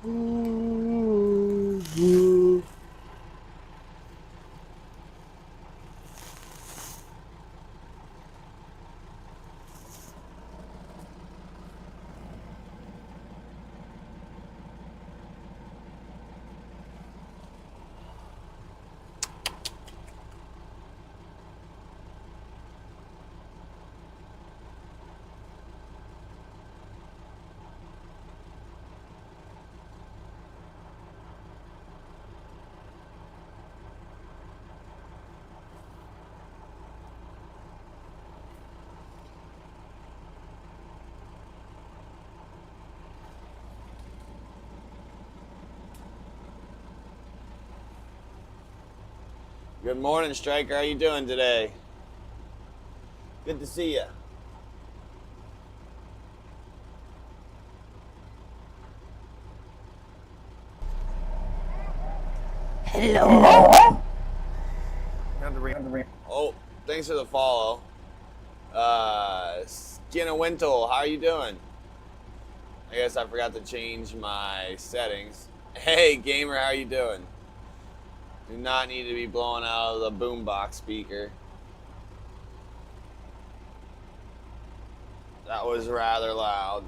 Good morning, Striker. How you doing today? Good to see you. Hello. Oh, thanks for the follow. Skinawintle, how are you doing? I guess I forgot to change my settings. Hey, gamer, how you doing? Do not need to be blowing out of the boombox speaker. That was rather loud.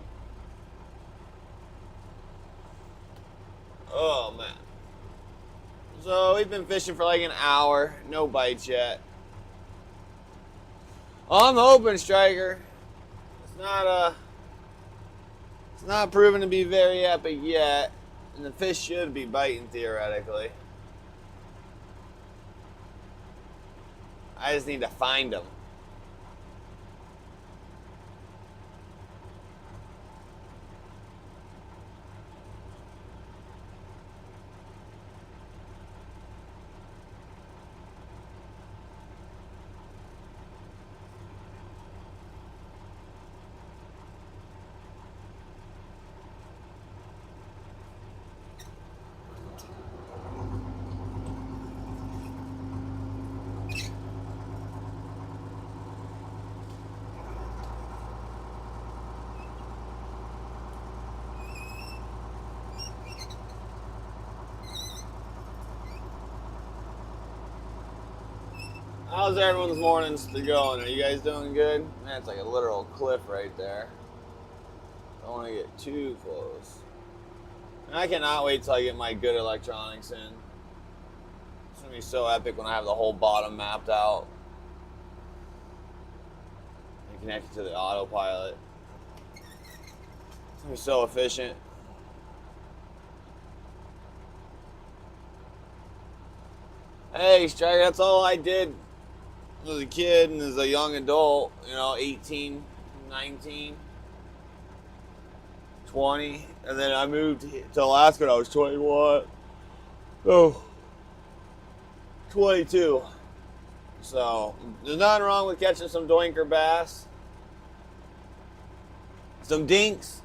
Oh, man. So, we've been fishing for like an hour. No bites yet. I'm hoping, Striker. It's not proven to be very epic yet. And the fish should be biting, theoretically. I just need to find them. How's everyone's mornings going? Are you guys doing good? Man, it's like a literal cliff right there. Don't want to get too close. And I cannot wait till I get my good electronics in. It's going to be so epic when I have the whole bottom mapped out and connected to the autopilot. It's going to be so efficient. Hey, Striker, that's all I did as a kid and as a young adult, 18, 19, 20. And then I moved to Alaska when I was 21. Oh, 22. So, there's nothing wrong with catching some doinker bass. Some dinks.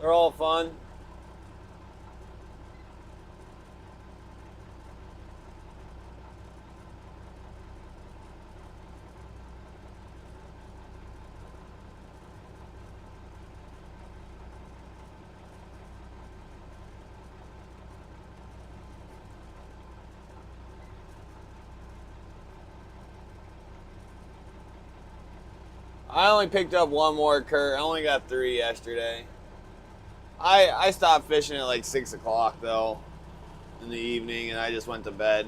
They're all fun. I only picked up one more cur. I only got 3 yesterday. I stopped fishing at like 6 o'clock though in the evening, and I just went to bed.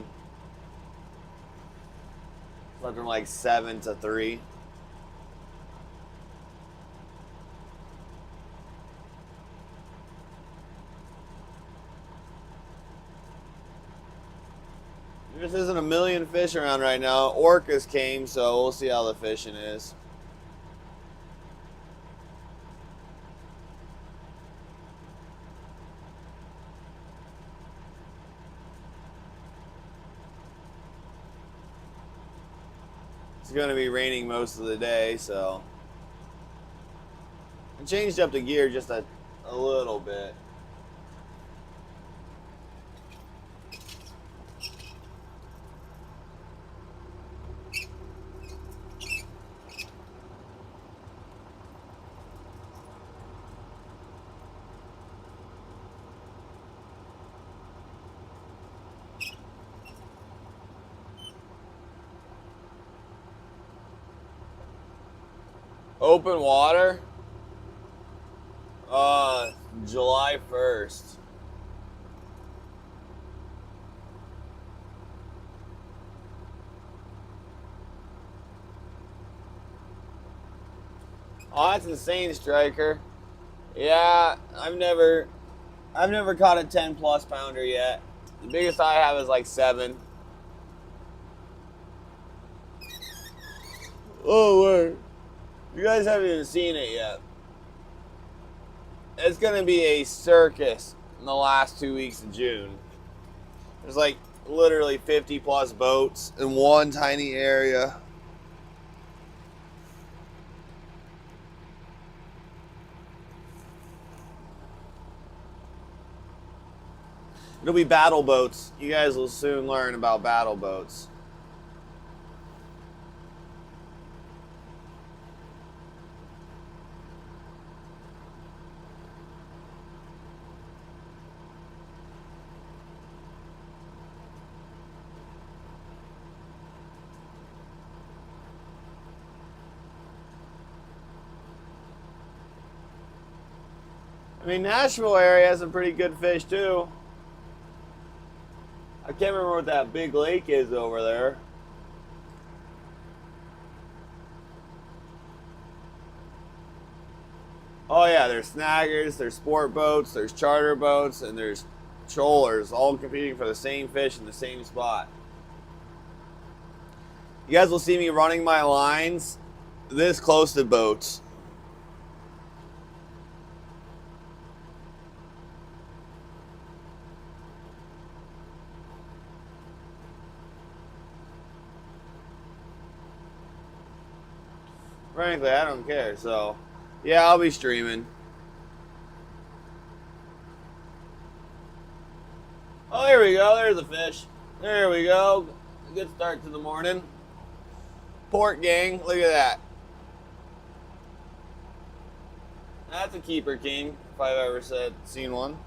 Slept from like 7 to 3. There just isn't a million fish around right now. Orcas came, so we'll see how the fishing is. It's going to be raining most of the day, so I changed up the gear just a little bit. Open water? July 1st. Oh, that's insane, Striker. Yeah, I've never caught a 10 plus pounder yet. The biggest I have is like 7. Oh, word. You guys haven't even seen it yet. It's gonna be a circus in the last 2 weeks of June. There's like literally 50 plus boats in one tiny area. It'll be battle boats. You guys will soon learn about battle boats. I mean, Nashville area has some pretty good fish too. I can't remember what that big lake is over there. Oh yeah, there's snaggers, there's sport boats, there's charter boats, and there's trollers, all competing for the same fish in the same spot. You guys will see me running my lines this close to boats. Frankly, I don't care, so yeah, I'll be streaming. Oh, here we go. There's a fish. There we go. Good start to the morning. Port gang, look at that. That's a keeper king, if I've ever seen one.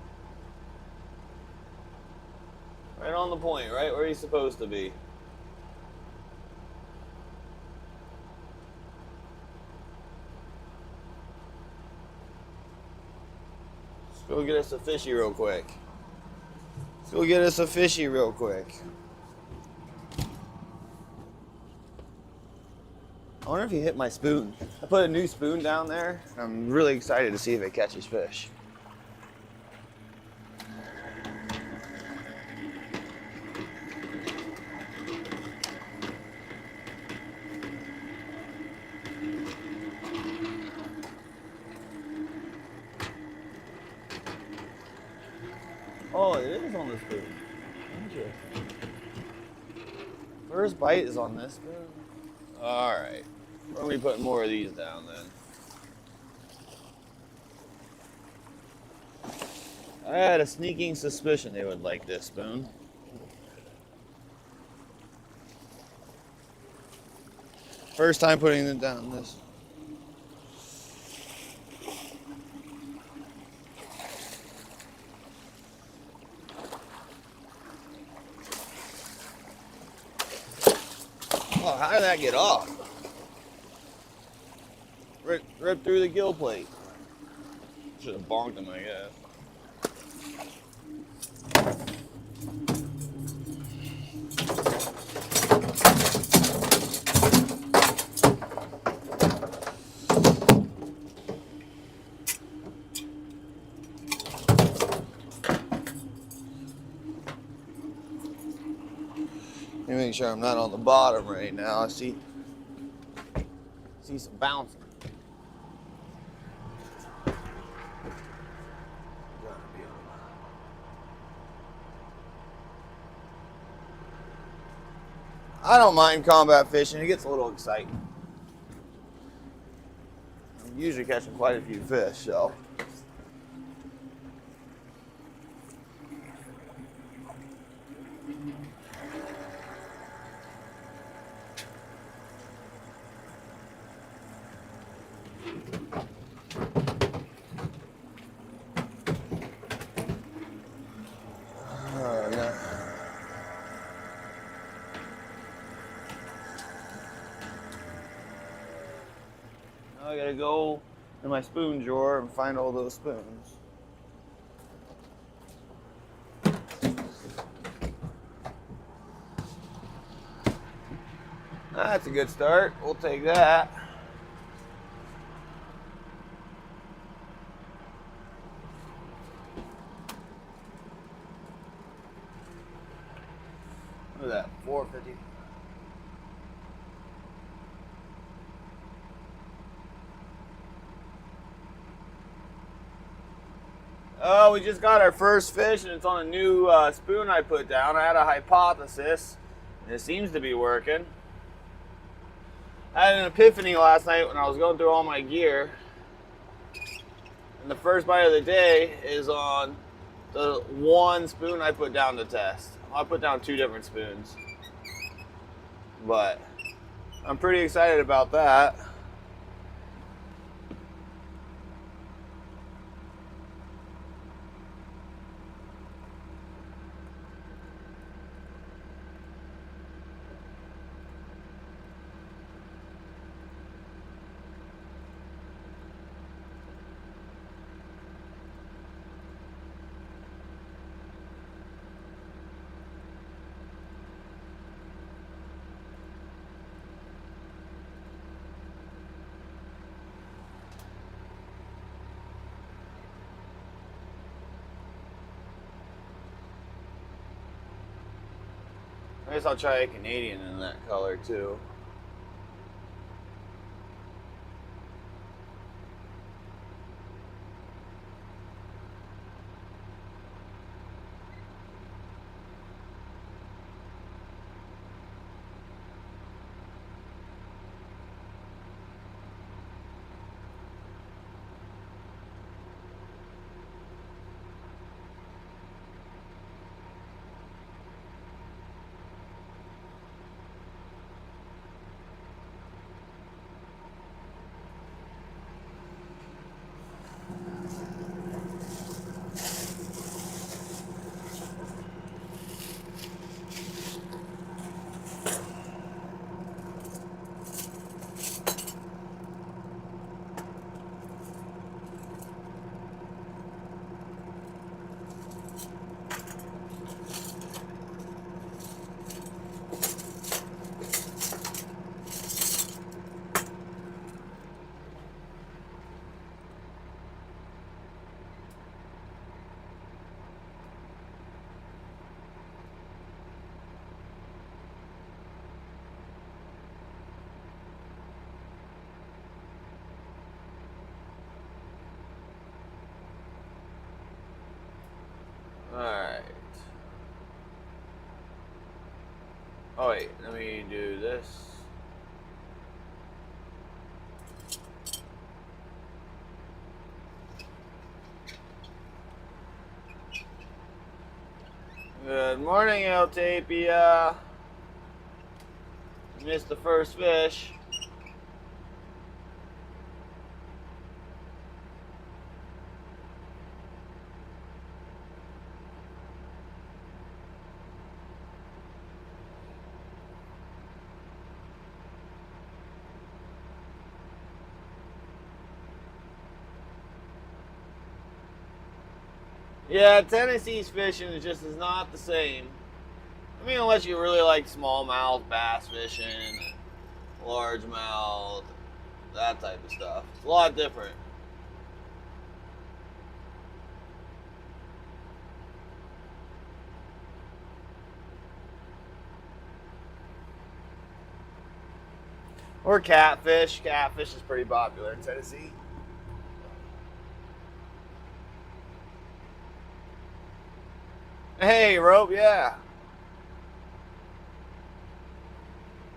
Right on the point, right where he's supposed to be. Let's go get us a fishy real quick. Let's go get us a fishy real quick. I wonder if he hit my spoon. I put a new spoon down there. I'm really excited to see if it catches fish. Oh, it is on the spoon. Interesting. First bite is on this spoon. All right. We're going to be putting more of these down then. I had a sneaking suspicion they would like this spoon. First time putting it down this. Oh, how did that get off? Ripped through the gill plate. Should have bonked him, I guess. Let me make sure I'm not on the bottom right now. I see some bouncing. I don't mind combat fishing. It gets a little exciting. I'm usually catching quite a few fish, so. I gotta go in my spoon drawer and find all those spoons. That's a good start. We'll take that. Look at that, 450. Oh, we just got our first fish, and it's on a new spoon I put down. I had a hypothesis, and it seems to be working. I had an epiphany last night when I was going through all my gear, and the first bite of the day is on the one spoon I put down to test. I put down 2 different spoons, but I'm pretty excited about that. I guess I'll try a Canadian in that color too. Alright. Oh wait, let me do this. Good morning, El Tapia. Missed the first fish. Yeah, Tennessee's fishing is not the same. I mean, unless you really like smallmouth bass fishing, largemouth, that type of stuff. It's a lot different. Or catfish. Catfish is pretty popular in Tennessee. Hey, rope, yeah.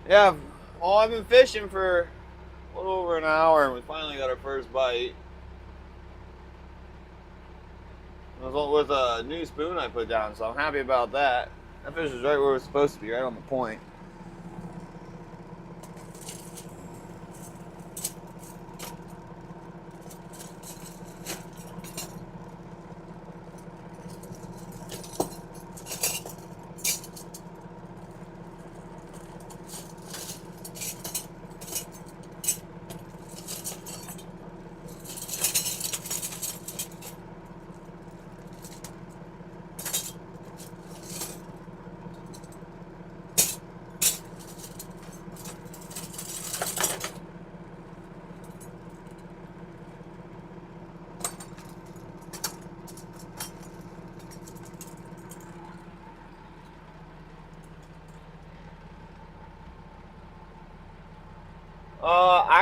Yeah, well, I've been fishing for a little over an hour, and we finally got our first bite. It was with a new spoon I put down, so I'm happy about that. That fish was right where it was supposed to be, right on the point.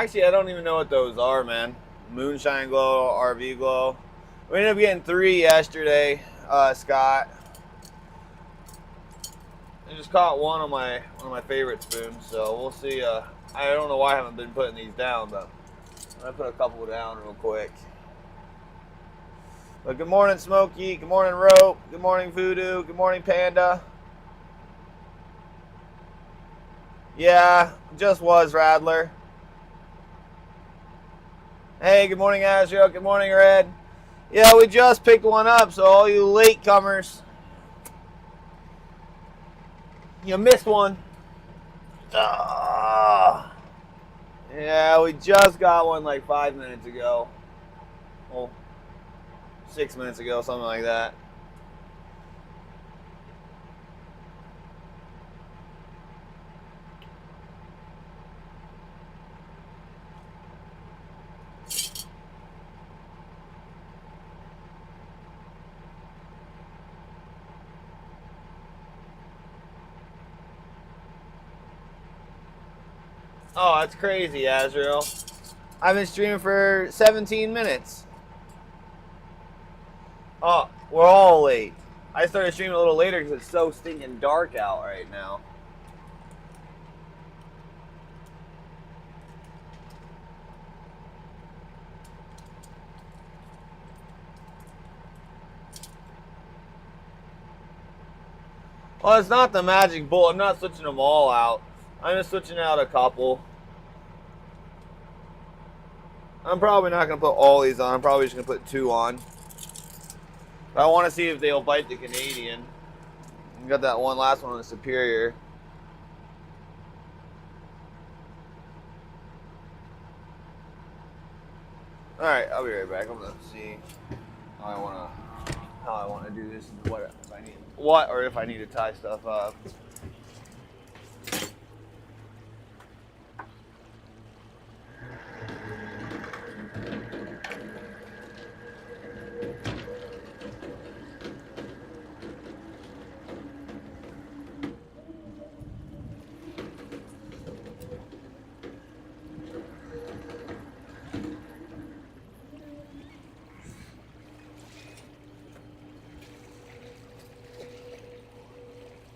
Actually, I don't even know what those are, man. Moonshine glow, RV glow. We ended up getting 3 yesterday, Scott. I just caught one of my favorite spoons, so we'll see. I don't know why I haven't been putting these down, but I'm gonna put a couple down real quick. But good morning, Smokey. Good morning, Rope. Good morning, Voodoo. Good morning, Panda. Yeah, just was, Radler. Hey, good morning, Azrael. Good morning, Red. Yeah, we just picked one up, so all you latecomers, you missed one. Yeah, we just got one like 5 minutes ago. Well, 6 minutes ago, something like that. Oh, that's crazy, Azrael. I've been streaming for 17 minutes. Oh, we're all late. I started streaming a little later because it's so stinking dark out right now. Well, it's not the magic bullet. I'm not switching them all out. I'm just switching out a couple. I'm probably not going to put all these on. I'm probably just going to put 2 on. But I want to see if they'll bite the Canadian. We got that one last one on the Superior. Alright, I'll be right back. I'm going to see how I want to do this and what if I need to tie stuff up.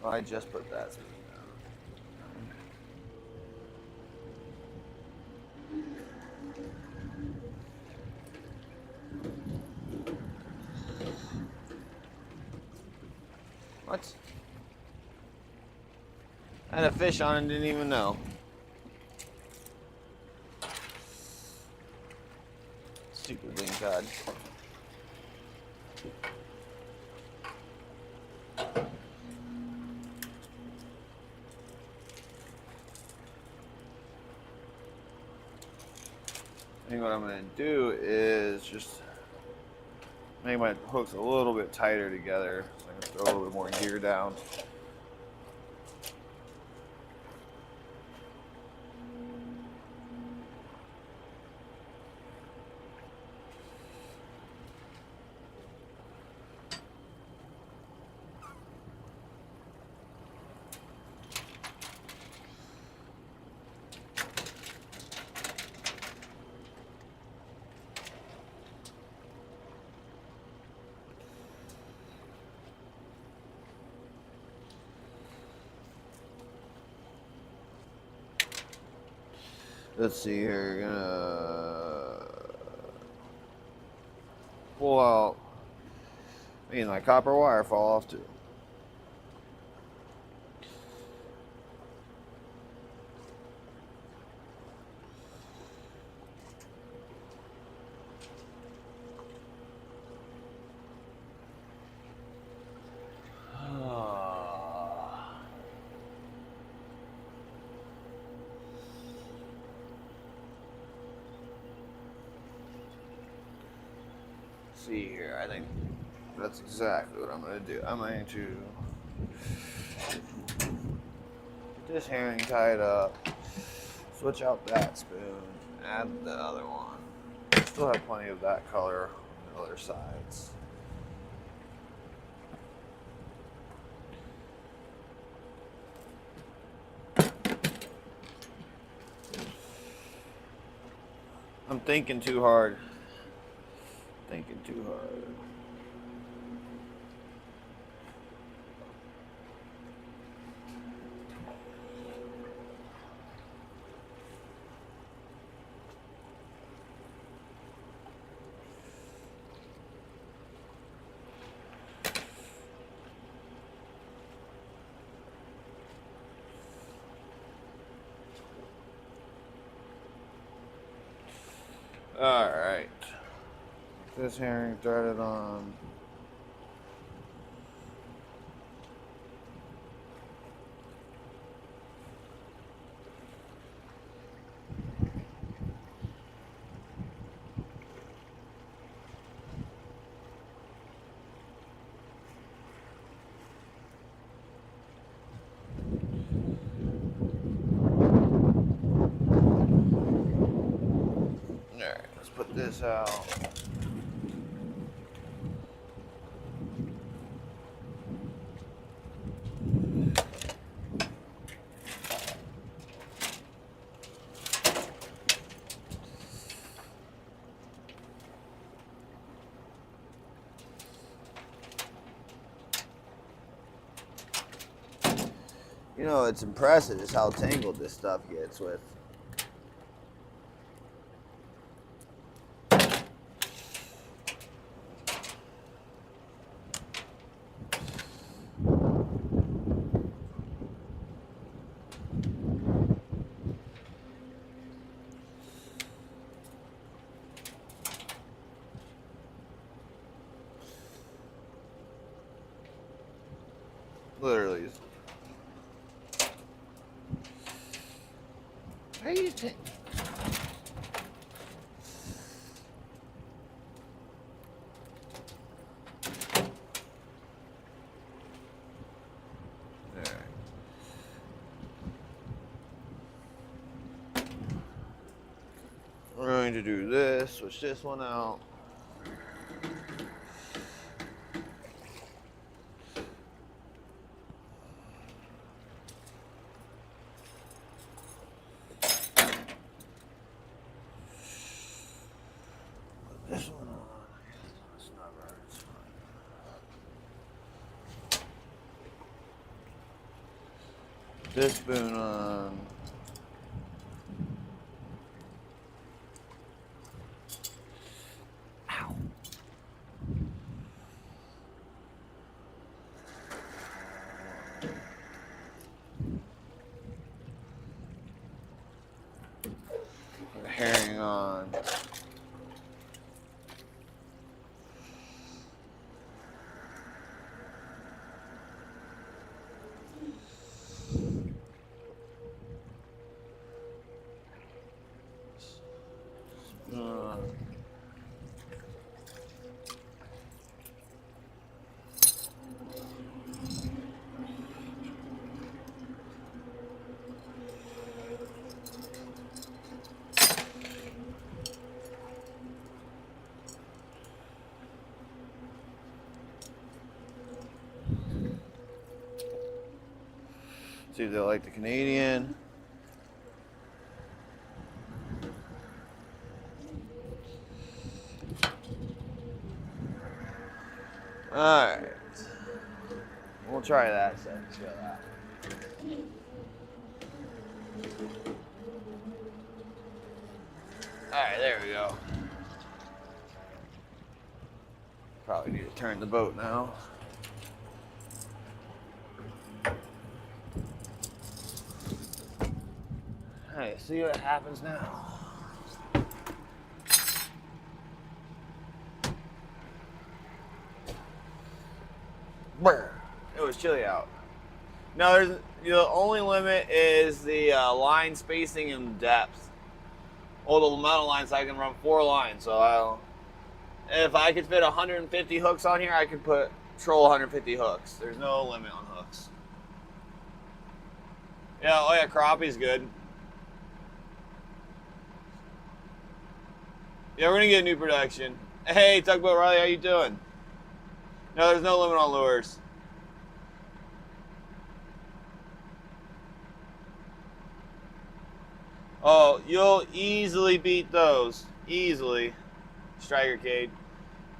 I just put that spoon down. What? I had a fish on and didn't even know. Stupid wing cod. I think what I'm going to do is just make my hooks a little bit tighter together so I can throw a little bit more gear down. Let's see here, gonna pull out, my copper wire fall off too. See here, I think that's exactly what I'm going to do. I'm going to get this herring tied up, switch out that spoon, add the other one. Still have plenty of that color on the other sides. I'm thinking too hard. Thinking too hard. Alright. This herring threaded on. Alright, let's put this out. You know, it's impressive just how tangled this stuff gets with. Literally. How do you think? We're going to do this, switch this one out. Put this one on. It's not right, it's fine. This spoon on. Herring on. See if they like the Canadian. Alright. We'll try that set. Let's go that. Alright, there we go. Probably need to turn the boat now. Alright, see what happens now. Brr. It was chilly out. No, there's the only limit is the line spacing and depth. Oh, the metal lines, I can run 4 lines, so if I could fit 150 hooks on here, I could troll 150 hooks. There's no limit on hooks. Yeah, oh yeah, crappie's good. Yeah, we're gonna get a new production. Hey, Tugboat Riley, how you doing? No, there's no limit on lures. Oh, you'll easily beat those. Easily. Striker Cade.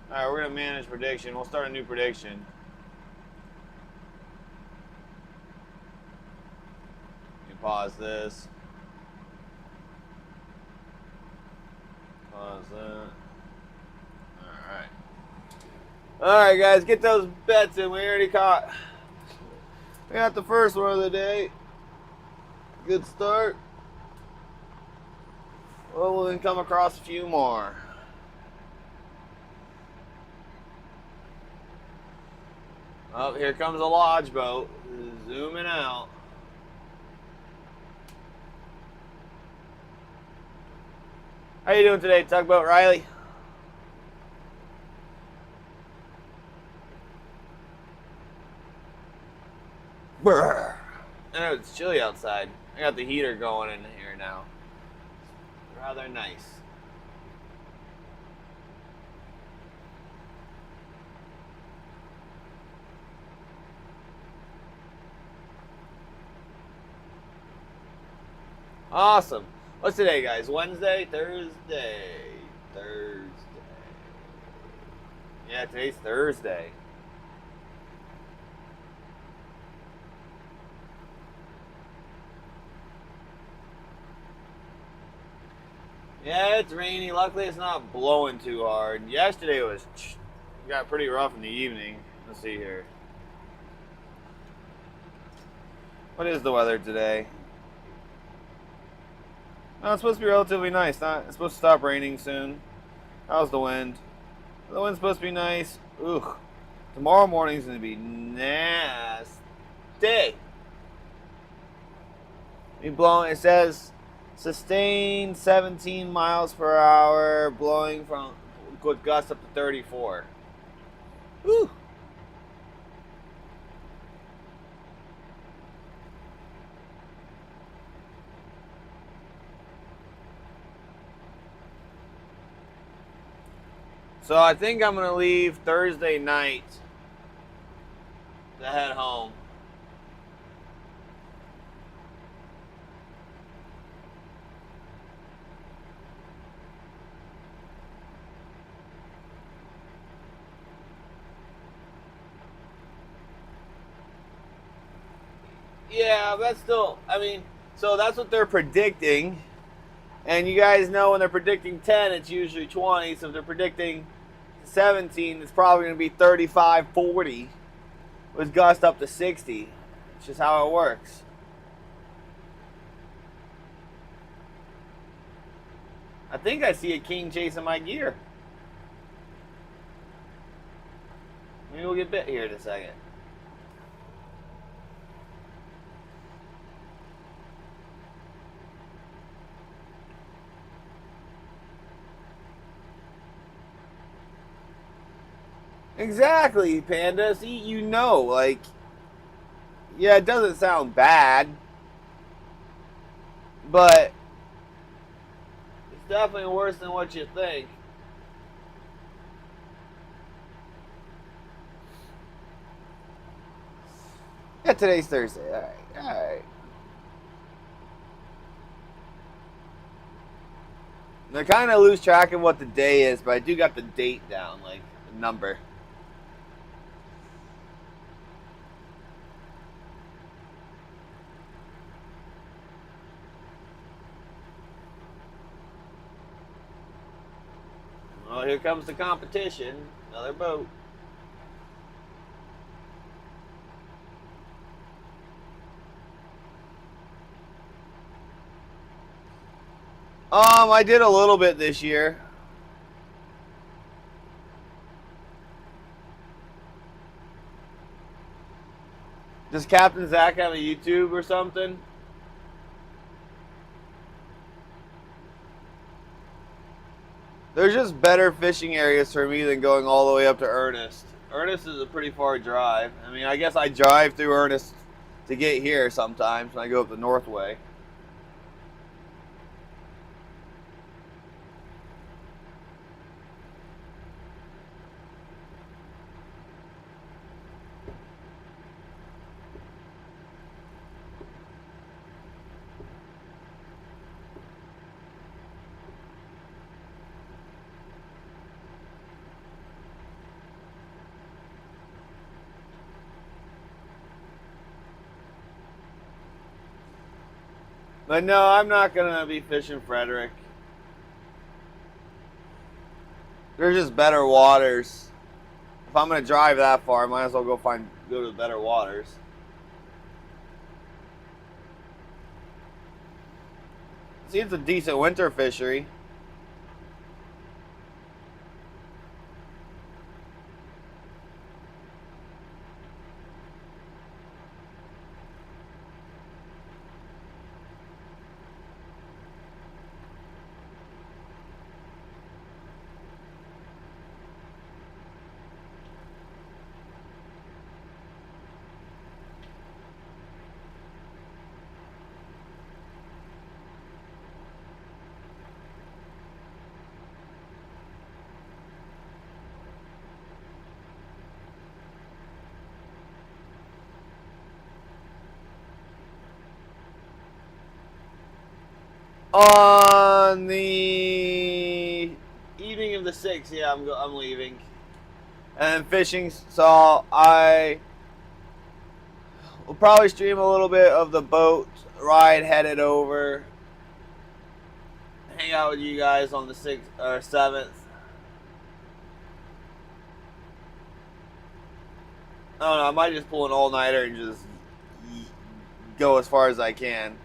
Alright, we're going to manage prediction. We'll start a new prediction. Let me pause this. Pause that. Alright. Alright, guys, get those bets in. We already caught. We got the first one of the day. Good start. Well, we'll then come across a few more. Oh, here comes a lodge boat. Zooming out. How you doing today, Tugboat Riley? Brr. I know it's chilly outside. I got the heater going in here now. It's rather nice. Awesome. What's today, guys? Wednesday? Thursday? Thursday. Yeah, today's Thursday. Yeah, it's rainy. Luckily, it's not blowing too hard. Yesterday got pretty rough in the evening. Let's see here. What is the weather today? No, it's supposed to be relatively nice. It's supposed to stop raining soon. How's the wind? The wind's supposed to be nice. Ugh. Tomorrow morning's going to be nasty. It says sustained 17 miles per hour, blowing from with gusts up to 34. Whew. So I think I'm going to leave Thursday night to head home. Yeah, that's still, so that's what they're predicting. And you guys know when they're predicting 10, it's usually 20. So if they're predicting 17, it's probably going to be 35, 40 with gust up to 60. It's just how it works. I think I see a king chasing my gear. Maybe we'll get bit here in a second. Exactly, Panda. See, yeah, it doesn't sound bad, but it's definitely worse than what you think. Yeah, today's Thursday. All right. I kind of lose track of what the day is, but I do got the date down, like the number. Well, here comes the competition. Another boat. I did a little bit this year. Does Captain Zach have a YouTube or something? There's just better fishing areas for me than going all the way up to Ernest. Ernest is a pretty far drive. I guess I drive through Ernest to get here sometimes when I go up the Northway. But no, I'm not gonna be fishing Frederick. There's just better waters. If I'm gonna drive that far, I might as well go to the better waters. See, it's a decent winter fishery. On the evening of the 6th, yeah, I'm leaving. And then fishing, so I will probably stream a little bit of the boat ride headed over. Hang out with you guys on the 6th or 7th. I don't know, I might just pull an all-nighter and just go as far as I can.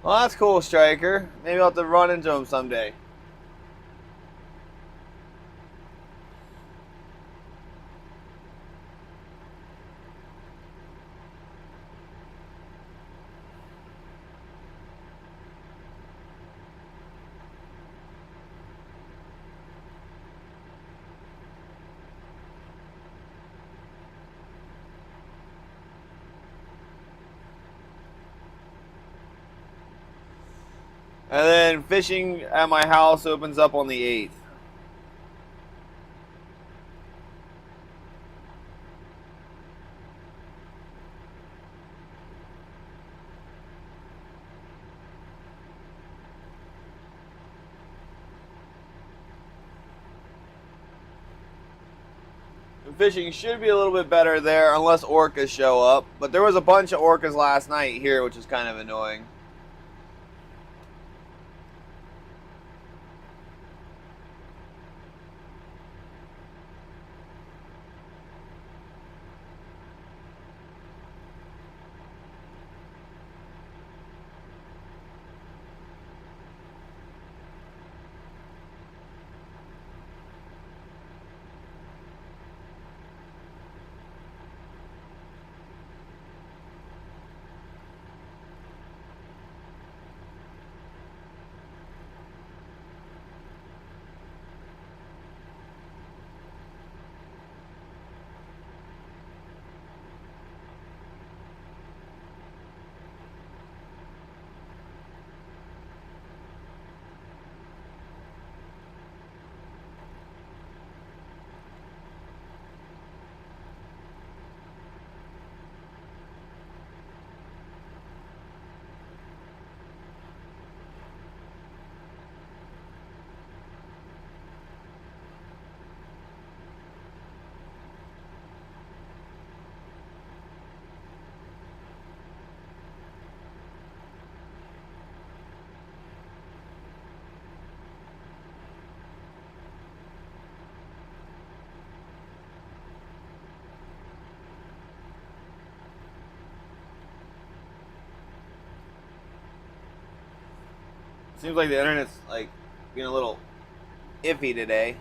Well, that's cool, Striker. Maybe I'll have to run into him someday. And then fishing at my house opens up on the 8th. And fishing should be a little bit better there unless orcas show up. But there was a bunch of orcas last night here, which is kind of annoying. Seems like the internet's like being a little iffy today.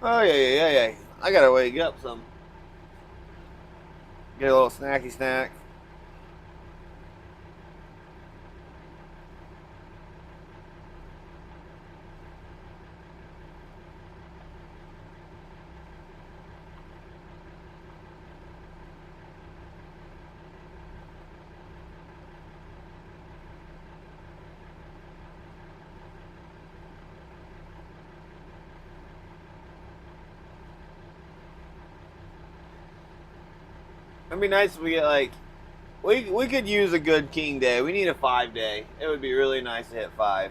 Oh yeah. I gotta wake up some. Get a little snacky snack. It'd be nice if we get like, we could use a good king day. We need a 5-day. It would be really nice to hit 5.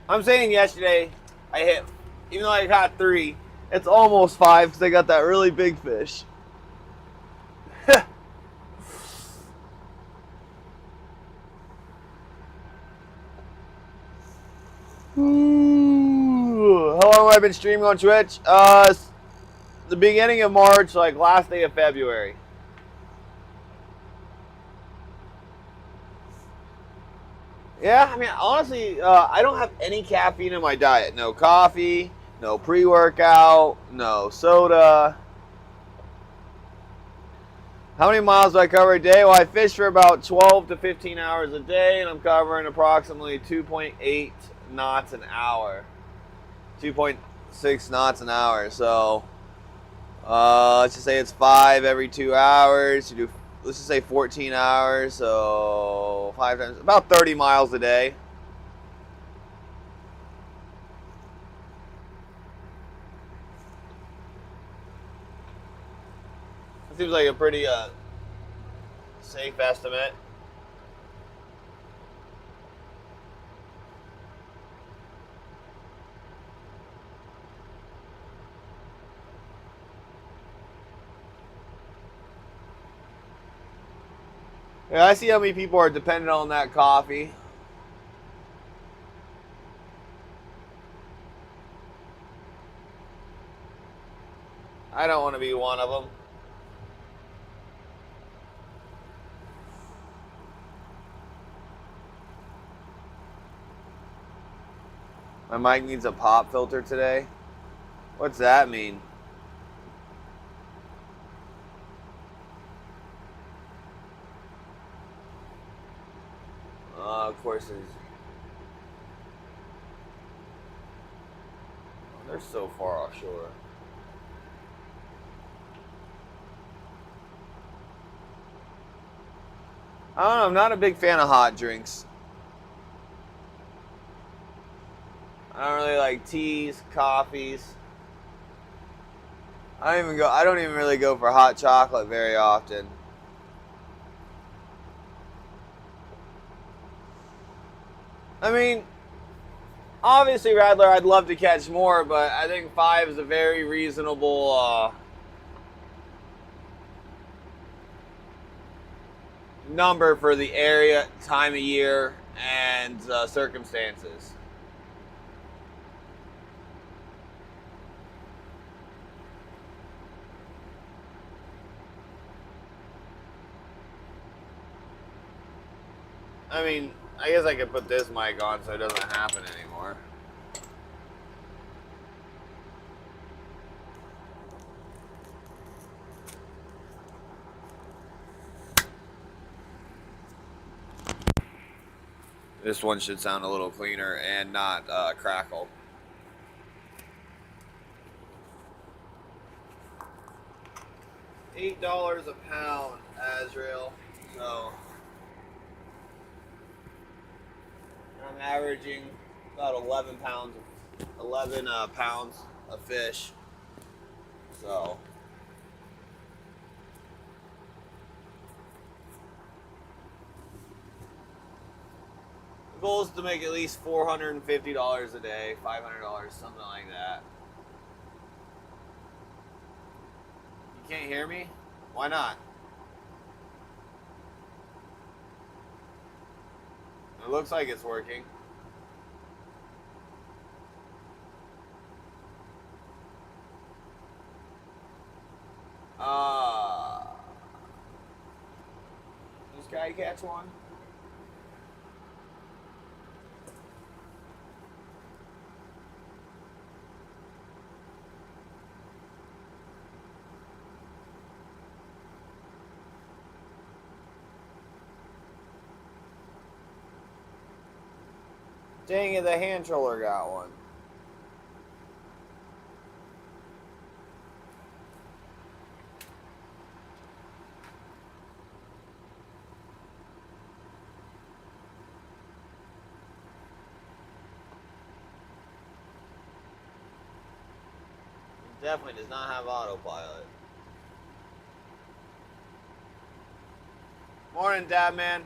I'm saying yesterday I hit, even though I caught 3, it's almost 5 because I got that really big fish. Ooh, how long have I been streaming on Twitch? The beginning of March, like last day of February. Yeah, I mean, honestly, I don't have any caffeine in my diet. No coffee, no pre-workout, no soda. How many miles do I cover a day? Well, I fish for about 12 to 15 hours a day, and I'm covering approximately 2.8 knots an hour. 2.6 knots an hour. So, let's just say it's 5 every 2 hours. You do, let's just say 14 hours. So 5 times, about 30 miles a day. That seems like a pretty safe estimate. Yeah, I see how many people are dependent on that coffee. I don't want to be one of them. My mic needs a pop filter today. What's that mean? Of course there's... Oh, they're so far offshore. I don't know, I'm not a big fan of hot drinks. I don't really like teas, coffees. I don't even really go for hot chocolate very often. I mean, obviously, Radler, I'd love to catch more, but I think 5 is a very reasonable number for the area, time of year, and circumstances. I mean, I guess I could put this mic on so it doesn't happen anymore. This one should sound a little cleaner and not crackle. $8 a pound, Azrael. So I'm averaging about 11 pounds of fish. So the goal is to make at least $450 a day, $500, something like that. You can't hear me? Why not? It looks like it's working. This guy catch one? Dang it, the hand troller got one. It definitely does not have autopilot. Morning, Dad, man.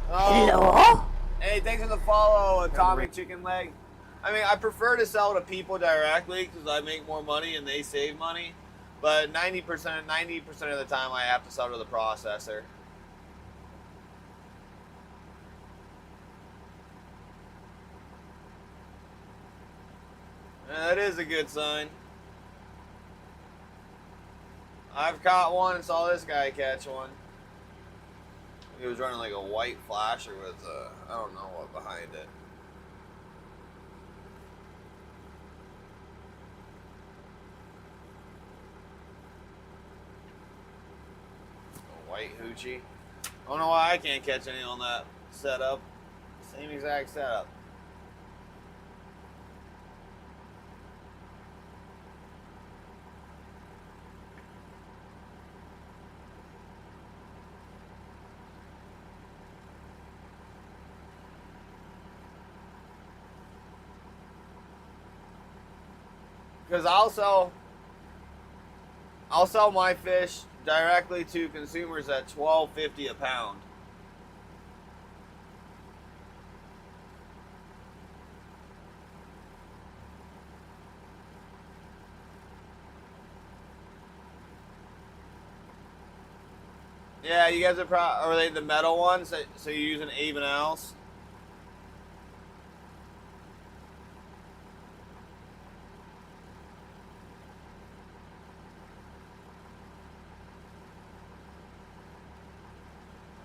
Hello? Hey, thanks for the follow, Atomic Chicken Leg. I mean, I prefer to sell to people directly because I make more money and they save money. But 90% of the time, I have to sell to the processor. That is a good sign. I've caught one and saw this guy catch one. He was running like a white flasher with I don't know what behind it. A white hoochie. I don't know why I can't catch any on that setup. Same exact setup. Because I'll sell my fish directly to consumers at $12.50 a pound. Yeah, you guys are they the metal ones? So you're using Avon Else?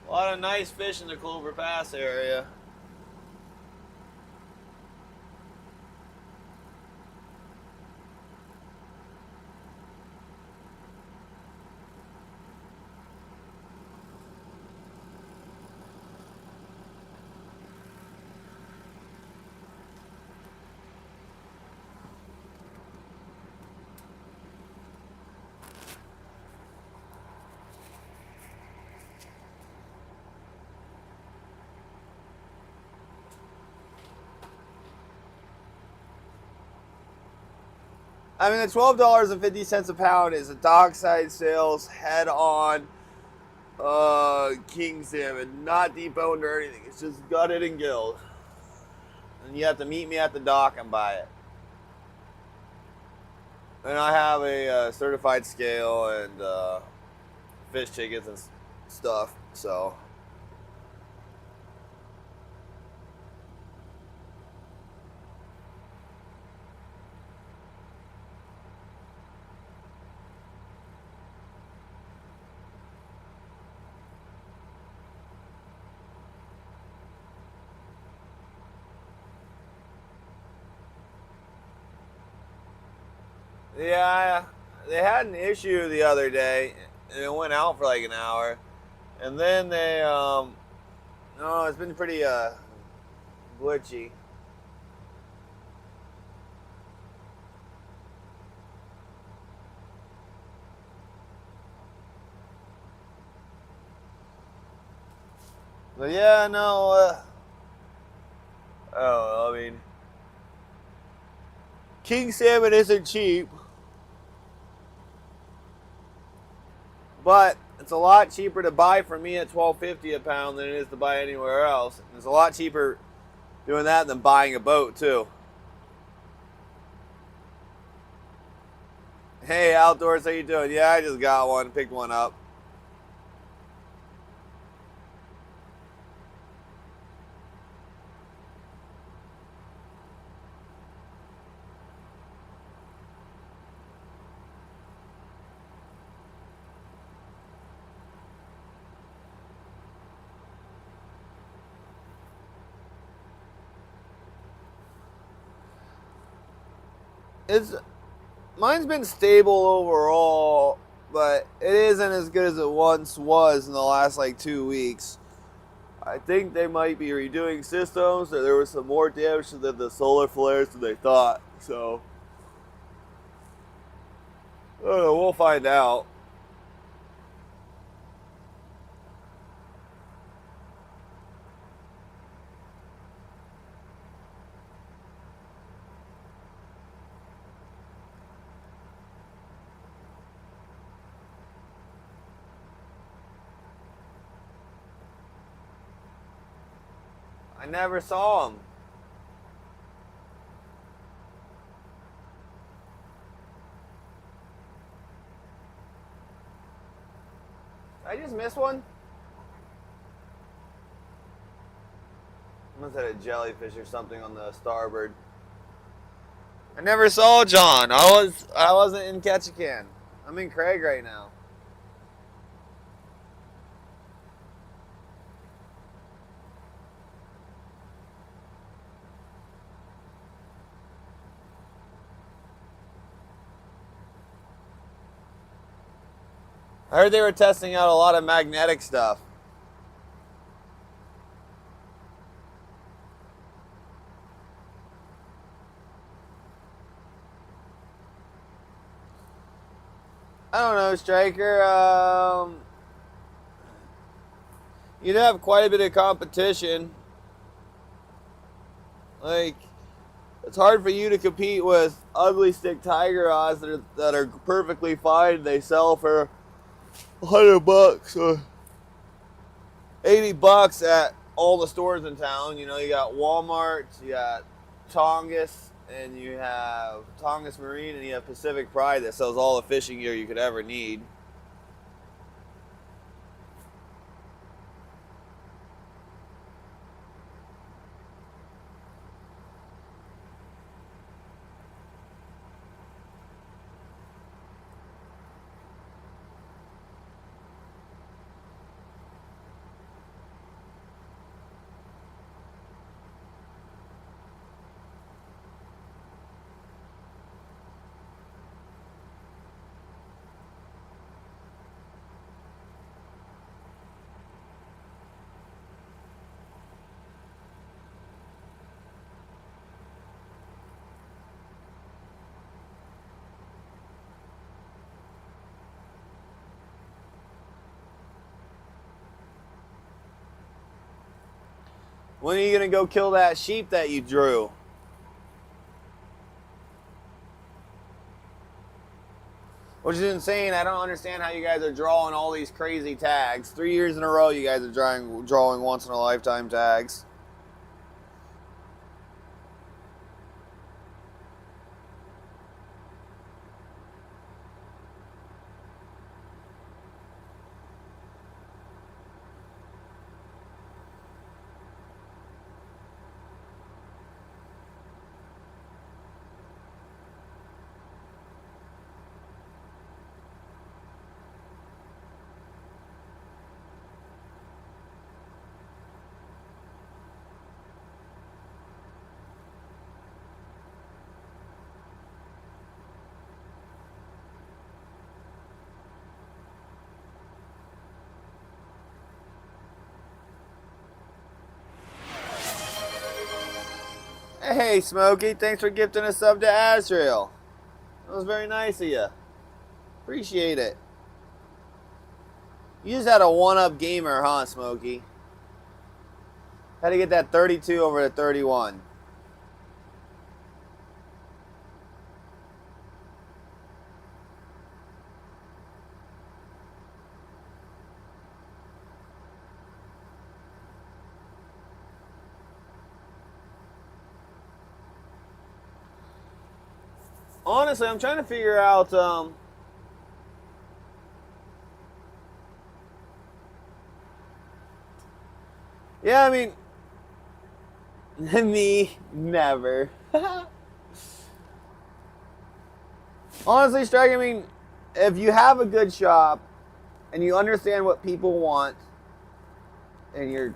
A lot of nice fish in the Clover Pass area. I mean, the $12.50 a pound is a dockside sales, head on, king salmon, not deboned or anything. It's just gutted and gilled. And you have to meet me at the dock and buy it. And I have a certified scale and fish tickets and stuff, so. Yeah, they had an issue the other day, and it went out for like an hour, and then they, no, it's been pretty glitchy. But yeah, no, oh, I mean, king salmon isn't cheap. But it's a lot cheaper to buy from me at $12.50 a pound than it is to buy anywhere else. And it's a lot cheaper doing that than buying a boat too. Hey, Outdoors, how you doing? Yeah, I just got one, picked one up. Mine's been stable overall, but it isn't as good as it once was in the last like 2 weeks. I think they might be redoing systems, or there was some more damage to the solar flares than they thought. So, I don't know, we'll find out. I never saw him. Did I just miss one? Must have had a jellyfish or something on the starboard. I never saw John. I wasn't in Ketchikan. I'm in Craig right now. I heard they were testing out a lot of magnetic stuff. I don't know, Striker. You'd have quite a bit of competition. Like, it's hard for you to compete with ugly stick tiger rods that are perfectly fine. They sell for $100 or $80 at all the stores in town. You know, you got Walmart, you got Tongass, and you have Tongass Marine, and you have Pacific Pride that sells all the fishing gear you could ever need. When are you going to go kill that sheep that you drew? Which is insane. I don't understand how you guys are drawing all these crazy tags. 3 years in a row you guys are drawing once in a lifetime tags. Hey, Smokey, thanks for gifting a sub to Azrael. That was very nice of you. Appreciate it. You just had a one-up gamer, huh, Smokey? Had to get that 32 over to 31. Honestly, I'm trying to figure out yeah, I mean, me, never. Honestly, Strike, I mean, if you have a good shop and you understand what people want and you're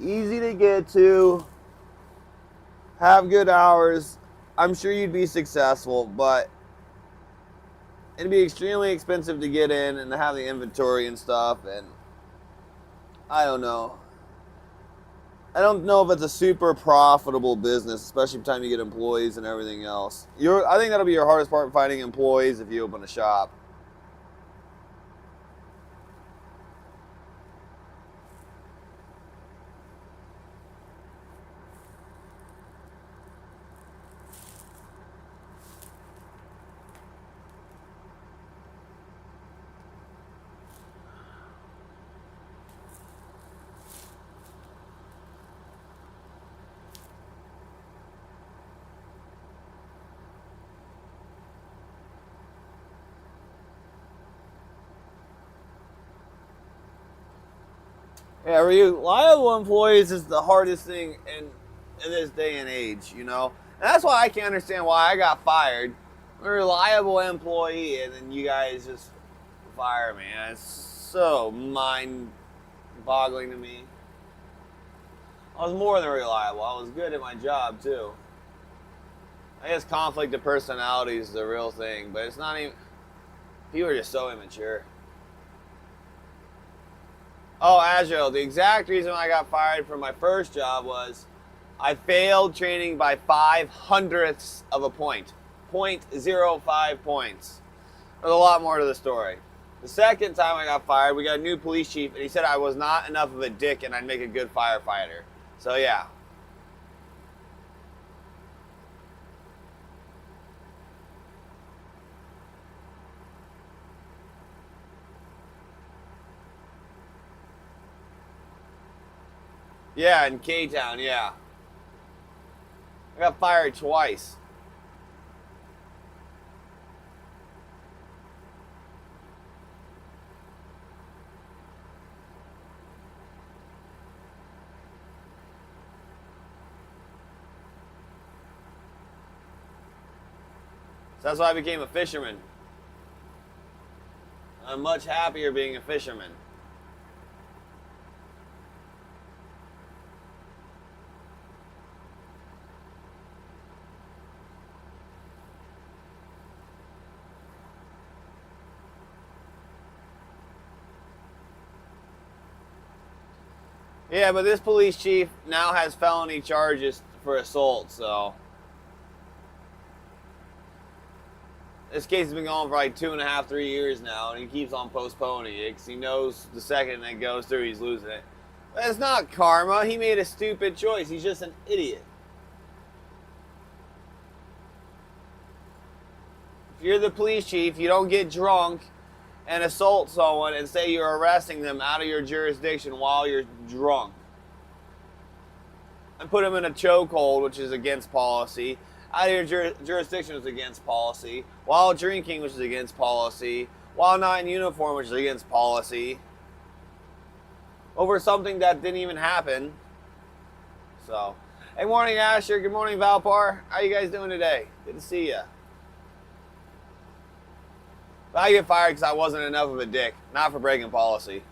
easy to get to, have good hours, I'm sure you'd be successful, but it'd be extremely expensive to get in and to have the inventory and stuff, and I don't know. I don't know if it's a super profitable business, especially by the time you get employees and everything else. I think that'll be your hardest part, finding employees if you open a shop. Yeah, reliable employees is the hardest thing in this day and age, you know? And that's why I can't understand why I got fired. I'm a reliable employee, and then you guys just fire me. And it's so mind boggling to me. I was more than reliable. I was good at my job, too. I guess conflict of personality is the real thing, but it's not even. People are just so immature. Oh, Agile. The exact reason I got fired from my first job was I failed training by 5/100ths of a point. 0.05 points. There's a lot more to the story. The second time I got fired, we got a new police chief, and he said I was not enough of a dick and I'd make a good firefighter. So, yeah. Yeah, in K-Town, yeah. I got fired twice. So that's why I became a fisherman. I'm much happier being a fisherman. Yeah, but this police chief now has felony charges for assault, so. This case has been going for like 2.5, 3 years now, and he keeps on postponing it because he knows the second it goes through, he's losing it. But it's not karma. He made a stupid choice. He's just an idiot. If you're the police chief, you don't get drunk and assault someone and say you're arresting them out of your jurisdiction while you're drunk. And put them in a chokehold, which is against policy. Out of your jurisdiction, which is against policy. While drinking, which is against policy. While not in uniform, which is against policy. Over something that didn't even happen. So, hey, morning Asher. Good morning Valpar. How you guys doing today? Good to see you. But I get fired because I wasn't enough of a dick, not for breaking policy.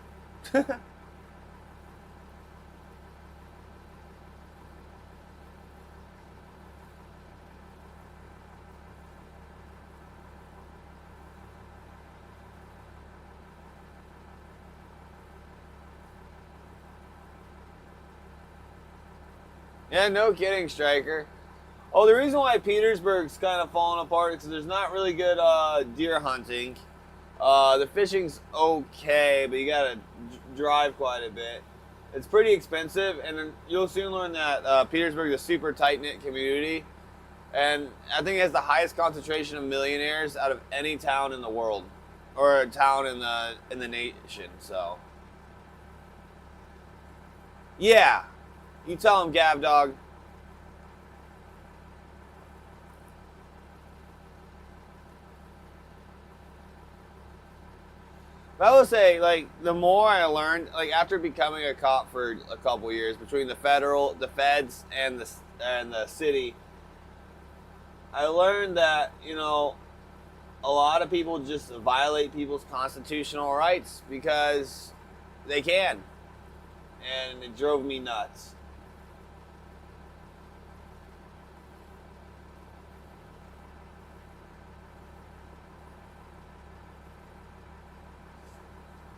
Yeah, no kidding, Striker. Oh, the reason why Petersburg's kind of falling apart is because there's not really good deer hunting. The fishing's okay, but you gotta drive quite a bit. It's pretty expensive, and you'll soon learn that Petersburg is a super tight-knit community, and I think it has the highest concentration of millionaires out of any town in the world, or a town in the nation. So, yeah, you tell him, Gav Dog. But I would say, like, the more I learned, like, after becoming a cop for a couple years, between the feds, and the city, I learned that, you know, a lot of people just violate people's constitutional rights because they can. And it drove me nuts.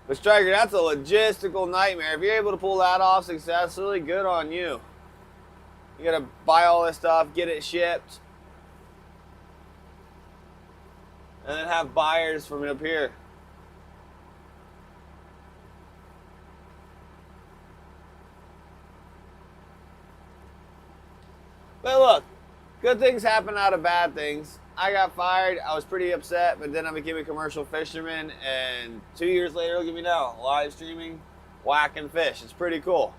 But Striker, that's a logistical nightmare. If you're able to pull that off successfully, good on you. You gotta buy all this stuff, get it shipped, and then have buyers from up here. But look, good things happen out of bad things. I got fired. I was pretty upset, but then I became a commercial fisherman, and 2 years later, look at me now, live streaming, whacking fish. It's pretty cool.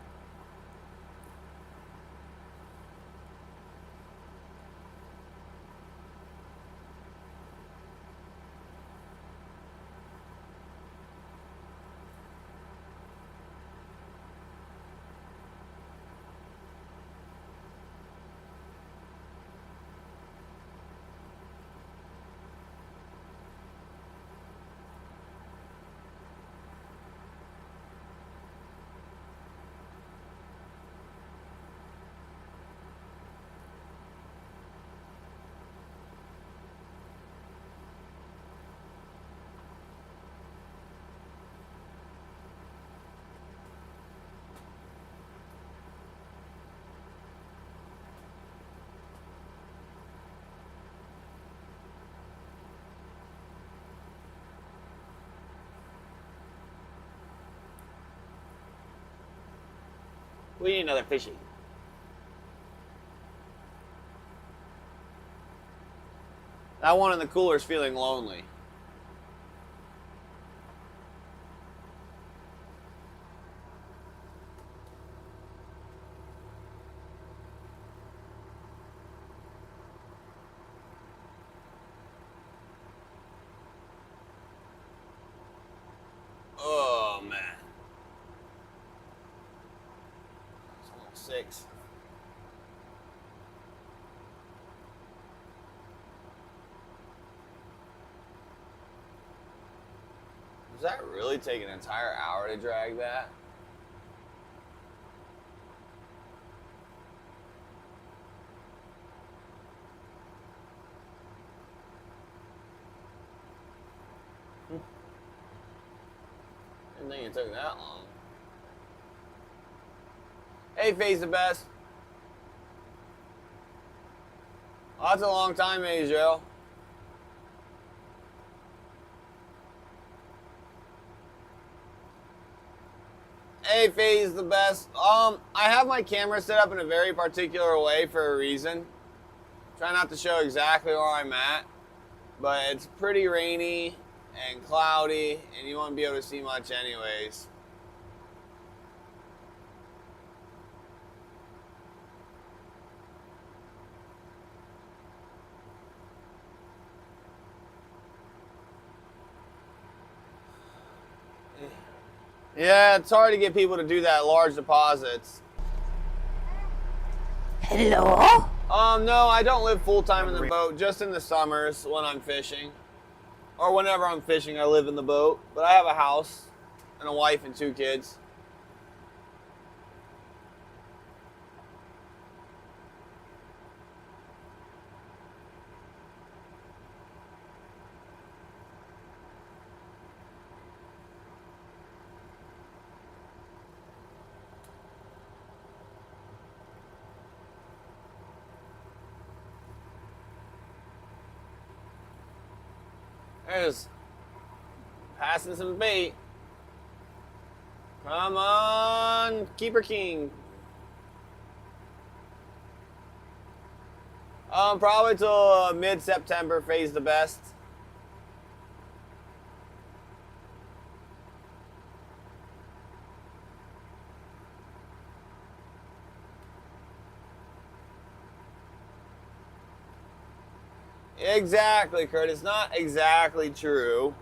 We need another fishy. That one in the cooler is feeling lonely. Oh, man. It's almost 6. Does that really take an entire hour to drag that? Didn't think it took that long. Hey, Face the Best. Oh, that's a long time, Ajo. Hey, Faye's the best. I have my camera set up in a very particular way for a reason. Try not to show exactly where I'm at, but it's pretty rainy and cloudy, and you won't be able to see much anyways. Yeah, it's hard to get people to do that large deposits. Hello? No, I don't live full-time in the boat, just in the summers when I'm fishing. Or whenever I'm fishing, I live in the boat. But I have a house and a wife and 2 kids. There's passing some bait. Come on, Keeper King. Probably till mid-September, Phase the best. Exactly, Kurt. It's not exactly true.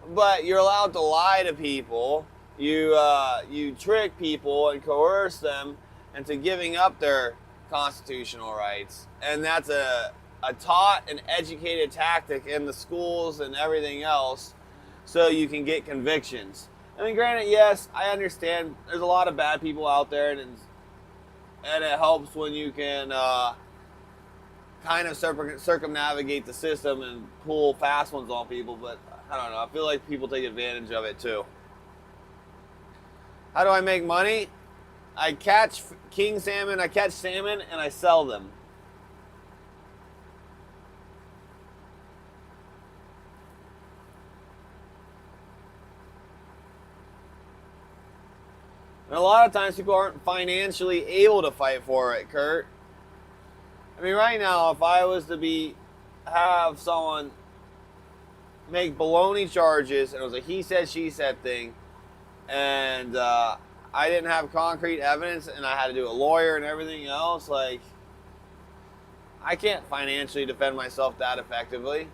But you're allowed to lie to people. You trick people and coerce them into giving up their constitutional rights. And that's a taught and educated tactic in the schools and everything else so you can get convictions. I mean, granted, yes, I understand there's a lot of bad people out there, and it helps when you can kind of circumnavigate the system and pull fast ones on people, but I don't know. I feel like people take advantage of it too. How do I make money? I catch king salmon, I catch salmon, and I sell them. And a lot of times people aren't financially able to fight for it, Kurt. I mean, right now, if I was to have someone make baloney charges, and it was a he said, she said thing, and I didn't have concrete evidence, and I had to do a lawyer and everything else, like, I can't financially defend myself that effectively.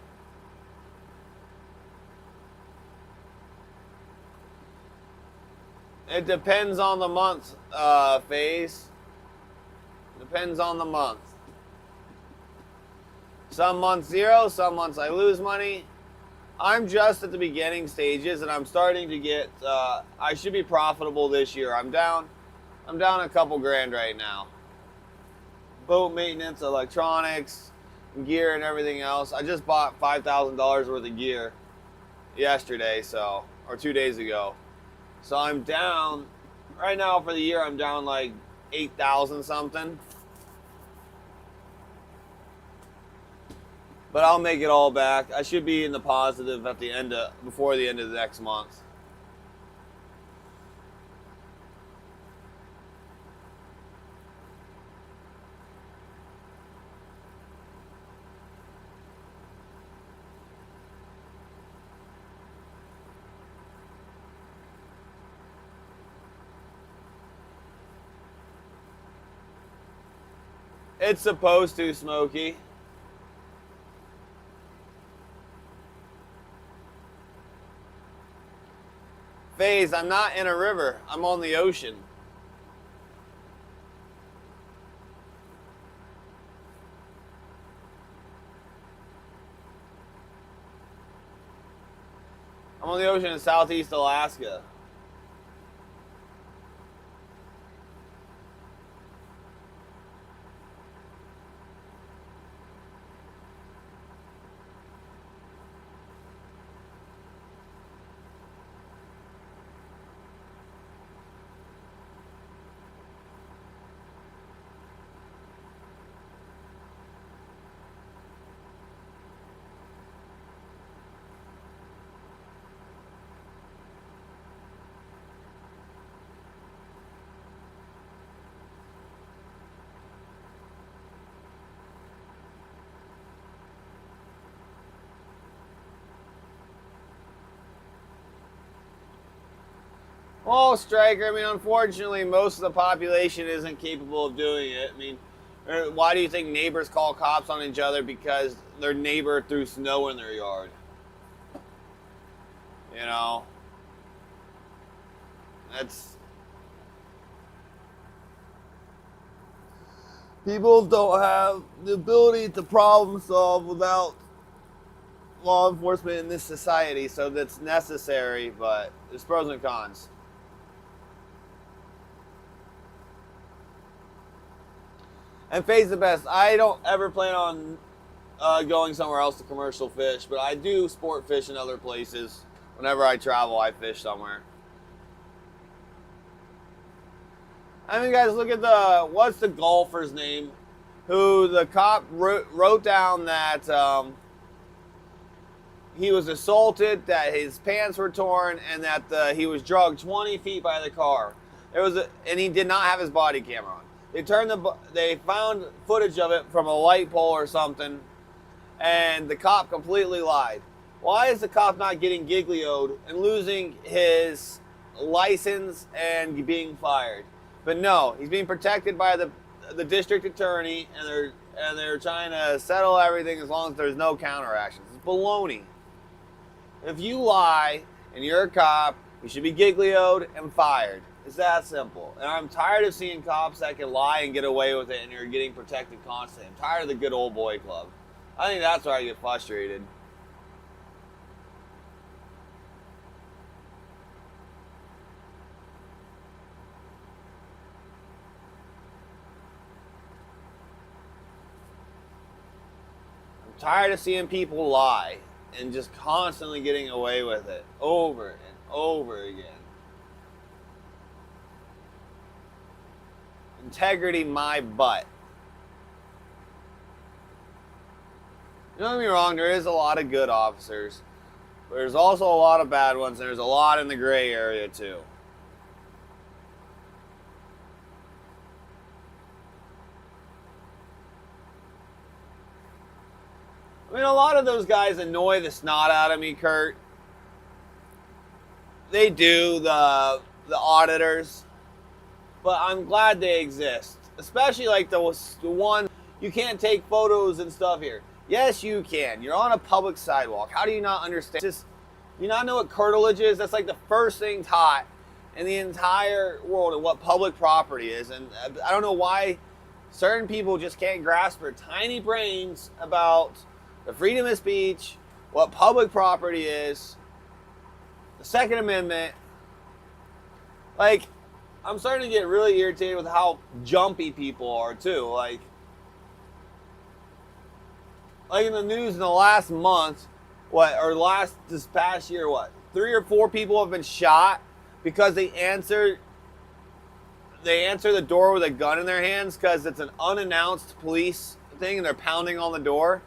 It depends on the month, Phase. Depends on the month. Some months 0, some months I lose money. I'm just at the beginning stages, and I'm starting to get. I should be profitable this year. I'm down a couple grand right now. Boat maintenance, electronics, gear, and everything else. I just bought $5,000 worth of gear yesterday, or 2 days ago. So I'm down right now for the year. I'm down like 8,000 something. But I'll make it all back. I should be in the positive before the end of the next month. It's supposed to, Smokey. FaZe, I'm not in a river. I'm on the ocean. I'm on the ocean in Southeast Alaska. Well, Striker, I mean, unfortunately, most of the population isn't capable of doing it. I mean, why do you think neighbors call cops on each other? Because their neighbor threw snow in their yard. You know? That's... People don't have the ability to problem solve without law enforcement in this society, so that's necessary, but there's pros and cons. And FaZe the best. I don't ever plan on going somewhere else to commercial fish, but I do sport fish in other places. Whenever I travel, I fish somewhere. I mean, guys, look at what's the golfer's name? Who the cop wrote down that he was assaulted, that his pants were torn, and that he was drugged 20 feet by the car. And he did not have his body camera on. They found footage of it from a light pole or something, and the cop completely lied. Why is the cop not getting giglioed and losing his license and being fired? But no, he's being protected by the district attorney, and they're trying to settle everything as long as there's no counteractions. It's baloney. If you lie and you're a cop, you should be giglioed and fired. It's that simple. And I'm tired of seeing cops that can lie and get away with it and you're getting protected constantly. I'm tired of the good old boy club. I think that's where I get frustrated. I'm tired of seeing people lie and just constantly getting away with it over and over again. Integrity, my butt. Don't get me wrong, there is a lot of good officers. But there's also a lot of bad ones, and there's a lot in the gray area too. I mean, a lot of those guys annoy the snot out of me, Kurt. They do, the auditors. But I'm glad they exist. Especially like the one, you can't take photos and stuff here. Yes, you can. You're on a public sidewalk. How do you not understand? Just, you not know what curtilage is? That's like the first thing taught in the entire world of what public property is. And I don't know why certain people just can't grasp their tiny brains about the freedom of speech, what public property is, the Second Amendment. Like, I'm starting to get really irritated with how jumpy people are too. Like in the news in the last month, this past year, 3 or 4 people have been shot because they answer the door with a gun in their hands because it's an unannounced police thing and they're pounding on the door.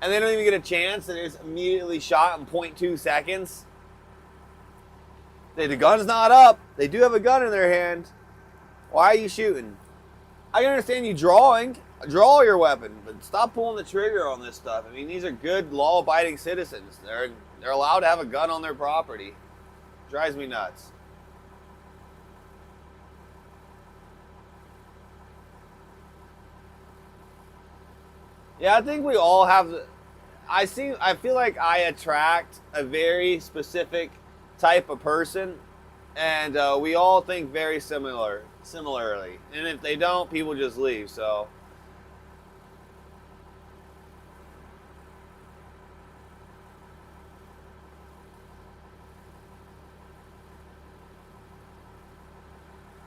And they don't even get a chance and they're just immediately shot in 0.2 seconds. The gun's not up. They do have a gun in their hand. Why are you shooting? I understand you draw your weapon, but stop pulling the trigger on this stuff. I mean, these are good, law-abiding citizens. They're allowed to have a gun on their property. It drives me nuts. Yeah, I think we all have. I feel like I attract a very specific type of person, and we all think very similarly. And if they don't, people just leave. So.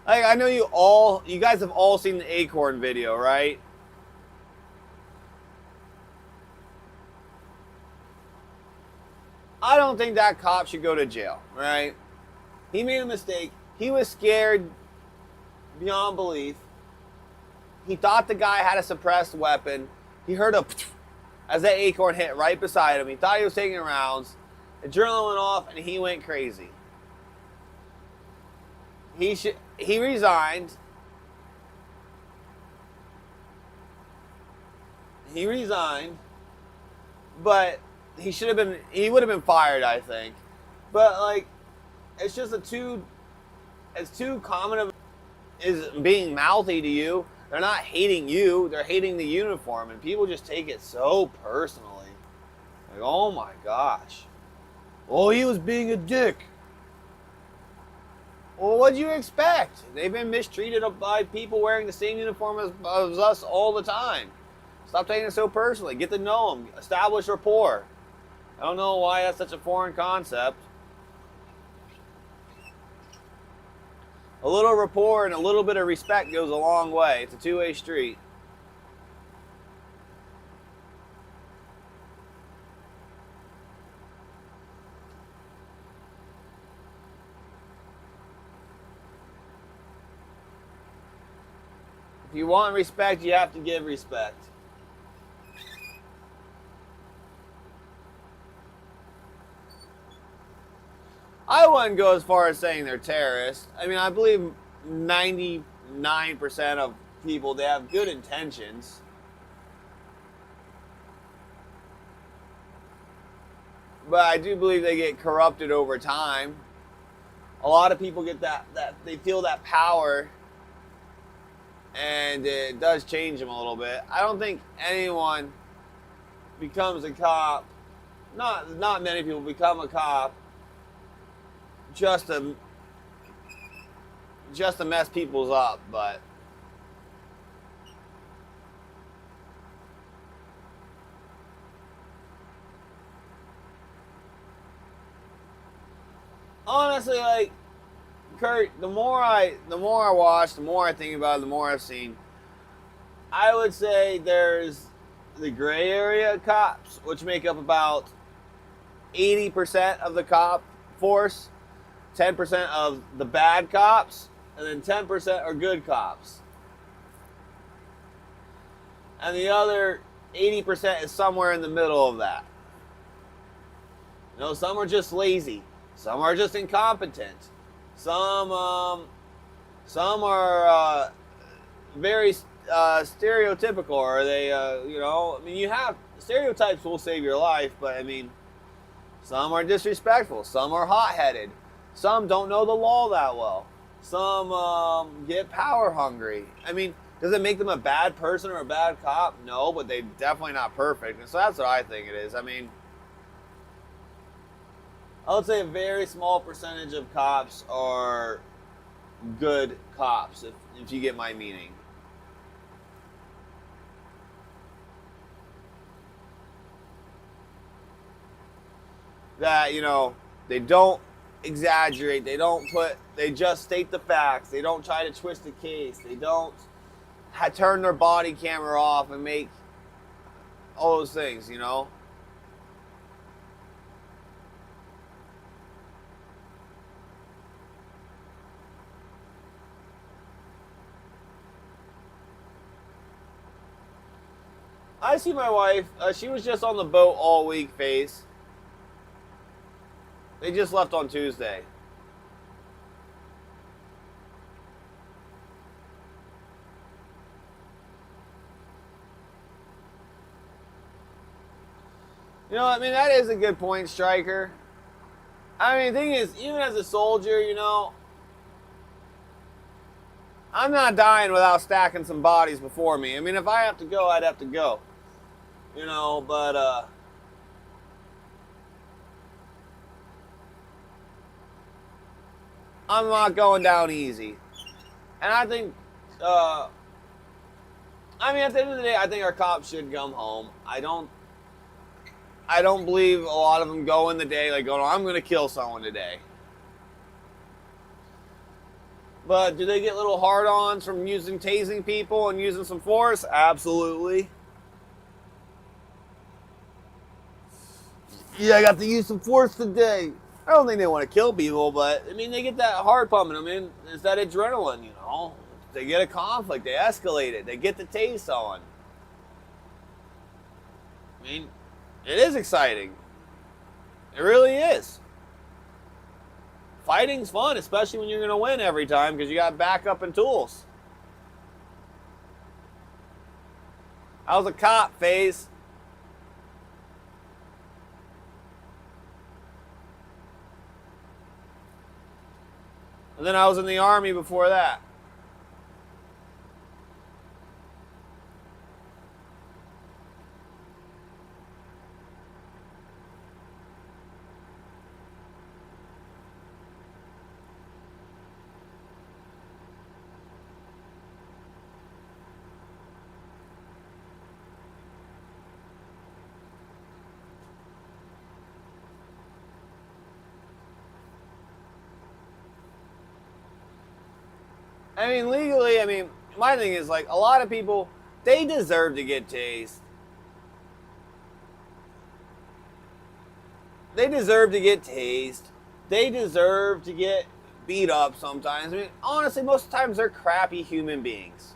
I know you guys have all seen the acorn video, right? I don't think that cop should go to jail, right? He made a mistake. He was scared beyond belief. He thought the guy had a suppressed weapon. He heard a as that acorn hit right beside him. He thought he was taking rounds. Adrenaline went off and he went crazy. He resigned. He resigned, but he would have been fired, I think. But like, it's just it's too common of is being mouthy to you. They're not hating you, they're hating the uniform, and people just take it so personally. Like, oh my gosh. Oh, he was being a dick. Well, what'd you expect? They've been mistreated by people wearing the same uniform as us all the time. Stop taking it so personally. Get to know them. Establish rapport. I don't know why that's such a foreign concept. A little rapport and a little bit of respect goes a long way. It's a two-way street. If you want respect, you have to give respect. I wouldn't go as far as saying they're terrorists. I mean, I believe 99% of people, they have good intentions. But I do believe they get corrupted over time. A lot of people get that they feel that power, and it does change them a little bit. I don't think anyone becomes a cop. Not many people become a cop just to mess people's up, but honestly, like Kurt, the more I watch, the more I think about it, the more I've seen. I would say there's the gray area cops, which make up about 80% of the cop force, 10% of the bad cops, and then 10% are good cops. And the other 80% is somewhere in the middle of that. You know, some are just lazy. Some are just incompetent. Some are very stereotypical. Or they, you know, I mean, you have stereotypes will save your life, but I mean, some are disrespectful. Some are hot-headed. Some don't know the law that well. Some get power hungry. I mean, does it make them a bad person or a bad cop? No, but they're definitely not perfect. And so that's what I think it is. I mean, I would say a very small percentage of cops are good cops, if you get my meaning. That, you know, they don't exaggerate, they just state the facts, they don't try to twist the case, they don't turn their body camera off and make all those things, you know. I see my wife, she was just on the boat all week, Face. They just left on Tuesday. You know, I mean, that is a good point, Striker. I mean, the thing is, even as a soldier, you know, I'm not dying without stacking some bodies before me. I mean, if I have to go, I'd have to go. But I'm not going down easy. And I think, at the end of the day, I think our cops should come home. I don't believe a lot of them go in the day like going, I'm going to kill someone today. But do they get little hard-ons from tasing people and using some force? Absolutely. Yeah, I got to use some force today. I don't think they want to kill people, but they get that heart pumping them in. It's that adrenaline, They get a conflict, they escalate it, they get the taste on. It is exciting. It really is. Fighting's fun, especially when you're going to win every time because you got backup and tools. I was a cop, FaZe. And then I was in the Army before that. Legally, my thing is like a lot of people, they deserve to get tased. They deserve to get tased. They deserve to get beat up sometimes. Honestly, most of the times they're crappy human beings.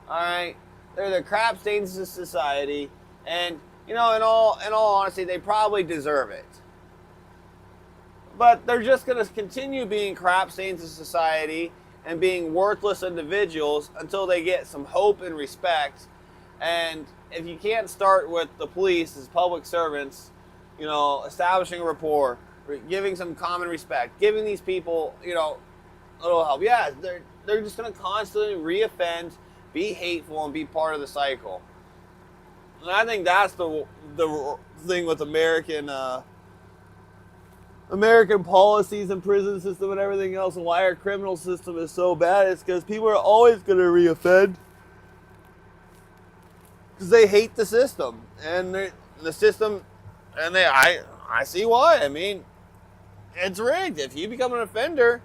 Alright? They're the crap stains of society. And, in all honesty, they probably deserve it. But they're just going to continue being crap stains of society and being worthless individuals until they get some hope and respect. And if you can't start with the police as public servants, establishing a rapport, giving some common respect, giving these people, a little help. Yeah, they're just going to constantly reoffend, be hateful, and be part of the cycle. And I think that's the thing with American policies and prison system and everything else, and why our criminal system is so bad. It's because people are always going to reoffend because they hate the system, and the system, and I see why. It's rigged. If you become an offender,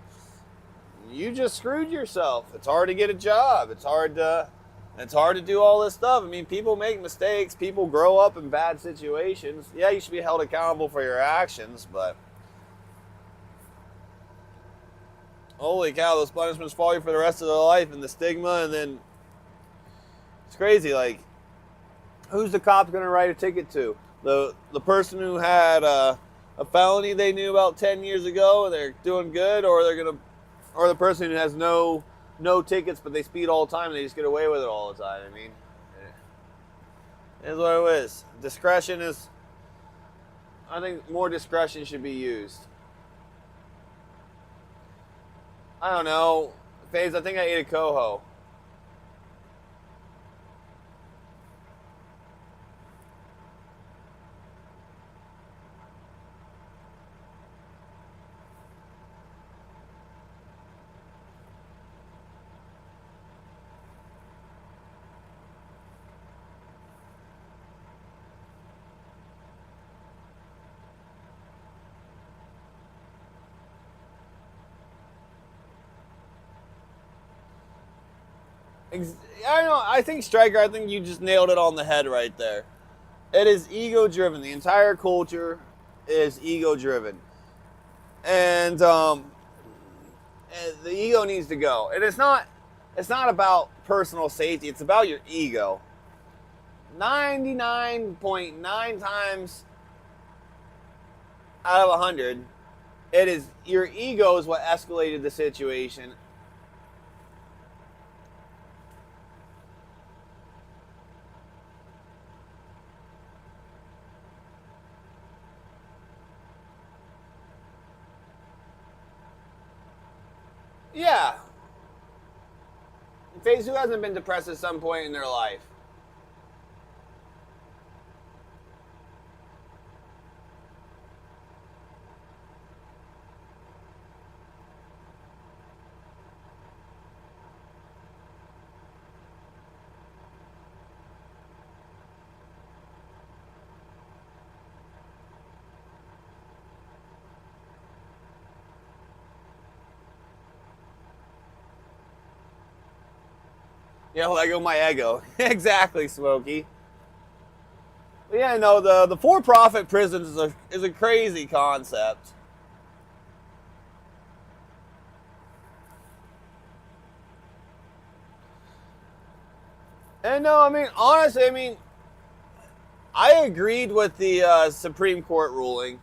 you just screwed yourself. It's hard to get a job. It's hard to do all this stuff. People make mistakes. People grow up in bad situations. Yeah, you should be held accountable for your actions, but holy cow, those punishments follow you for the rest of their life, and the stigma, and then it's crazy. Like, who's the cop going to write a ticket to? The person who had a felony they knew about 10 years ago and they're doing good, or the person who has no tickets but they speed all the time and they just get away with it all the time. It is what it is. Discretion is, I think more discretion should be used. I don't know. FaZe, I think I ate a coho. I don't know. I think Striker, I think you just nailed it on the head right there. It is ego driven. The entire culture is ego driven. And the ego needs to go. And it's not about personal safety, it's about your ego. 99.9 times out of 100, it is your ego is what escalated the situation. Yeah. FaZe, who hasn't been depressed at some point in their life? let go my ego. Exactly, Smokey. But yeah, no, the for-profit prisons is a crazy concept. And no, I mean, honestly, I agreed with the Supreme Court ruling.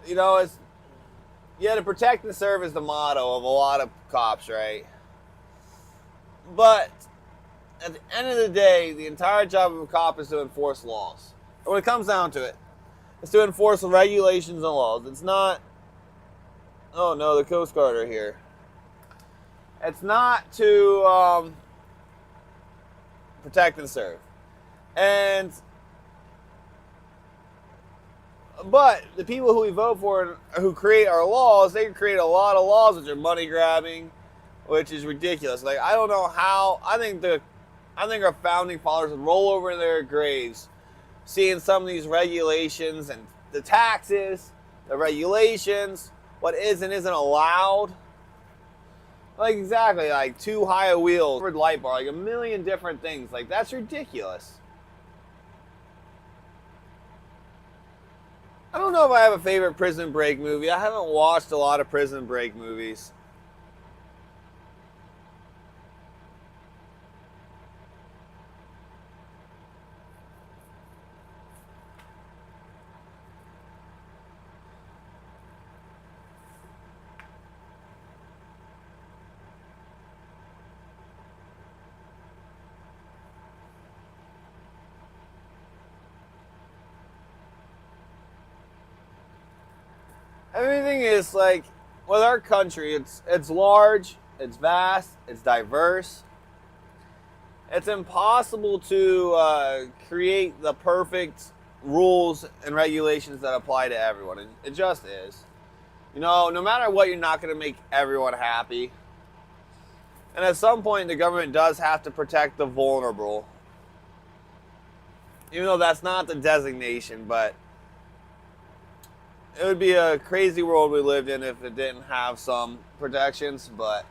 It's to protect and serve is the motto of a lot of cops, right? But at the end of the day, the entire job of a cop is to enforce laws. And when it comes down to it, it's to enforce regulations and laws. It's not, oh no, the Coast Guard are here. It's not to protect and serve. But the people who we vote for, who create our laws, they create a lot of laws which are money grabbing, which is ridiculous. Like, I don't know how. I think our founding fathers would roll over in their graves, seeing some of these regulations and the taxes, the regulations, what is and isn't allowed. Like, exactly, like too high a wheel, light bar, like a million different things. Like, that's ridiculous. I don't know if I have a favorite Prison Break movie. I haven't watched a lot of Prison Break movies. Everything is like, with our country, it's large, it's vast, it's diverse. It's impossible to create the perfect rules and regulations that apply to everyone. It just is. No matter what, you're not going to make everyone happy. And at some point, the government does have to protect the vulnerable. Even though that's not the designation, but it would be a crazy world we lived in if it didn't have some protections, but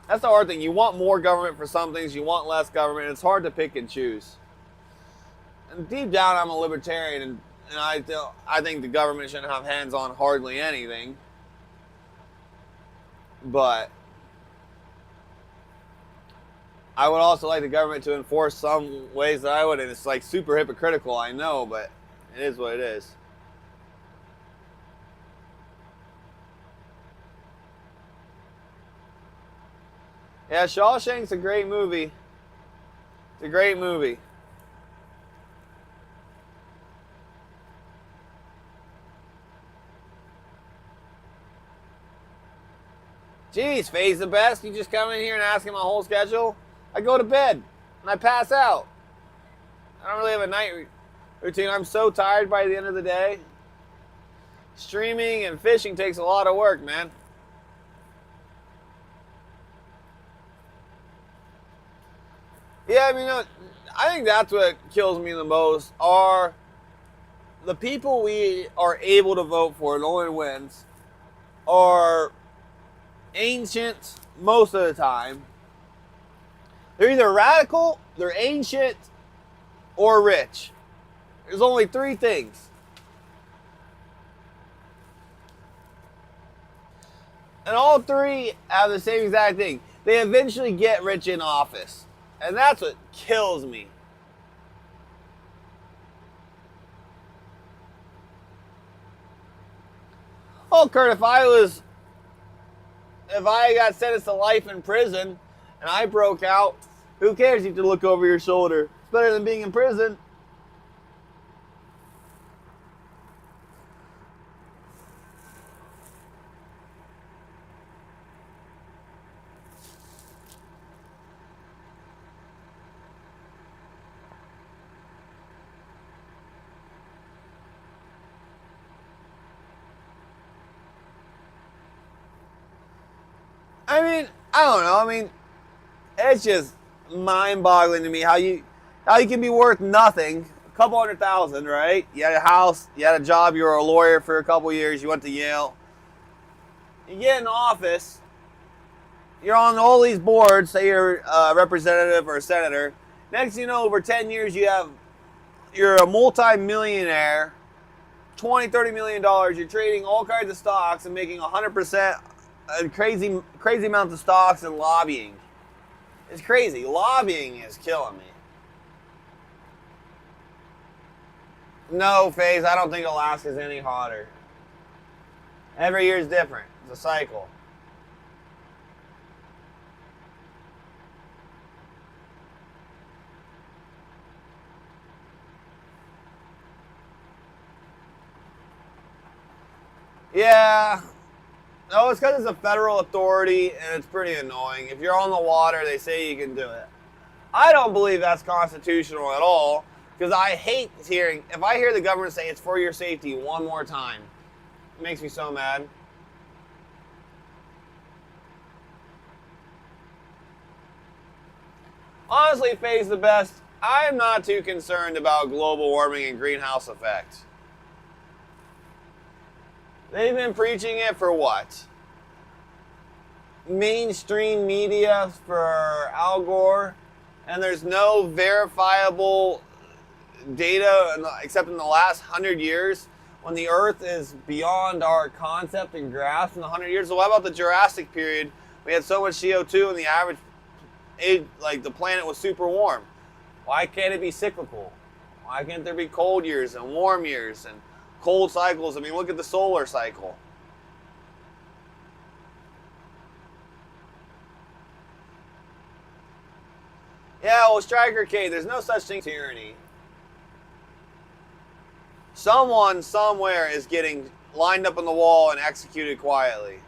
that's the hard thing. You want more government for some things, you want less government. It's hard to pick and choose. And deep down, I'm a libertarian, and I think the government shouldn't have hands on hardly anything. But I would also like the government to enforce some ways that I would, and it's like super hypocritical, I know, but it is what it is. Yeah, Shawshank's a great movie. It's a great movie. Jeez, Faye's the best. You just come in here and ask him my whole schedule. I go to bed and I pass out. I don't really have a night routine. I'm so tired by the end of the day. Streaming and fishing takes a lot of work, man. Yeah, I think that's what kills me the most are the people we are able to vote for, no one wins, are ancient most of the time. They're either radical, they're ancient, or rich. There's only three things. And all three have the same exact thing. They eventually get rich in office. And that's what kills me. Oh, Kurt, if I got sentenced to life in prison and I broke out, who cares? You have to look over your shoulder. It's better than being in prison. I don't know. It's just mind-boggling to me how you can be worth nothing, a couple $100,000, right? You had a house, you had a job, you were a lawyer for a couple years, you went to Yale. You get in office, you're on all these boards, say you're a representative or a senator. Next thing you know, over 10 years, you're a multi-millionaire, 20, $30 million. You're trading all kinds of stocks and making 100% crazy amounts of stocks and lobbying. It's crazy. Lobbying is killing me. No, FaZe, I don't think Alaska's any hotter. Every year is different. It's a cycle. Yeah. No, it's because it's a federal authority and it's pretty annoying. If you're on the water, they say you can do it. I don't believe that's constitutional at all because I hate hearing, if I hear the government say it's for your safety one more time, it makes me so mad. Honestly, FaZe the best, I'm not too concerned about global warming and greenhouse effect. They've been preaching it for what? Mainstream media for Al Gore, and there's no verifiable data except in the last 100 years when the Earth is beyond our concept and grasp in the 100 years. So what about the Jurassic period? We had so much CO2 and the average age, like the planet was super warm. Why can't it be cyclical? Why can't there be cold years and warm years and cold cycles? I mean, look at the solar cycle. Yeah, well, Striker K, there's no such thing as tyranny. Someone somewhere is getting lined up on the wall and executed quietly.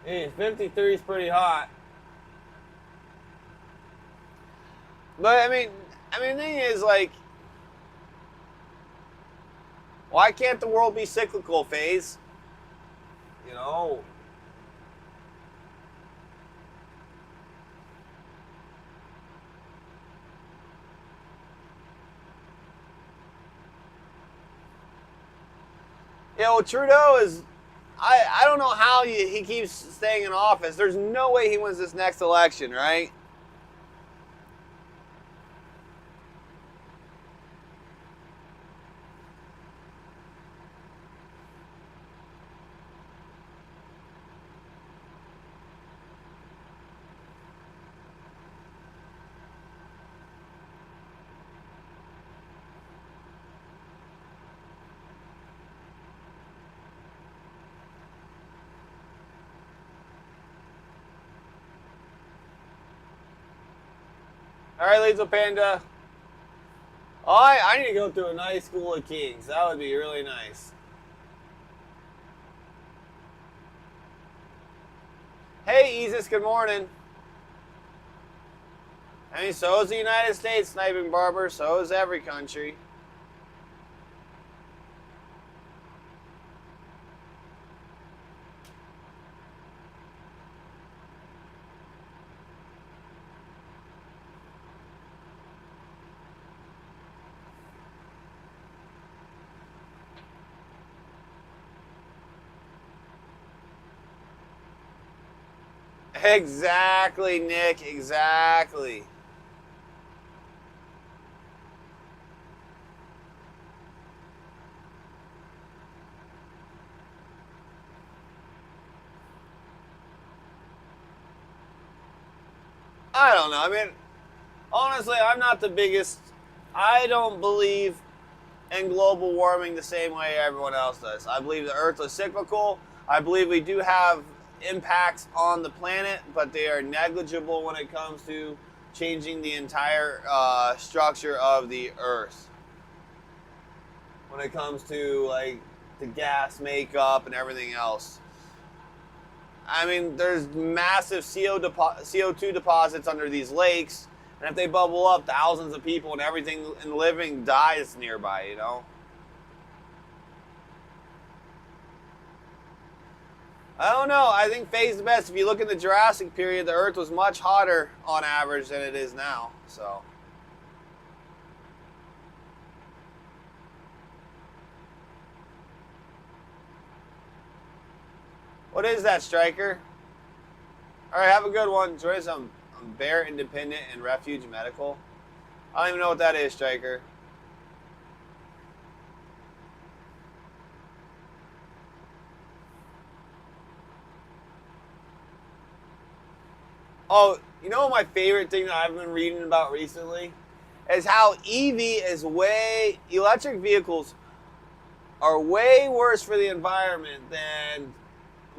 Hey, 53 is pretty hot. But I mean, the thing is, like, why can't the world be cyclical, FaZe? You know. You know, Trudeau is, I don't know how he keeps staying in office. There's no way he wins this next election, right? All right, Lethal Panda. Oh, I need to go through a nice school of kings. That would be really nice. Hey, Isis, good morning. I mean, so is the United States, Sniping Barber. So is every country. Exactly, Nick. Exactly. I don't know. I mean, honestly, I'm not the biggest. I don't believe in global warming the same way everyone else does. I believe the Earth is cyclical. I believe we do have impacts on the planet, but they are negligible when it comes to changing the entire structure of the Earth. When it comes to like the gas makeup and everything else. I mean, there's massive CO2 deposits under these lakes, and if they bubble up, thousands of people and everything living dies nearby, you know? I don't know. I think phase the best. If you look in the Jurassic period, the Earth was much hotter on average than it is now. So, what is that, Striker? All right, have a good one. Enjoy some Bear Independent and Refuge Medical. I don't even know what that is, Striker. Oh, you know what my favorite thing that I've been reading about recently is how electric vehicles are way worse for the environment than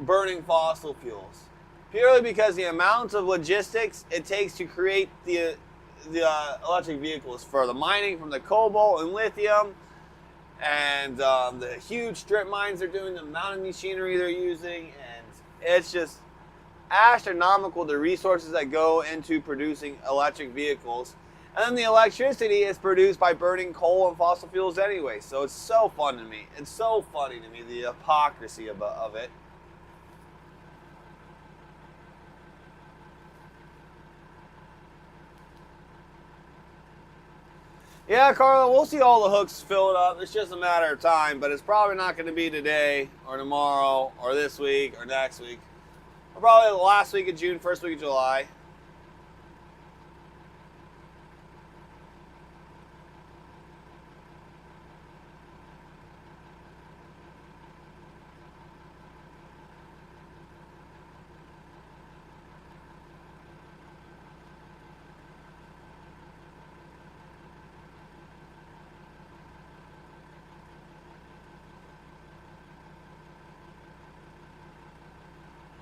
burning fossil fuels. Purely because the amount of logistics it takes to create the electric vehicles, for the mining from the cobalt and lithium, and the huge strip mines they're doing, the amount of machinery they're using, and it's just astronomical, the resources that go into producing electric vehicles. And then the electricity is produced by burning coal and fossil fuels anyway. So it's so fun to me. It's so funny to me, the hypocrisy of it. Yeah, Carla, we'll see all the hooks filled up. It's just a matter of time, but it's probably not going to be today or tomorrow or this week or next week. Or probably the last week of June, first week of July.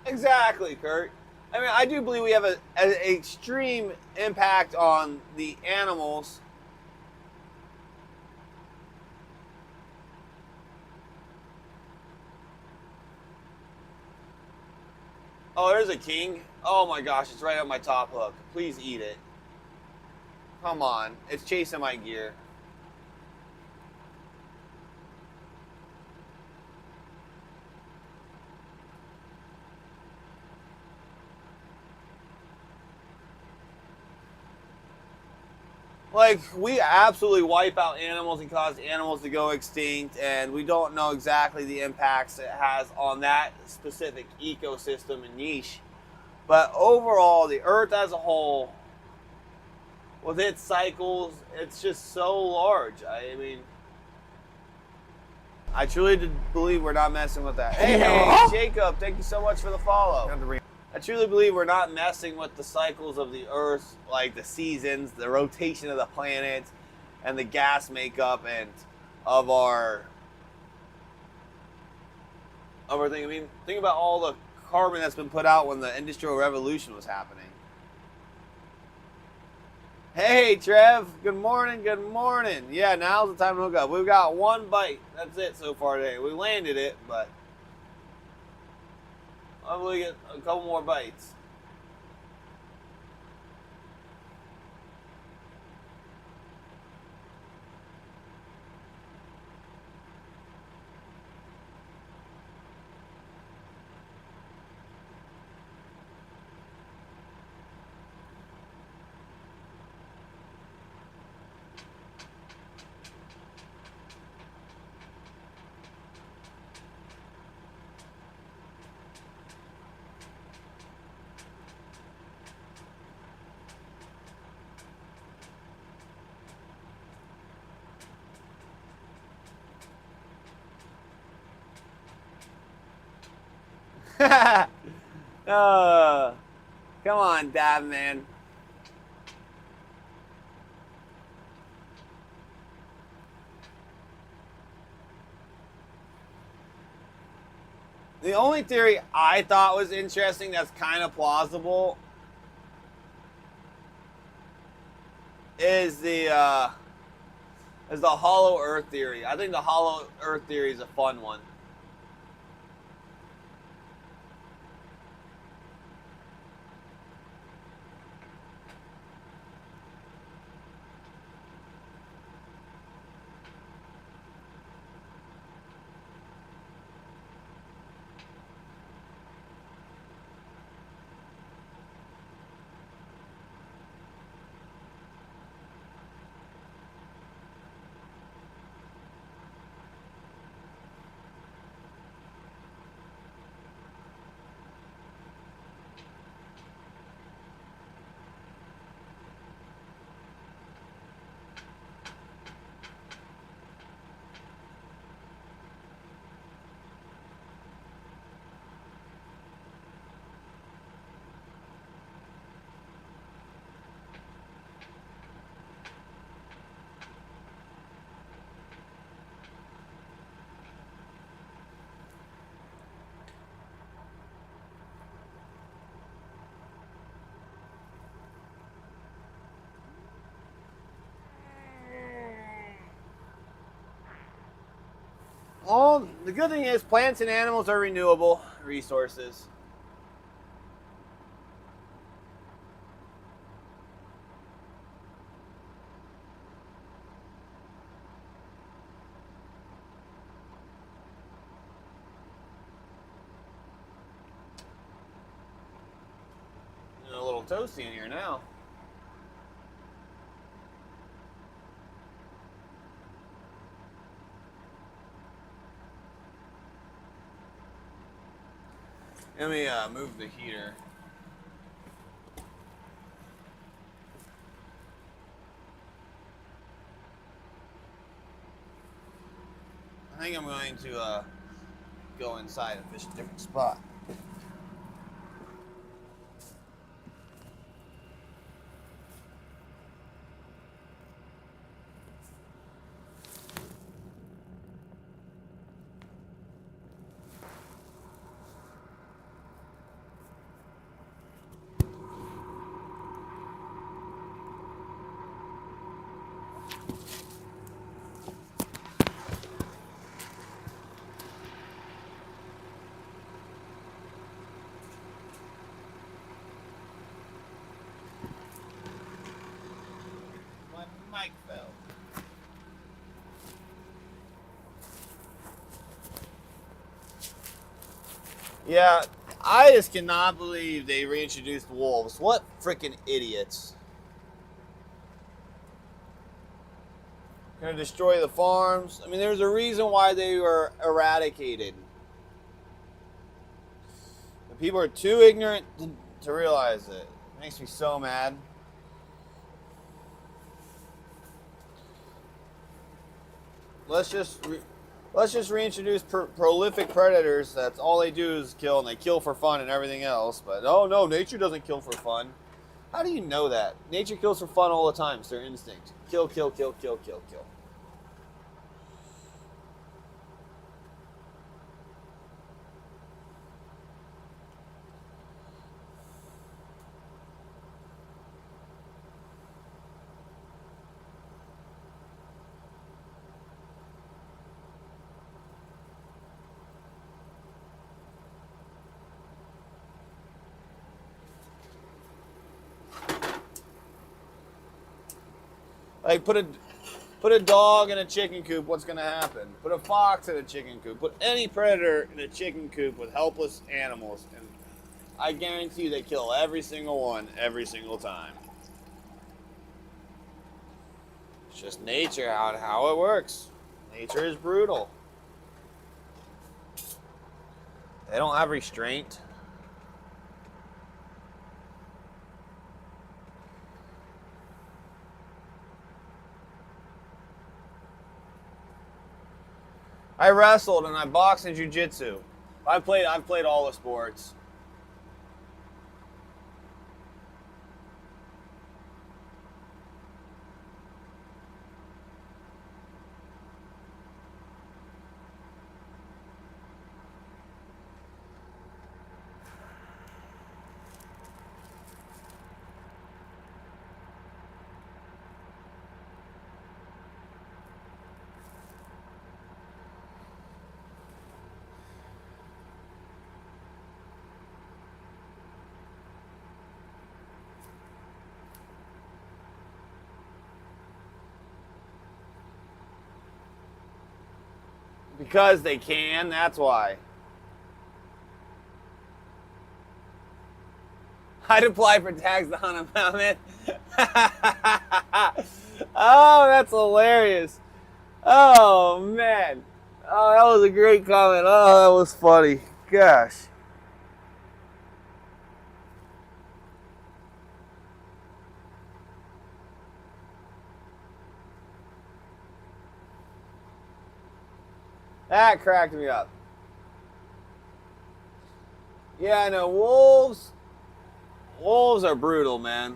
Exactly, Kurt. I mean, I do believe we have an extreme impact on the animals. Oh, there's a king. Oh my gosh, it's right on my top hook. Please eat it. Come on. It's chasing my gear. Like, we absolutely wipe out animals and cause animals to go extinct, and we don't know exactly the impacts it has on that specific ecosystem and niche. But overall, the Earth as a whole, with its cycles, it's just so large. I mean, I truly believe we're not messing with that. Hey, Jacob, thank you so much for the follow. I truly believe we're not messing with the cycles of the Earth, like the seasons, the rotation of the planet, and the gas makeup and of our thing. I mean, think about all the carbon that's been put out when the Industrial Revolution was happening. Hey, Trev. Good morning. Good morning. Yeah, now's the time to hook up. We've got one bite. That's it so far today. We landed it, but hopefully get a couple more bites. Come on, Dab Man. The only theory I thought was interesting that's kind of plausible is the hollow Earth theory. I think the hollow Earth theory is a fun one. all the good thing is plants and animals are renewable resources. A little toasty in here now. Let me move the heater. I think I'm going to go inside and fish a different spot. Mic fell. Yeah, I just cannot believe they reintroduced wolves. What freaking idiots. Gonna destroy the farms. I mean, there's a reason why they were eradicated. The people are too ignorant to realize it. It makes me so mad. Let's just reintroduce prolific predators. That's all they do is kill, and they kill for fun and everything else. But oh no, nature doesn't kill for fun. How do you know that? Nature kills for fun all the time. It's their instinct. Kill, kill, kill, kill, kill, kill. Like put a dog in a chicken coop, what's gonna happen? Put a fox in a chicken coop. Put any predator in a chicken coop with helpless animals, and I guarantee you they kill every single one every single time. It's just nature, how it works. Nature is brutal. They don't have restraint. I wrestled and I boxed and jiu-jitsu. I've played all the sports. Because they can, that's why. I'd apply for tax on a mammoth. Oh, that's hilarious. Oh, man. Oh, that was a great comment. Oh, that was funny. Gosh. That cracked me up. Yeah, I know. Wolves are brutal, man.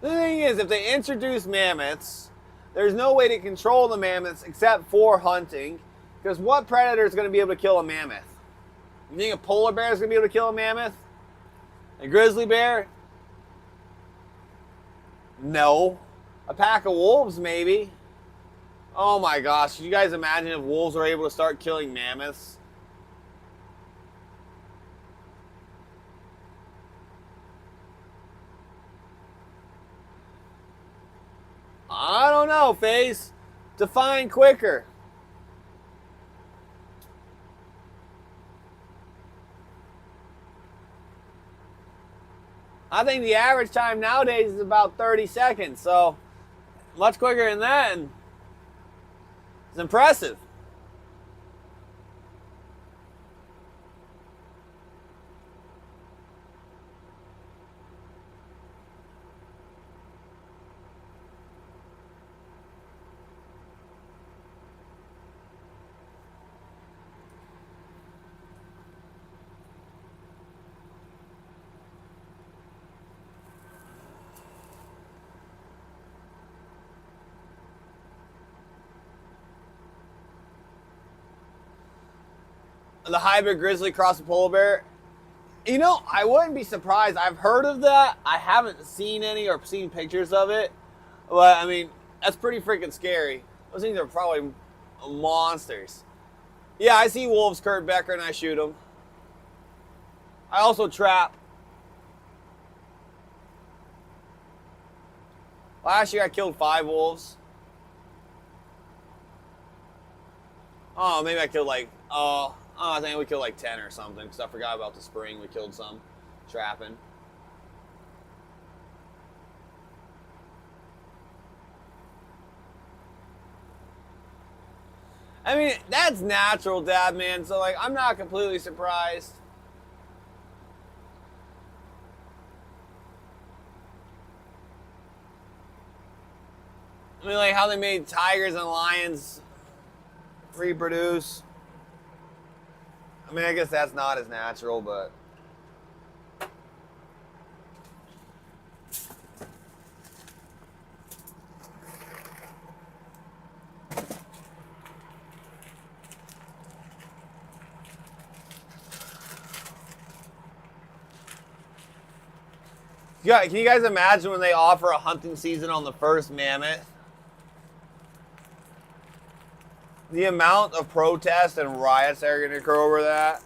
The thing is, if they introduce mammoths, there's no way to control the mammoths except for hunting. Because what predator is going to be able to kill a mammoth? You think a polar bear is going to be able to kill a mammoth? A grizzly bear? No. A pack of wolves, maybe. Oh my gosh, can you guys imagine if wolves were able to start killing mammoths? I don't know, Face. Define quicker. I think the average time nowadays is about 30 seconds, so much quicker than that. And it's impressive. The hybrid grizzly cross the polar bear. You know, I wouldn't be surprised. I've heard of that. I haven't seen any or seen pictures of it. But, I mean, that's pretty freaking scary. Those things are probably monsters. Yeah, I see wolves, Kurt Becker, and I shoot them. I also trap. Last year I killed 5 wolves. Oh, maybe I killed like, I think we killed like 10 or something, because I forgot about the spring. We killed some trapping. I mean, that's natural, Dad, man. So, like, I'm not completely surprised. I mean, like how they made tigers and lions reproduce. I mean, I guess that's not as natural, but... Yeah, can you guys imagine when they offer a hunting season on the first mammoth? The amount of protests and riots that are going to occur over that.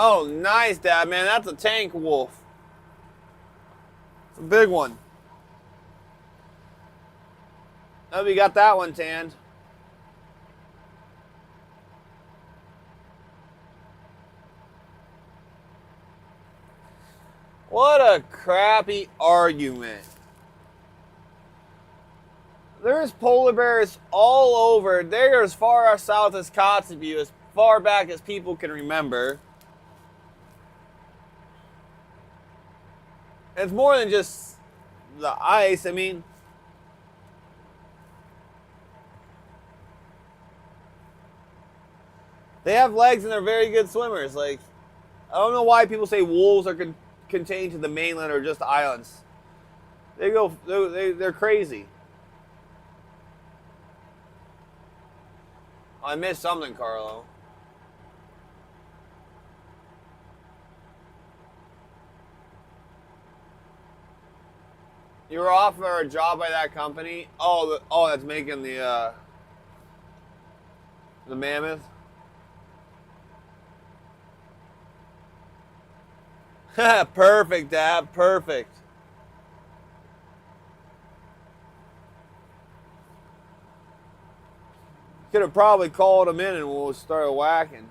Oh, nice, Dad, man. That's a tank wolf. It's a big one. Oh, we got that one tanned. What a crappy argument. There's polar bears all over. They're as far south as Kotzebue, as far back as people can remember. It's more than just the ice. I mean, they have legs and they're very good swimmers. Like, I don't know why people say wolves are contained to the mainland or just the islands. They're crazy. I missed something, Carlo. You were offered a job by that company. Oh, that's making the mammoth. Perfect, Dad. Perfect. Could have probably called him in and we'll start whacking.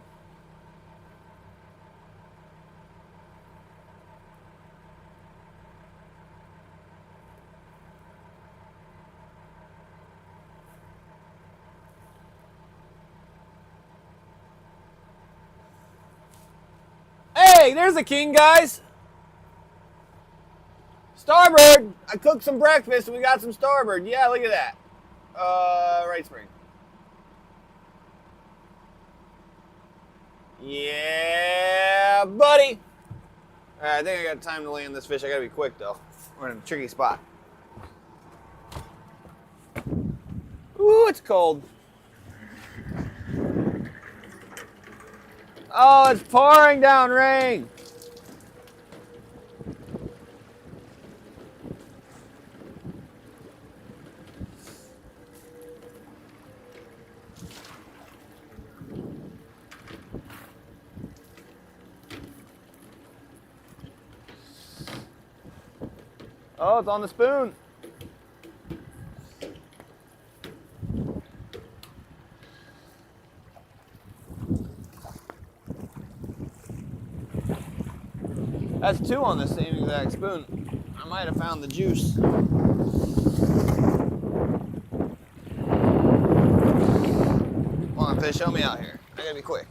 Hey, there's a king, guys. Starboard. I cooked some breakfast and we got some starboard. Yeah, look at that. Right spring. Yeah, buddy. All right, I think I got time to land this fish. I gotta be quick though. We're in a tricky spot. Ooh, it's cold. Oh, it's pouring down rain. Oh, it's on the spoon. That's two on the same exact spoon. I might have found the juice. Come on, fish, help me out here. I gotta be quick.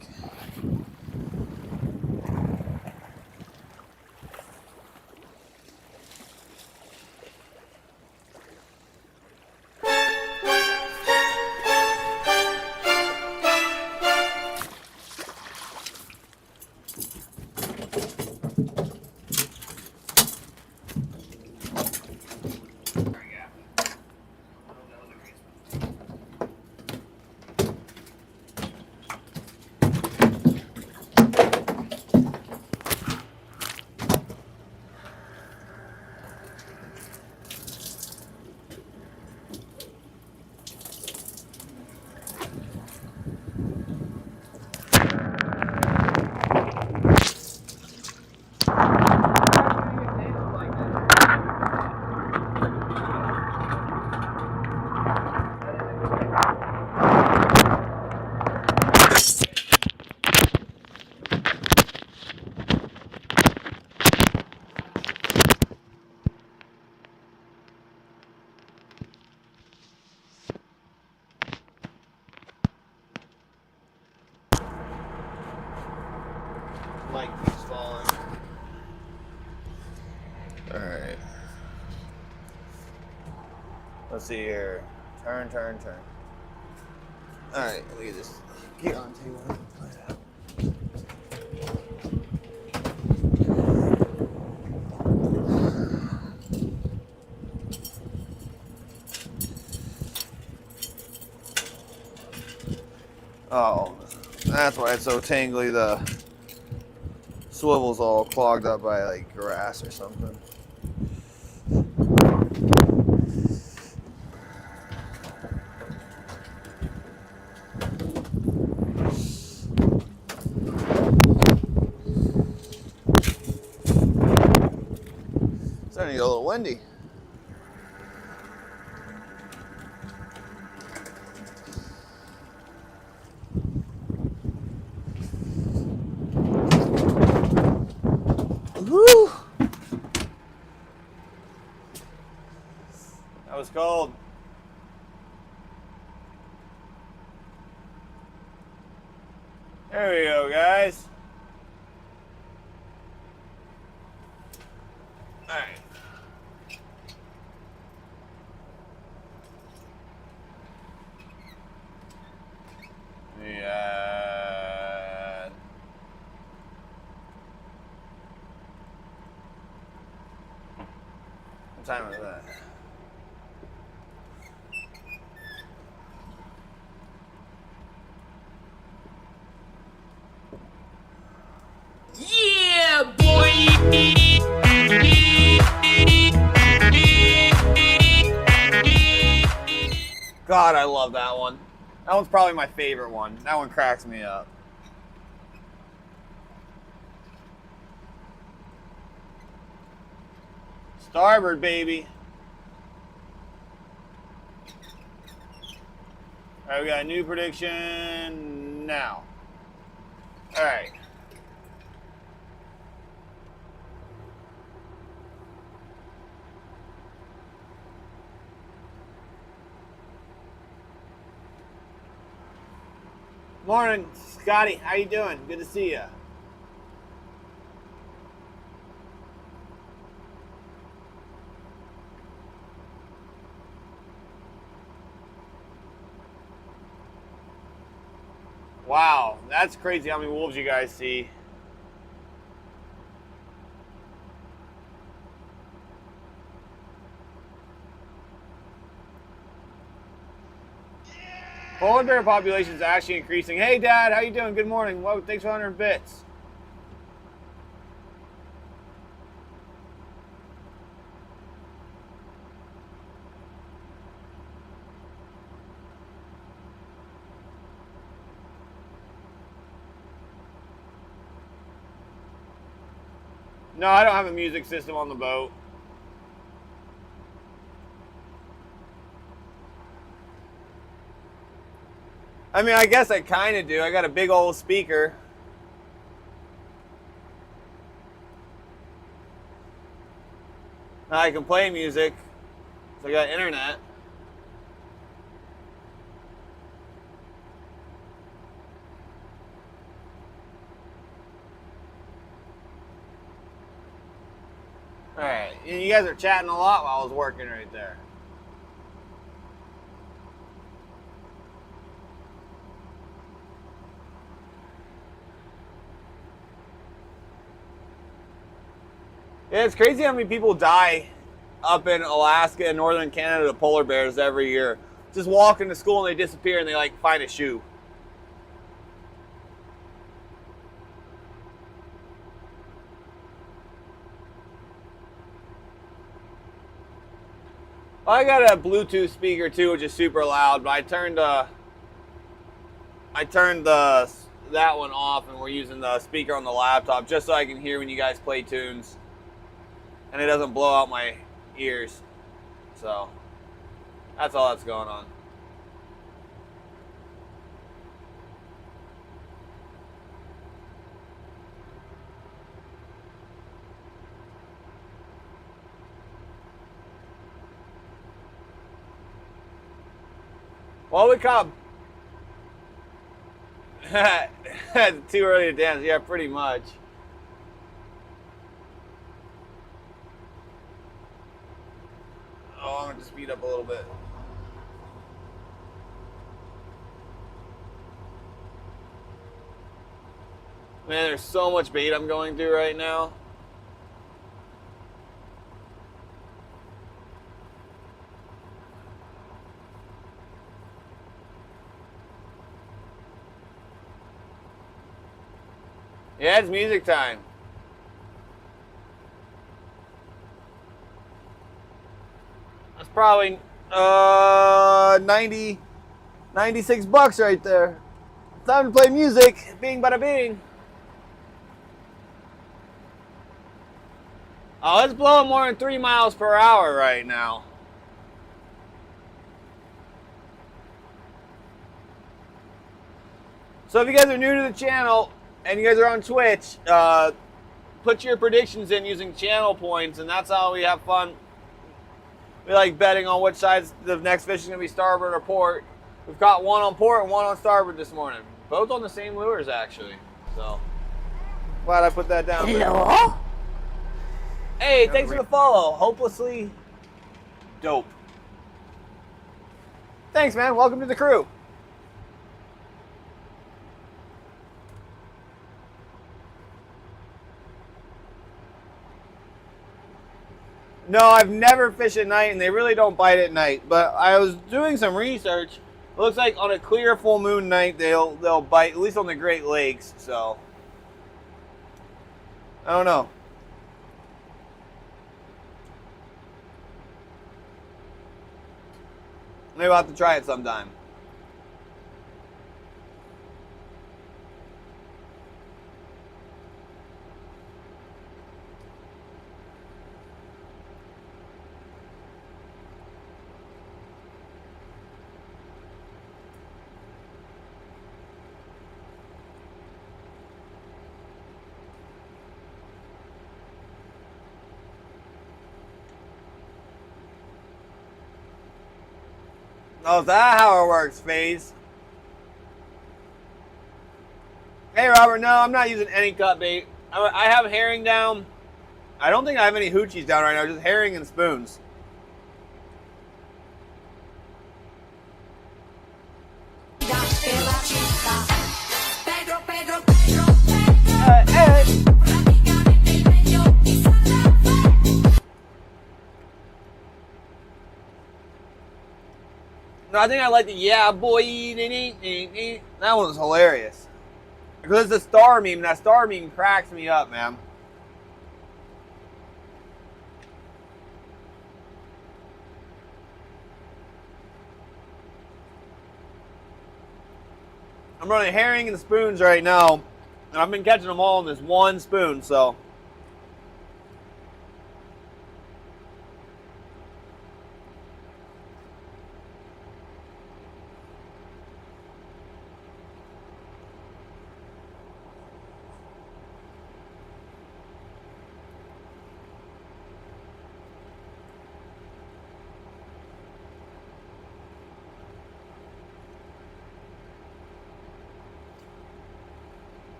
Light keeps falling. Alright. Let's see here. Turn, turn, turn. Alright, look at this. Get on table. Oh, that's why it's so tangly. The swivel's all clogged up by like grass or something. It's starting to get a little windy. Woo! That was cold. There we go, guys. All right. Yeah. What time is that? Yeah, boy! God, I love that one. That one's probably my favorite one. That one cracks me up. Starboard, baby. All right, we got a new prediction now. All right. Morning, Scotty. How you doing? Good to see you. Wow, that's crazy how many wolves you guys see. Polar bear population is actually increasing. Hey, Dad, how you doing? Good morning. Well, thanks for 100 bits. No, I don't have a music system on the boat. I mean, I guess I kind of do. I got a big old speaker. Now I can play music. So I got internet. Alright, you guys are chatting a lot while I was working right there. Yeah, it's crazy how many people die up in Alaska and northern Canada to polar bears every year. Just walk into school and they disappear and they like find a shoe. I got a Bluetooth speaker too, which is super loud, but I turned that one off, and we're using the speaker on the laptop just so I can hear when you guys play tunes, and it doesn't blow out my ears. So that's all that's going on. Well, we caught too early to dance. Yeah, pretty much. Oh, I'm gonna just speed up a little bit. Man, there's so much bait I'm going through right now. Yeah, it's music time. That's probably 96 bucks right there. Time to play music. Bing bada bing. Oh, it's blowing more than 3 miles per hour right now. So if you guys are new to the channel and you guys are on Twitch, put your predictions in using channel points, and that's how we have fun. We like betting on which side the next fish is going to be, starboard or port. We've got one on port and one on starboard this morning. Both on the same lures, actually. So, glad I put that down. Hello? Hey, thanks for the follow. Hopelessly dope. Thanks, man. Welcome to the crew. No, I've never fished at night, and they really don't bite at night. But I was doing some research. It looks like on a clear full moon night, they'll bite, at least on the Great Lakes. So I don't know. Maybe I'll have to try it sometime. Oh, is that how it works, FaZe? Hey, Robert, no, I'm not using any cut bait. I have herring down. I don't think I have any hoochies down right now, just herring and spoons. No, I think I like the yeah boy. That one was hilarious. Because it's a star meme. That star meme cracks me up, man. I'm running herring and spoons right now. And I've been catching them all in this one spoon, so.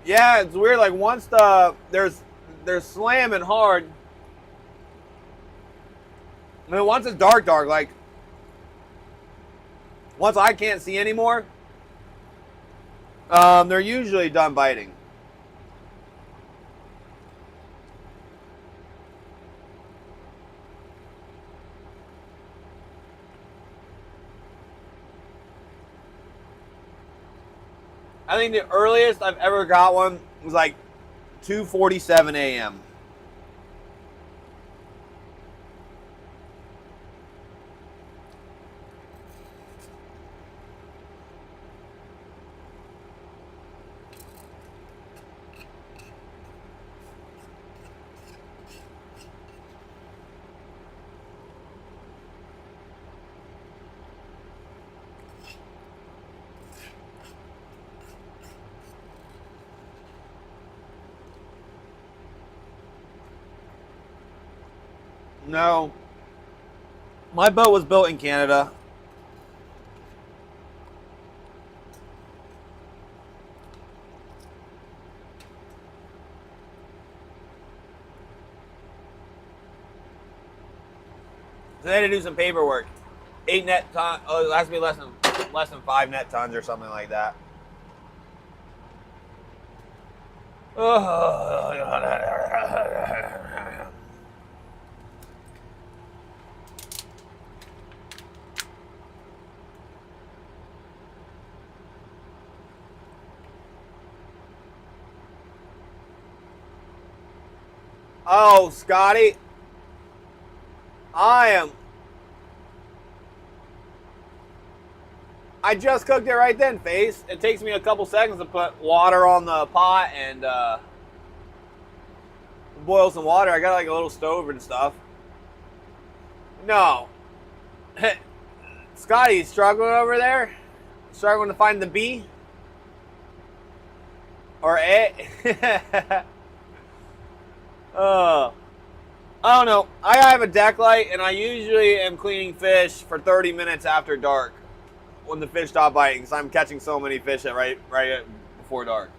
Yeah, it's weird. Like once they're slamming hard. I mean, once it's dark, like once I can't see anymore, they're usually done biting. I think the earliest I've ever got one was like 2:47 a.m. No. My boat was built in Canada. So they had to do some paperwork. 8 net ton. Oh, it has to be less than 5 net tons or something like that. Oh, Scotty. I just cooked it right then, Face. It takes me a couple seconds to put water on the pot and boil some water. I got like a little stove and stuff. No. Scotty, struggling over there? Struggling to find the B? Or A? I don't know. I have a deck light, and I usually am cleaning fish for 30 minutes after dark when the fish stop biting, because I'm catching so many fish at right before dark.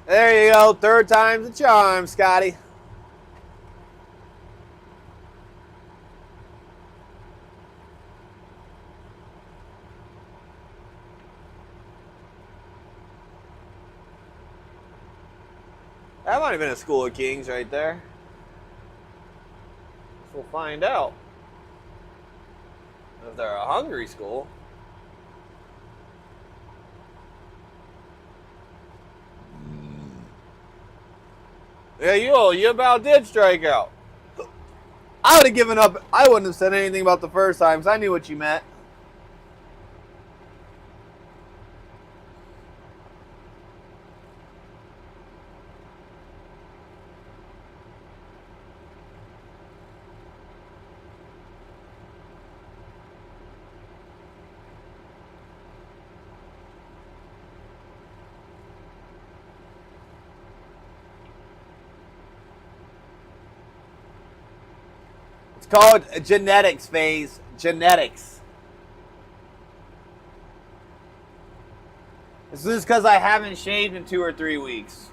There you go. Third time's the charm, Scotty. That might have been a School of Kings right there. We'll find out. If they're a hungry school. Yeah, you about did strike out. I would have given up. I wouldn't have said anything about the first time because I knew what you meant. It's called genetics phase. Genetics. This is because I haven't shaved in 2 or 3 weeks.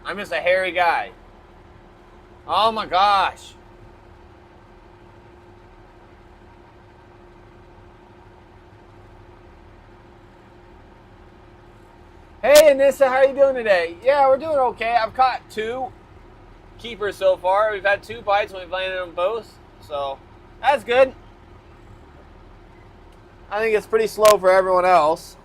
I'm just a hairy guy. Oh my gosh. Hey Anissa, how are you doing today? Yeah, we're doing okay. I've caught 2 keepers so far. We've had 2 bites and we've landed them both. So that's good. I think it's pretty slow for everyone else.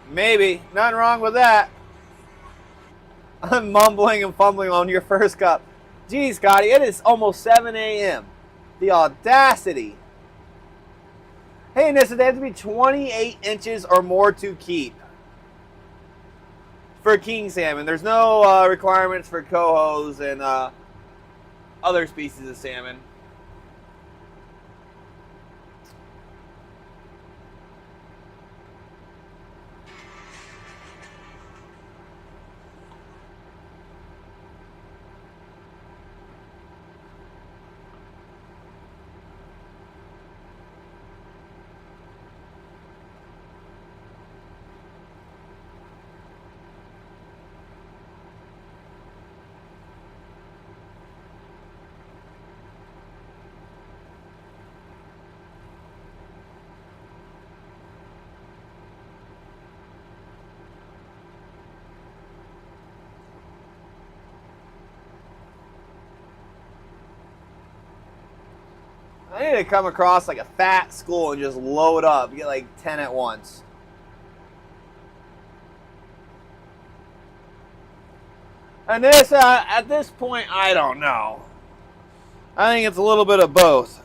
Maybe. Nothing wrong with that. I'm mumbling and fumbling on your first cup. Gee, Scotty, it is almost 7 a.m. The audacity. Hey, Nissa, they have to be 28 inches or more to keep for king salmon. There's no requirements for cohos and other species of salmon. I need to come across like a fat school and just load up, get like 10 at once. And this, at this point, I don't know. I think it's a little bit of both.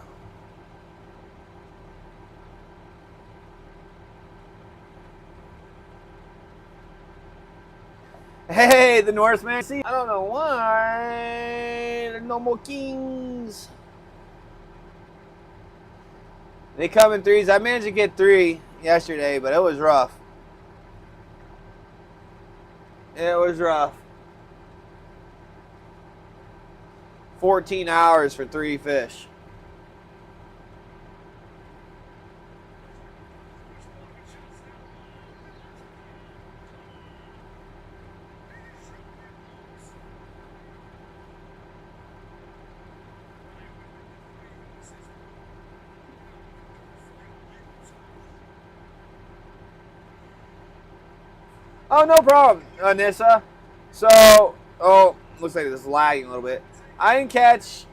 Hey, the Norseman. See, I don't know why there's no more kings. They come in threes. I managed to get 3 yesterday, but it was rough. It was rough. 14 hours for 3 fish. Oh, no problem, Anissa. So, looks like this is lagging a little bit. I didn't catch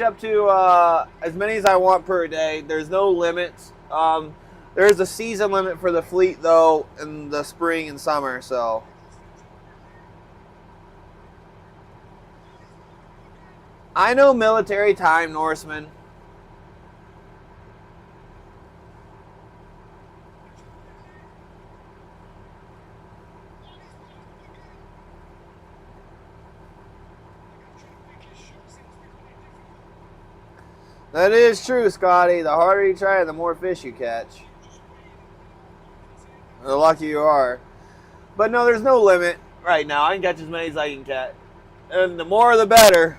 up to as many as I want per day. There's no limits. There's a season limit for the fleet though in the spring and summer. So I know military time, Norseman. That is true, Scotty. The harder you try, the more fish you catch. The luckier you are. But no, there's no limit right now. I can catch as many as I can catch. And the more the better.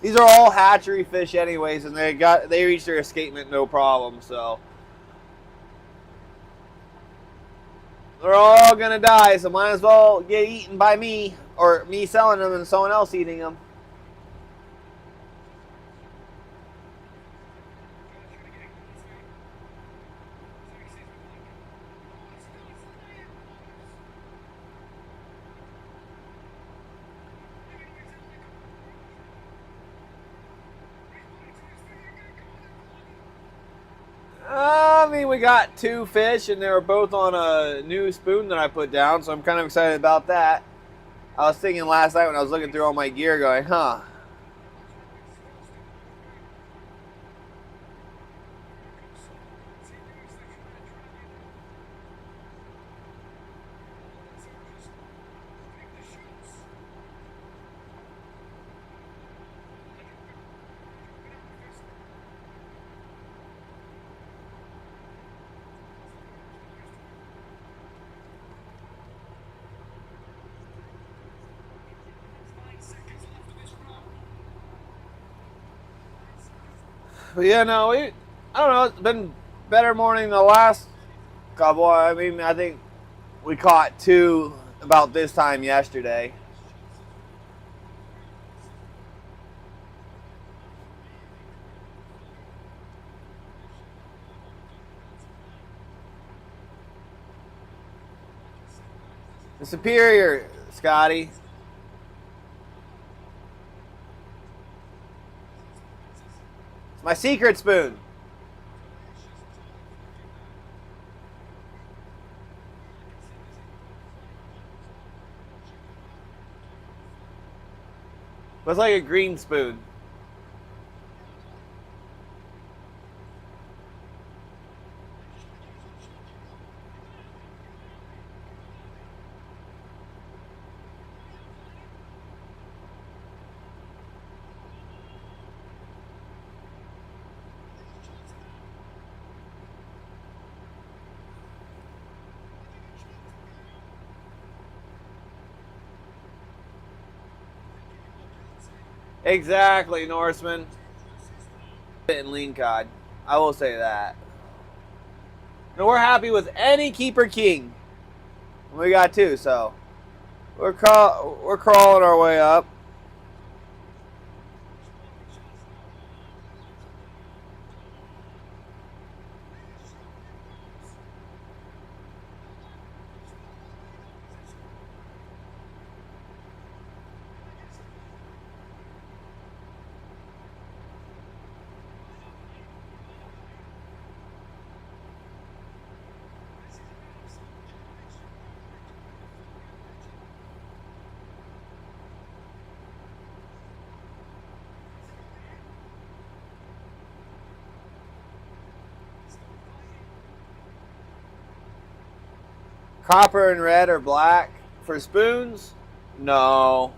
These are all hatchery fish anyways, and they reach their escapement no problem, so they're all gonna die, so might as well get eaten by me, or me selling them and someone else eating them. finally we got 2 fish, and they were both on a new spoon that I put down, so I'm kind of excited about that. I was thinking last night when I was looking through all my gear going, huh. But yeah, no, I don't know, it's been better morning than the last couple. I mean, I think we caught 2 about this time yesterday. The Superior, Scotty. It's my secret spoon. It's like a green spoon. Exactly, Norseman. And lean cod. I will say that. And we're happy with any keeper king. We got 2, so we're crawling our way up. Copper and red or black for spoons? No.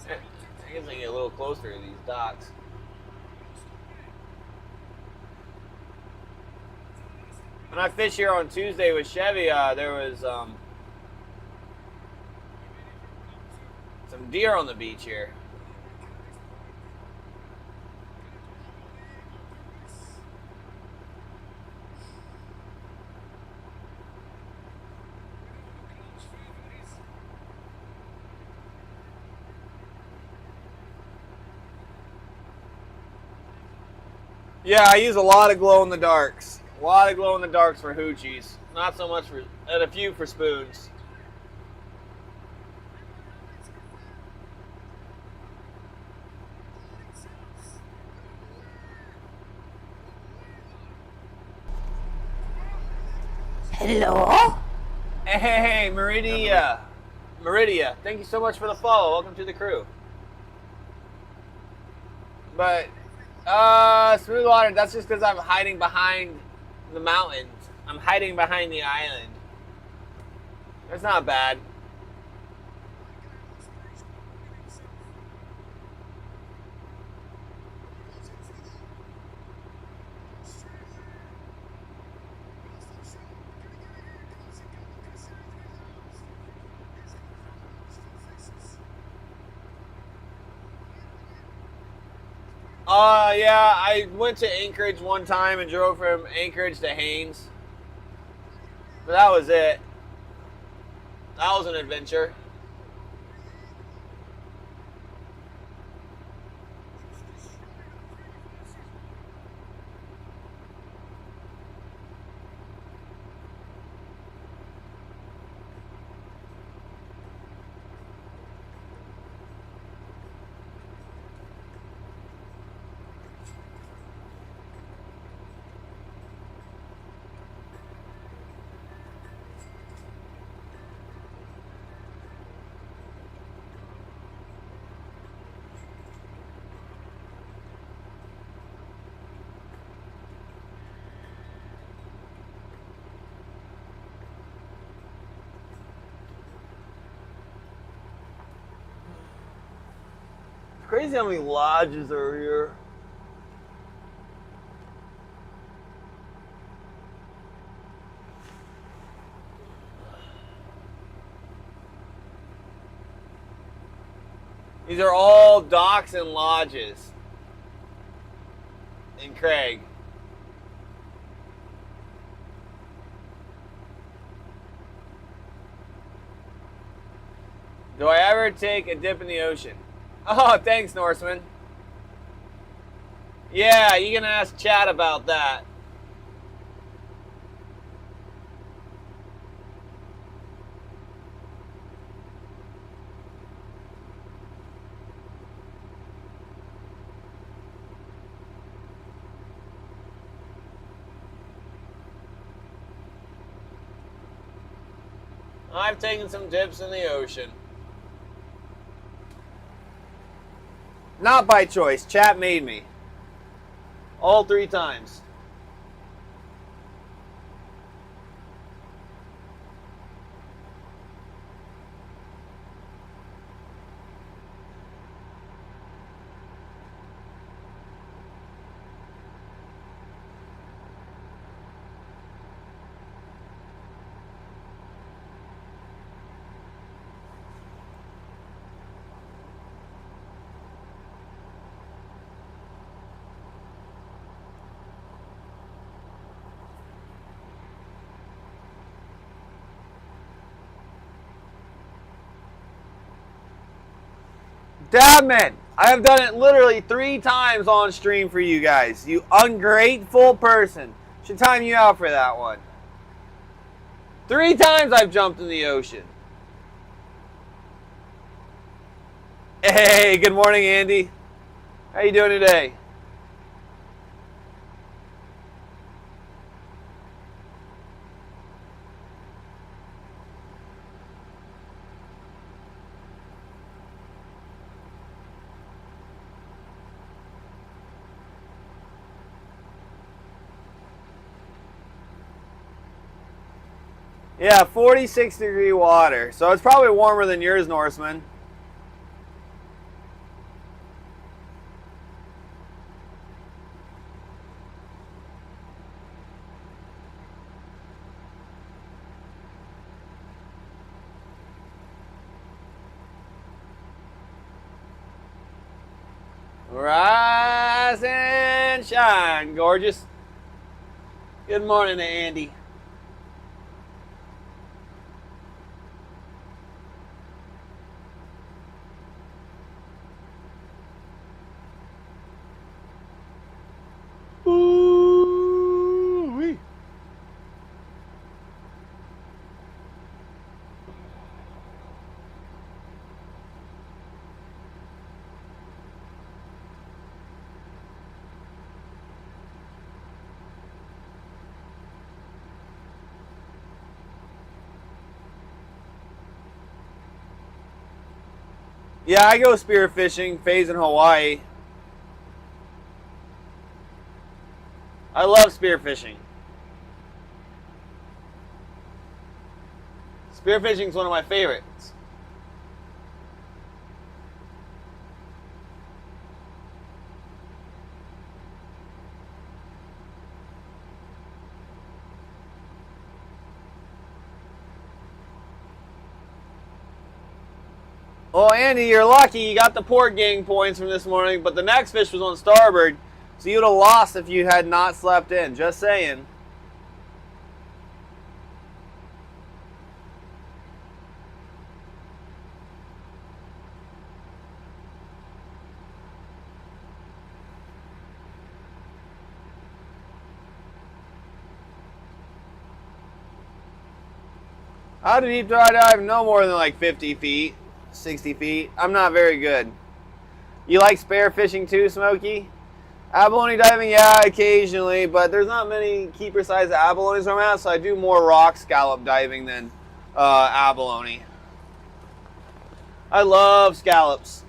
I guess I get a little closer to these docks. When I fished here on Tuesday with Chevy, there was some deer on the beach here. Yeah, I use a lot of glow in the darks. A lot of glow in the darks for hoochies. Not so much for, and a few for spoons. Hello? Hey, Meridia, thank you so much for the follow. Welcome to the crew. But, smooth water, that's just because I'm hiding behind the mountains. I'm hiding behind the island. That's not bad. Yeah, I went to Anchorage one time and drove from Anchorage to Haines. But that was it. That was an adventure. Crazy how many lodges are here. These are all docks and lodges in Craig. Do I ever take a dip in the ocean? Oh, thanks, Norseman. Yeah, you can ask Chad about that. I've taken some dips in the ocean. Not by choice. Chat made me. All 3 times. Damn it! I have done it literally 3 times on stream for you guys. You ungrateful person. Should time you out for that one. 3 times I've jumped in the ocean. Hey, good morning, Andy. How you doing today? Yeah, 46-degree water. So it's probably warmer than yours, Norseman. Rise and shine, gorgeous. Good morning to Andy. Ooh-wee. Yeah, I go spearfishing, phase in Hawaii. I love spearfishing. Spearfishing is one of my favorites. Oh, Andy, you're lucky. You got the port gang points from this morning, but the next fish was on starboard, so you'd have lost if you had not slept in. Just saying. How to deep dry dive? No more than like 50 feet, 60 feet. I'm not very good. You like spear fishing too, Smokey? Abalone diving, yeah, occasionally, but there's not many keeper-sized abalones where I'm at, so I do more rock scallop diving than abalone. I love scallops.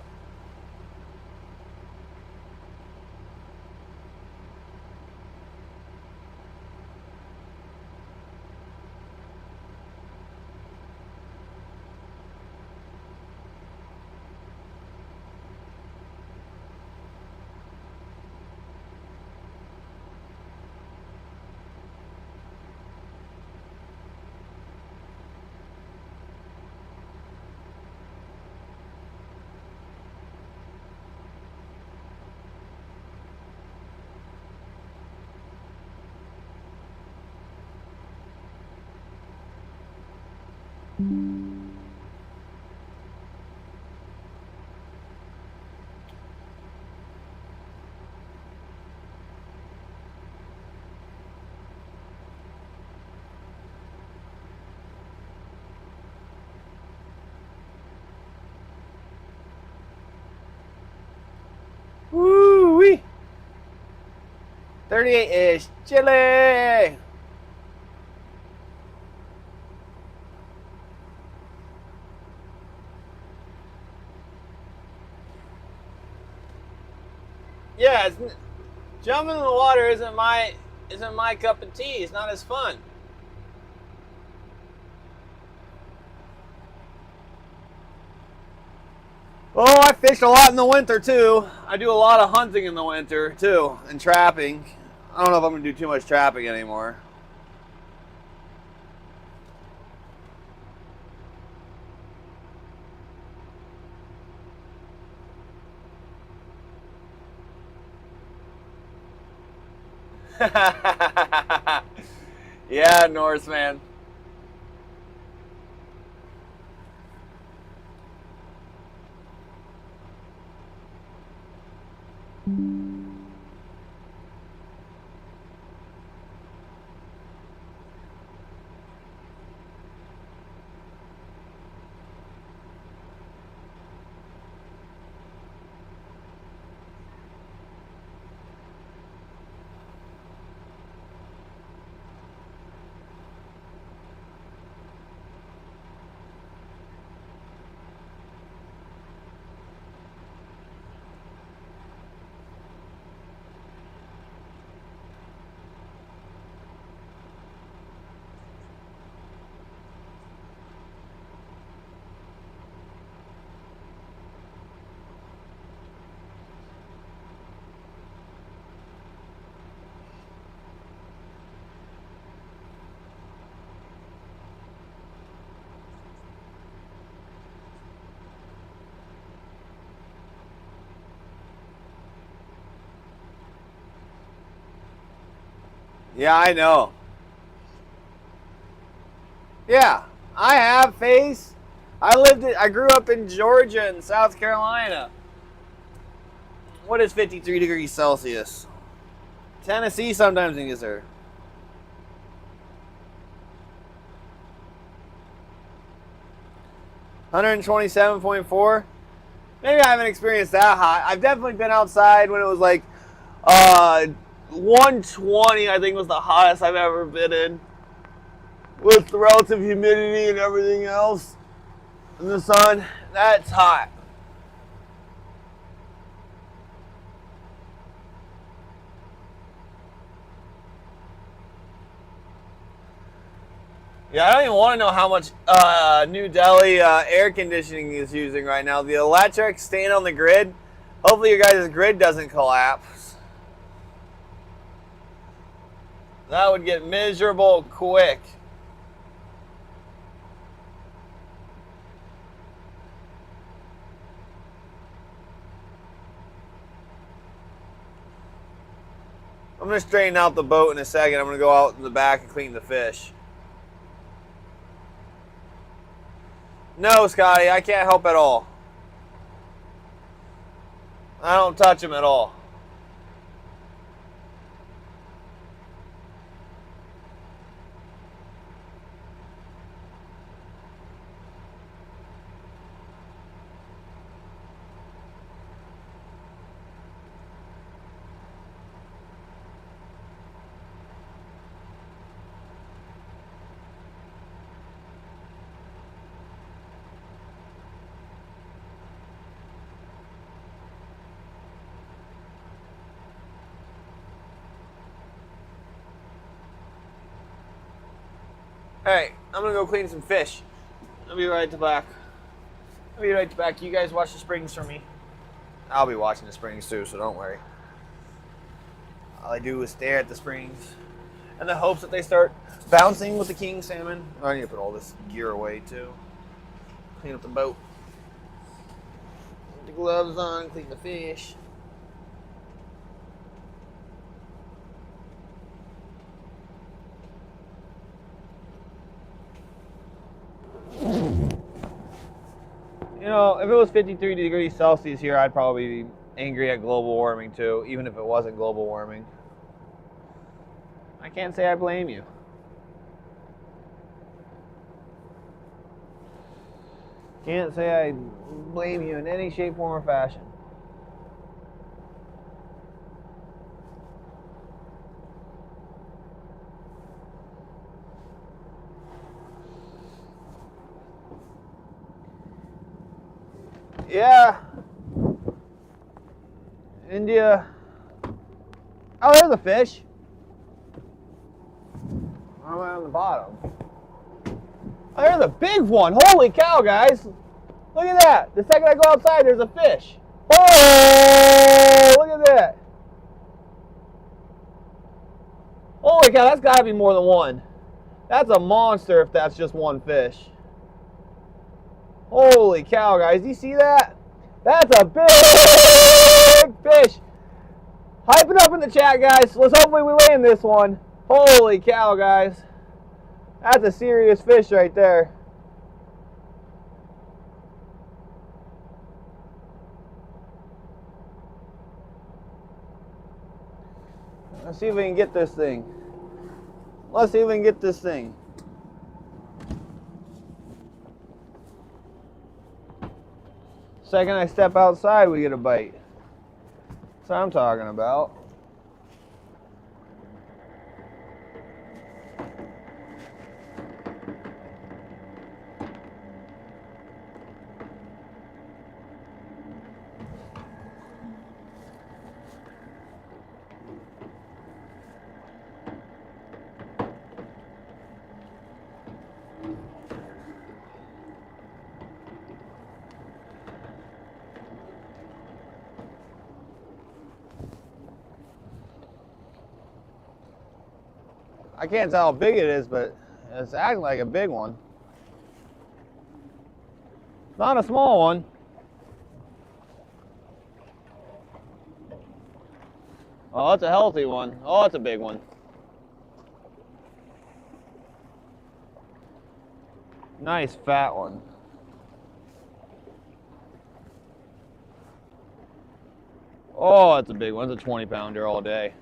Woo-wee. 38-ish. Chili. Yeah, jumping in the water isn't my cup of tea. It's not as fun. Oh, I fish a lot in the winter too. I do a lot of hunting in the winter too, and trapping. I don't know if I'm gonna do too much trapping anymore. Yeah, Norseman. Yeah, I know. Yeah, I have face. I grew up in Georgia and South Carolina. What is 53 degrees Celsius? Tennessee sometimes gets there. 127.4. Maybe I haven't experienced that hot. I've definitely been outside when it was like 120, I think was the hottest I've ever been in. With the relative humidity and everything else in the sun, that's hot. Yeah, I don't even want to know how much New Delhi air conditioning is using right now. The electric staying on the grid. Hopefully your guys' grid doesn't collapse. That would get miserable quick. I'm going to straighten out the boat in a second. I'm going to go out in the back and clean the fish. No, Scotty, I can't help at all. I don't touch them at all. Hey, I'm gonna go clean some fish. I'll be right back. You guys watch the springs for me. I'll be watching the springs too, so don't worry. All I do is stare at the springs in the hopes that they start bouncing with the king salmon. Oh, I need to put all this gear away too. Clean up the boat. Put the gloves on, clean the fish. know, if it was 53 degrees Celsius here, I'd probably be angry at global warming too, even if it wasn't global warming. I can't say I blame you. Can't say I blame you in any shape, form, or fashion. Yeah. India. Oh, there's a fish. I'm on the bottom. Oh, there's a big one. Holy cow, guys. Look at that. The second I go outside, there's a fish. Oh, look at that. Holy cow, that's got to be more than one. That's a monster if that's just one fish. Holy cow, guys. Do you see that? That's a big fish. Hype it up in the chat, guys. Let's hopefully we land this one. Holy cow, guys. That's a serious fish right there. Let's see if we can get this thing. Let's see if we can get this thing. Second I step outside, we get a bite. That's what I'm talking about. I can't tell how big it is, but it's acting like a big one. Not a small one. Oh, that's a healthy one. Oh, that's a big one. Nice fat one. Oh, that's a big one. It's a 20-pounder all day.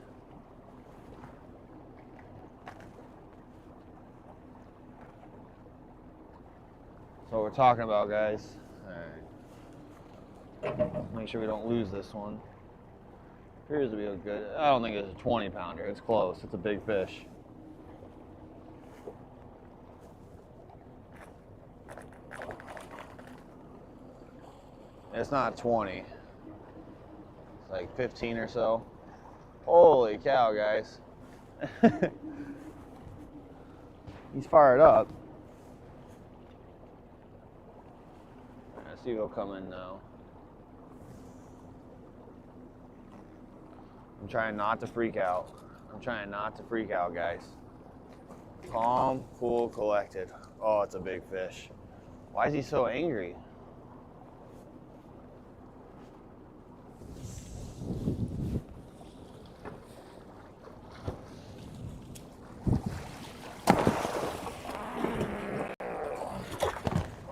That's what we're talking about, guys. All right. Make sure we don't lose this one. Appears to be a good. I don't think it's a 20-pounder. It's close. It's a big fish. It's not 20. It's like 15 or so. Holy cow, guys. He's fired up. Let's see if he'll come in now. I'm trying not to freak out. I'm trying not to freak out, guys. Calm, cool, collected. Oh, it's a big fish. Why is he so angry?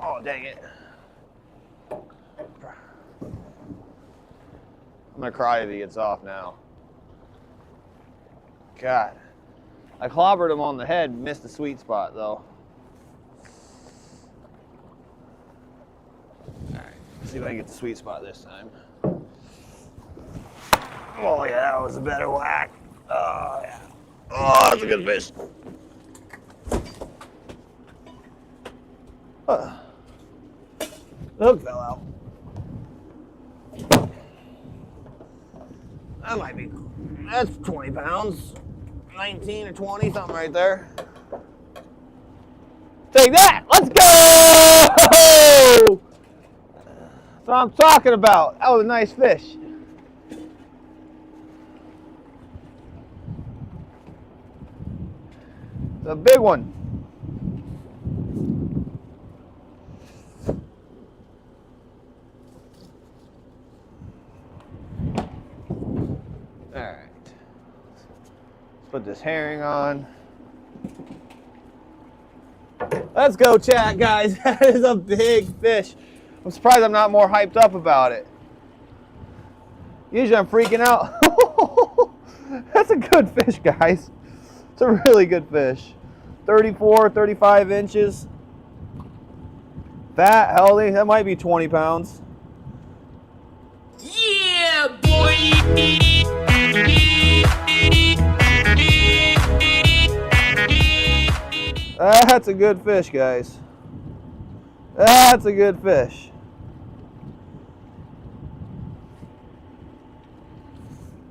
Oh, dang it. I'm gonna cry if he gets off now. God. I clobbered him on the head, missed the sweet spot though. Alright, see if I can get the sweet spot this time. Oh yeah, that was a better whack. Oh yeah. Oh, that's a good fish. The hook fell out. That might be, that's 20 pounds. 19 or 20, something right there. Take that! Let's go! That's what I'm talking about. That was a nice fish. It's a big one. All right. Put this herring on. Let's go, chat, guys. That is a big fish. I'm surprised I'm not more hyped up about it. Usually I'm freaking out. That's a good fish, guys. It's a really good fish. 34, 35 inches. Fat, healthy. That might be 20 pounds. Yeah, boy. That's a good fish, guys. That's a good fish.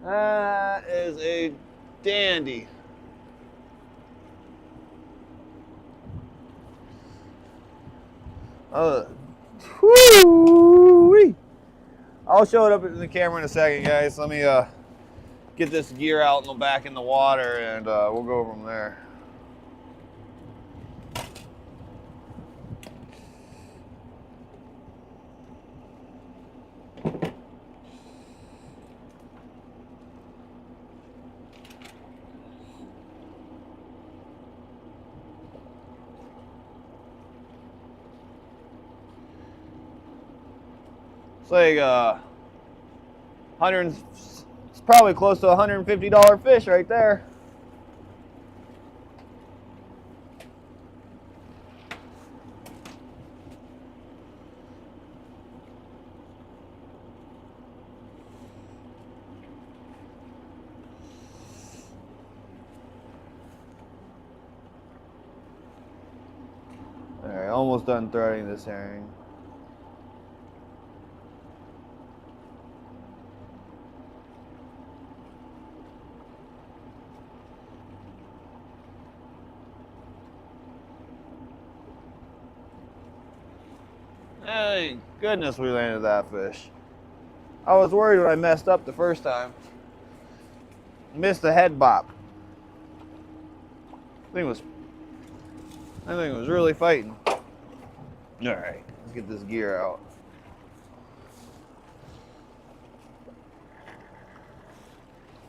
That is a dandy. Whoo-wee. I'll show it up in the camera in a second, guys. Let me get this gear out in the back in the water, and we'll go from there. It's like 100. It's probably close to $150 fish right there. All right, almost done threading this herring. Thank goodness we landed that fish. I was worried when I messed up the first time. Missed the head bop. I think it was really fighting. All right, let's get this gear out.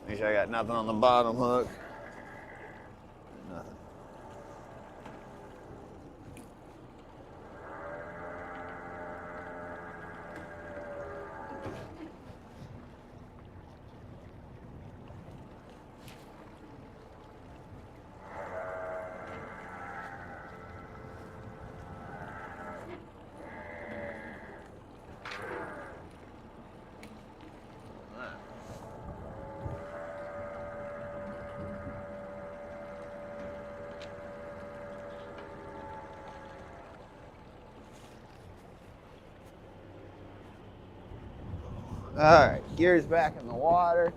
Make sure I got nothing on the bottom hook. Nothing. All right, gear's back in the water.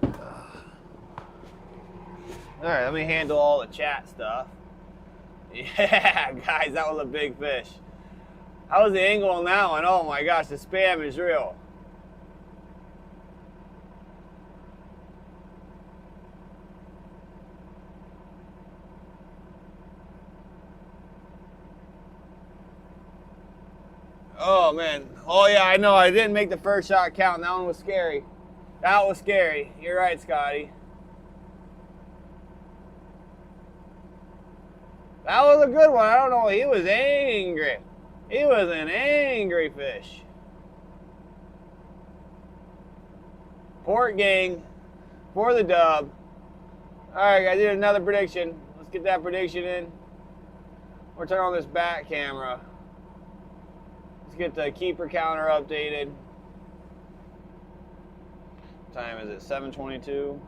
All right, let me handle all the chat stuff. Yeah, guys, that was a big fish. How was the angle on that one? Oh my gosh, the spam is real. Oh man, oh yeah, I know, I didn't make the first shot count. That one was scary. That was scary. You're right, Scotty. That was a good one. I don't know, he was angry. He was an angry fish. Port gang for the dub. All right, I did another prediction. Let's get that prediction in. We'll turn on this back camera. Let's get the keeper counter updated. What time is it? 7:22.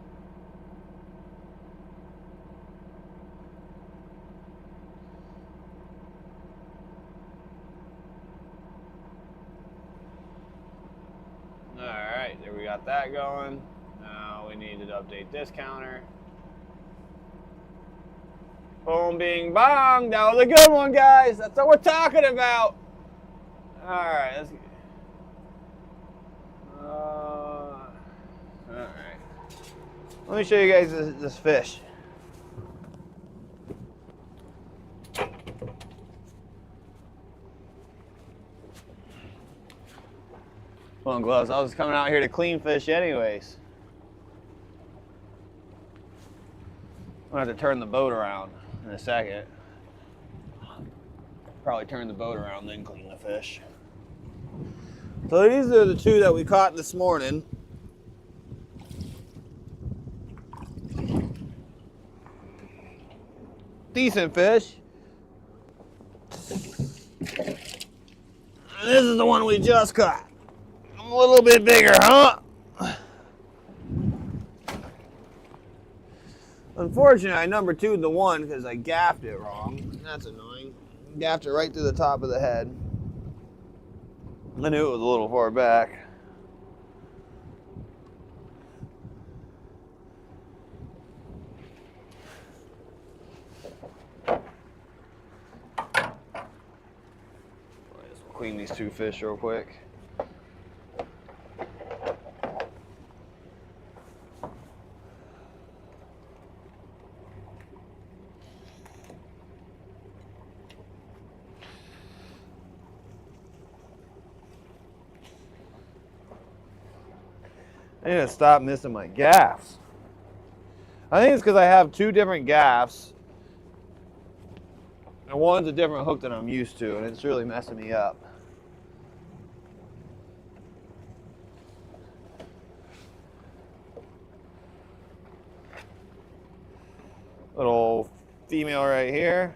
Alright, there we got that going. Now we need to update this counter. Boom, bing, bong. That was a good one, guys. That's what we're talking about. Alright, let's get. Alright. Let me show you guys this fish. Come on, Gloves. I was coming out here to clean fish anyways. I'm gonna have to turn the boat around in a second. probably turn the boat around, then clean the fish. So these are the two that we caught this morning. Decent fish. And this is the one we just caught. A little bit bigger, huh? Unfortunately, I number two'd the one because I gaffed it wrong. That's annoying. Gaffed it right through the top of the head. I knew it was a little far back. Let's clean these two fish real quick. I need to stop missing my gaffs. I think it's because I have two different gaffs. And one's a different hook than I'm used to, and it's really messing me up. Little female right here.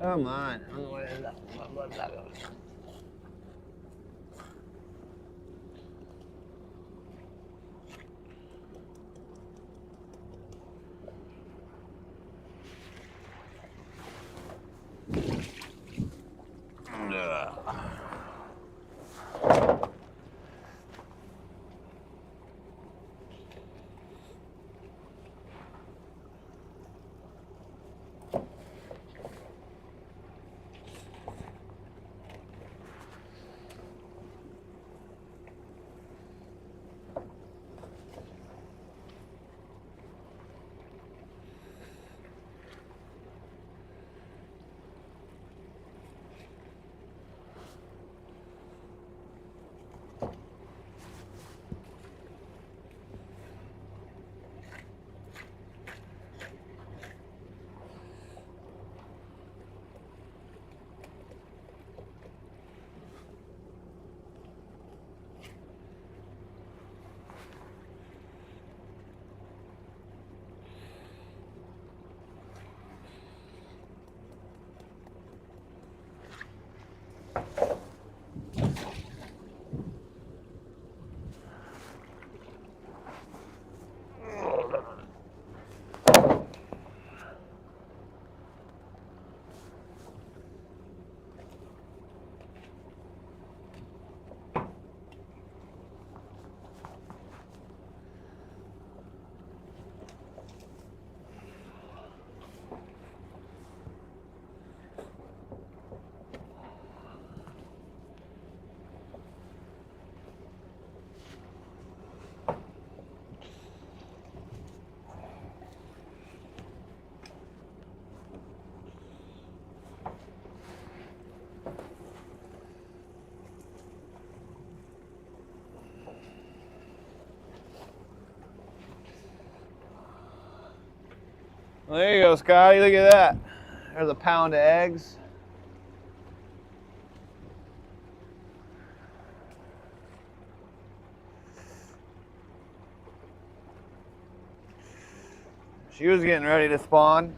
Come on. I don't know what it is. Well, there you go, Scotty. Look at that. There's a pound of eggs. She was getting ready to spawn.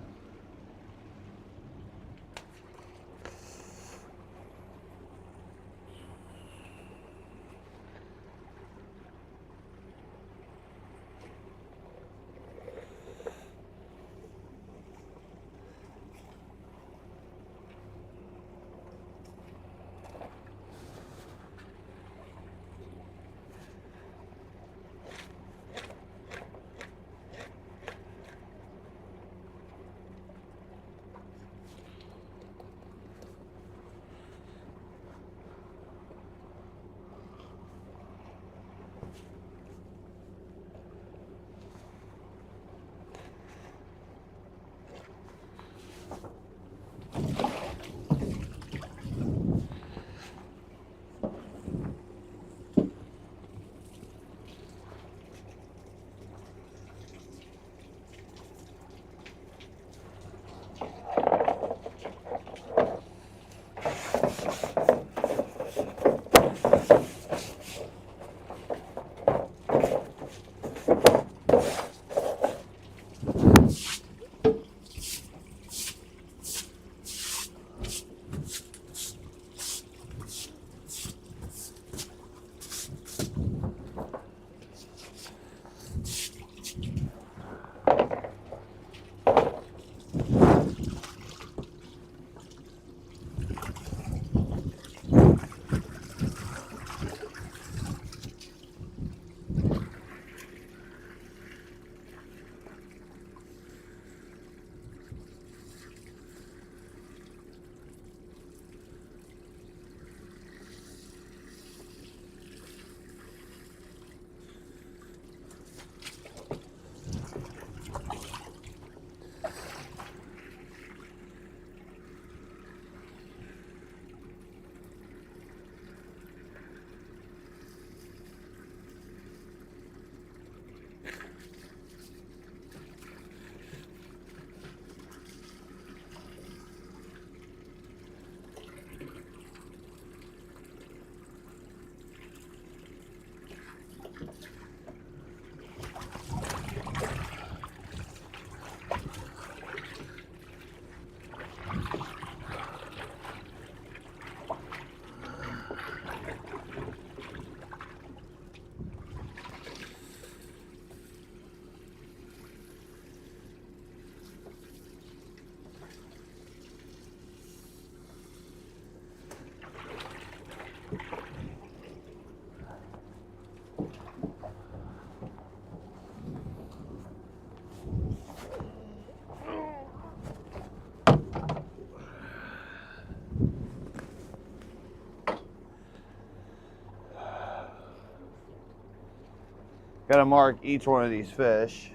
Got to mark each one of these fish.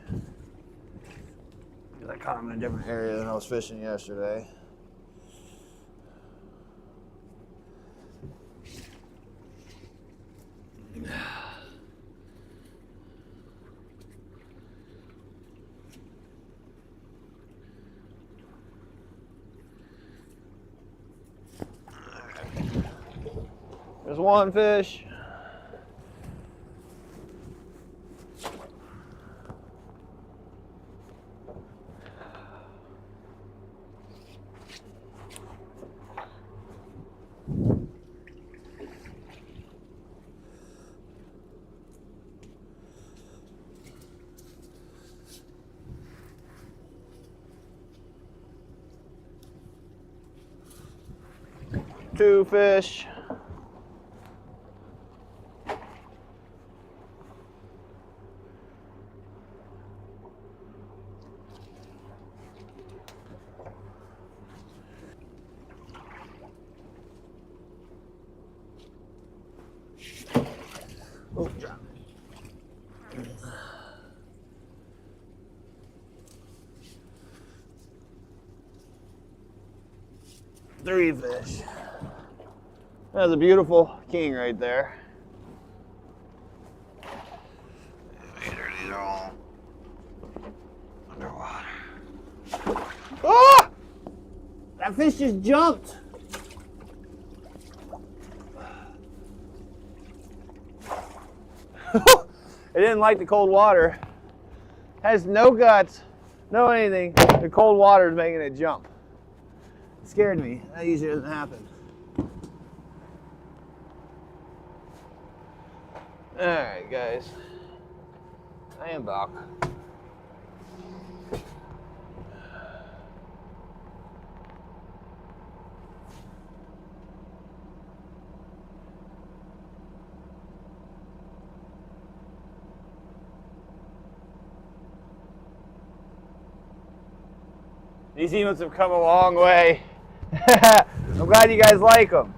Because I caught them in a different area than I was fishing yesterday. There's one fish. Two fish. Oh, drop it. Three fish. That's a beautiful king right there. These are all underwater. Ah! That fish just jumped. It didn't like the cold water. Has no guts, no anything. The cold water is making it jump. It scared me. That usually doesn't happen. Alright, guys. I am back. These emotes have come a long way. I'm glad you guys like them.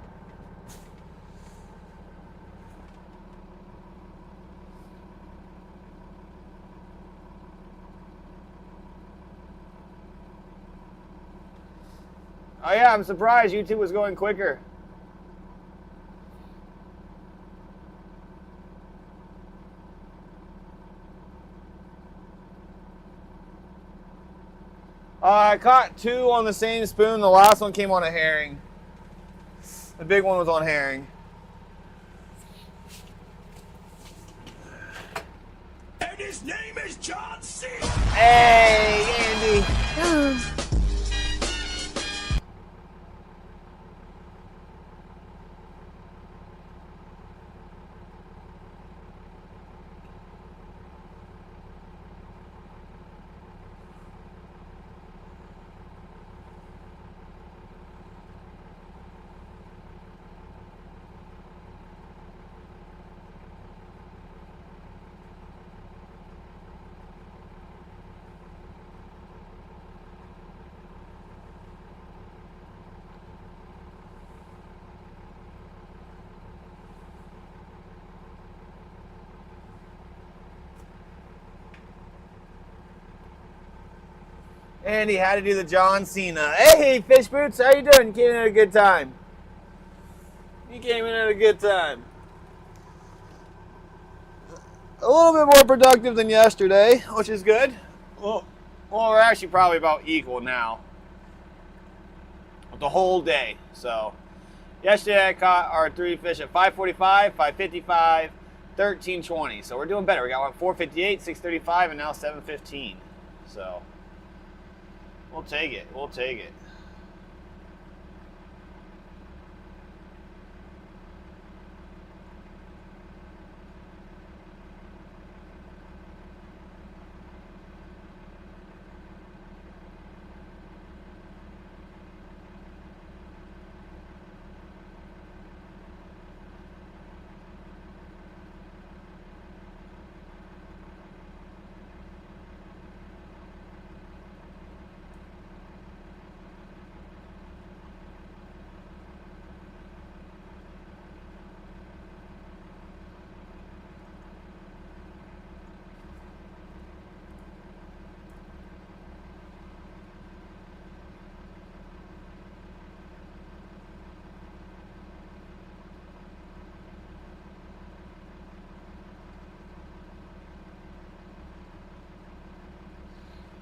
Oh yeah, I'm surprised YouTube was going quicker. I caught two on the same spoon. The last one came on a herring. The big one was on herring. And his name is John C. Hey, Andy. Andy had to do the John Cena. Hey, Fish Boots, how you doing? You came in at a good time. You came in at a good time. A little bit more productive than yesterday, which is good. Well, we're actually probably about equal now. The whole day. So, yesterday I caught our three fish at 545, 555, 1320. So we're doing better. We got one 458, 635, and now 715. So, we'll take it. We'll take it.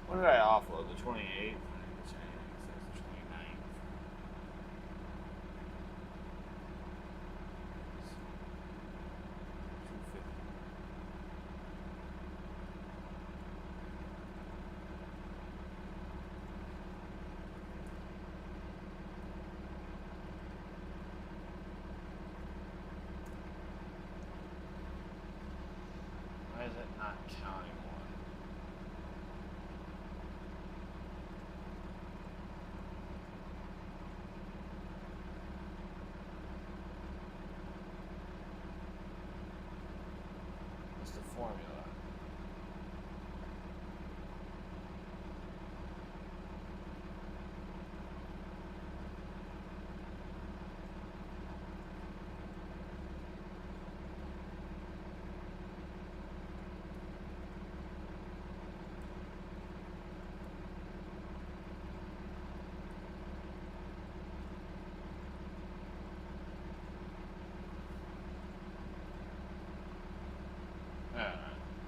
When did I offload? The 28th? That's the 29th. Why is it not counting one? What's the formula?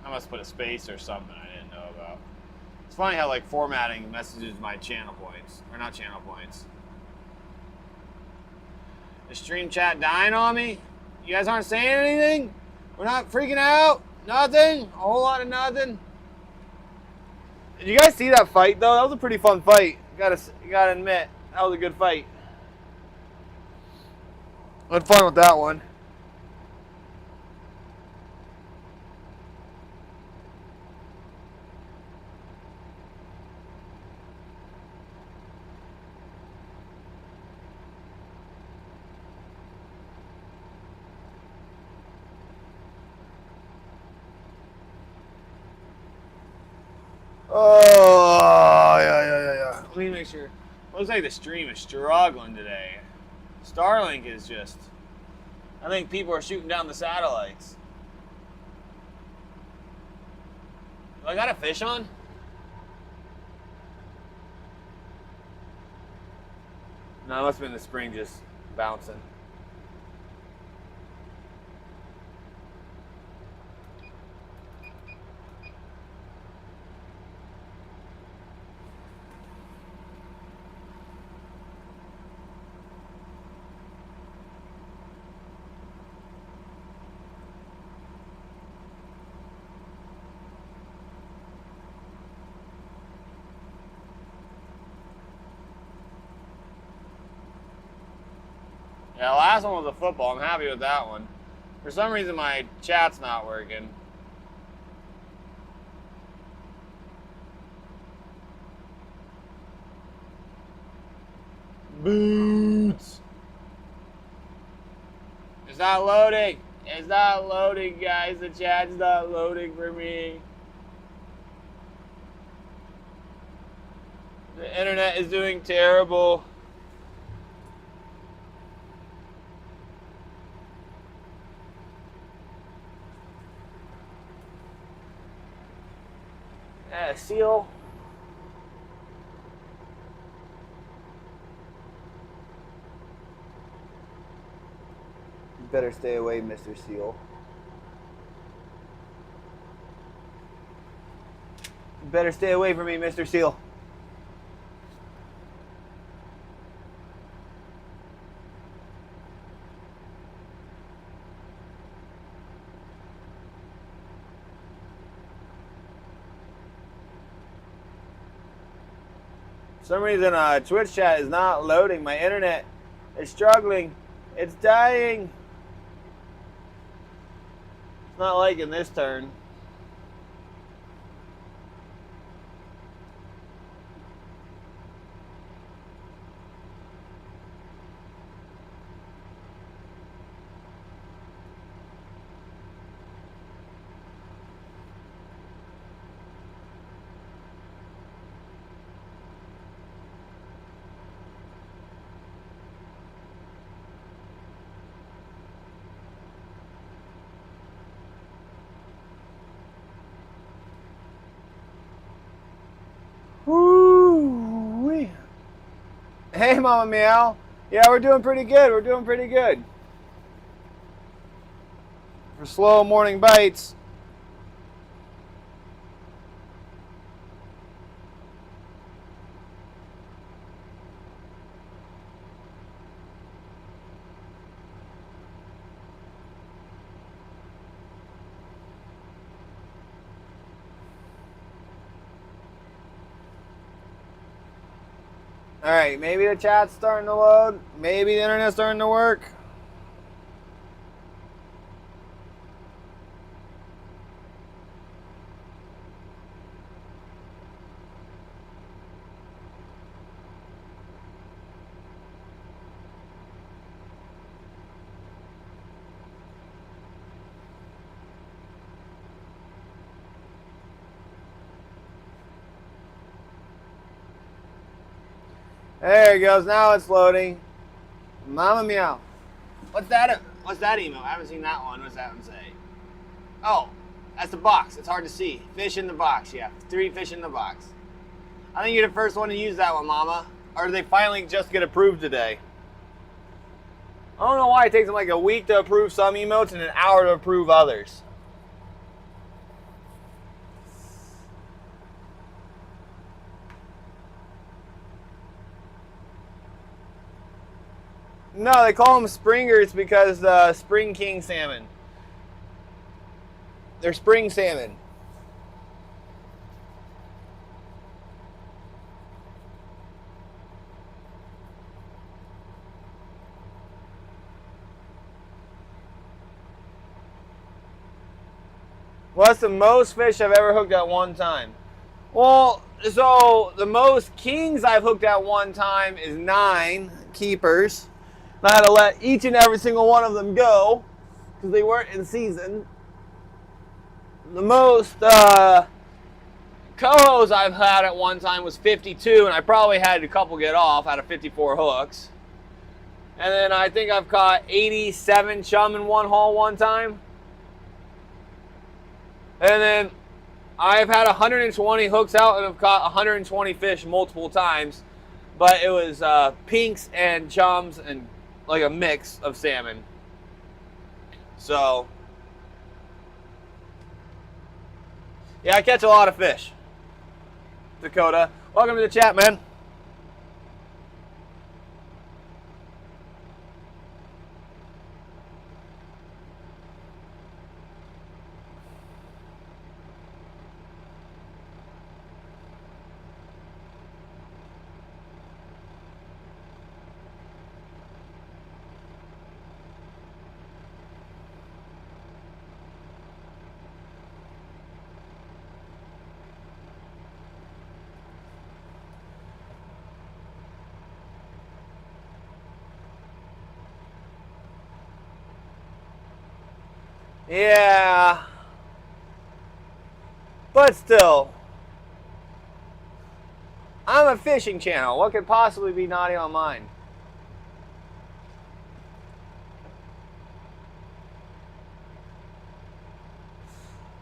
I must put a space or something I didn't know about. It's funny how like formatting messages my channel points. Or not channel points. The stream chat dying on me? You guys aren't saying anything? We're not freaking out? Nothing? A whole lot of nothing? Did you guys see that fight though? That was a pretty fun fight. Gotta admit, that was a good fight. I had fun with that one. Oh, yeah. Let me make sure. Looks like the stream is struggling today. Starlink is just... I think people are shooting down the satellites. Do I got a fish on? No, it must have been the spring just bouncing. Yeah, the last one was a football. I'm happy with that one. For some reason, my chat's not working. Boots. It's not loading. It's not loading, guys. The chat's not loading for me. The internet is doing terrible. Seal. You better stay away, Mr. Seal. You better stay away from me, Mr. Seal. For some reason, Twitch chat is not loading. My internet is struggling. It's dying. It's not liking this turn. Woo-wee. Hey, Mama Meow. Yeah, we're doing pretty good. We're doing pretty good. For slow morning bites. All right, maybe the chat's starting to load. Maybe the internet's starting to work. There it goes. Now it's loading. Mama meow. What's that? What's that email? I haven't seen that one. What's that one say? Oh, that's the box. It's hard to see. Fish in the box. Yeah, 3 fish in the box. I think you're the first one to use that one, Mama. Or did they finally just get approved today? I don't know why it takes them like a week to approve some emotes and an hour to approve others. No, they call them springers because spring king salmon. They're spring salmon. What's the most fish I've ever hooked at one time? Well, so the most kings I've hooked at one time is 9 keepers. I had to let each and every single one of them go because they weren't in season. The most cohos I've had at one time was 52, and I probably had a couple get off out of 54 hooks. And then I think I've caught 87 chum in one haul one time. And then I've had 120 hooks out and I've caught 120 fish multiple times. But it was pinks and chums and like a mix of salmon. So, yeah, I catch a lot of fish. Dakota, welcome to the chat, man. Yeah, but still, I'm a fishing channel. What could possibly be naughty on mine?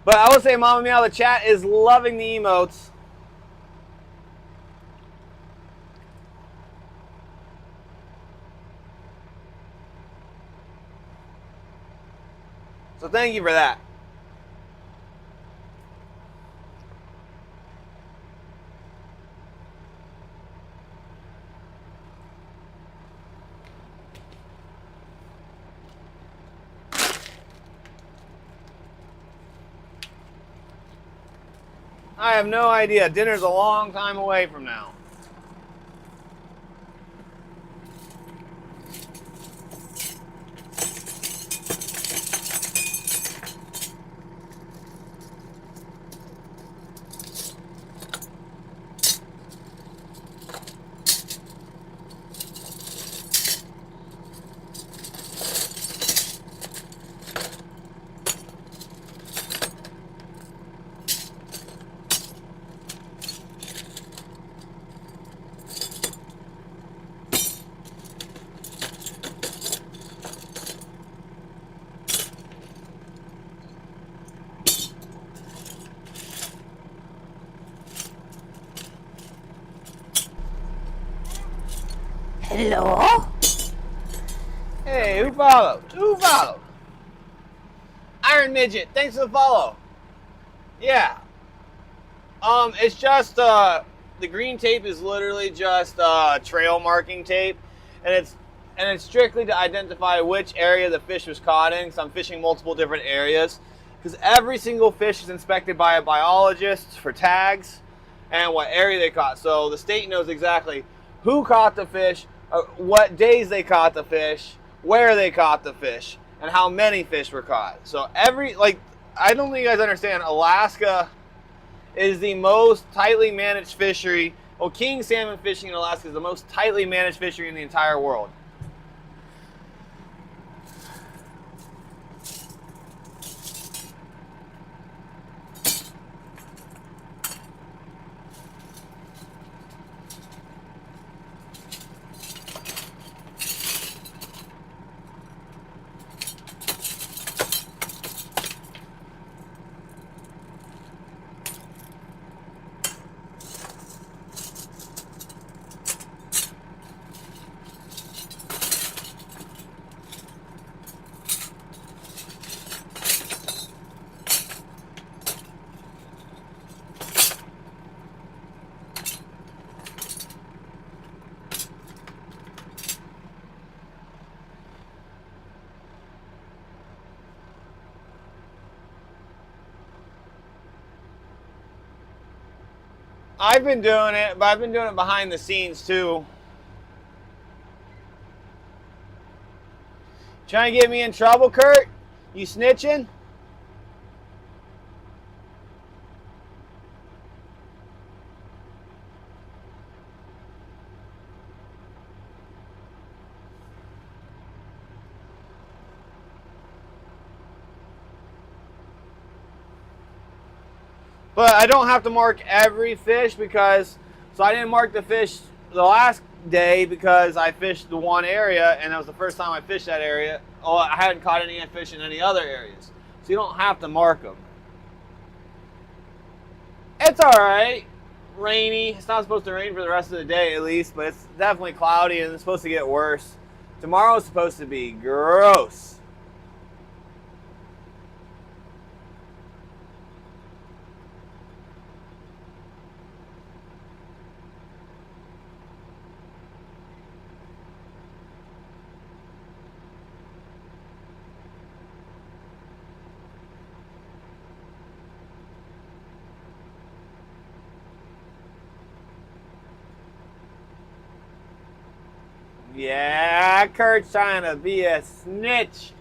But I will say, Mama Meow, the chat is loving the emotes. So thank you for that. I have no idea. Dinner's a long time away from now. Hello? Hey, who followed? Who followed? Iron Midget, thanks for the follow. Yeah. It's just the green tape is literally just trail marking tape, and it's strictly to identify which area the fish was caught in. Because I'm fishing multiple different areas. Because every single fish is inspected by a biologist for tags and what area they caught. So the state knows exactly who caught the fish, what days they caught the fish, where they caught the fish, and how many fish were caught. So I don't think you guys understand, Alaska is the most tightly managed fishery. Well, king salmon fishing in Alaska is the most tightly managed fishery in the entire world. I've been doing it, but I've been doing it behind the scenes too. Trying to get me in trouble, Kurt? You snitching? But I don't have to mark every fish so I didn't mark the fish the last day because I fished the one area and that was the first time I fished that area. Oh, I hadn't caught any fish in any other areas. So you don't have to mark them. It's all right. Rainy. It's not supposed to rain for the rest of the day at least, but it's definitely cloudy and it's supposed to get worse. Tomorrow's supposed to be gross. Yeah, Kurt's trying to be a snitch.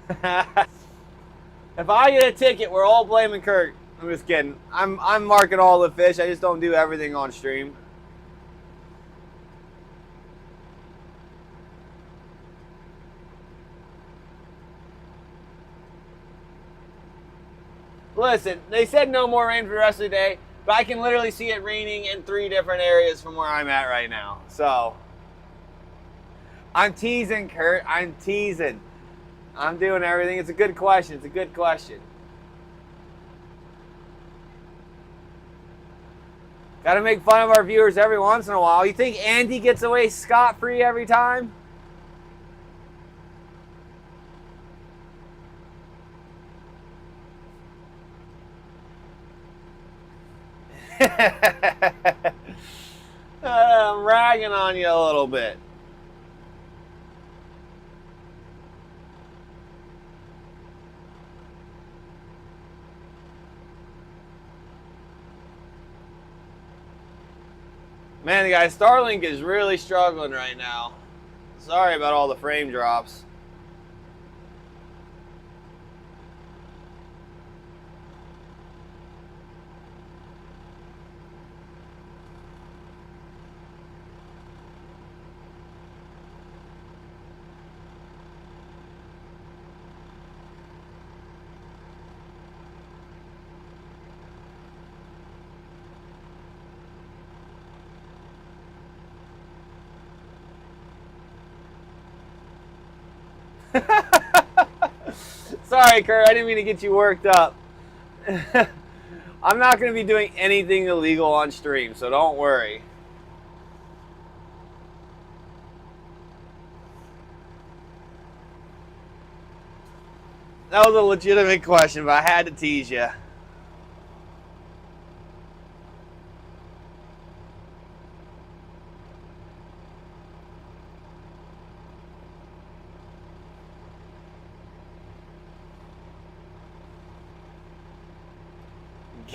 If I get a ticket, we're all blaming Kurt. I'm just kidding. I'm marking all the fish. I just don't do everything on stream. Listen, they said no more rain for the rest of the day, but I can literally see it raining in 3 different areas from where I'm at right now. So, I'm teasing, Kurt. I'm teasing. I'm doing everything. It's a good question. It's a good question. Got to make fun of our viewers every once in a while. You think Andy gets away scot-free every time? I'm ragging on you a little bit. Man, guys, Starlink is really struggling right now. Sorry about all the frame drops. Sorry, Kurt, I didn't mean to get you worked up. I'm not going to be doing anything illegal on stream, so don't worry. That was a legitimate question, but I had to tease you.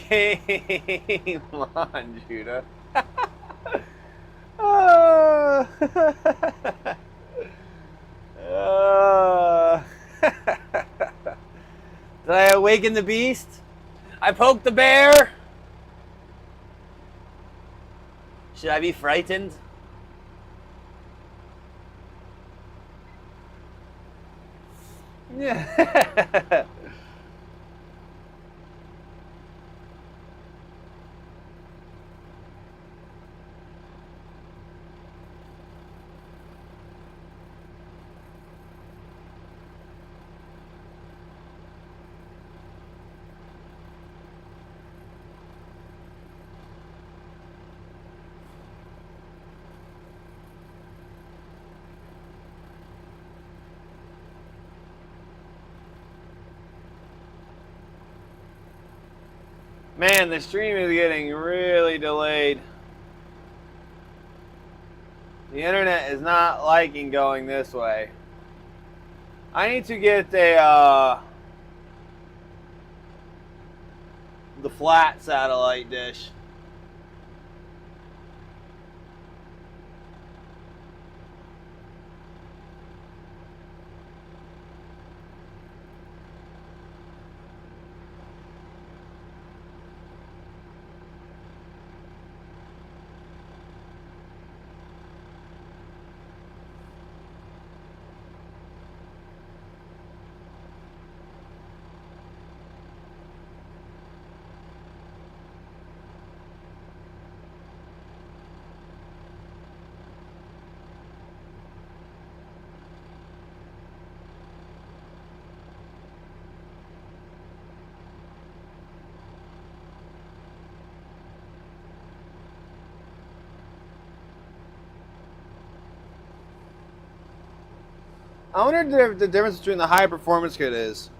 Game on, Judah. Uh, uh, Did I awaken the beast? I poked the bear? Should I be frightened? Yeah. Man, the stream is getting really delayed. The internet is not liking going this way. I need to get the flat satellite dish. I wonder what the difference between the high performance kit is.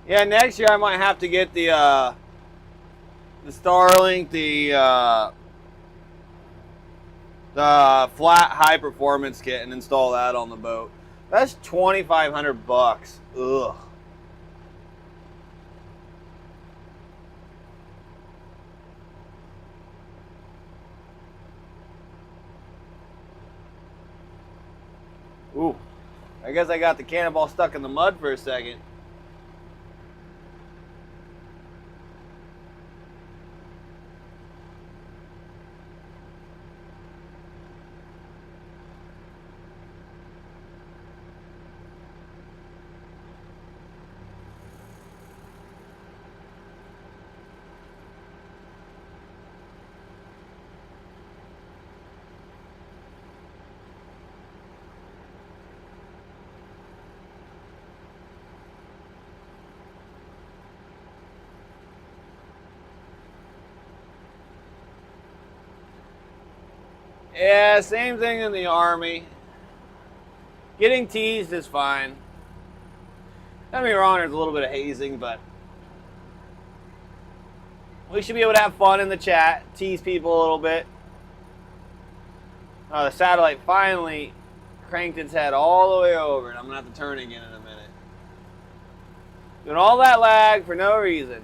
Yeah, next year I might have to get the Starlink, the flat high performance kit and install that on the boat. That's $2,500. Ugh. Ooh. I guess I got the cannonball stuck in the mud for a second. Yeah, same thing in the Army. Getting teased is fine. Don't get me wrong, there's a little bit of hazing, but we should be able to have fun in the chat, tease people a little bit. Oh, the satellite finally cranked its head all the way over, and I'm going to have to turn again in a minute. Doing all that lag for no reason.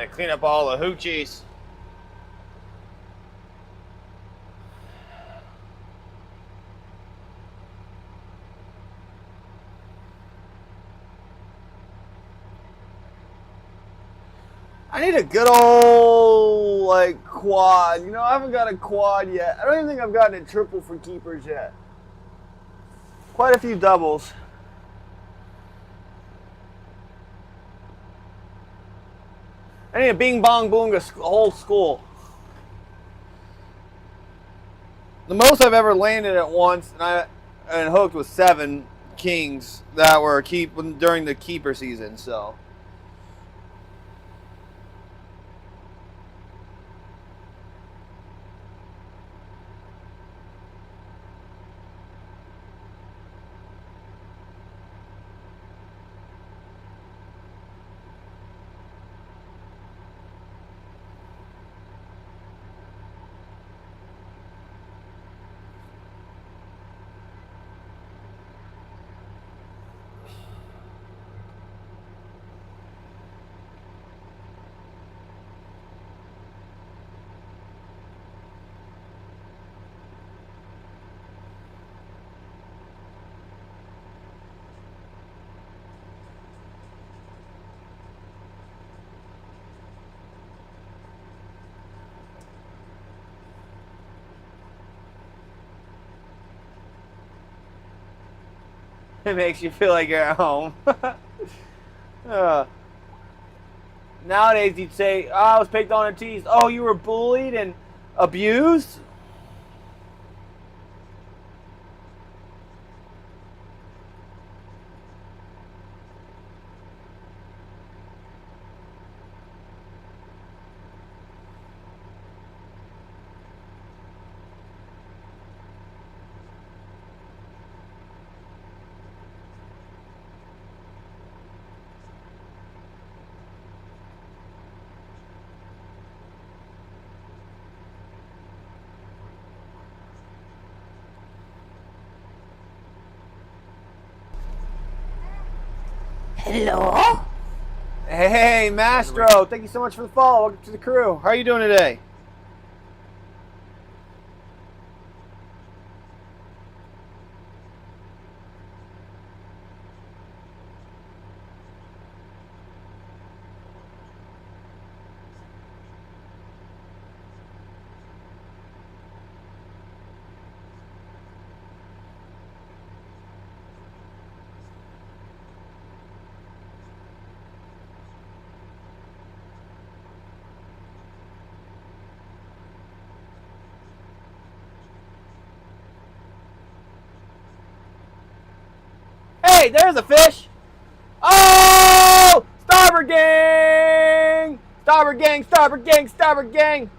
Gotta clean up all the hoochies. I need a good old, like, quad. You know, I haven't got a quad yet. I don't even think I've gotten a triple for keepers yet. Quite a few doubles. I need a bing bong boonga whole school. The most I've ever landed at once and hooked was 7 kings that were during the keeper season, so. It makes you feel like you're at home. Nowadays, you'd say, oh, I was picked on and teased. Oh, you were bullied and abused? Hello? Hey, Mastro. Thank you so much for the follow. Welcome to the crew. How are you doing today? Hey, there's a fish. Oh! Starboard gang! Starboard gang, starboard gang, starboard gang.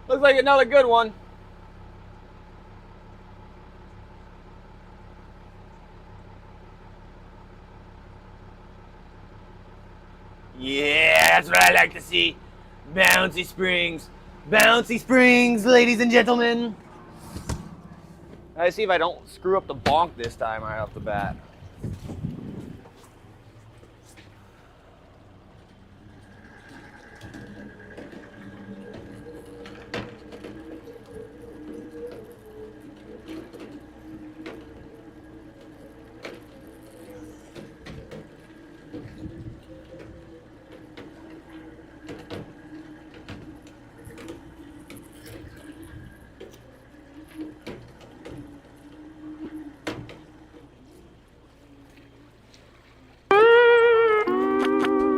Looks like another good one. Yeah, that's what I like to see. Bouncy springs. Bouncy springs, ladies and gentlemen. Let's see if I don't screw up the bonk this time right off the bat.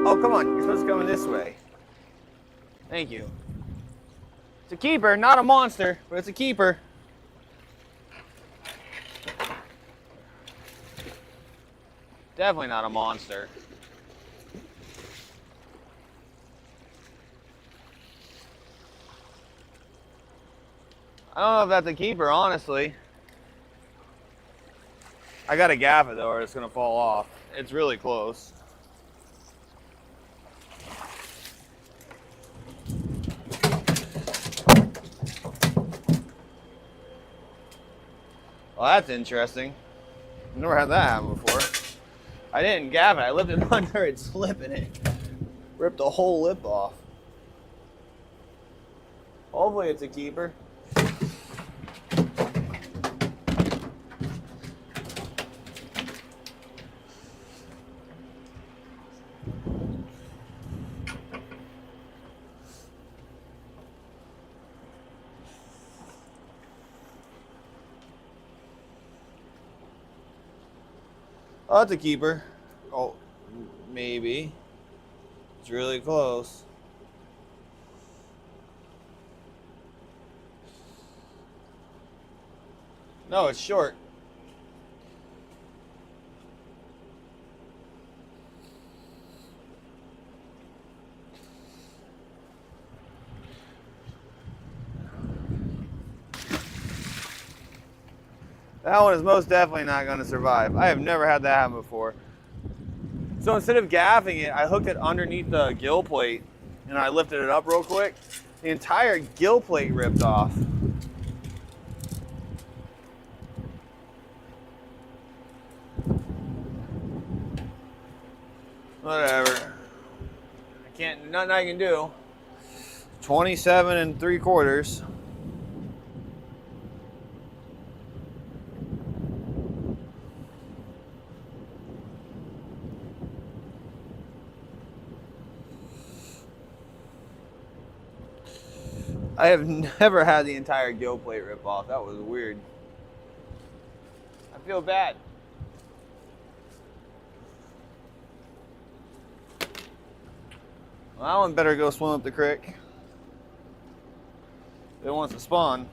Oh, come on. You're supposed to come in this way. Thank you. It's a keeper, not a monster, but it's a keeper. Definitely not a monster. I don't know if that's a keeper, honestly. I gotta gaff it though, or it's gonna fall off. It's really close. Well, that's interesting. I've never had that happen before. I didn't gaff it. I lifted it under it, slipping it. Ripped the whole lip off. Hopefully it's a keeper. Oh, it's a keeper. Oh, maybe. It's really close. No, it's short. That one is most definitely not going to survive. I have never had that happen before. So instead of gaffing it, I hooked it underneath the gill plate and I lifted it up real quick. The entire gill plate ripped off. Whatever. Nothing I can do. 27 3/4. I have never had the entire gill plate rip off. That was weird. I feel bad. Well, that one better go swim up the creek. If it wants to spawn.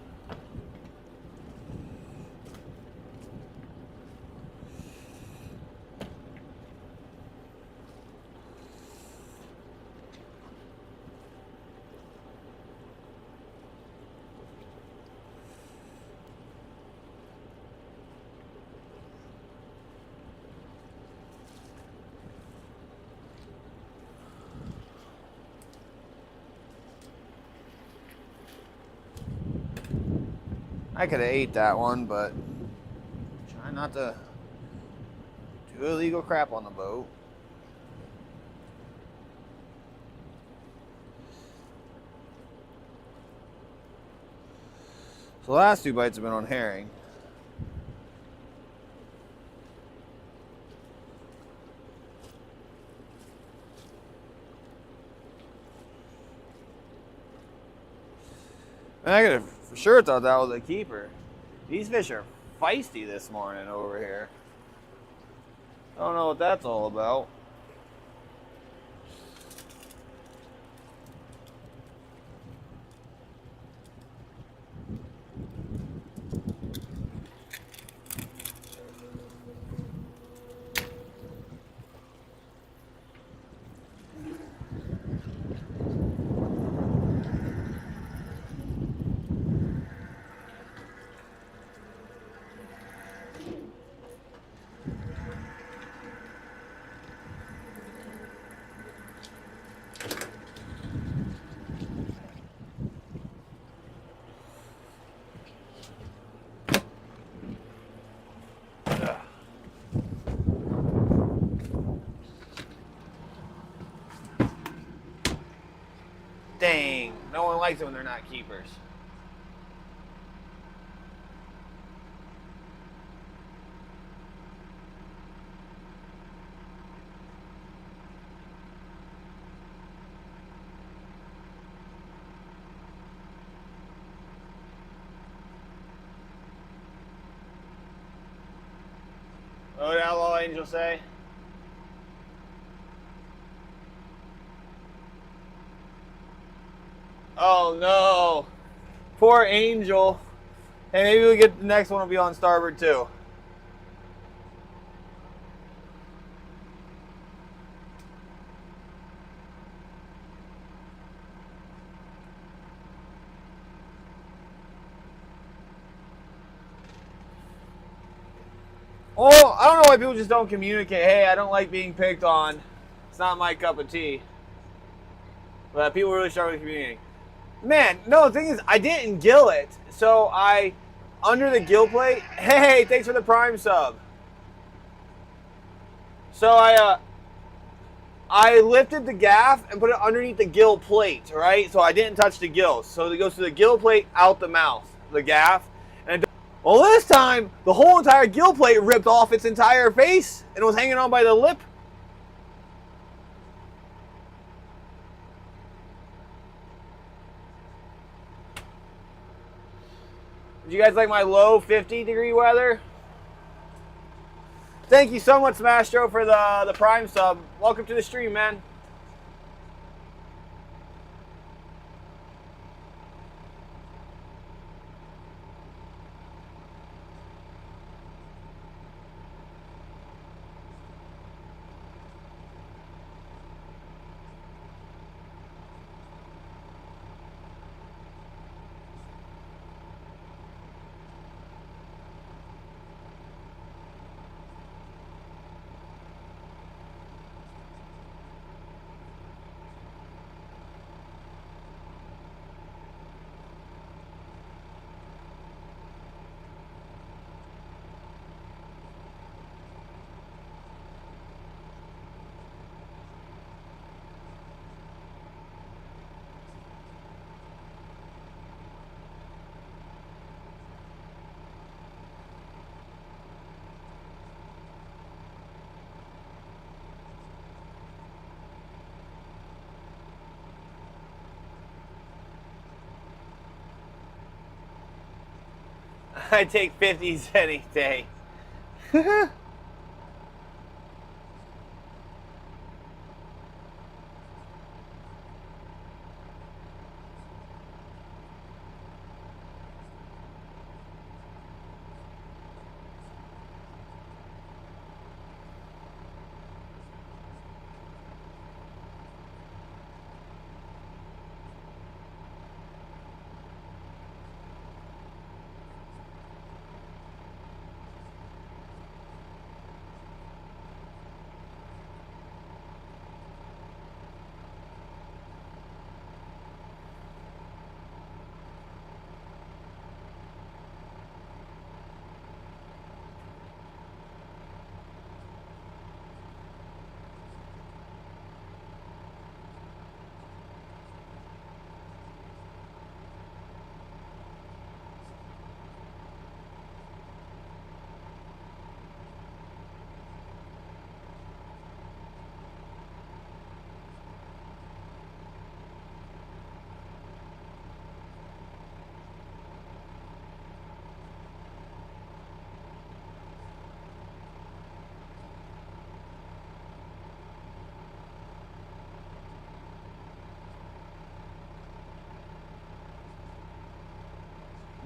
I could have ate that one, but try not to do illegal crap on the boat. So the last 2 bites have been on herring. And I could have for sure thought that was a keeper. These fish are feisty this morning over here. I don't know what that's all about. Dang, no one likes it when they're not keepers. What did Outlaw Angel say? Oh no. Poor Angel. Hey, maybe we get the next one will be on starboard too. Oh, I don't know why people just don't communicate. Hey, I don't like being picked on. It's not my cup of tea. But people really struggle with communicating. Man, no, the thing is, I didn't gill it. So I, under the gill plate, hey, thanks for the Prime sub. So I lifted the gaff and put it underneath the gill plate, right? So I didn't touch the gills. So it goes to the gill plate, out the mouth, the gaff. And well, this time, the whole entire gill plate ripped off its entire face and was hanging on by the lip. Did you guys like my low 50-degree weather? Thank you so much, Smastro, for the Prime sub. Welcome to the stream, man. I take 50s any day.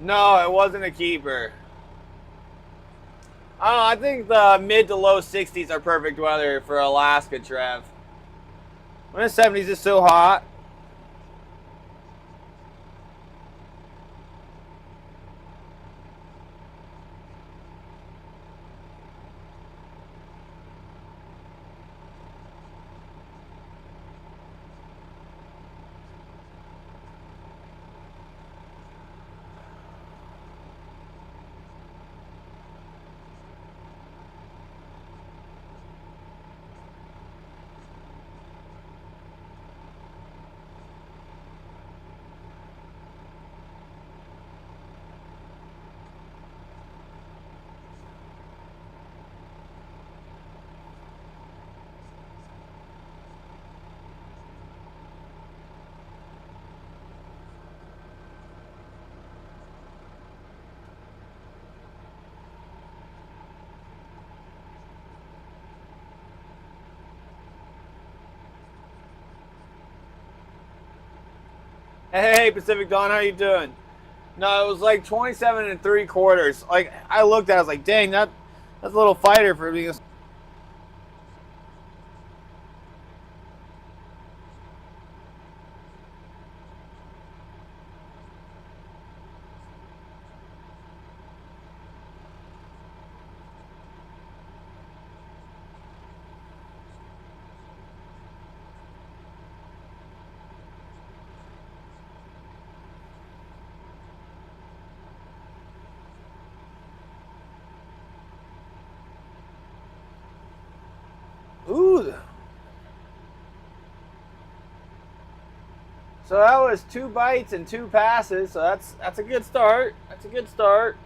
No, it wasn't a keeper. I don't know, I think the mid to low 60s are perfect weather for Alaska, Trev. When the 70s is so hot. Hey, Pacific Dawn, how you doing? No, it was like 27 3/4. Like, I looked at it, I was like, dang, that's a little fighter for being a... Ooh. So that was 2 bites and 2 passes. So that's a good start. That's a good start.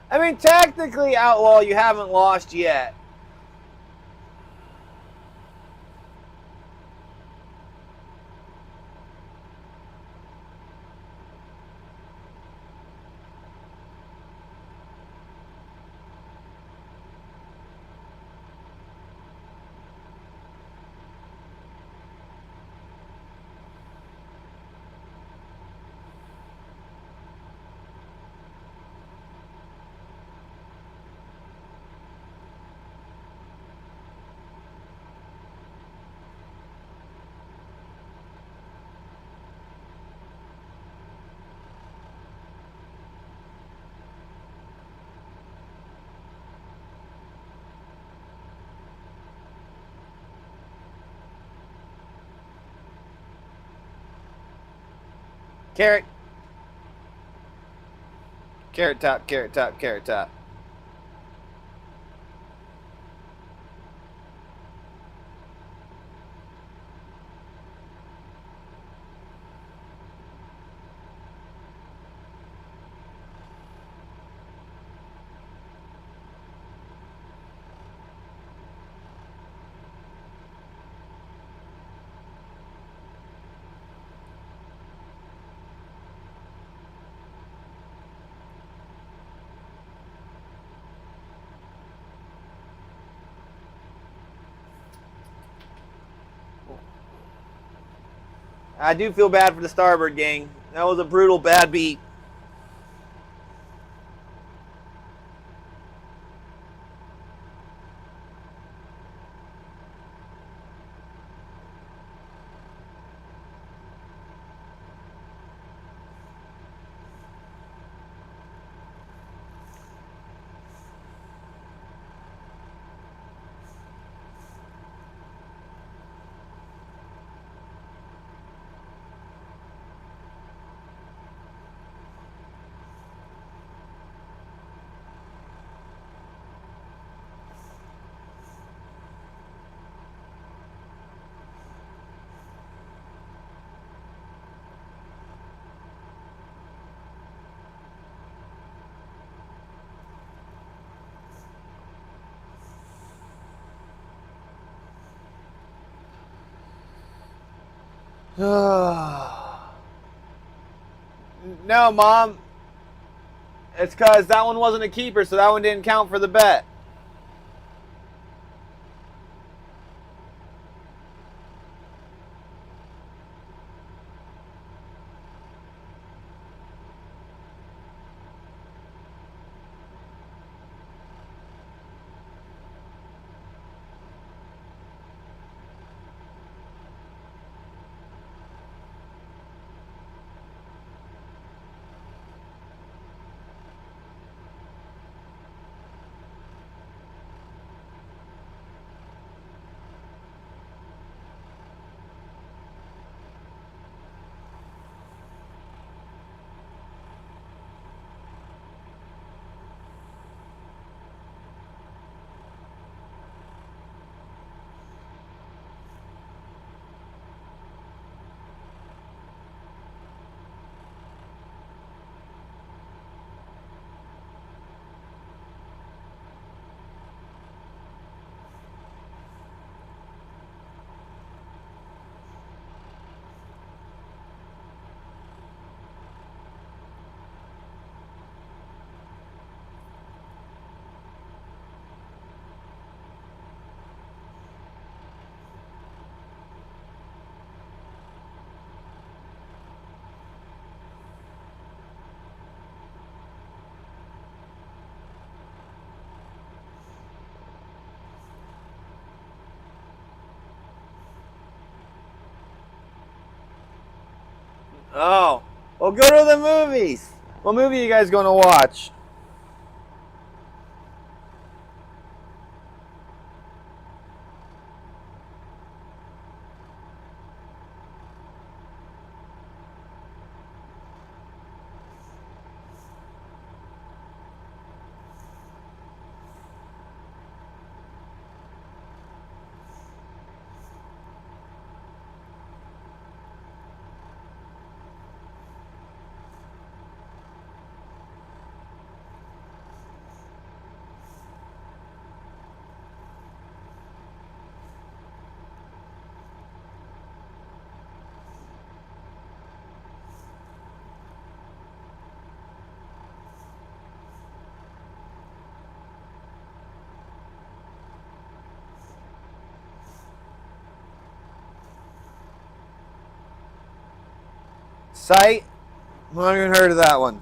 I mean, technically, Outlaw, you haven't lost yet. Carrot. Carrot top, carrot top, carrot top. I do feel bad for the starboard gang. That was a brutal bad beat. No, Mom. It's because that one wasn't a keeper, so that one didn't count for the bet. Oh, well, go to the movies. What movie are you guys going to watch? Sight? I haven't even heard of that one.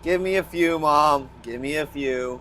Give me a few, Mom. Give me a few.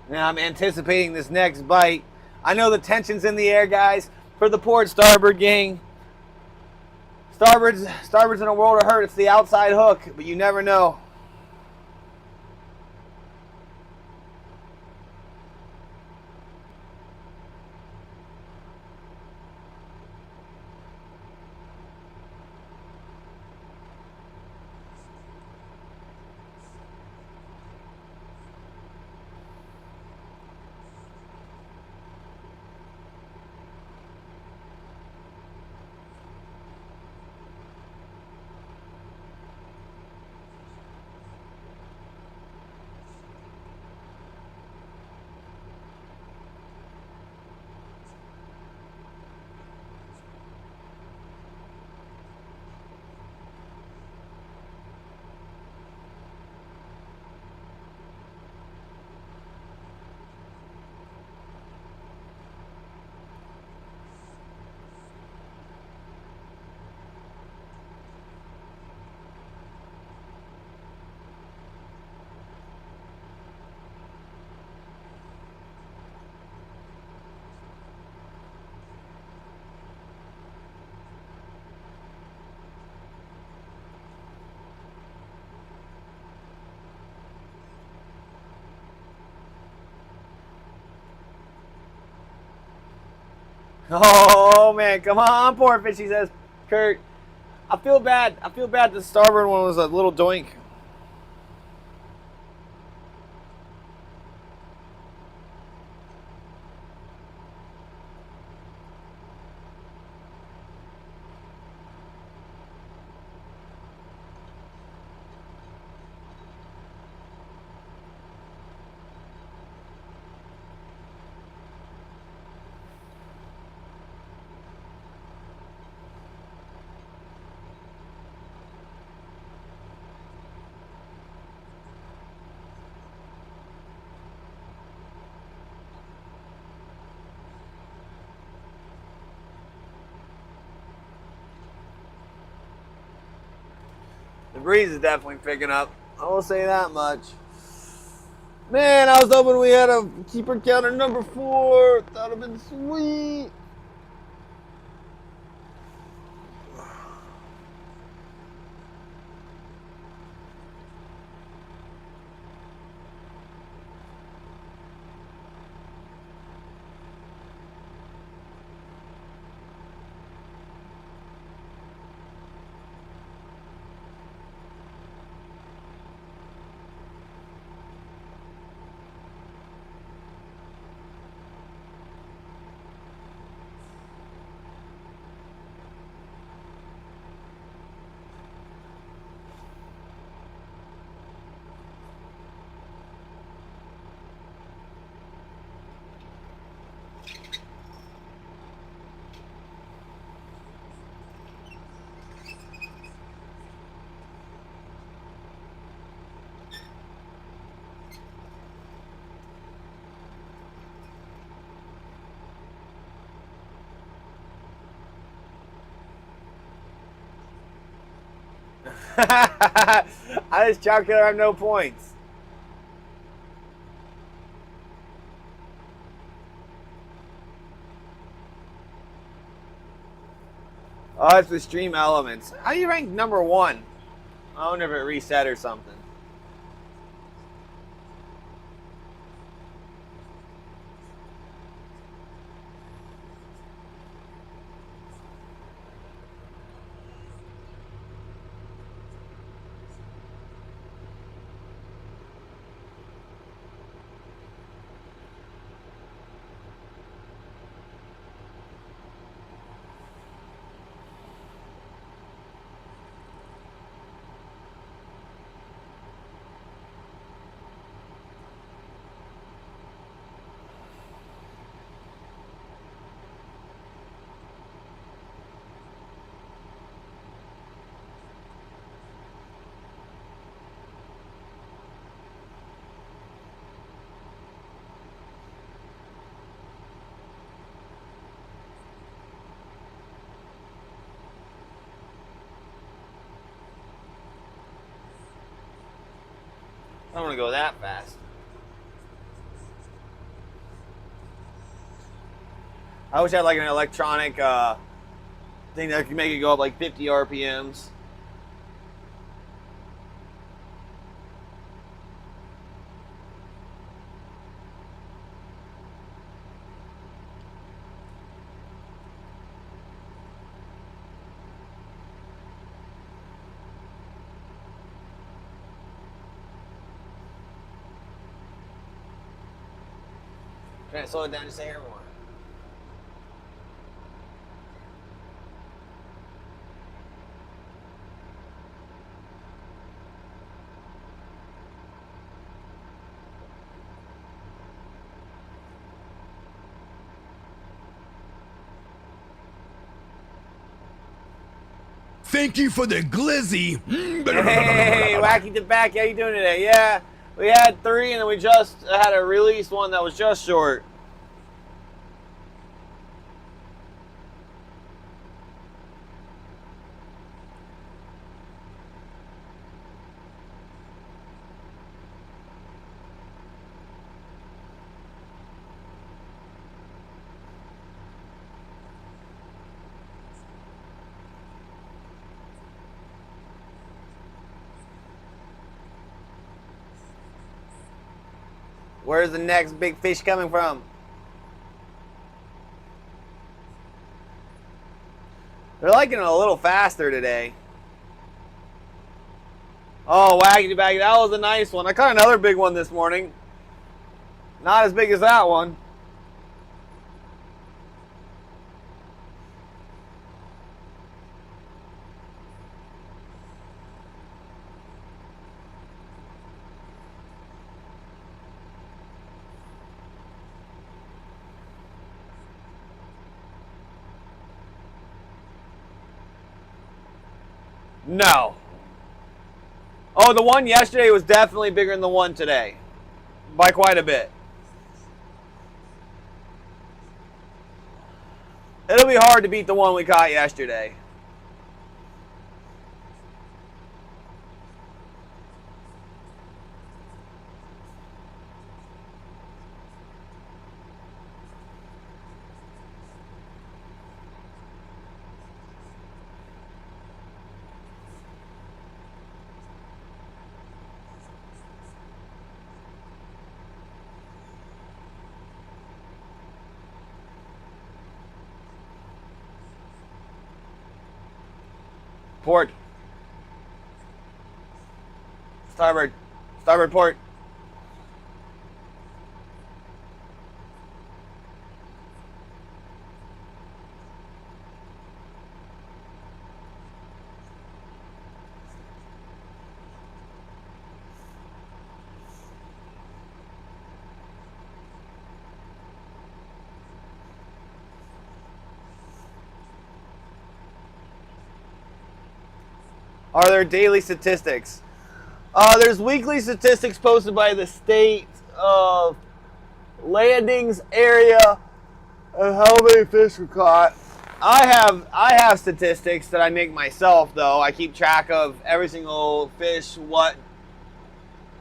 Now I'm anticipating this next bite. I know the tension's in the air, guys. For the port starboard gang. Starboard's in a world of hurt. It's the outside hook, but you never know. Oh man, come on, poor fish, he says. Kurt, I feel bad. I feel bad the starboard one was a little doink. The breeze is definitely picking up. I will say that much. Man, I was hoping we had a keeper counter number 4. That would have been sweet. I just chow killer have no points. Oh, it's the stream elements. How do you rank number 1? I wonder if it reset or something. I don't want to go that fast. I wish I had like an electronic thing that could make it go up like 50 RPMs. Trying to slow it down just a hair more. Thank you for the glizzy. Hey, Wacky Tobacco, how you doing today? Yeah, we had 3 and then we just had a released one that was just short. Where's the next big fish coming from? They're liking it a little faster today. Oh, waggity baggy. That was a nice one. I caught another big one this morning. Not as big as that one. No. Oh, the one yesterday was definitely bigger than the one today. By quite a bit. It'll be hard to beat the one we caught yesterday. Port. Starboard. Starboard port. Are there daily statistics? There's weekly statistics posted by the state of landings area and how many fish were caught. I have statistics that I make myself though. I keep track of every single fish, what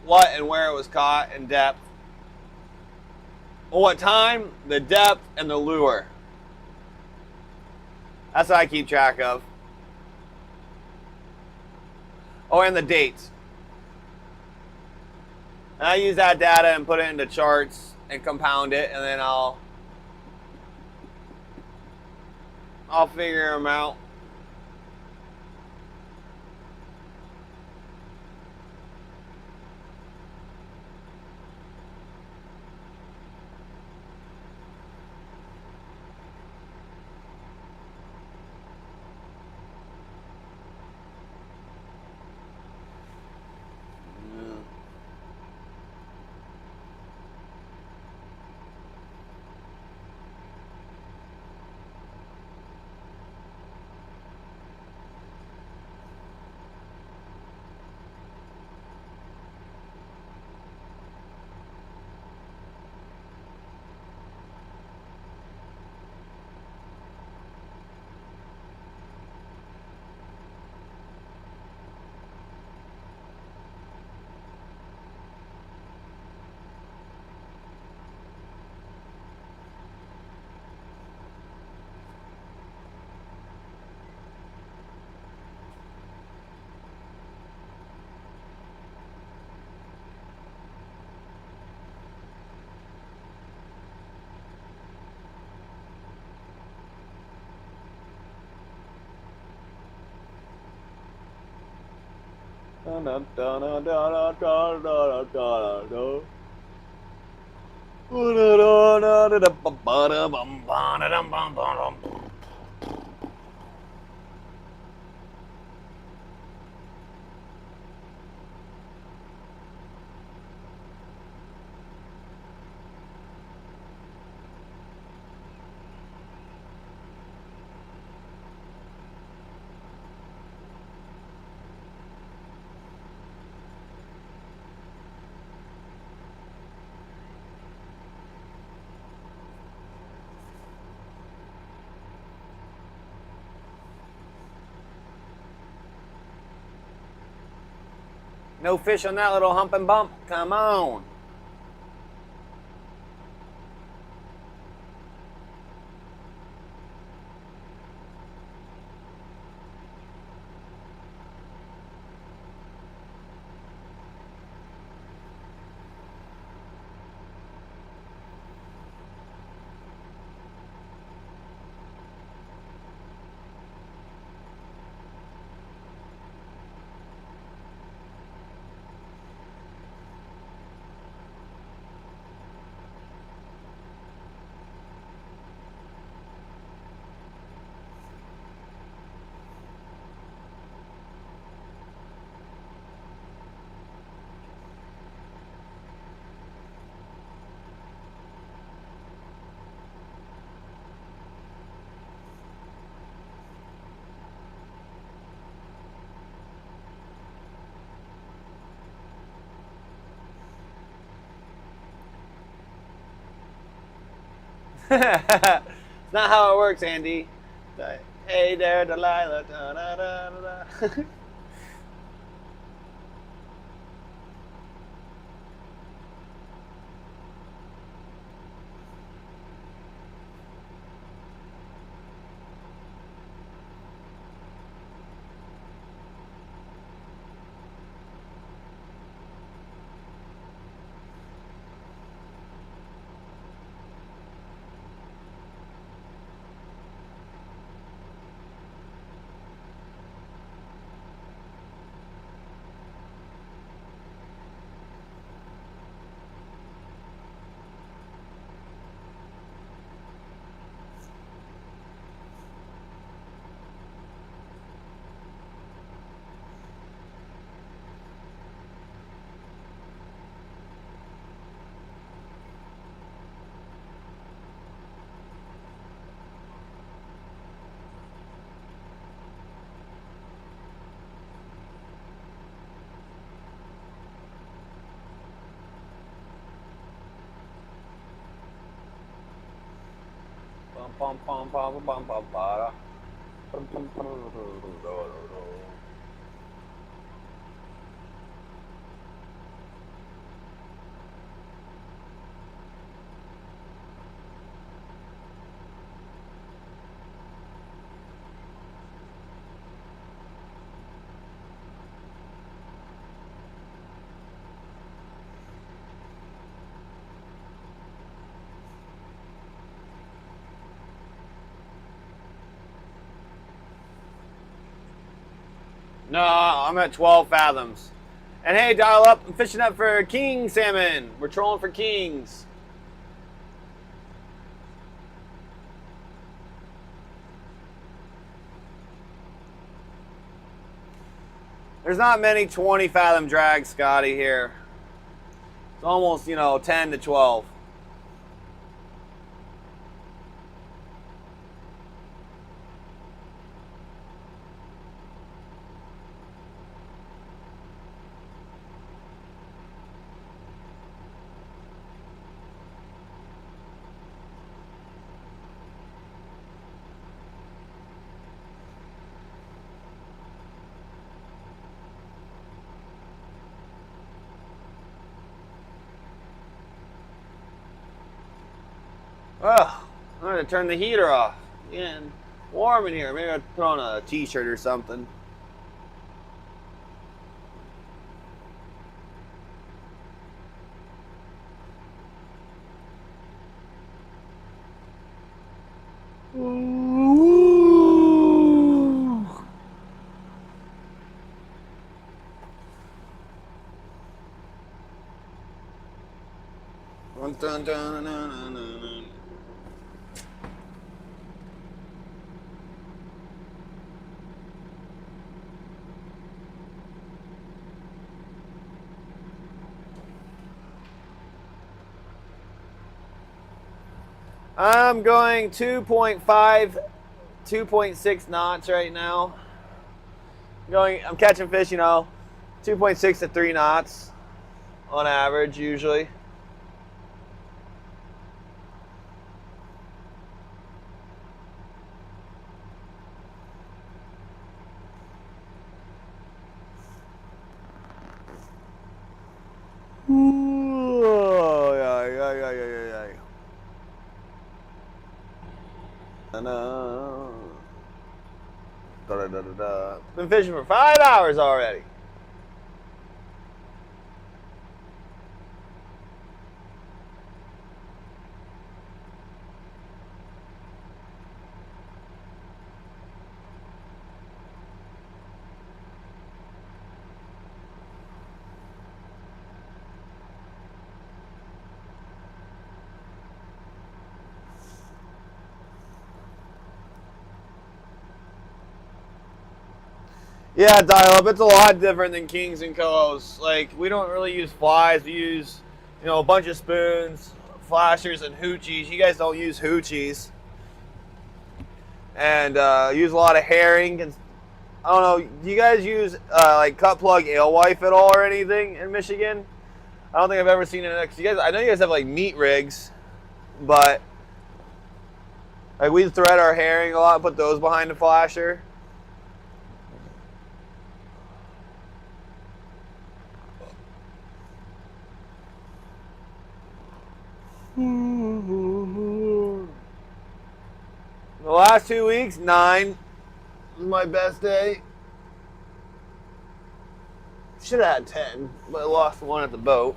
and where it was caught, and depth. What time, the depth, and the lure. That's what I keep track of. Oh, and the dates. And I use that data and put it into charts and compound it, and then I'll figure them out. No fish on that little hump and bump. Come on. It's not how it works, Andy. Hey there, Delilah. Da, da, da, da, da. Bum, bum, bum, bum, bum, bum, bada. Bum, bum, bum, bum, bum, bum. No, I'm at 12 fathoms. And hey, dial up. I'm fishing up for king salmon. We're trolling for kings. There's not many 20 fathom drags, Scotty, here. It's almost, 10 to 12. Ugh, I'm going to turn the heater off. Yeah, warm in here. Maybe I'll put on a t-shirt or something. Dun, dun, dun, dun, dun, dun. I'm going 2.5, 2.6 knots right now. I'm catching fish, 2.6 to 3 knots on average usually. Ooh, yeah, yeah, yeah, yeah, yeah. Da, da, da, da, da. Been fishing for 5 hours already. Yeah, dial up. It's a lot different than kings and cohos. Like, we don't really use flies. We use, a bunch of spoons, flashers, and hoochies. You guys don't use hoochies. And use a lot of herring. And I don't know. Do you guys use like cut plug alewife at all or anything in Michigan? I don't think I've ever seen it. I know you guys have like meat rigs, but Like we thread our herring a lot, put those behind the flasher. The last 2 weeks, 9 was my best day. Should have had 10, but I lost one at the boat.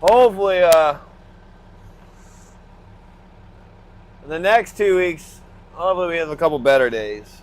Hopefully, in the next 2 weeks, hopefully we have a couple better days.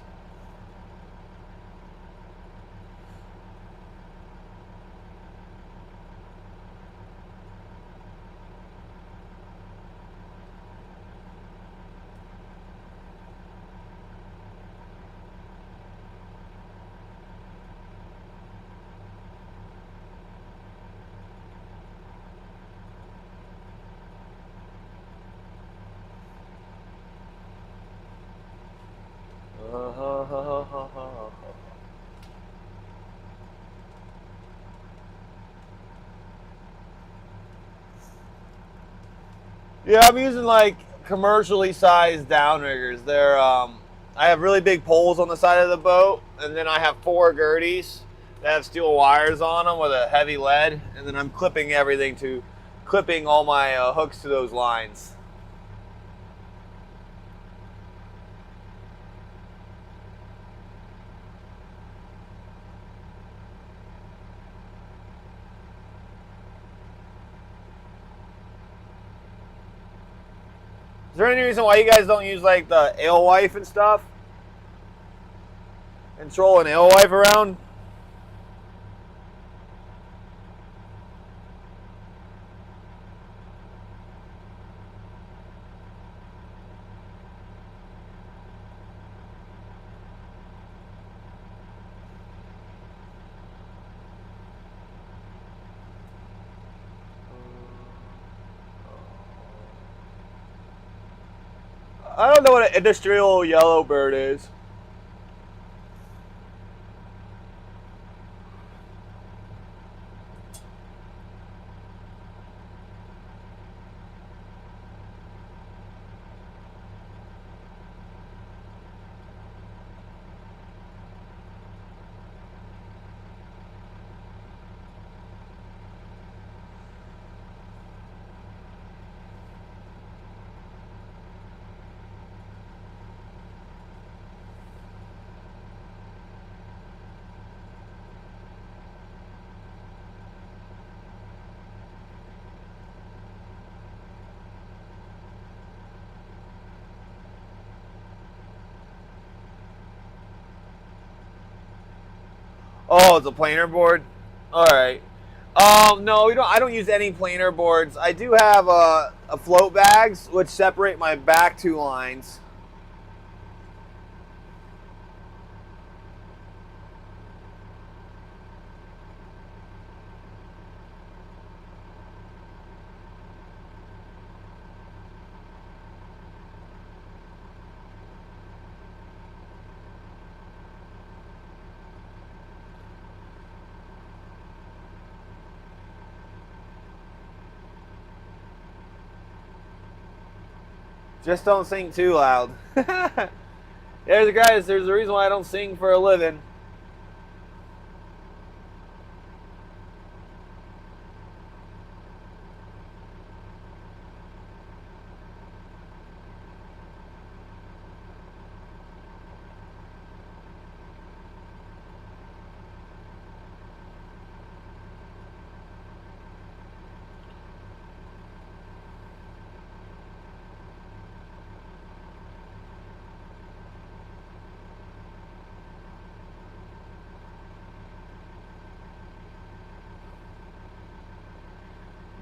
Yeah, I'm using like commercially sized downriggers. They're I have really big poles on the side of the boat, and then I have 4 Gerties that have steel wires on them with a heavy lead, and then I'm clipping all my hooks to those lines. Is there any reason why you guys don't use like the alewife and stuff? And troll an alewife around? I don't know what an industrial yellowbird is. Oh, it's a planer board. All right. No, we don't. I don't use any planer boards. I do have a float bags which separate my back 2 lines. Just don't sing too loud. There's a reason why I don't sing for a living.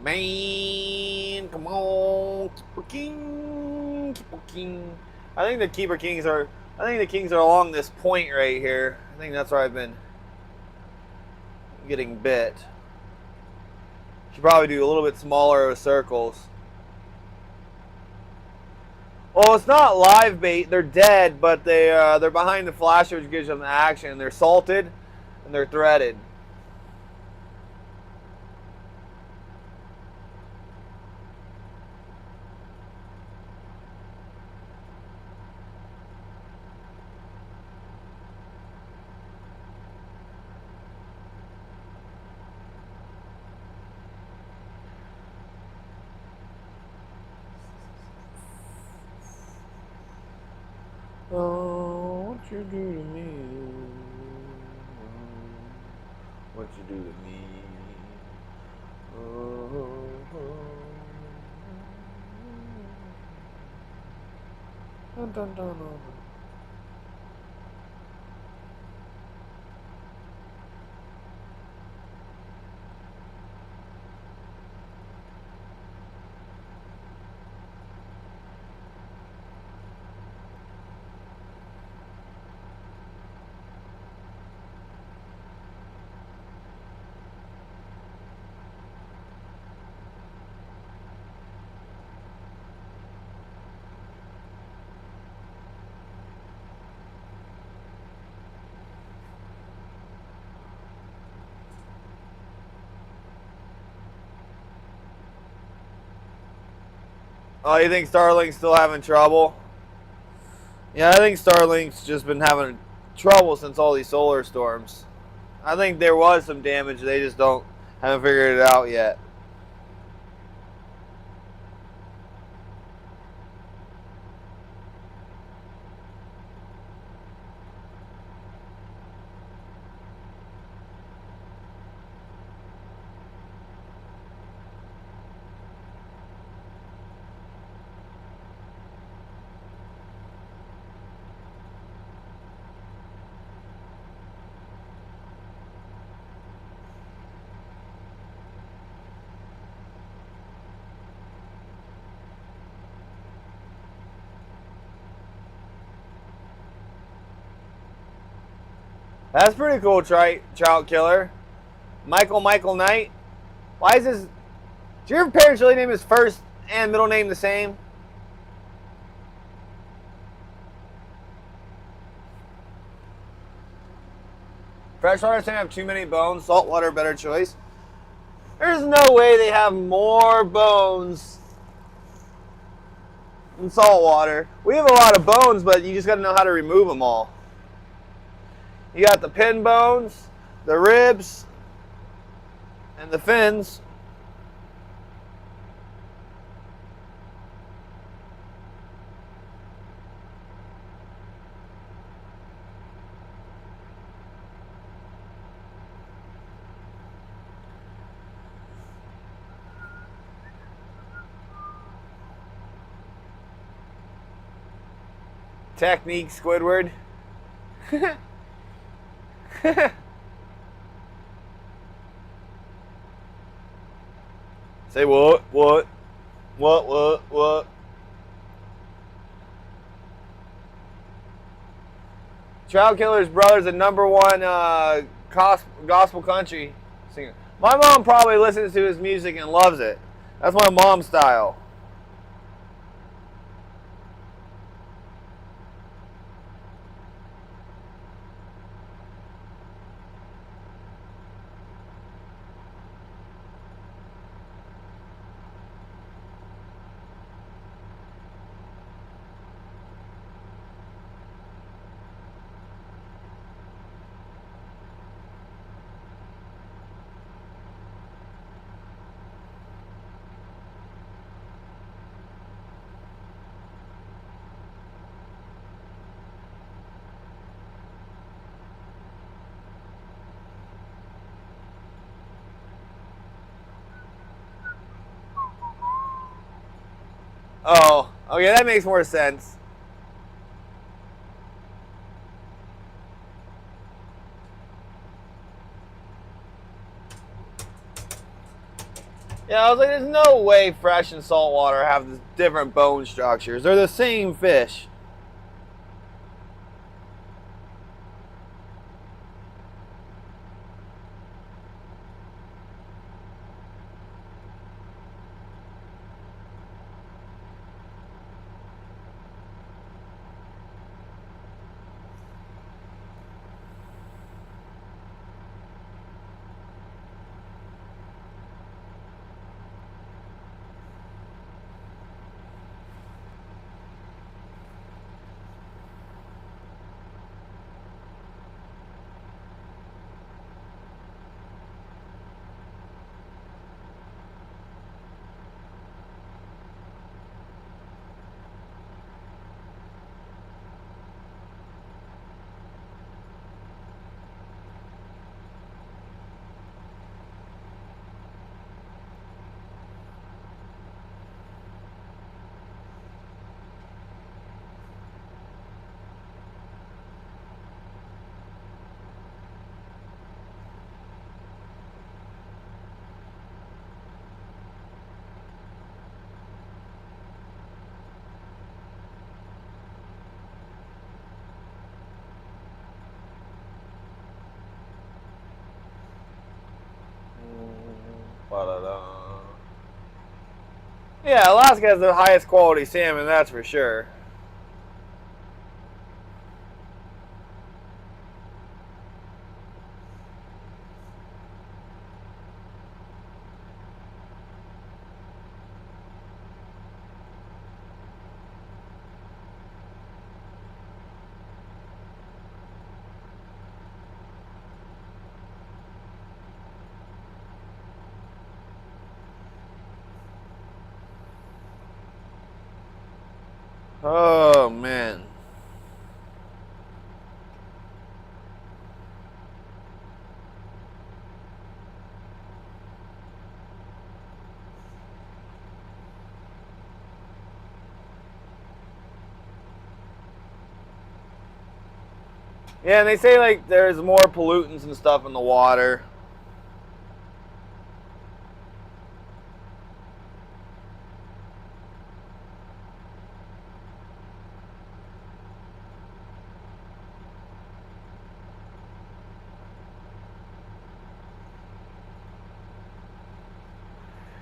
Man, come on, Keeper King, Keeper King. I think the Kings are along this point right here. I think that's where I've been getting bit. Should probably do a little bit smaller of circles. Well, it's not live bait. They're dead, but they're behind the flasher, which gives them the action. They're salted and they're threaded. Oh, what you do to me? What you do to me? Dun, dun, dun, dun. Oh, you think Starlink's still having trouble? Yeah, I think Starlink's just been having trouble since all these solar storms. I think there was some damage. They just haven't figured it out yet. That's pretty cool, trout killer. Michael Knight. Why is his... Do your parents really name his first and middle name the same? Freshwater doesn't have too many bones. Saltwater, better choice. There's no way they have more bones than saltwater. We have a lot of bones, but you just got to know how to remove them all. You got the pin bones, the ribs, and the fins. Technique, Squidward. Say what? What? What? Trout Killer's brother's a #1 gospel country singer. My mom probably listens to his music and loves it. That's my mom's style. Oh, okay, that makes more sense. Yeah, I was like, there's no way fresh and saltwater have this different bone structures. They're the same fish. Ba-da-da. Yeah, Alaska has the highest quality salmon, that's for sure. Oh, man. Yeah, and they say like there's more pollutants and stuff in the water.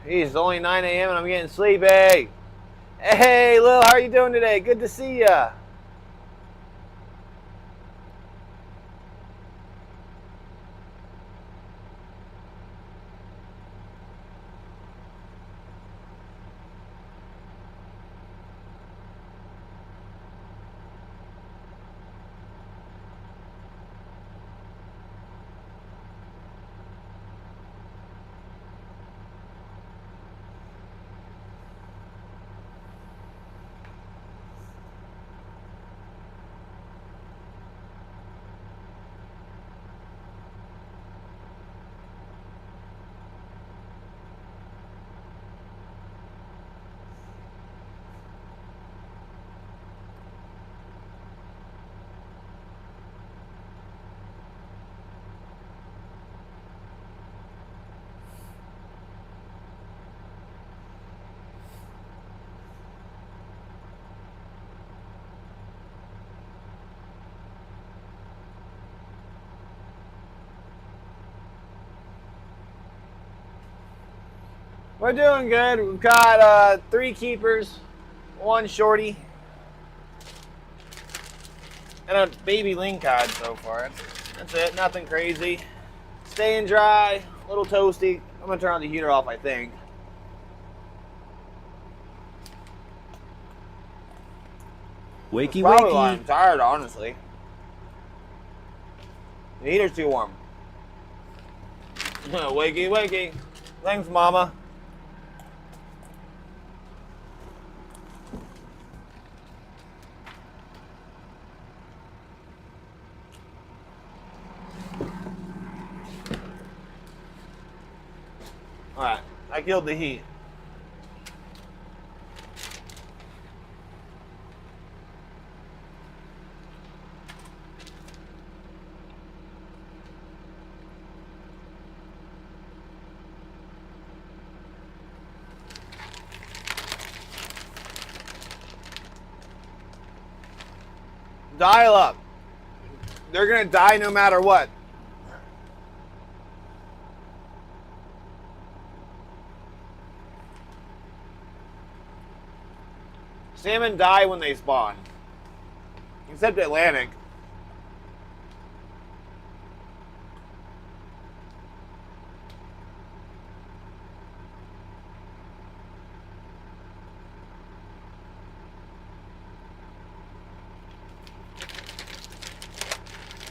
Geez, it's only 9 a.m. and I'm getting sleepy. Hey, Lil, how are you doing today? Good to see ya. We're doing good. We've got 3 keepers, 1 shorty, and a baby lingcod so far. That's it. Nothing crazy. Staying dry, a little toasty. I'm gonna turn on the heater off, I think. Wakey, Probably why wakey. I'm tired, honestly. The heater's too warm. Wakey, wakey. Thanks, Mama. Alright, I killed the heat. Dial up. They're gonna die no matter what. Salmon die when they spawn. Except Atlantic.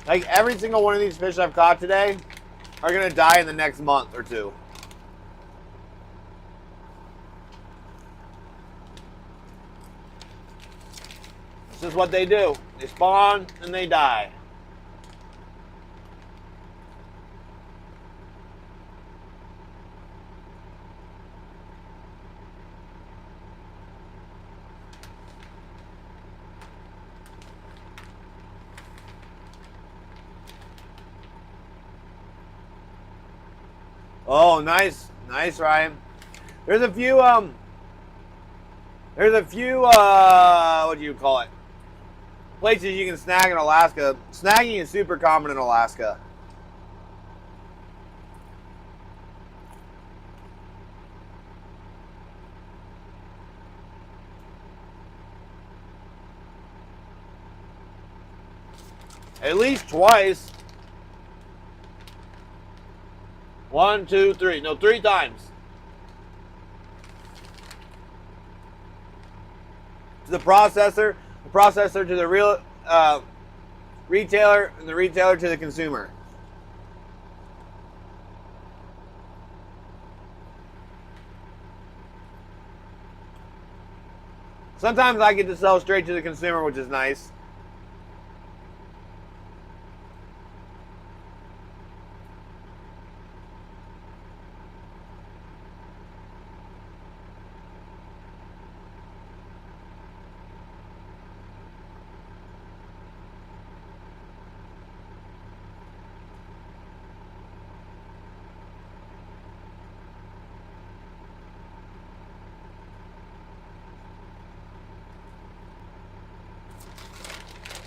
Like every single one of these fish I've caught today are gonna die in the next month or 2. This is what they do. They spawn and they die. Oh, nice. Nice, Ryan. There's a few, what do you call it? Places you can snag in Alaska. Snagging is super common in Alaska. At least twice. 1, 2, 3. No, 3 times. To the processor to the real retailer, and the retailer to the consumer. Sometimes I get to sell straight to the consumer, which is nice.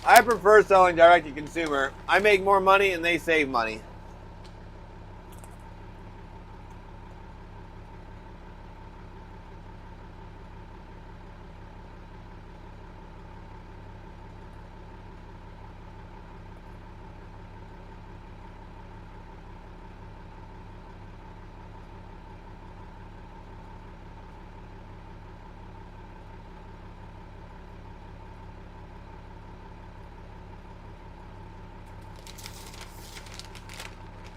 I prefer selling direct to consumer. I make more money and they save money.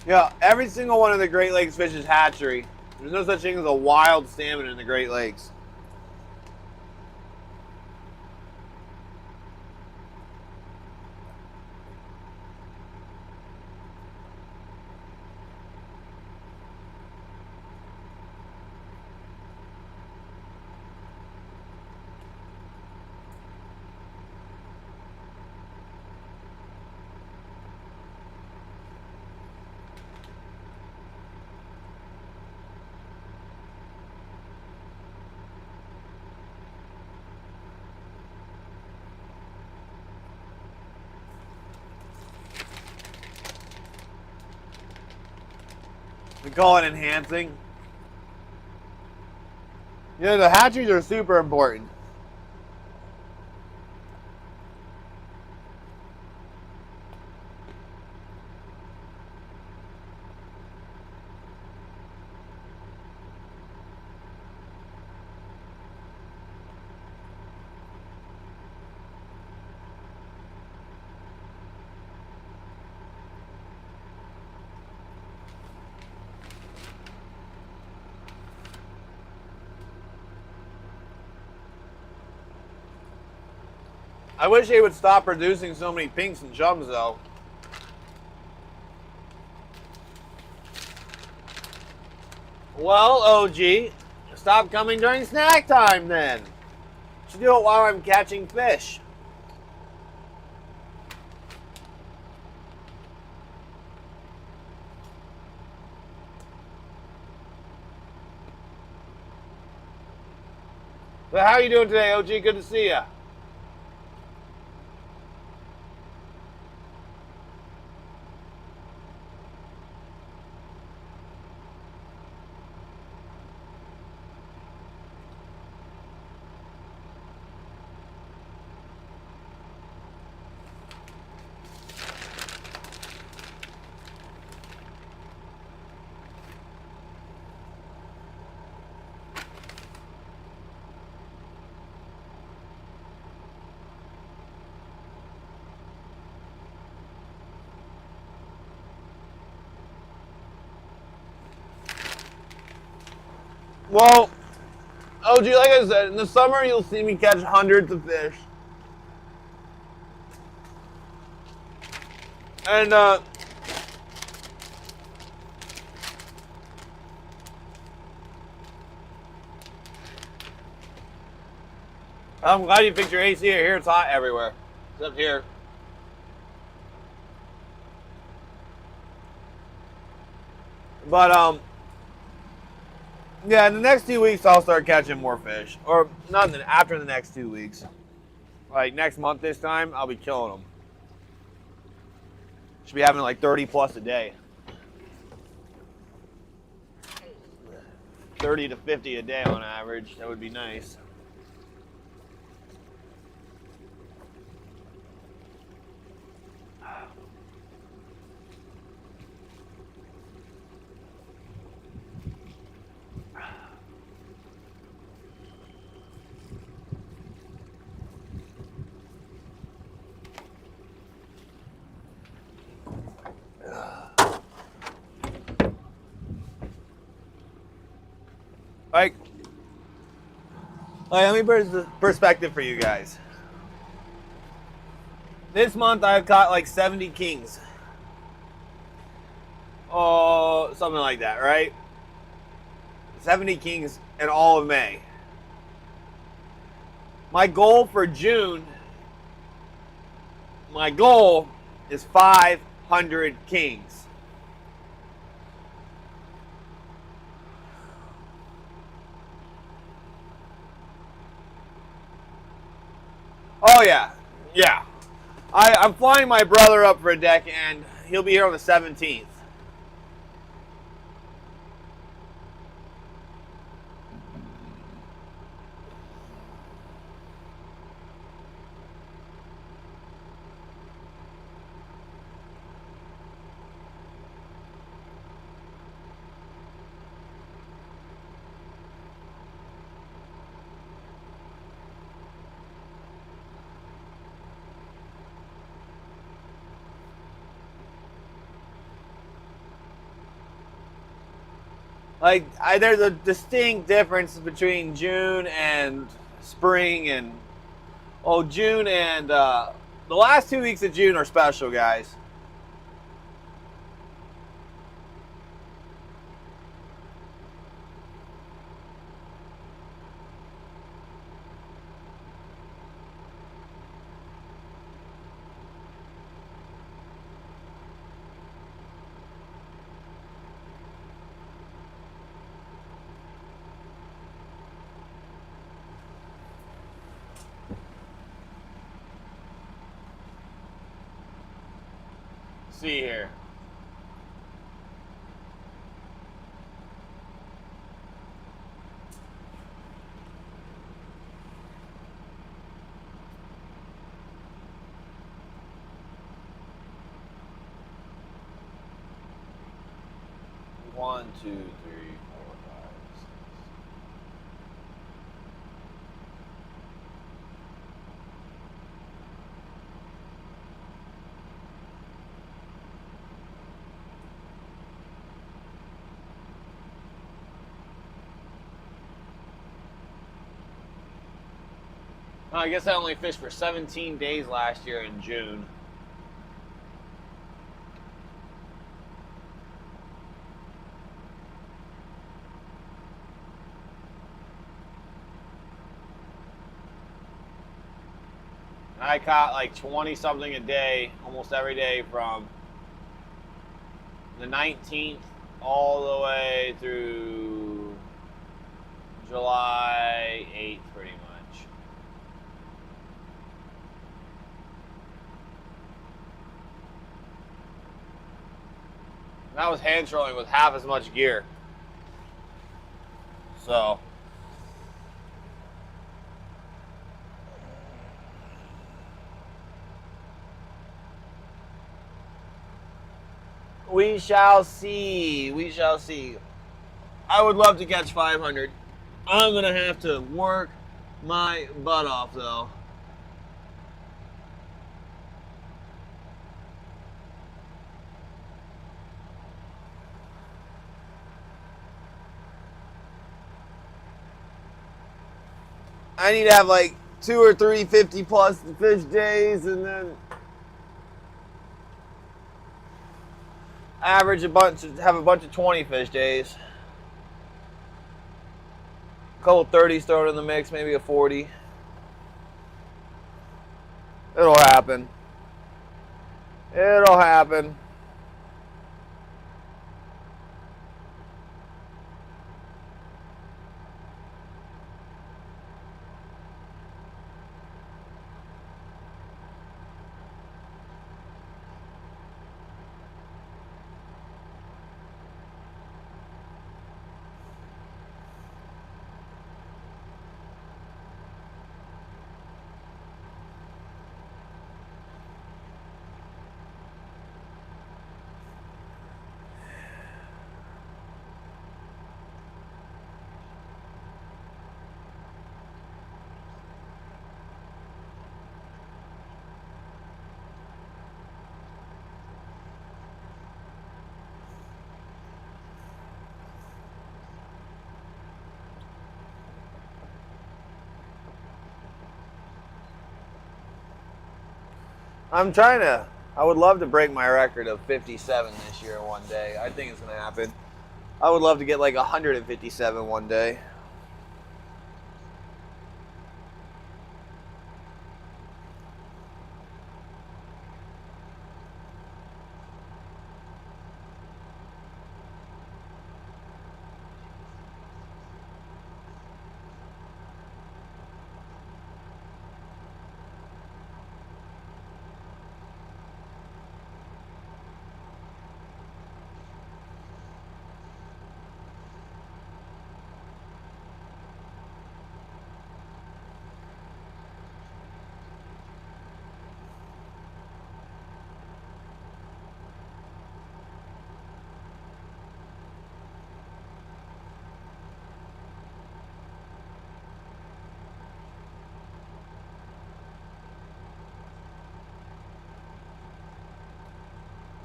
Yeah, every single one of the Great Lakes fish is hatchery. There's no such thing as a wild salmon in the Great Lakes. We call it enhancing. You know, the hatcheries are super important. I wish they would stop producing so many pinks and chums, though. Well, OG, stop coming during snack time then. You should do it while I'm catching fish. So how are you doing today, OG? Good to see ya. Well, OG, like I said, in the summer you'll see me catch hundreds of fish. And I'm glad you fixed your AC here. It's hot everywhere, except here. But yeah, in the next 2 weeks I'll start catching more fish, or not in the, after the next 2 weeks. Like next month this time, I'll be killing them. Should be having like 30 plus a day. 30 to 50 a day on average. That would be nice. Let me put perspective for you guys. This month I've caught like 70 kings. Oh, something like that, right? 70 kings in all of May. My goal for June, my goal is 500 kings. Oh yeah, yeah. I'm flying my brother up for a deck, and he'll be here on the 17th. Like, there's a distinct difference between June and spring, and June and the last 2 weeks of June are special, guys. See here. One, two, three, four, five, six. I guess I only fished for 17 days last year in June. I caught like 20 something a day, almost every day from the 19th all the way through July 8th, pretty much. And I was hand trolling with half as much gear. So we shall see. We shall see. I would love to catch 500. I'm going to have to work my butt off, though. I need to have like 2 or 3 50 plus fish days, and then average have a bunch of 20 fish days. A couple 30s thrown in the mix, maybe a 40. It'll happen. It'll happen. I'm trying to. I would love to break my record of 57 this year one day. I think it's going to happen. I would love to get like 157 one day.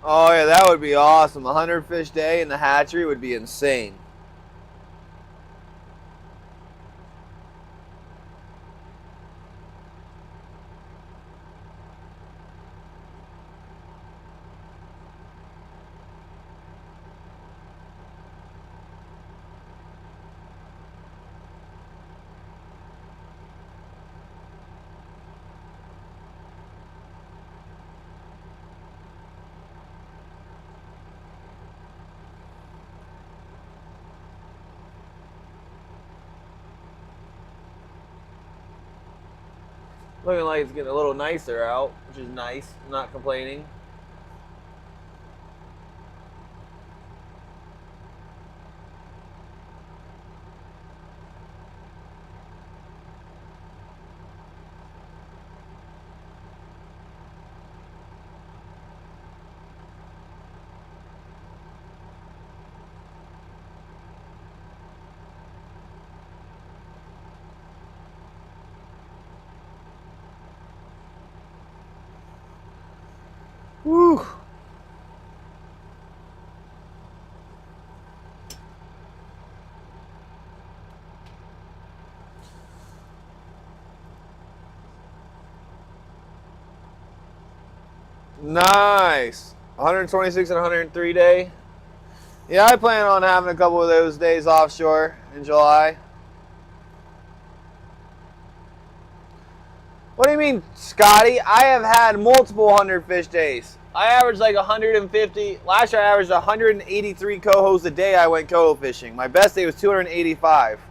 Oh yeah, that would be awesome. 100 fish day in the hatchery would be insane. Looking like it's getting a little nicer out, which is nice. I'm not complaining. Woo! Nice. 126 and 103 day. Yeah, I plan on having a couple of those days offshore in July. What do you mean, Scotty? I have had multiple 100 fish days. I averaged like 150. Last year I averaged 183 cohos a day I went coho fishing. My best day was 285.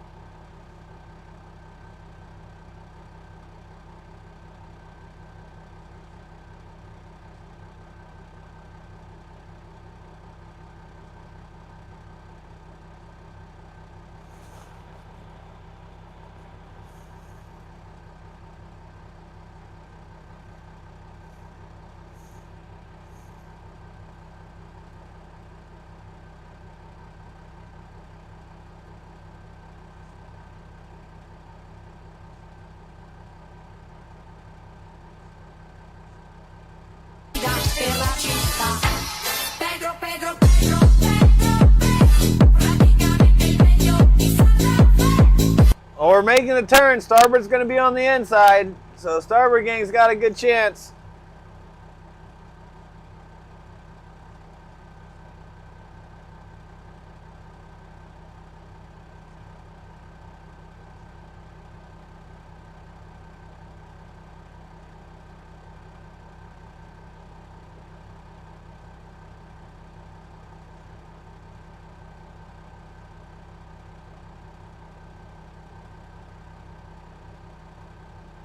Oh, we're making a turn. Starboard's going to be on the inside, so starboard gang's got a good chance.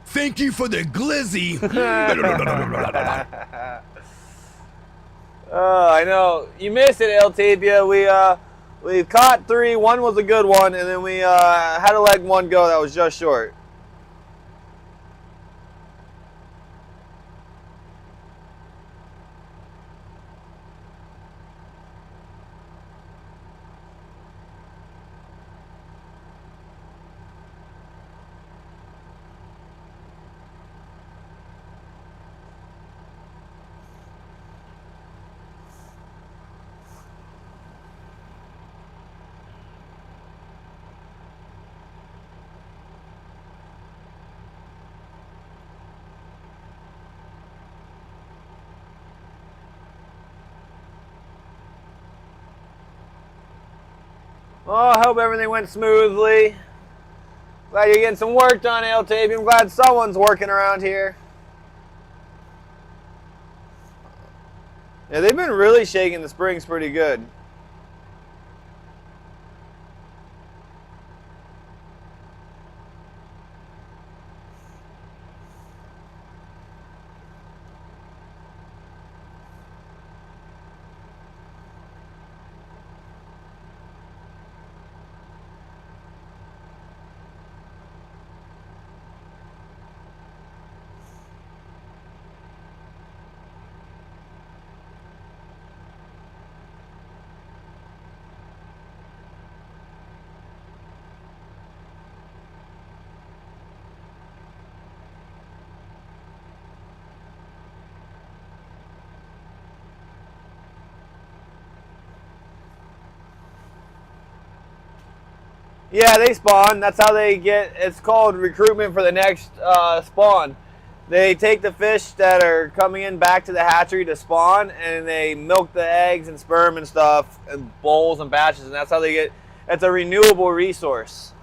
Thank you for the glizzy. Oh, I know. You missed it, El Tapia. We caught 3. One was a good one, and then we had to let one go that was just short. Well, I hope everything went smoothly. Glad you're getting some work done, LTV. I'm glad someone's working around here. Yeah, they've been really shaking the springs pretty good. Yeah, they spawn. That's how they get, it's called recruitment for the next spawn. They take the fish that are coming in back to the hatchery to spawn, and they milk the eggs and sperm and stuff in bowls and batches, and that's how they get, it's a renewable resource.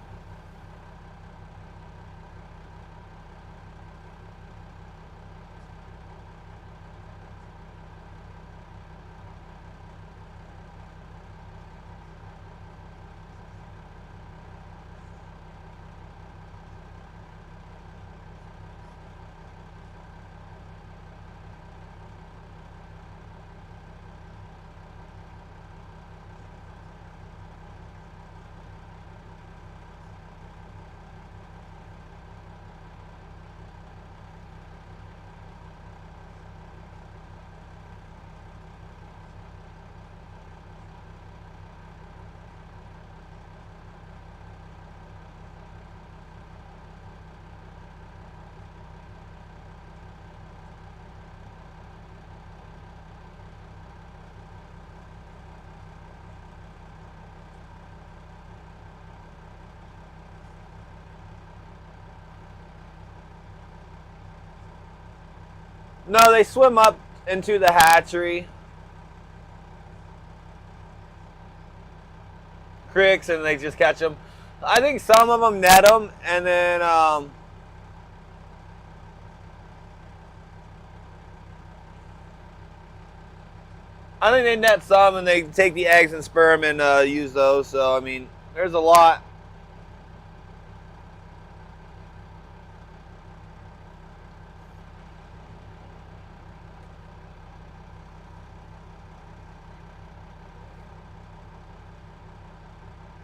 No, they swim up into the hatchery. Creeks, and they just catch them. I think some of them net them, and then I think they net some, and they take the eggs and sperm and use those. So I mean, there's a lot.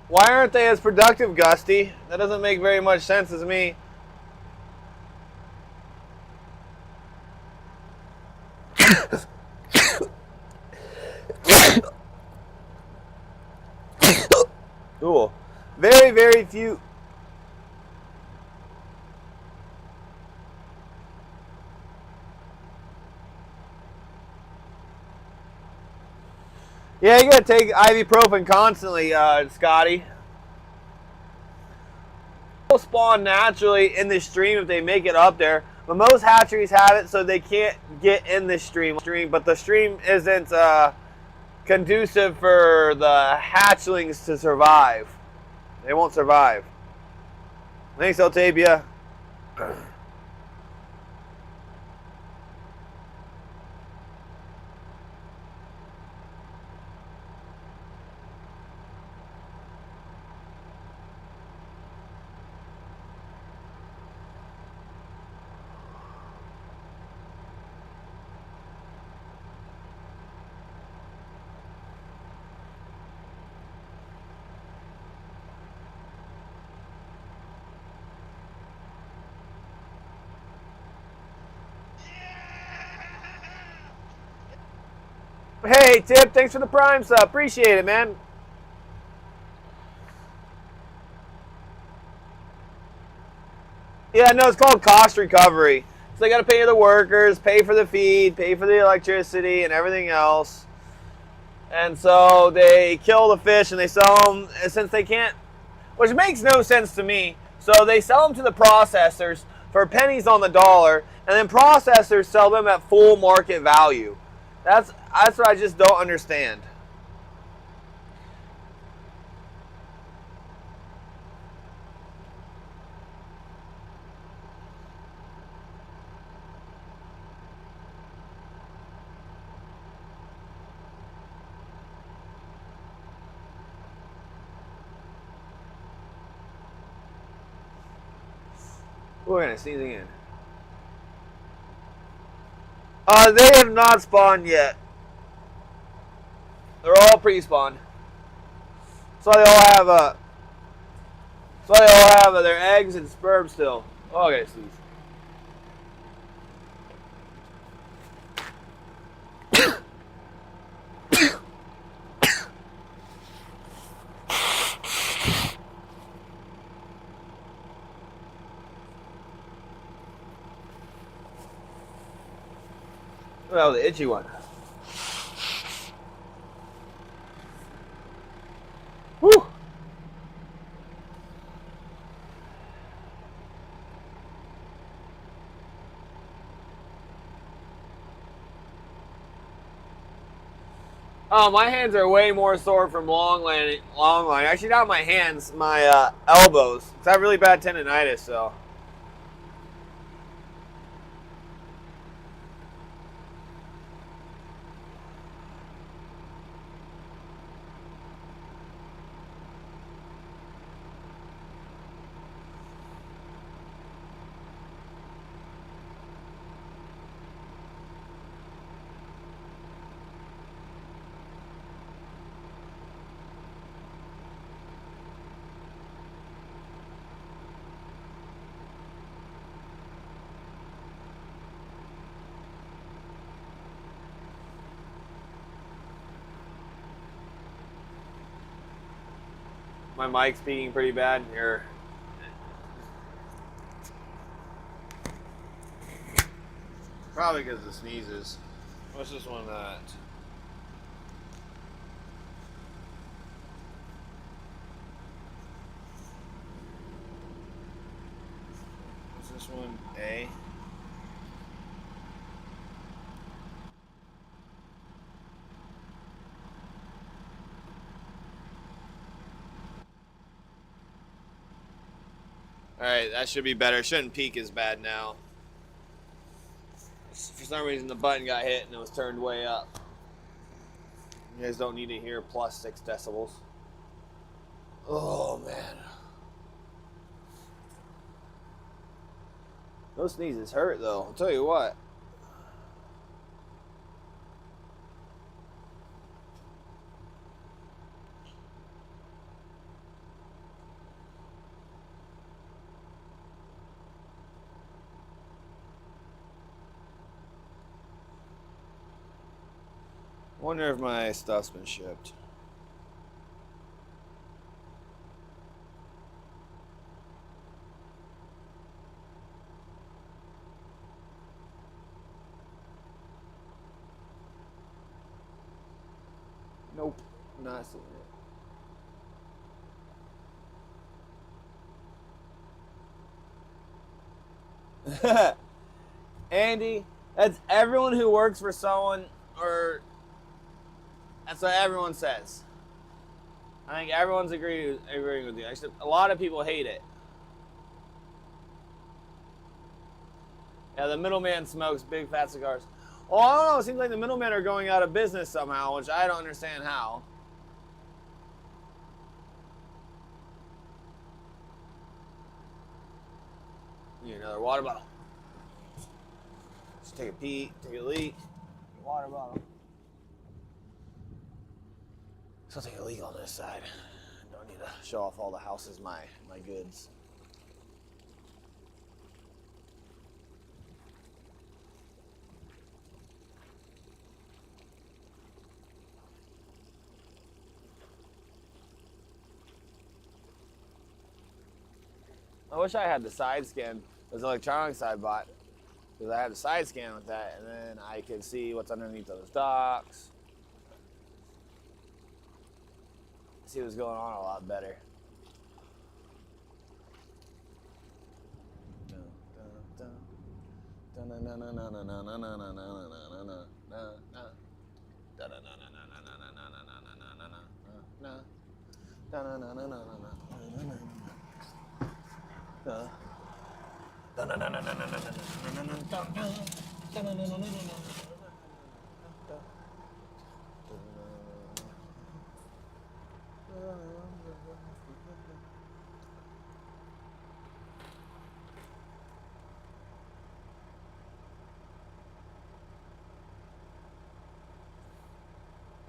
Why aren't they as productive, Gusty? That doesn't make very much sense to me. Cool. Very, very few. Yeah, you gotta take ibuprofen constantly, Scotty. They'll spawn naturally in the stream if they make it up there, but most hatcheries have it so they can't get in the stream. But the stream isn't conducive for the hatchlings to survive. They won't survive. Thanks, Altavia. Hey, Tip, thanks for the Prime sub. Appreciate it, man. Yeah, no, it's called cost recovery. So they got to pay the workers, pay for the feed, pay for the electricity, and everything else. And so they kill the fish and they sell them, since they can't, which makes no sense to me. So they sell them to the processors for pennies on the dollar, and then processors sell them at full market value. That's what I just don't understand. We're gonna sneeze again. They have not spawned yet. They're all pre-spawned. So they all have their eggs and sperm still. Oh, okay, sneeze. Well, the itchy one. Whew. Oh, my hands are way more sore from long line. Actually, not my hands, my elbows. 'Cause I have really bad tendonitis, so. My mic's peaking pretty bad here. Probably because of the sneezes. What's this one at? What's this one? A? Alright, that should be better. It shouldn't peak as bad now. For some reason the button got hit and it was turned way up. You guys don't need to hear plus 6 decibels. Oh man. Those sneezes hurt though, I'll tell you what. Wonder if my stuff's been shipped. Nope, not seeing it. Andy, that's everyone who works for someone, or that's what everyone says. I think everyone's agreeing with you. Actually, a lot of people hate it. Yeah, the middleman smokes big fat cigars. Well, I don't know. It seems like the middlemen are going out of business somehow, which I don't understand how. Need another water bottle. Just take a pee, take a leak. Water bottle. So I'll take a leak on this side. Don't need to show off all the houses, my goods. I wish I had the side scan. Those electronics I bought. Because I had the side scan with that, and then I could see what's underneath those docks. See what's going on a lot better.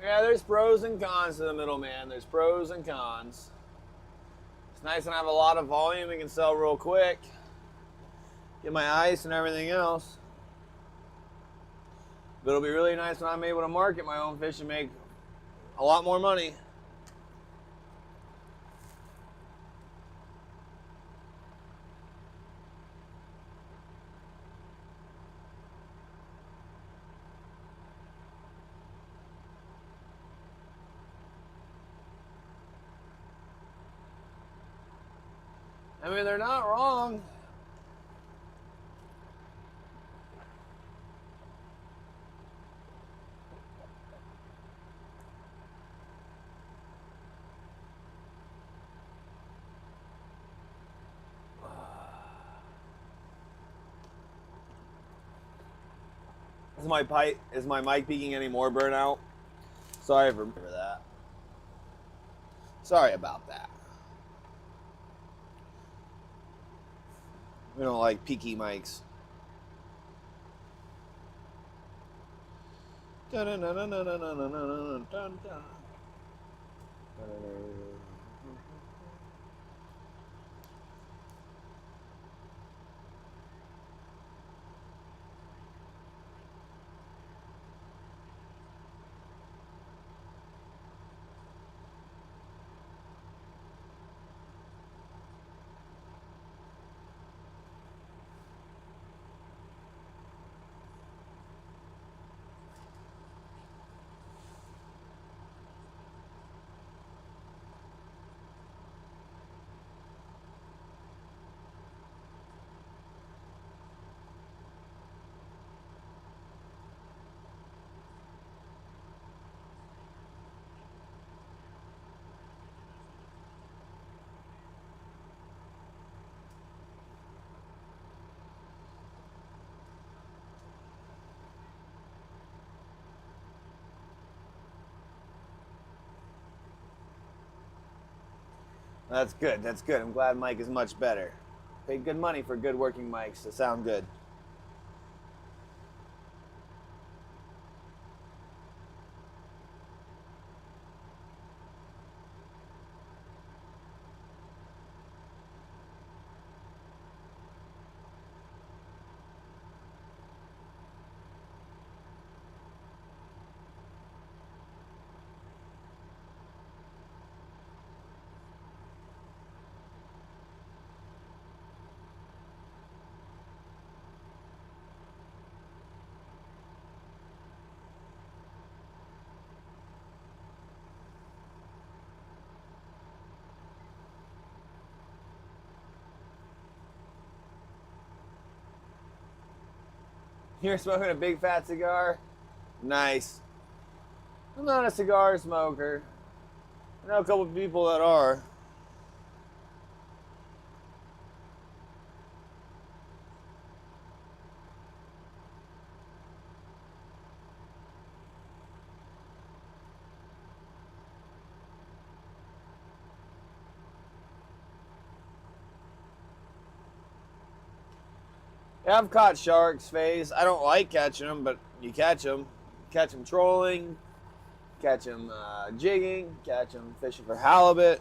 Yeah, there's pros and cons to the middleman. There's pros and cons. It's nice to have a lot of volume and can sell real quick. Get my ice and everything else. But it'll be really nice when I'm able to market my own fish and make a lot more money. I mean, they're not wrong. Is my mic peaking any more, burnout? Sorry for that. Sorry about that. We don't like peaky mics. That's good. That's good. I'm glad Mike is much better. Paid good money for good working mics to sound good. You're smoking a big fat cigar? Nice. I'm not a cigar smoker. I know a couple of people that are. Yeah, I've caught sharks, Phase. I don't like catching them, but you catch them. Catch them trolling, catch them jigging, catch them fishing for halibut.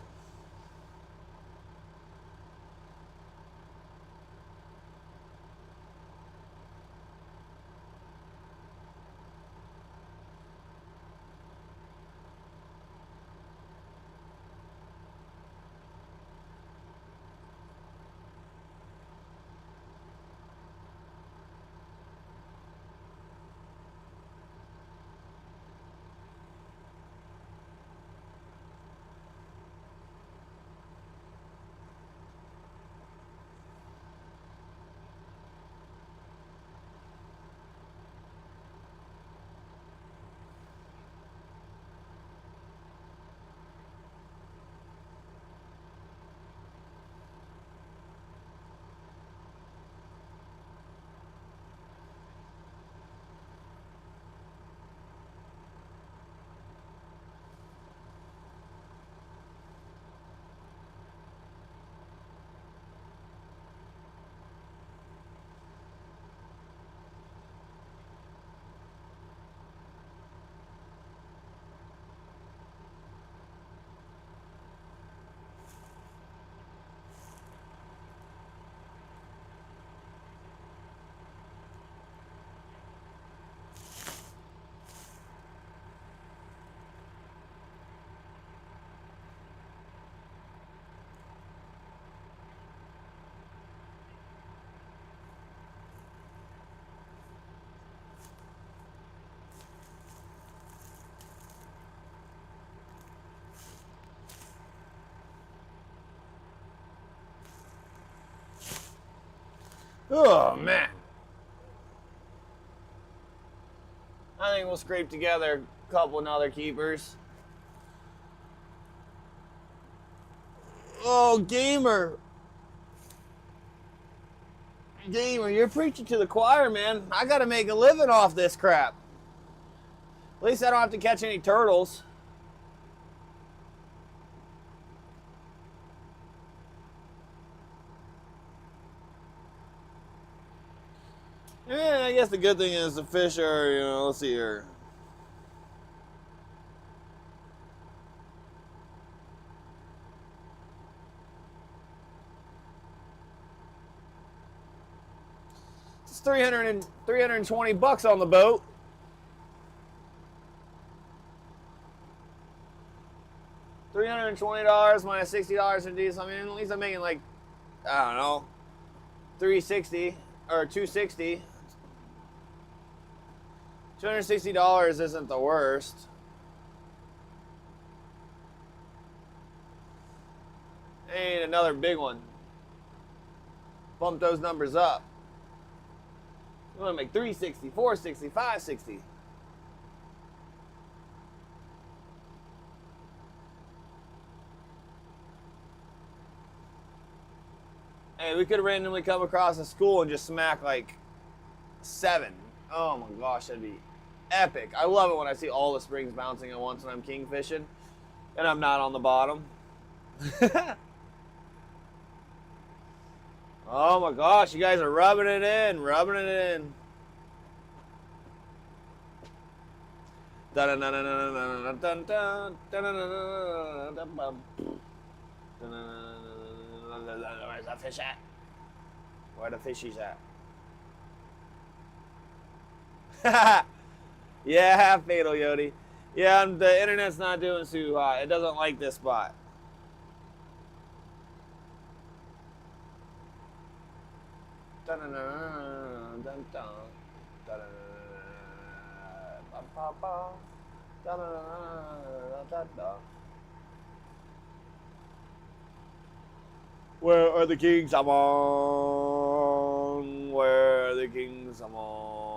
Oh, man. I think we'll scrape together a couple another keepers. Oh, gamer. Gamer, you're preaching to the choir, man. I gotta make a living off this crap. At least I don't have to catch any turtles. Yeah, I guess the good thing is the fish are, you know, let's see here. It's 320 bucks on the boat. $320 minus $60 in diesel. I mean, at least I'm making like, I don't know, 360 or 260. $260 isn't the worst. Ain't another big one. Bump those numbers up. We want to make 360, 460, 560. Hey, we could randomly come across a school and just smack like 7. Oh my gosh, that'd be epic. I love it when I see all the springs bouncing at once when I'm king fishing and I'm not on the bottom. Oh my gosh, you guys are rubbing it in, rubbing it in. Where's the fish at? Where the fishies at? Yeah, Fatal Yodi. Yeah, the internet's not doing too hot. It doesn't like this spot. Where are the kings? I'm on. Where are the kings? I'm on.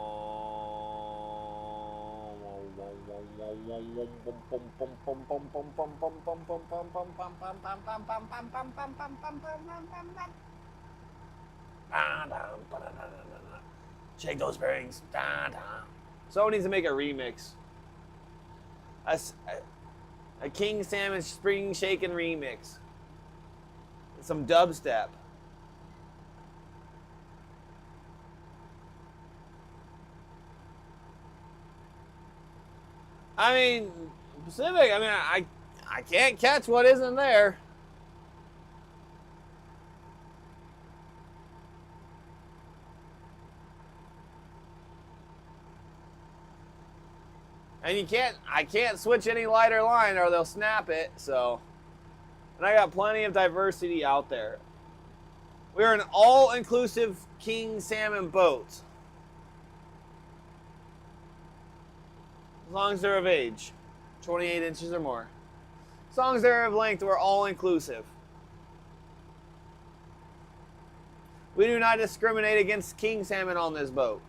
Shake those bearings. Someone needs to make a remix. A King Salmon Spring Shaken remix. Some dubstep. I mean, Pacific, I mean, I can't catch what isn't there. And I can't switch any lighter line or they'll snap it, so. And I got plenty of diversity out there. We're an all-inclusive king salmon boat. As long as they're of age, 28 inches or more. As long as they're of length, we're all-inclusive. We do not discriminate against king salmon on this boat.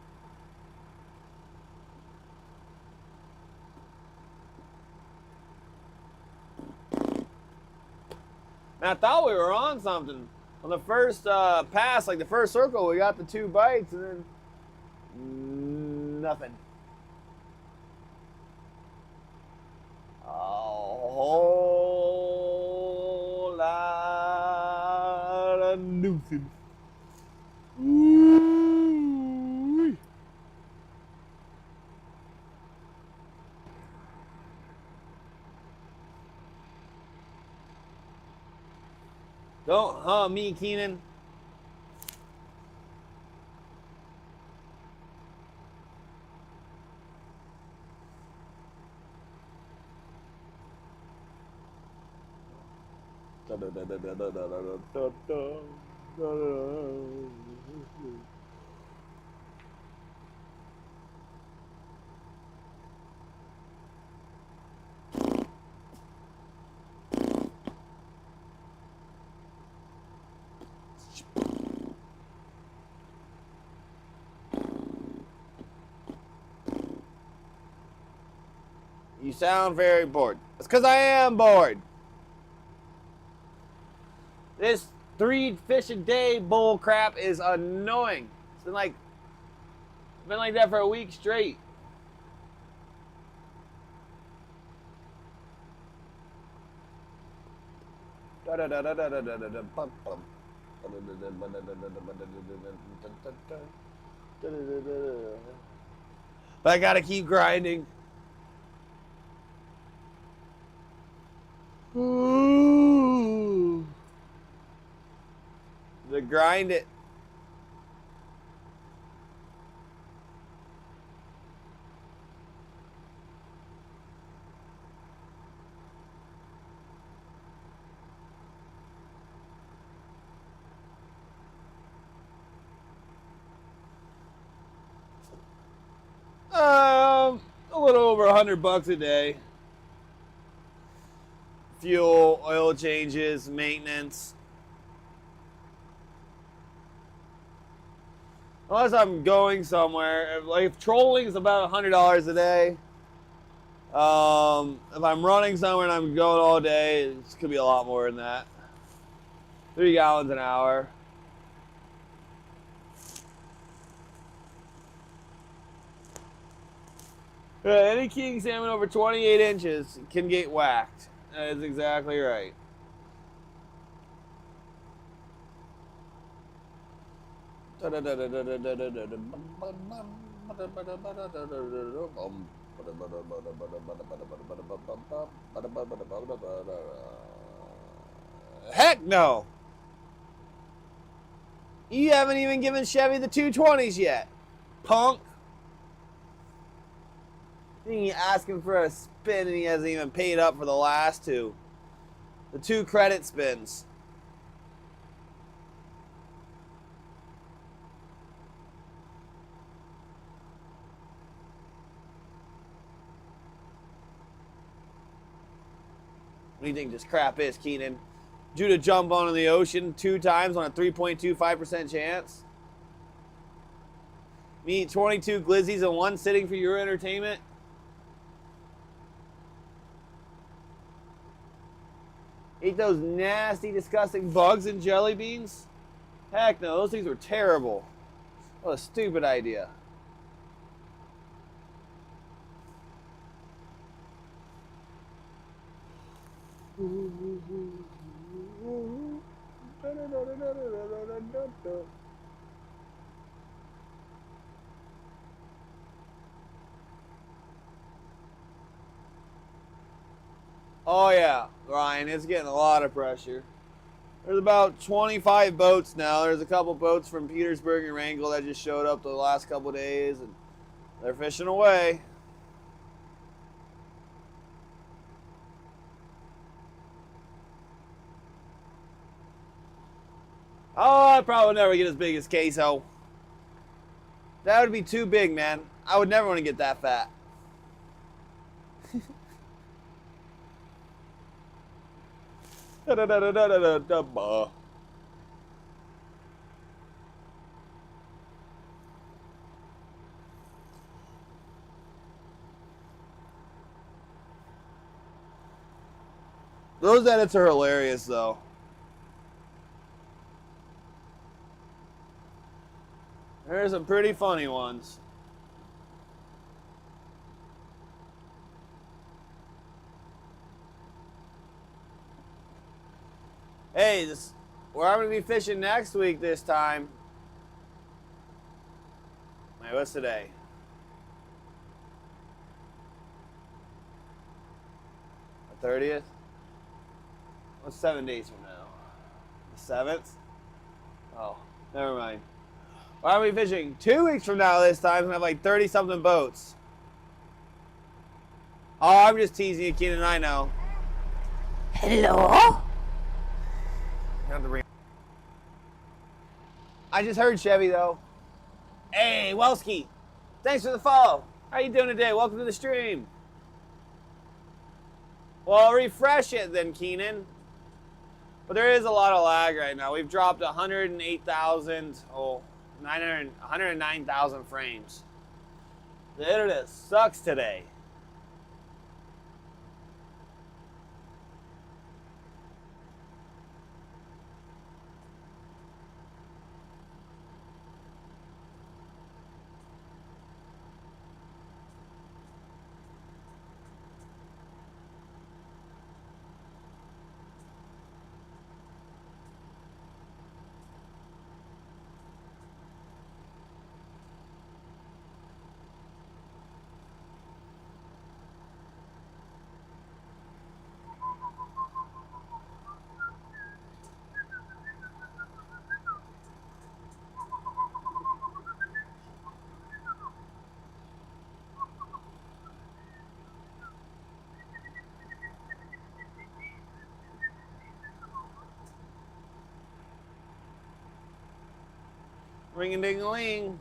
And I thought we were on something. On the first pass, like the first circle, we got the 2 bites and then nothing. A whole lot of nuisance. Ooh. Don't me, Keenan. You sound very bored. It's because I am bored. This 3 fish a day bull crap is annoying. It's been like that for a week straight. But I gotta keep grinding. Ooh. The grind it. A little over $100 a day. Fuel, oil changes, maintenance. Unless I'm going somewhere, like if trolling is about $100 a day. If I'm running somewhere and I'm going all day, it could be a lot more than that. 3 gallons an hour. Any king salmon over 28 inches can get whacked. That is exactly right. Heck no! You haven't even given Chevy the 220s yet, punk. You ask him for a spin and he hasn't even paid up for the last 2. The 2 credit spins. What do you think this crap is, Keenan? Due to jump onto the ocean 2 times on a 3.25% chance? Me eat 22 glizzies in 1 sitting for your entertainment? Eat those nasty, disgusting bugs and jelly beans? Heck no, those things were terrible. What a stupid idea. Oh yeah, Ryan, it's getting a lot of pressure. There's about 25 boats now. There's a couple boats from Petersburg and Wrangell that just showed up the last couple days, and they're fishing away. Oh, I probably never get as big as Queso. That would be too big, man. I would never want to get that fat. Those edits are hilarious, though. There's some pretty funny ones. Hey, where I'm going to be fishing next week this time. Wait, what's today? The 30th? What's 7 days from now? The 7th? Oh, never mind. Where I'm going to be fishing 2 weeks from now this time. I'm going to have like 30-something boats. Oh, I'm just teasing you, Keenan, I know. Hello? I just heard Chevy, though. Hey, Welski. Thanks for the follow. How you doing today? Welcome to the stream. Well, refresh it then, Keenan. But there is a lot of lag right now. We've dropped 109,000 frames. The internet sucks today. Ring-a-ding-a-ling.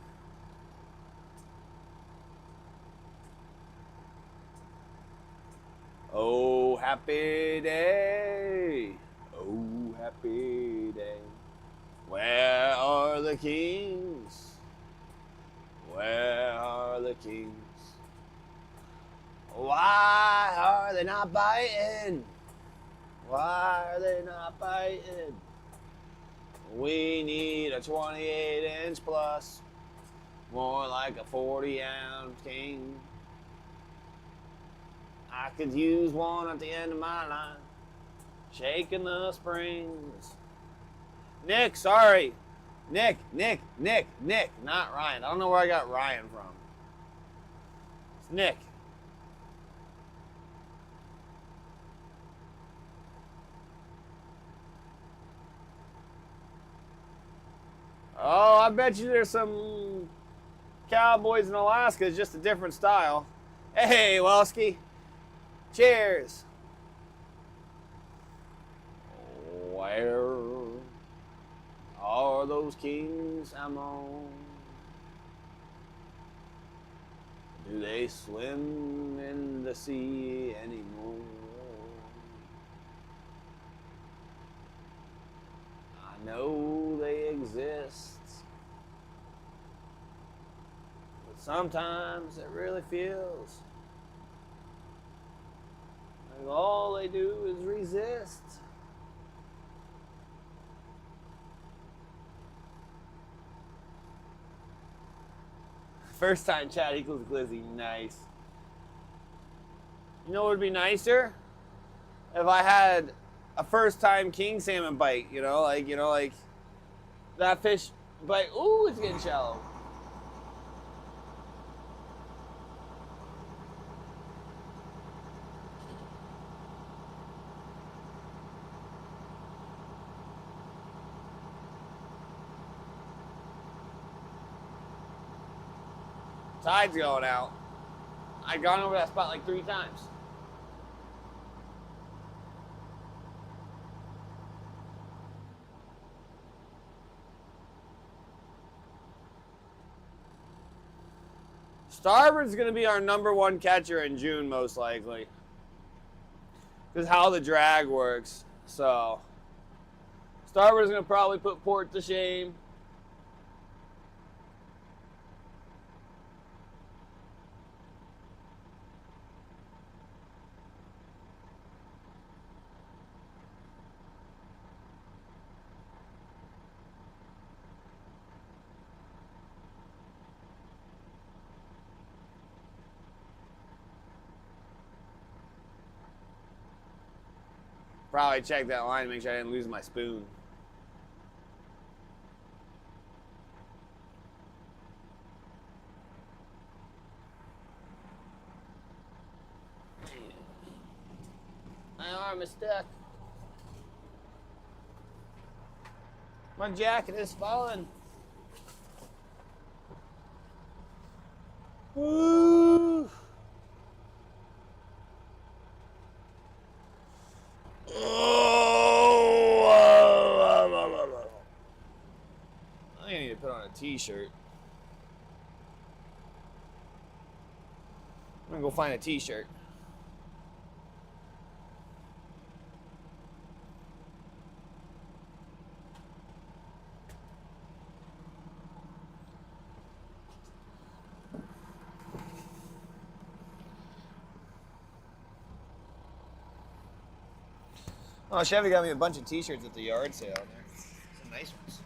Oh, happy day. Oh, happy day. Where are the kings? Where are the kings? Why are they not biting? Why are they not biting? We need a 28-inch plus. More like a 40-ounce king. I could use one at the end of my line. Shaking the springs. Nick, sorry. Nick, not Ryan. I don't know where I got Ryan from. It's Nick. Oh, I bet you there's some cowboys in Alaska. It's just a different style. Hey, Welsky. Cheers. Where are those kings I'm on? Do they swim in the sea anymore? I know they exist, but sometimes it really feels like all they do is resist. First time chat equals glizzy. Nice. You know what would be nicer? If I had a first time king salmon bite, like that fish bite. Ooh, it's getting shallow. Tide's going out. I'd gone over that spot like 3 times. Starboard's going to be our #1 catcher in June, most likely. Because how the drag works. So, Starboard's going to probably put port to shame. Probably check that line to make sure I didn't lose my spoon. My arm is stuck. My jacket is falling. Woo! I need to put on a t-shirt. I'm gonna go find a t-shirt. Oh, Chevy got me a bunch of t-shirts at the yard sale there. Some nice ones.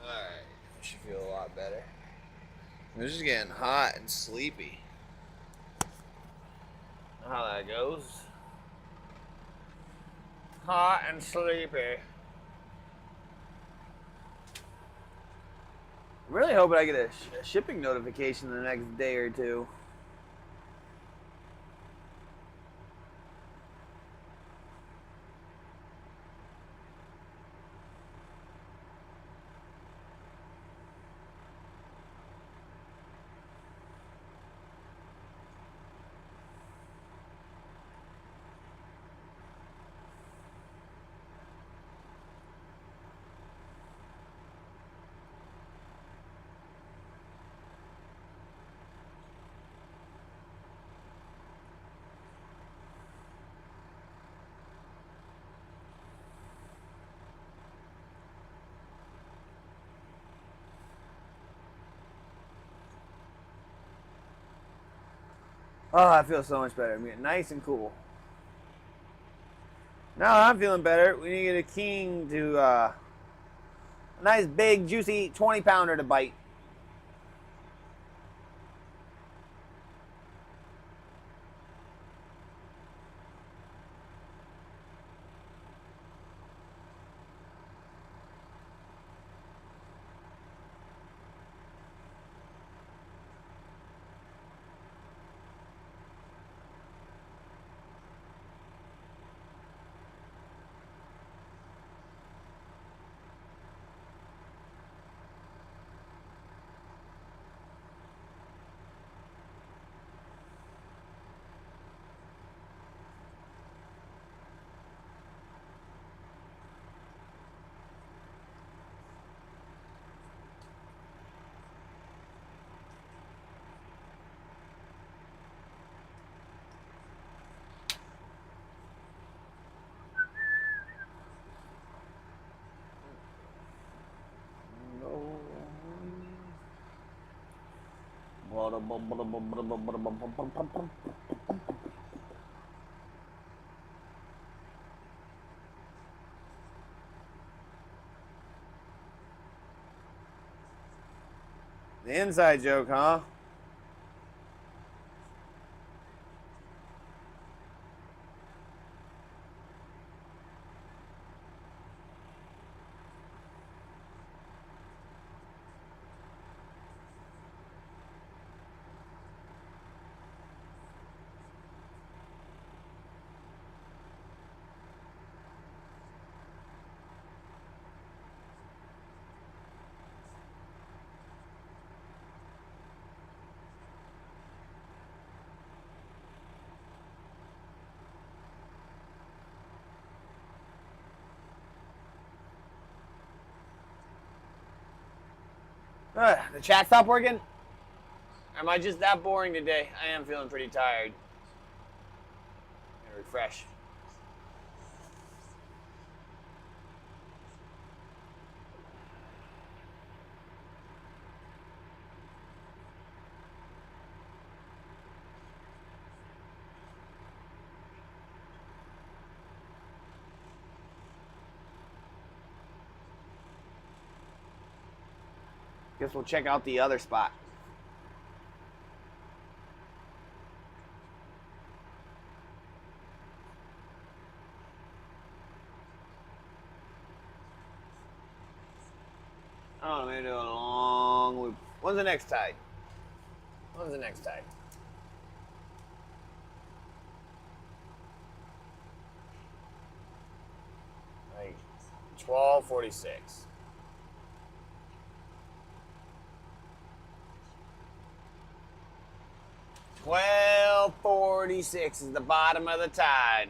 Alright, I should feel a lot better. It's just getting hot and sleepy. Know how that goes. Hot and sleepy. I'm really hoping I get a shipping notification the next day or two. Oh, I feel so much better. I'm getting nice and cool. Now I'm feeling better. We need to get a king to a nice big juicy 20-pounder to bite. The inside joke, huh? The chat stopped working? Am I just that boring today? I am feeling pretty tired. I'm gonna refresh. Guess we'll check out the other spot. Oh, maybe do a long loop. When's the next tide? When's the next tide? Like 12:46. 12:46 is the bottom of the tide.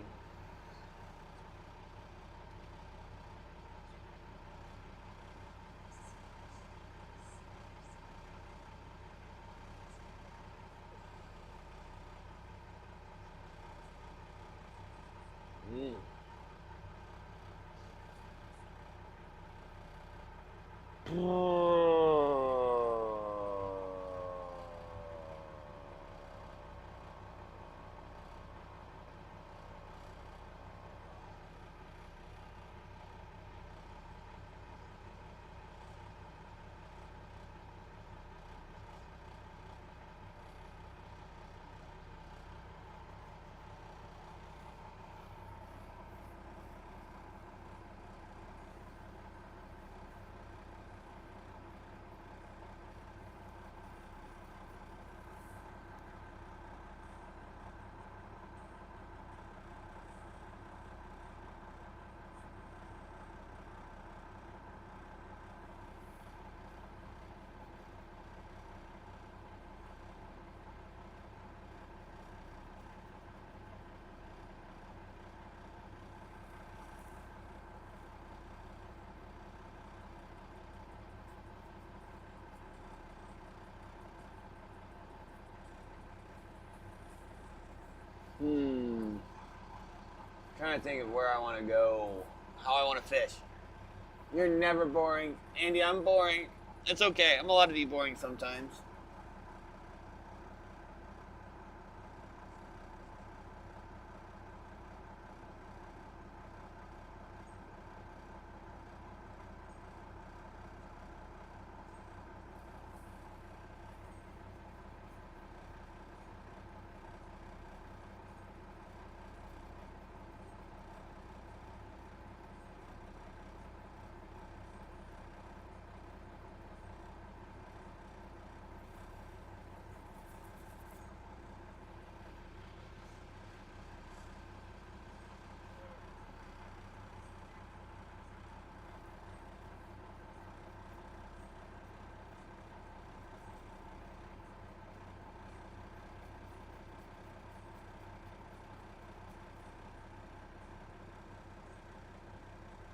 trying to think of where I want to go, how I want to fish. You're never boring. Andy, I'm boring. It's okay. I'm allowed to be boring sometimes.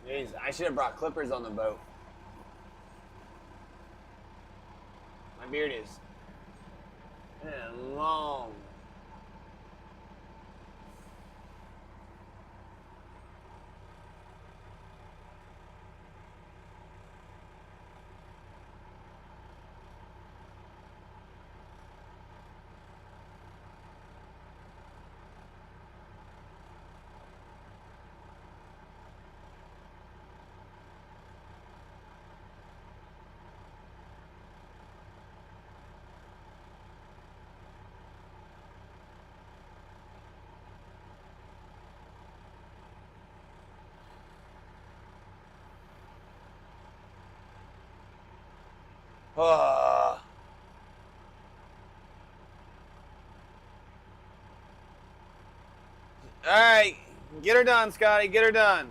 Jeez, I should have brought clippers on the boat. My beard is long. All right, get her done, Scotty. Get her done.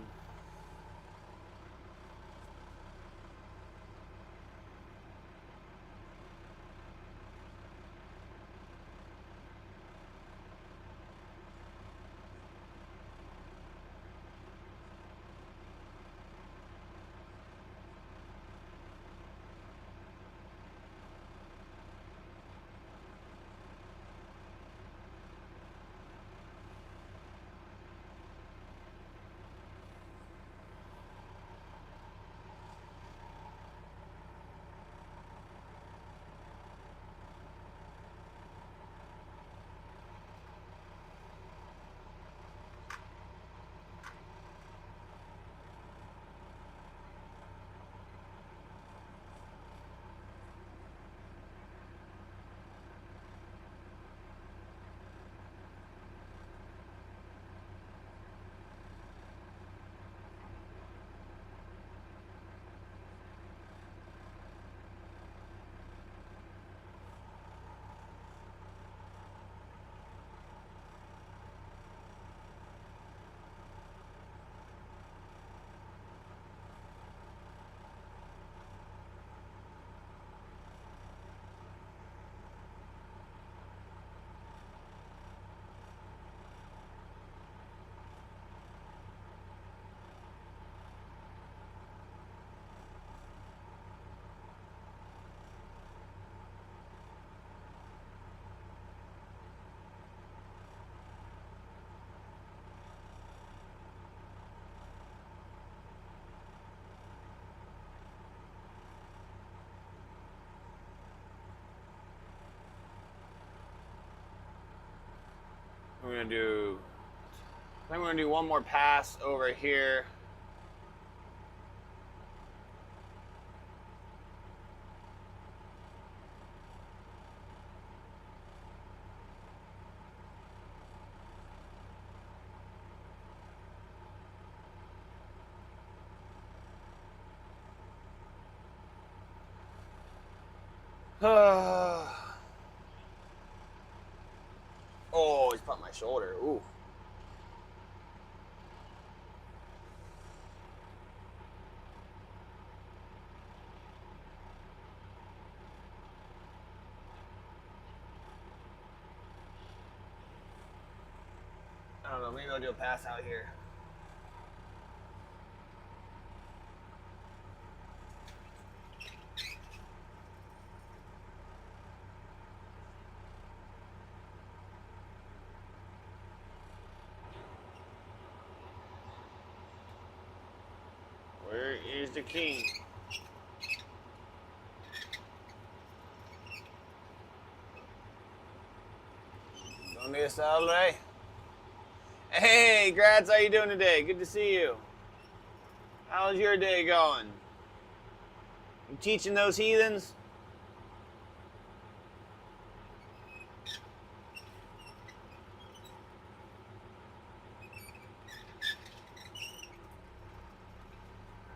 We're gonna do. I think we're gonna do one more pass over here. Oh, he's popped my shoulder. Ooh. I don't know. Maybe I'll do a pass out here. Here's the king. ¿Dónde está el rey? Hey, Gratz, how you doing today? Good to see you. How's your day going? You teaching those heathens?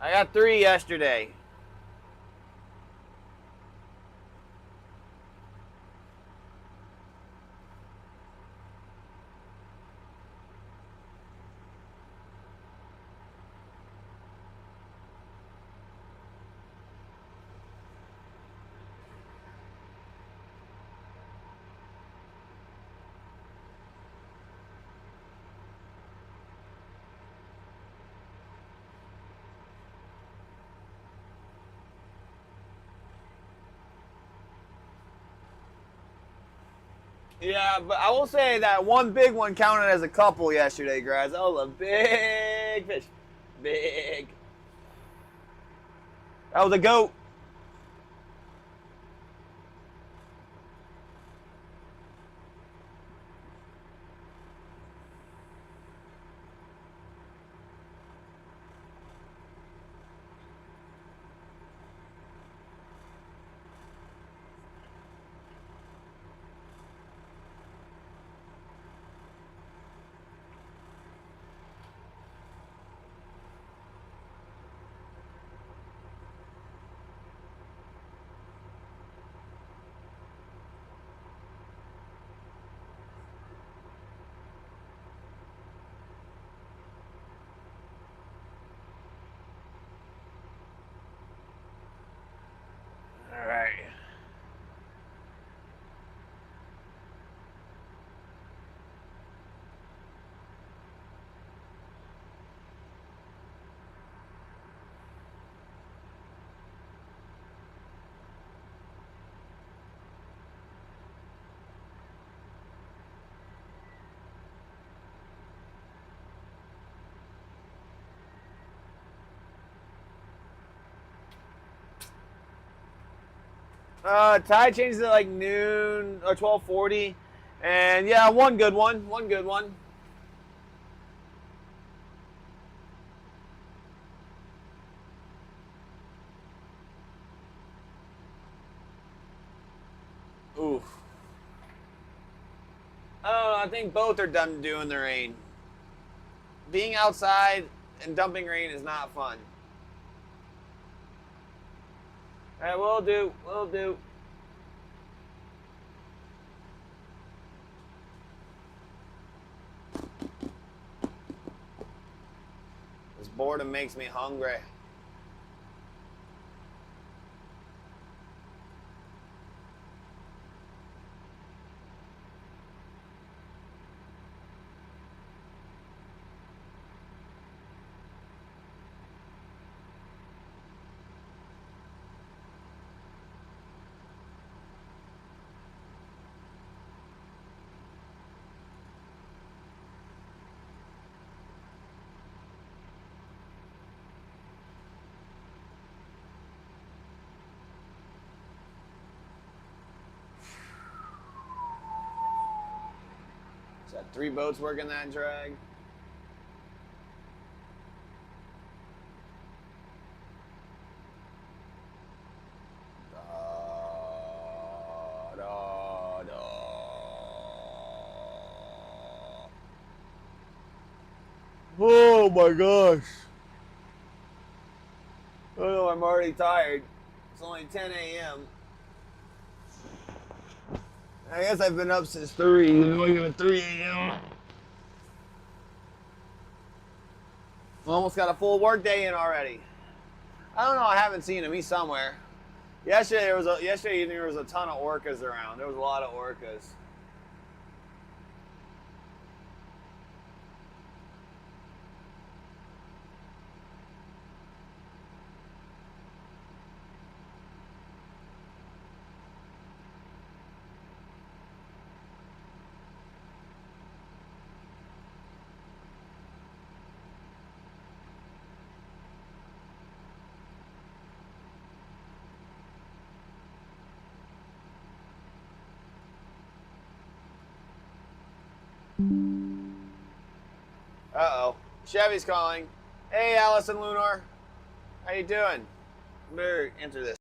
I got 3 yesterday. Yeah, but I will say that one big one counted as a couple yesterday, guys. That was a big fish. Big. That was a goat. All right. Tide changes at like noon or 12:40, and yeah, one good one. One good one. Oof. I don't know. I think both are done doing the rain. Being outside and dumping rain is not fun. All right, will do. Will do. This boredom makes me hungry. Is that 3 boats working that drag? Da, da, da. Oh my gosh. Oh, I'm already tired. It's only 10 a.m. I guess I've been up since 3. It's even 3 a.m. Almost got a full work day in already. I don't know. I haven't seen him. He's somewhere. Yesterday evening there was a ton of orcas around. There was a lot of orcas. Uh-oh. Chevy's calling. Hey, Allison Lunar. How you doing? Better answer this.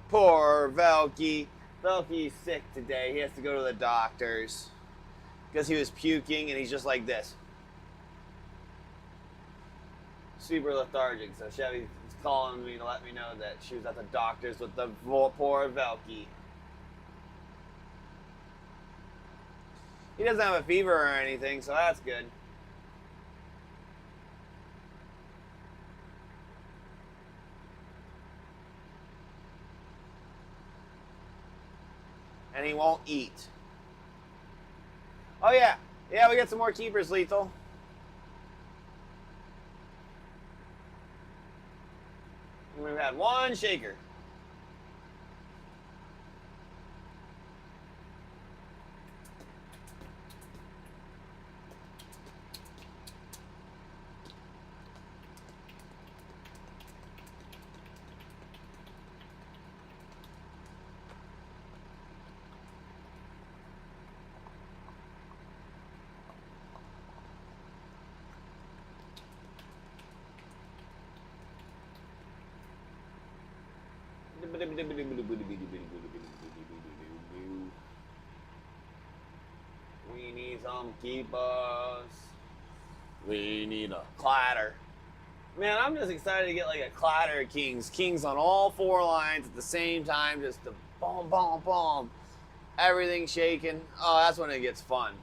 Poor Velky. Velky's sick today. He has to go to the doctor's because he was puking and he's just like this. Super lethargic. So Chevy's calling me to let me know that she was at the doctor's with the poor Velky. He doesn't have a fever or anything, so that's good. And he won't eat. Oh yeah. Yeah, we got some more keepers, Lethal. We've had one shaker. We need some keepers. We need a clatter. Man, I'm just excited to get like a clatter of kings. Kings on all four lines at the same time, just the boom, boom, boom. Everything shaking. Oh, that's when it gets fun.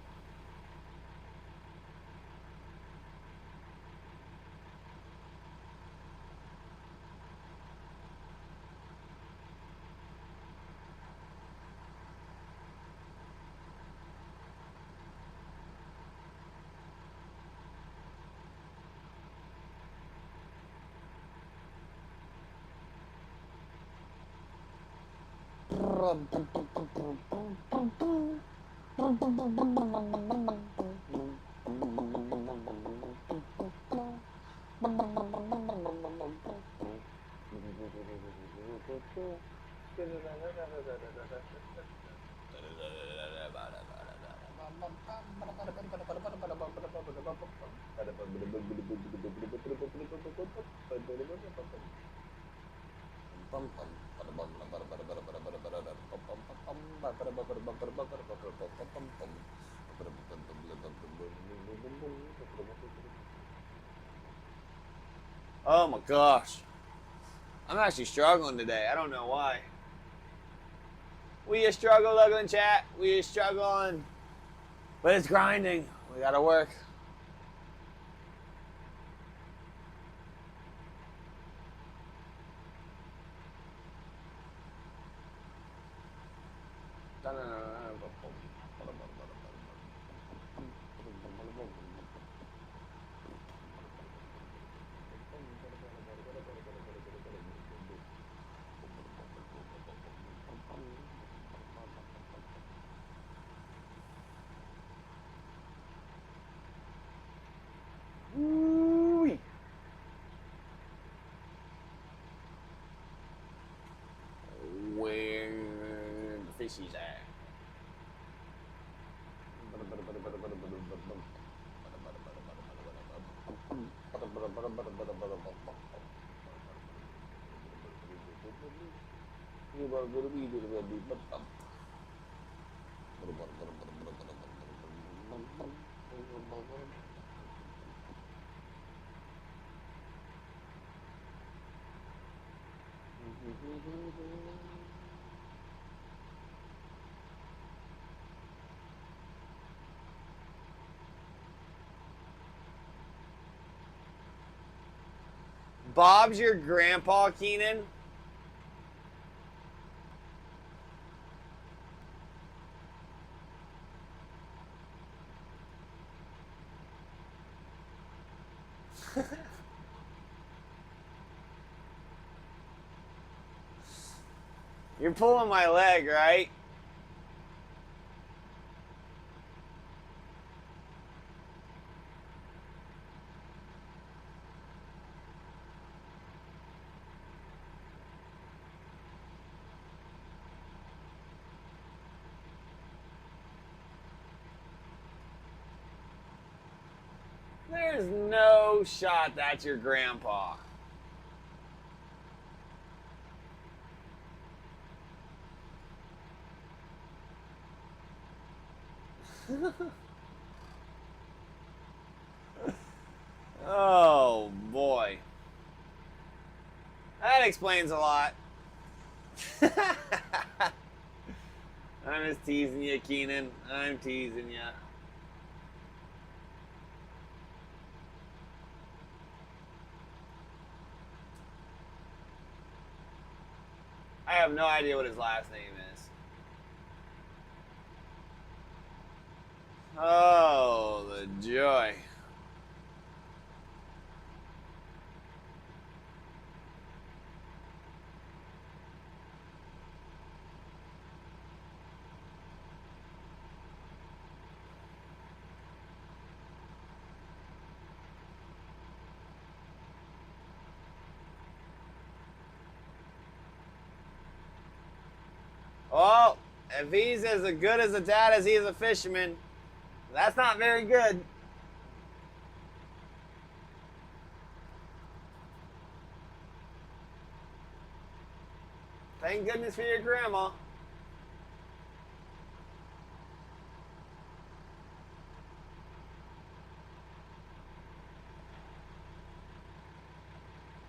Oh my gosh. I'm actually struggling today. I don't know why. We are struggling, chat. We are struggling. But it's grinding. We gotta work. fishy's at. Bob's your grandpa, Keenan? You're pulling my leg, right? There's no shot that's your grandpa. Oh boy. That explains a lot. I'm just teasing you, Keenan. I'm teasing you. I have no idea what his last name is. Oh, the joy. Well, if he's as good as a dad as he is a fisherman, that's not very good. Thank goodness for your grandma.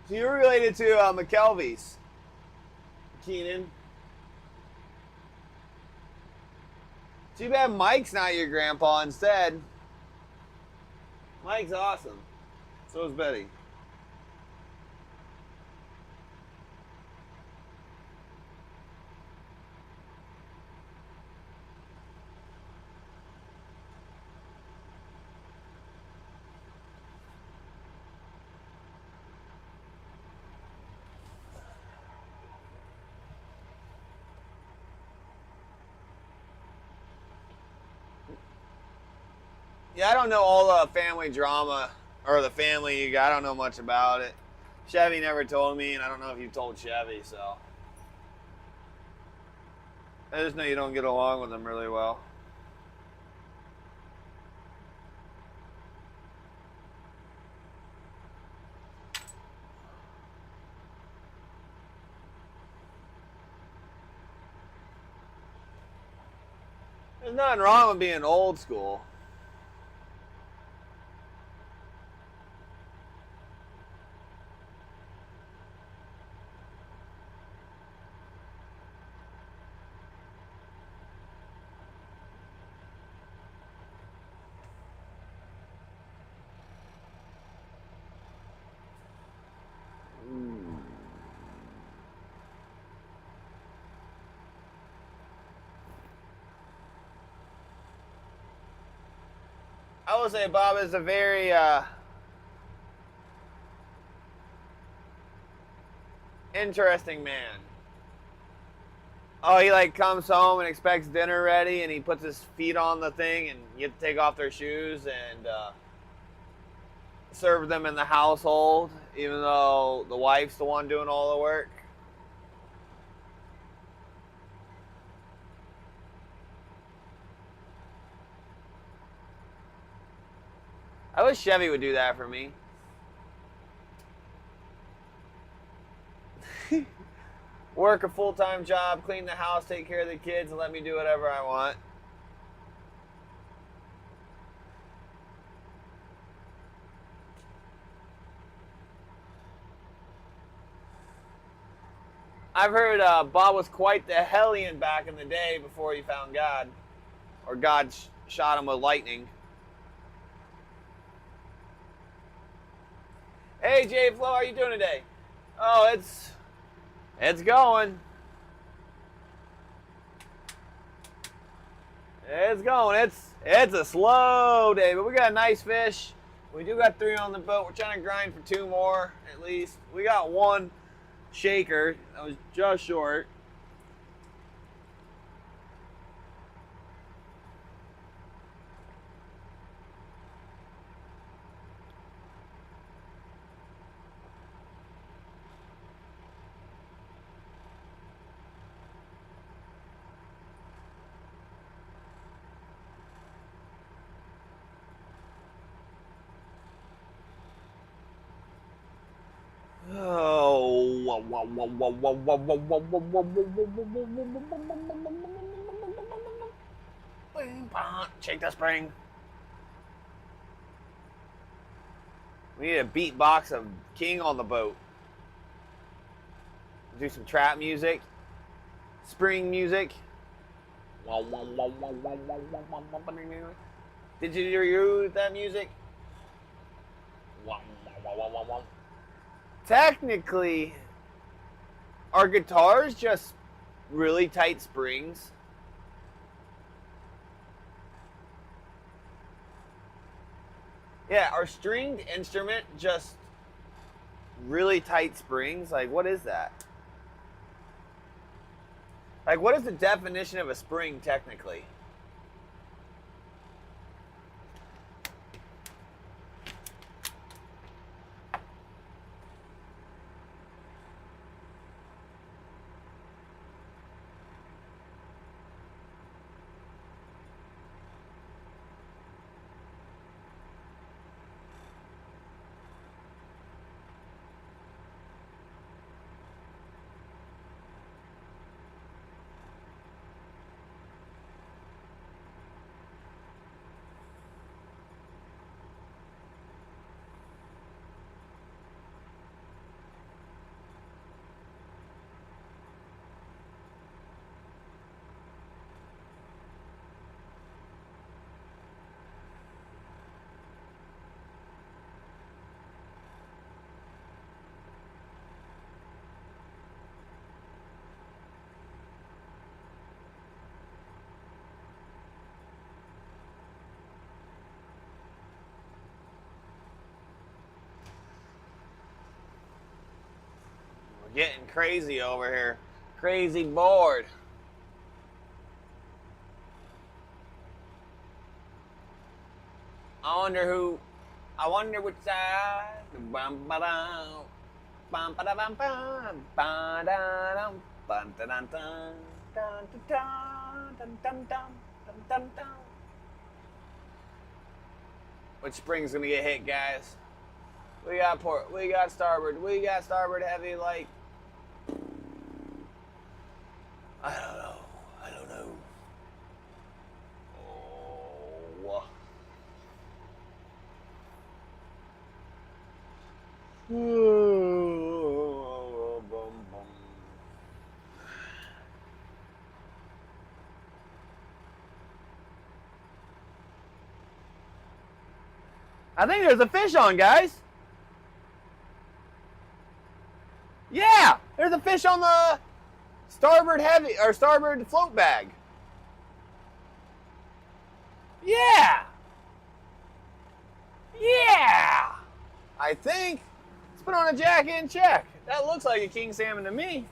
So you're related to McKelvey's, Keenan. Too bad Mike's not your grandpa instead. Mike's awesome. So is Betty. Yeah, I don't know all the family drama or the family you got. I don't know much about it. Chevy never told me, and I don't know if you told Chevy, so. I just know you don't get along with them really well. There's nothing wrong with being old school. I will say Bob is a very interesting man. Oh, he like comes home and expects dinner ready, and he puts his feet on the thing, and you have to take off their shoes and serve them in the household, even though the wife's the one doing all the work. I wish Chevy would do that for me. Work a full-time job, clean the house, take care of the kids, and let me do whatever I want. I've heard Bob was quite the hellion back in the day before he found God. Or God shot him with lightning. Hey, Jay Flo, how are you doing today? Oh, it's going. It's going. It's a slow day, but we got a nice fish. We do got 3 on the boat. We're trying to grind for 2 more at least. We got 1 shaker that was just short. Shake the spring. We need a beatbox of King on the boat. Do some trap music, spring music. Did you use that music? Technically, our guitars just really tight springs. Yeah, our stringed instrument just really tight springs. Like, what is that? Like, what is the definition of a spring technically? Getting crazy over here. Crazy bored. I wonder which side. Bum ba dum. Bum ba da bum bum. Ba da dum. Bum da dum dum. Dun dun dun dun dun dun dun. Which spring's gonna get hit, guys? We got port. We got starboard. We got starboard heavy like. I don't know. I don't know. Oh. I think there's a fish on, guys. Yeah, there's a fish on the starboard heavy or starboard float bag. Yeah. Yeah. I think. Let's put on a jack and check. That looks like a king salmon to me.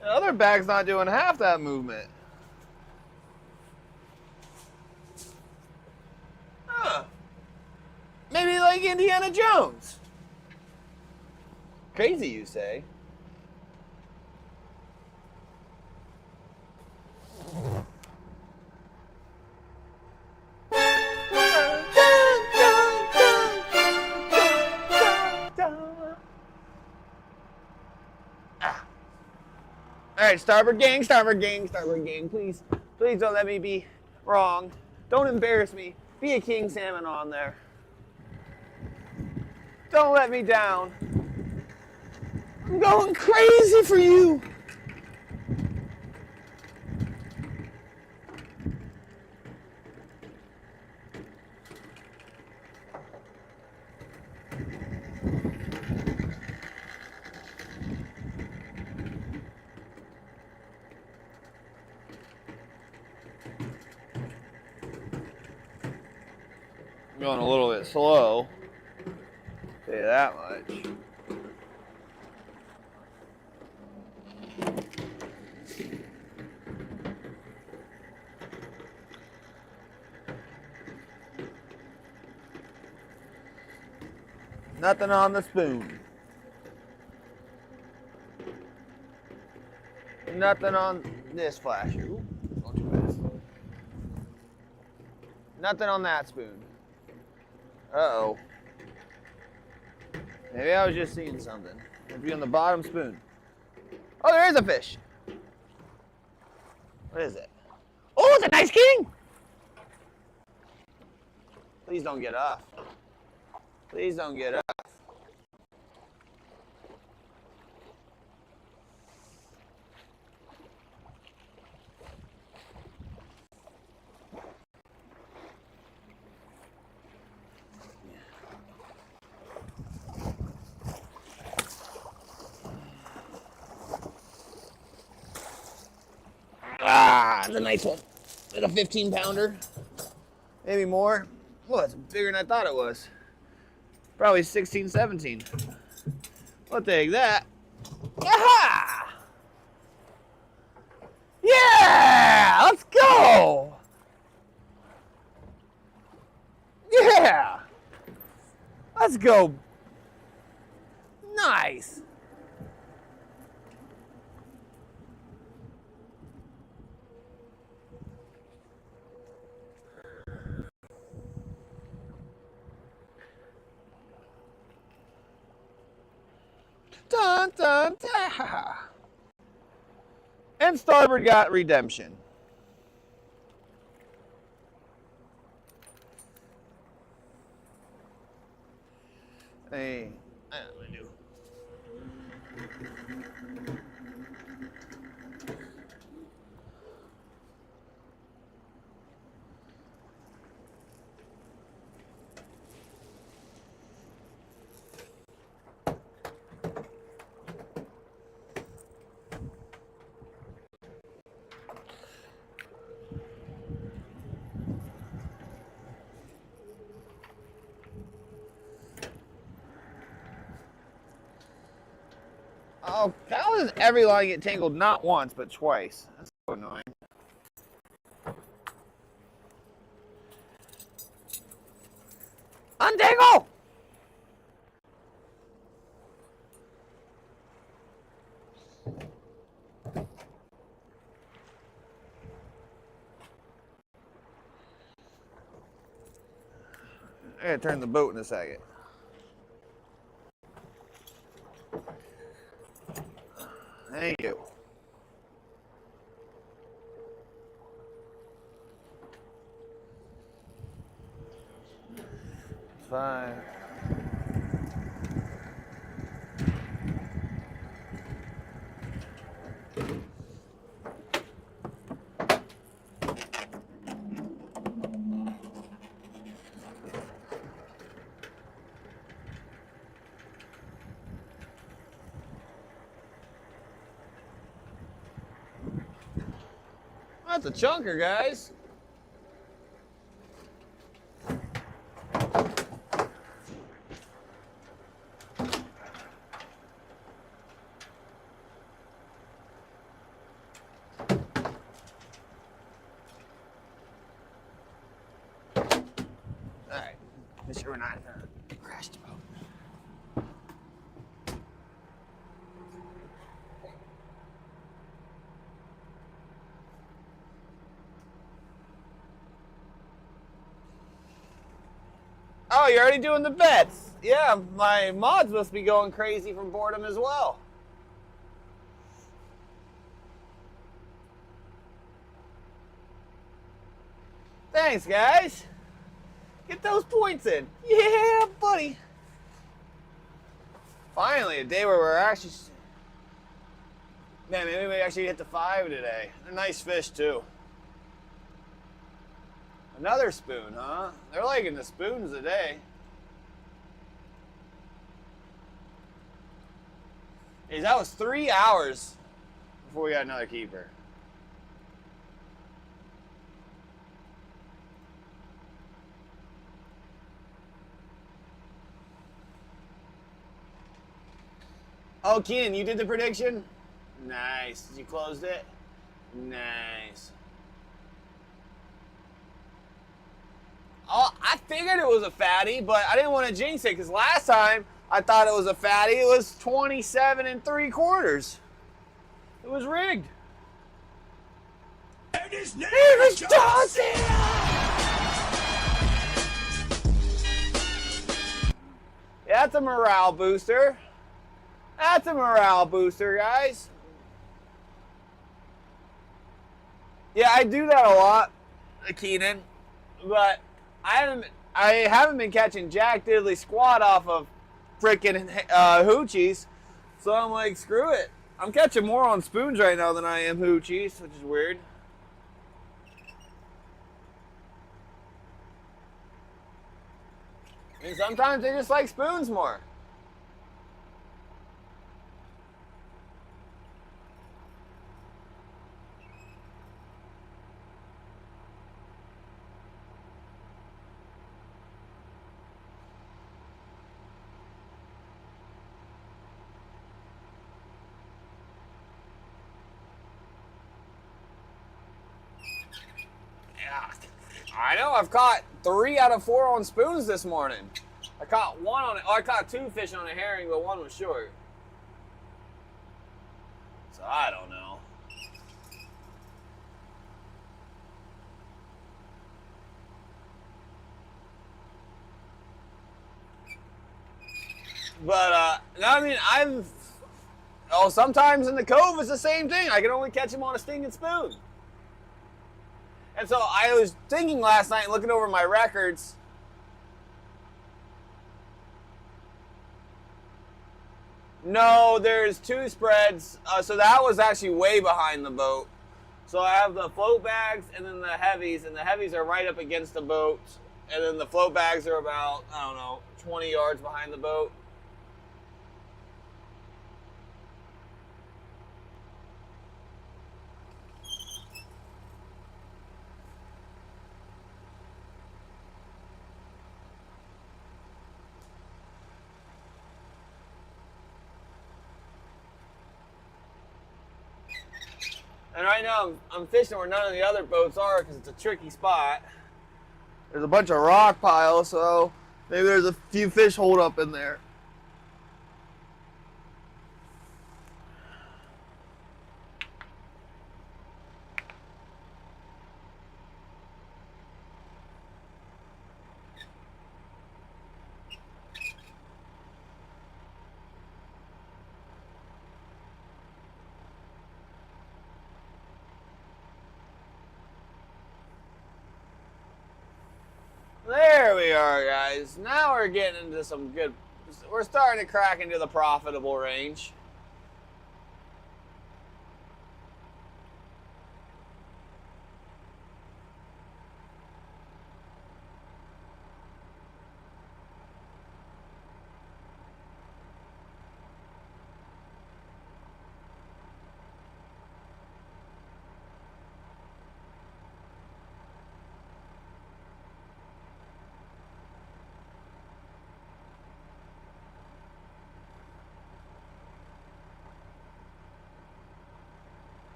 The other bag's not doing half that movement. Huh. Maybe like Indiana Jones. Crazy, you say? right, starboard gang, starboard gang, starboard gang. Please, please don't let me be wrong. Don't embarrass me. Be a king salmon on there. Don't let me down. I'm going crazy for you. I'm going a little bit slow. Say that much. Nothing on the spoon. Nothing on this flasher. Ooh, going too fast. Nothing on that spoon. Uh-oh. Maybe I was just seeing something. It'd be on the bottom spoon. Oh, there is a fish. What is it? Oh, it's a nice king! Please don't get off. Please don't get off. Ah, it's a nice one. It's a 15-pounder. Maybe more. Well, it's bigger than I thought it was. Probably 16, 17. We'll take that. Aha! Yeah! Let's go! Yeah! Let's go. Nice. Dun, dun, dun. And starboard got redemption. Hey, I don't know what to do. Oh, how does every line get tangled not once, but twice? That's so annoying. Untangle! I gotta turn the boat in a second. Thank you. Fine. That's a chunker, guys. All right, make sure we're not crashed boat. Oh, you're already doing the bets. Yeah, my mods must be going crazy from boredom as well. Thanks, guys. Get those points in. Yeah, buddy. Finally, a day where we're actually... Man, maybe we actually hit the 5 today. They're nice fish, too. Another spoon, huh? They're liking the spoons today. Hey, that was 3 hours before we got another keeper. Oh, Keenan, you did the prediction? Nice. Did you close it? Nice. Oh, I figured it was a fatty, but I didn't want to jinx it because last time I thought it was a fatty. It was 27 3/4. It was rigged. And his name It is was John Yeah, that's a morale booster. That's a morale booster, guys. Yeah, I do that a lot, Keenan, but I haven't been catching jack diddly squat off of freaking hoochies, so I'm like, screw it. I'm catching more on spoons right now than I am hoochies, which is weird. And sometimes they just like spoons more. I know, I've caught 3 out of 4 on spoons this morning. I caught one on it. Oh, I caught 2 fish on a herring, but one was short. So I don't know. But no, I mean, sometimes in the cove it's the same thing. I can only catch them on a stinging spoon. And so I was thinking last night, looking over my records. No, there's 2 spreads. So that was actually way behind the boat. So I have the float bags and then the heavies, and the heavies are right up against the boat. And then the float bags are about, I don't know, 20 yards behind the boat. And right now I'm fishing where none of the other boats are because it's a tricky spot. There's a bunch of rock piles, so maybe there's a few fish holed up in there. There we are, guys. Now we're getting into some good... We're starting to crack into the profitable range.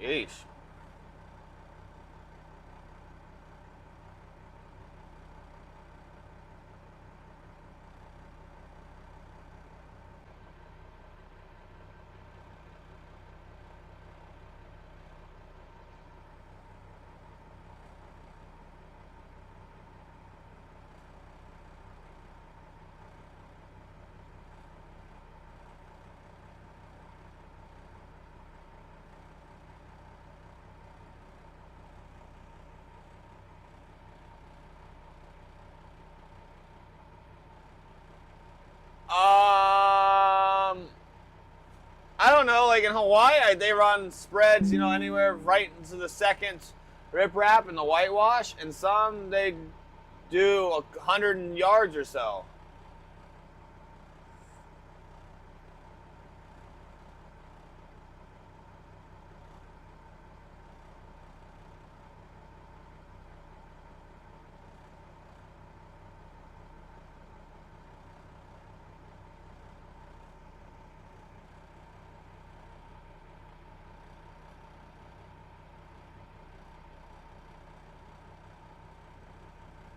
Yeesh. like in Hawaii, they run spreads, you know, anywhere right into the second riprap and the whitewash, and some they do 100 yards or so.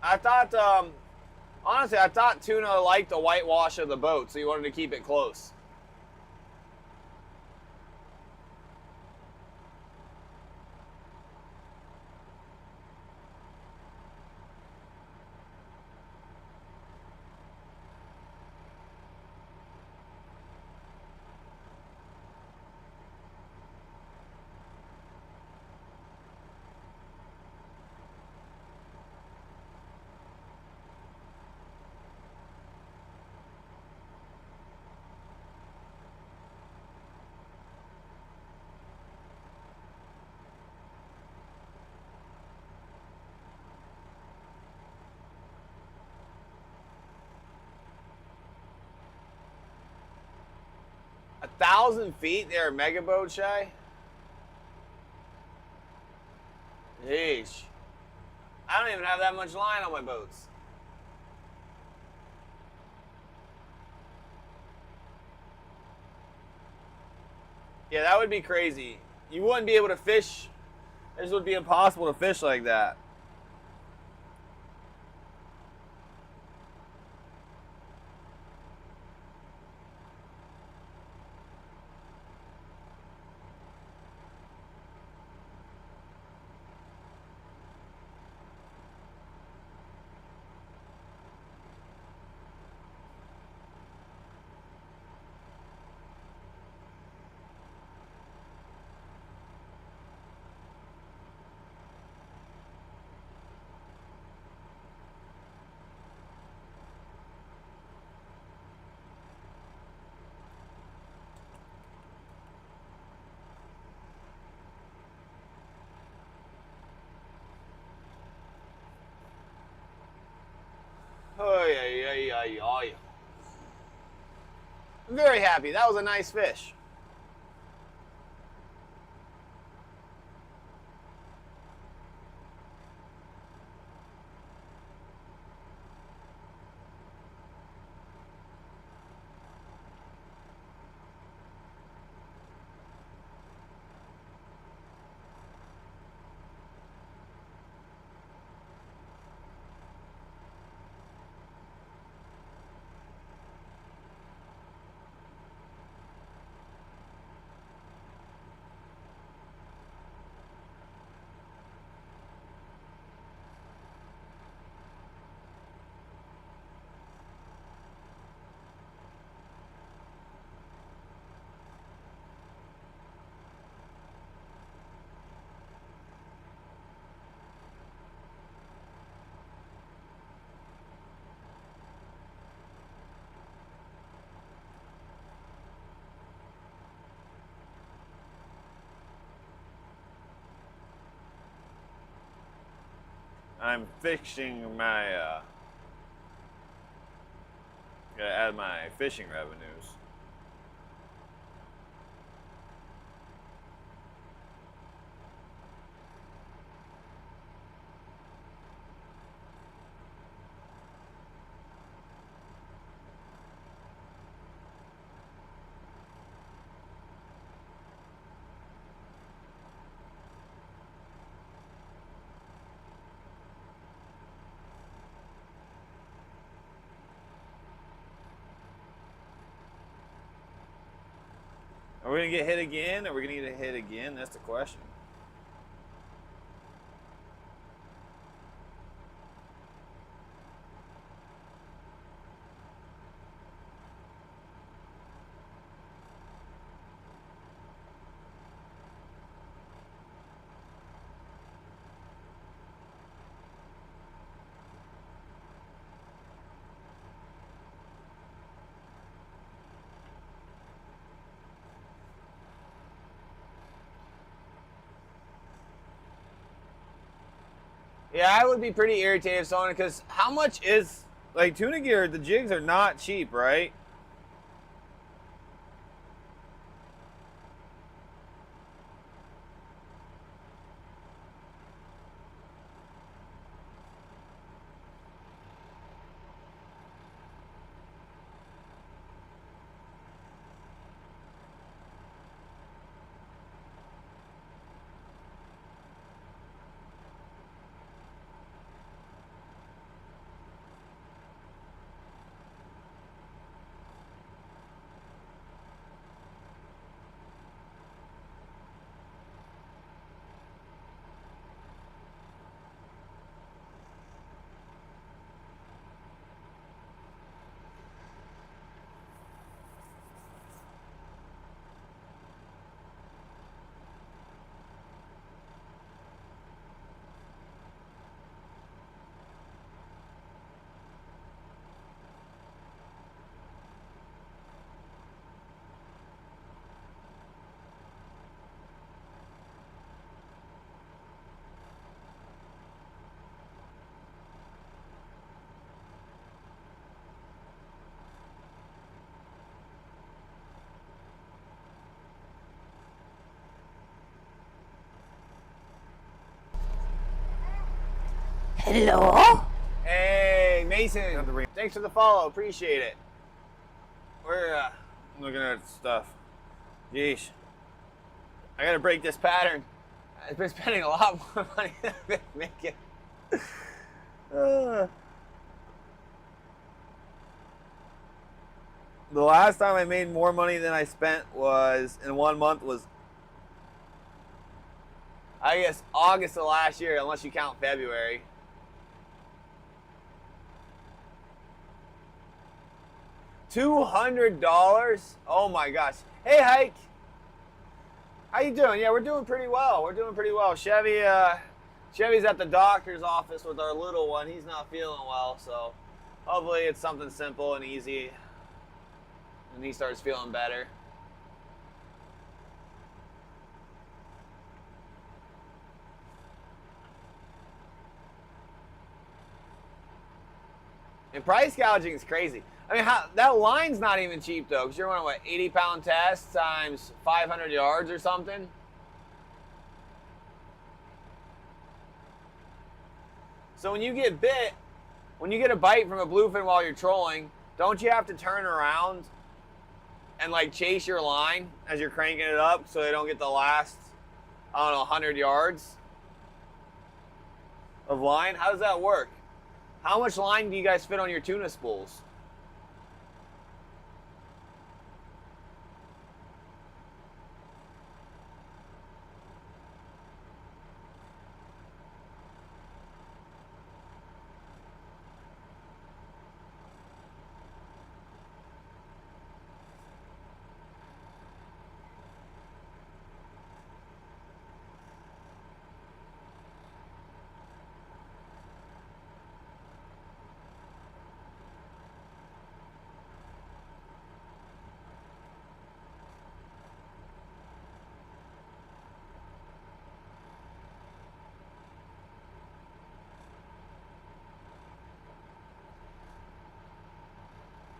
I thought, honestly, I thought tuna liked the whitewash of the boat, so you wanted to keep it close. A 1,000 feet, they're a mega boat, Shay? Yeesh. I don't even have that much line on my boats. Yeah, that would be crazy. You wouldn't be able to fish. This would be impossible to fish like that. Oy, oy, oy, oy, oy. I'm very happy. That was a nice fish. I'm fixing my, gotta add my fishing revenues. Are we gonna get hit again? Are we gonna get hit again? That's the question. Yeah, I would be pretty irritated if someone, because how much is, like, tuna gear, the jigs are not cheap, right? Hello? Hey, Mason. Thanks for the follow. Appreciate it. We're looking at stuff. Yeesh. I gotta break this pattern. I've been spending a lot more money than I've been making. The last time I made more money than I spent was in 1 month was, I guess, August of last year, unless you count February. $200? Oh my gosh. Hey, Hike. How you doing? Yeah, we're doing pretty well. We're doing pretty well. Chevy's at the doctor's office with our little one. He's not feeling well, so hopefully it's something simple and easy and he starts feeling better. And price gouging is crazy. I mean, that line's not even cheap, though, because you're running, what, 80-pound test times 500 yards or something? So when you get bit, when you get a bite from a bluefin while you're trolling, don't you have to turn around and, like, chase your line as you're cranking it up so they don't get the last, I don't know, 100 yards of line? How does that work? How much line do you guys fit on your tuna spools?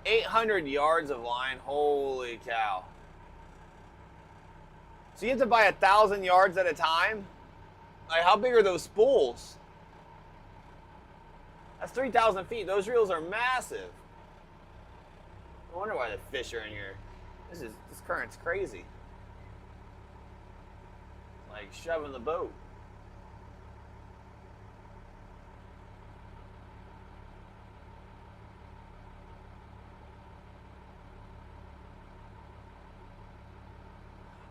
$800 yards of line. Holy cow. So you have to buy 1,000 yards at a time? Like, how big are those spools? That's 3,000 feet. Those reels are massive. I wonder why the fish are in here. This current's crazy. Like shoving the boat.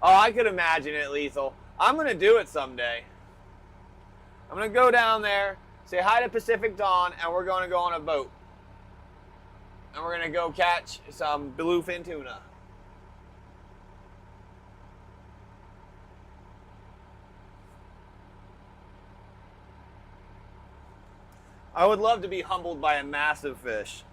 Oh, I could imagine it, Lethal. I'm going to do it someday. I'm going to go down there, say hi to Pacific Dawn, and we're going to go on a boat. And we're going to go catch some bluefin tuna. I would love to be humbled by a massive fish.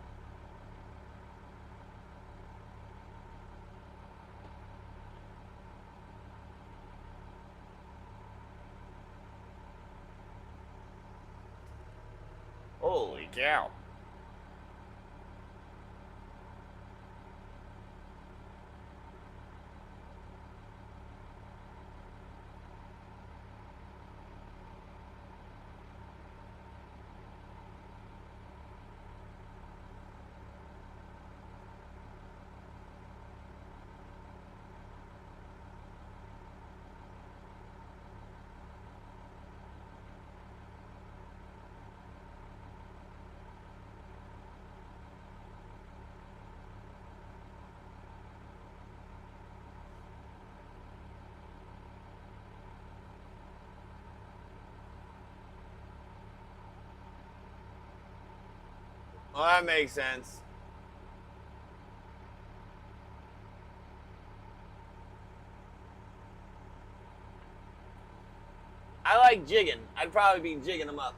Well, that makes sense. I like jigging. I'd probably be jigging them up.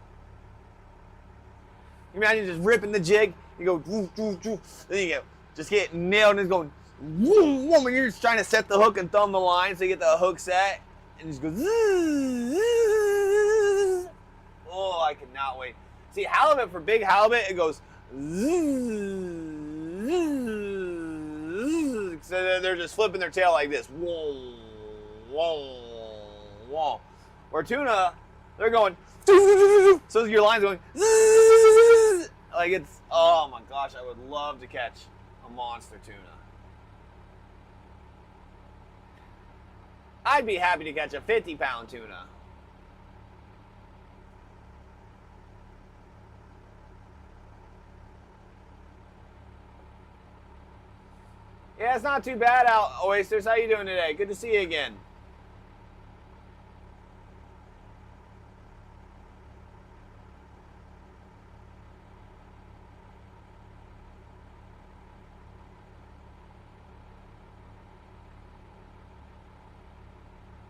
You imagine just ripping the jig, you go, doo, doo, doo, then you go, just get nailed and it's going, whoom, whoom, and you're just trying to set the hook and thumb the line so you get the hook set, and just goes, oh, I cannot wait. See, halibut, for big halibut, it goes, so they're just flipping their tail like this, whoa, whoa, whoa. Or tuna, they're going, so your line's going, like it's, oh my gosh, I would love to catch a monster tuna. I'd be happy to catch a 50-pound tuna. Yeah, it's not too bad out, Oysters. How you doing today? Good to see you again.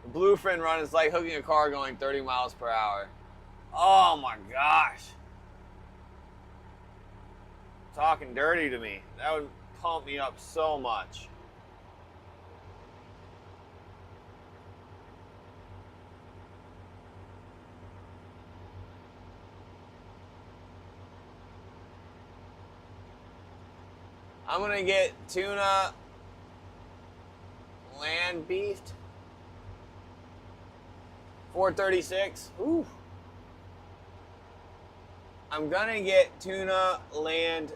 The bluefin run is like hooking a car going 30 miles per hour. Oh my gosh. Talking dirty to me. That would pump me up so much. I'm gonna get tuna land beefed. 436. Ooh. I'm gonna get tuna land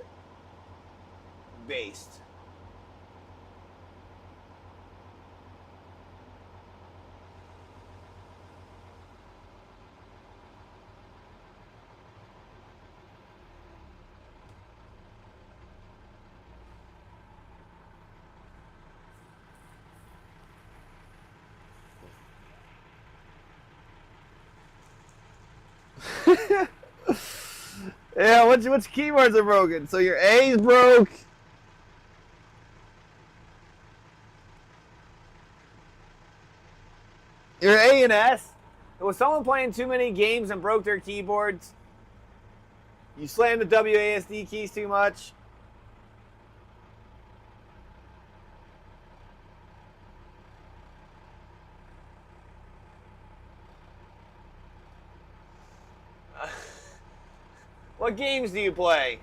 based. Yeah, which keywords are broken? So your A's broke. Your A and S. Was someone playing too many games and broke their keyboards? You slammed the WASD keys too much? What games do you play?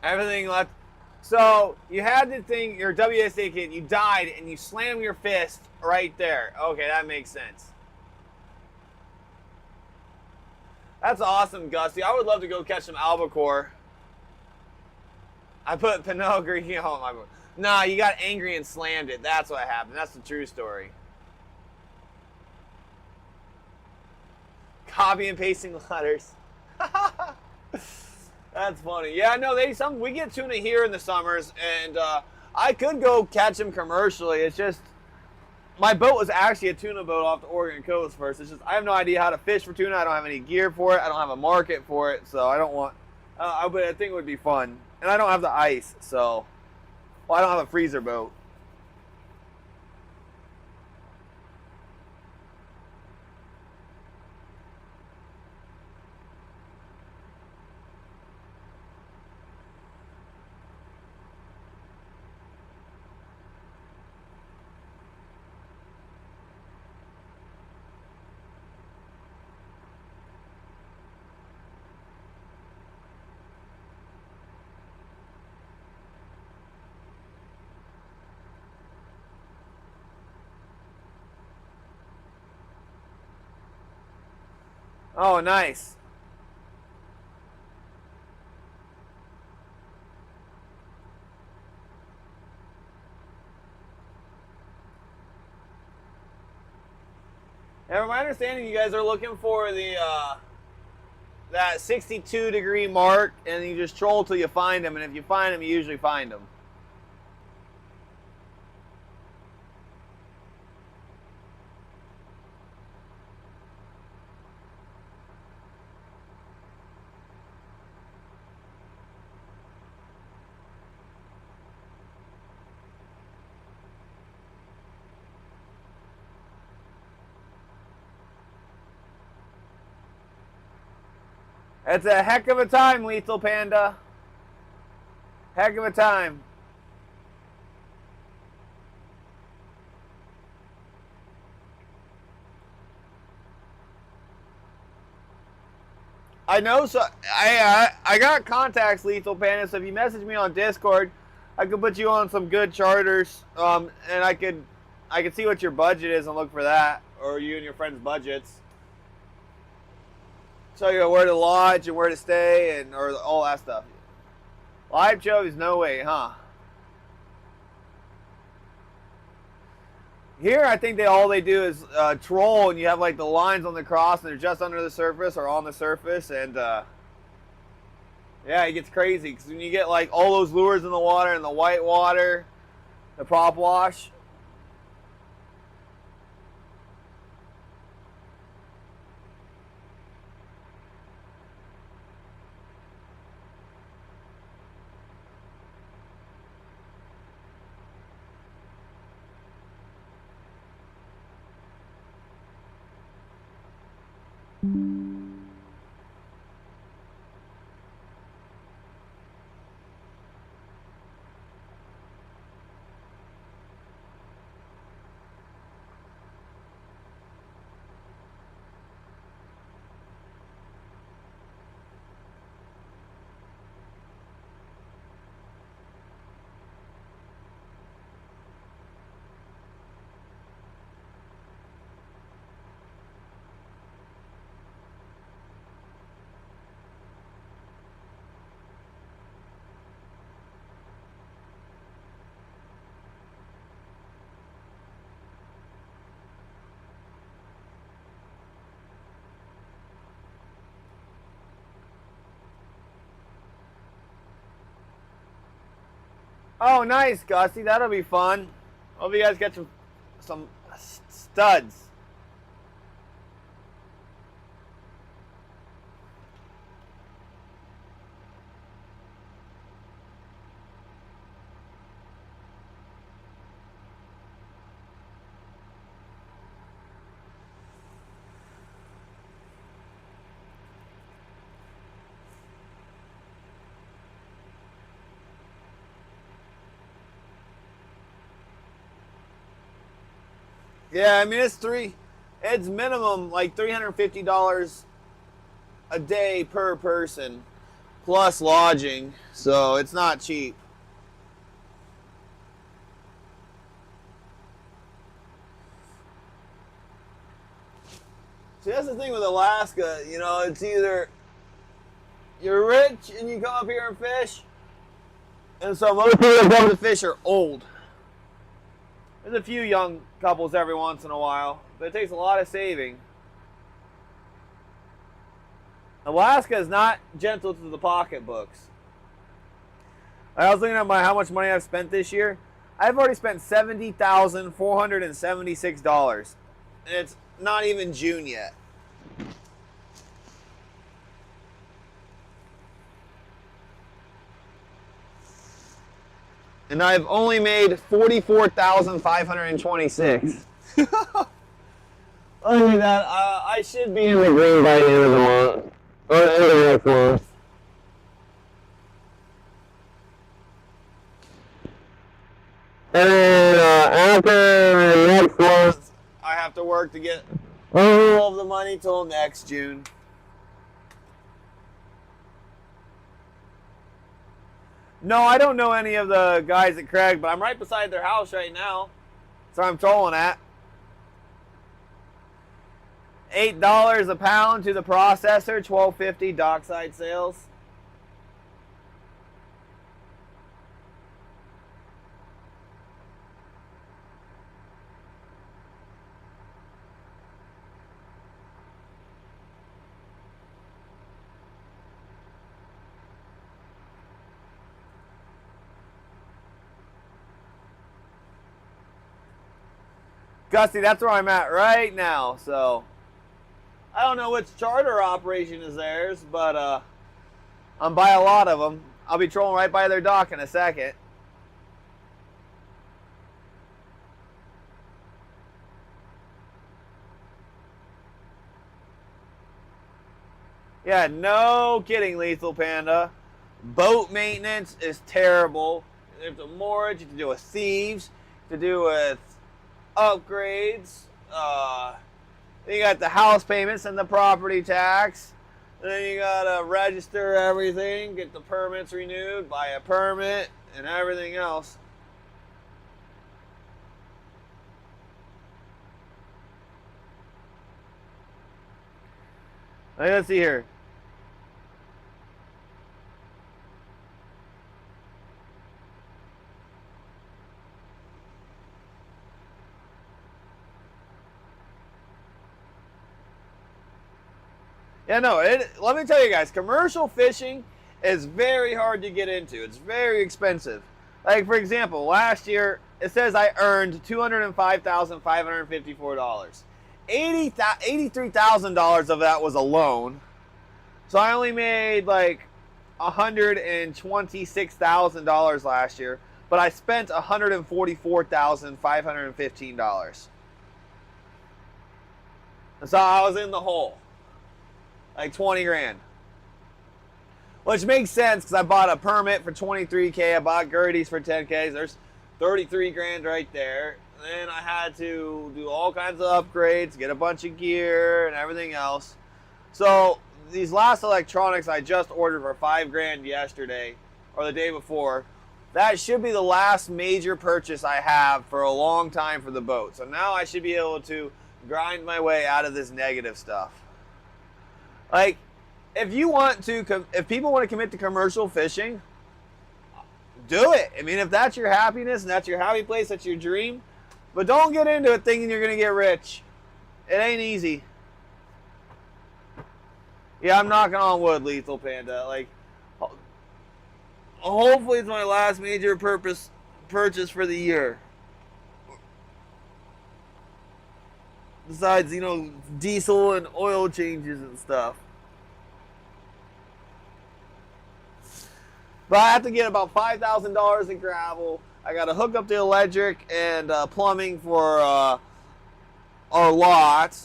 Everything left. So you had the thing, your WSA kid, you died and you slammed your fist right there. Okay, that makes sense. That's awesome, Gusty. I would love to go catch some albacore. I put Pinot Grigio on my board. Nah, you got angry and slammed it. That's what happened. That's the true story. Copy and pasting letters. That's funny. Yeah, no, we get tuna here in the summers, and I could go catch them commercially. It's just my boat was actually a tuna boat off the Oregon coast first. It's just I have no idea how to fish for tuna. I don't have any gear for it. I don't have a market for it, so I don't want. But I think it would be fun, and I don't have the ice, so I don't have a freezer boat. Oh, nice. And from my understanding, you guys are looking for the that 62-degree mark, and you just troll till you find them. And if you find them, you usually find them. It's a heck of a time, Lethal Panda. Heck of a time. I know, so I got contacts, Lethal Panda. So if you message me on Discord, I could put you on some good charters, and I could see what your budget is and look for that, or you and your friends' budgets. Tell you where to lodge and where to stay and or all that stuff. Live shows, no way, huh? Here, I think all they do is troll, and you have like the lines on the cross, and they're just under the surface or on the surface, and yeah, it gets crazy because when you get like all those lures in the water and the white water, the prop wash. Oh, nice, Gusty. That'll be fun. Hope you guys get some studs. Yeah, I mean it's minimum like $350 a day per person, plus lodging, so it's not cheap. See, that's the thing with Alaska, you know, it's either you're rich and you come up here and fish, and so most people that come to fish are old. There's a few young couples every once in a while, but it takes a lot of saving. Alaska is not gentle to the pocketbooks. I was looking at how much money I've spent this year. I've already spent $70,476, and it's not even June yet. And I've only made $44,526. Look at that. I should be in the green by the end of the month. Or the end of the next month. And then after next month, I have to work to get all of the money till next June. No, I don't know any of the guys at Craig, but I'm right beside their house right now. So I'm trolling at. $8 a pound to the processor, $12.50 dockside sales. Gusty, that's where I'm at right now. So I don't know which charter operation is theirs, but I'm by a lot of them. I'll be trolling right by their dock in a second. Yeah, no kidding, Lethal Panda. Boat maintenance is terrible. You have to moorage, you have to do with thieves, to do with upgrades. Then you got the house payments and the property tax. Then you gotta register everything, get the permits renewed, buy a permit, and everything else. Let's see here. Yeah, no, let me tell you guys, commercial fishing is very hard to get into. It's very expensive. Like, for example, last year, it says I earned $205,554. $83,000 of that was a loan. So I only made like $126,000 last year, but I spent $144,515. So I was in the hole. Like 20 grand. Which makes sense because I bought a permit for 23K. I bought Gerties for 10K. There's 33 grand right there. And then I had to do all kinds of upgrades, get a bunch of gear and everything else. So these last electronics I just ordered for 5 grand yesterday or the day before. That should be the last major purchase I have for a long time for the boat. So now I should be able to grind my way out of this negative stuff. Like, if people want to commit to commercial fishing, do it. I mean, if that's your happiness and that's your happy place, that's your dream. But don't get into it thinking you're going to get rich. It ain't easy. Yeah, I'm knocking on wood, Lethal Panda. Like, hopefully it's my last major purchase for the year. Besides, diesel and oil changes and stuff. But I have to get about $5,000 in gravel. I got to hook up the electric and plumbing for our lot.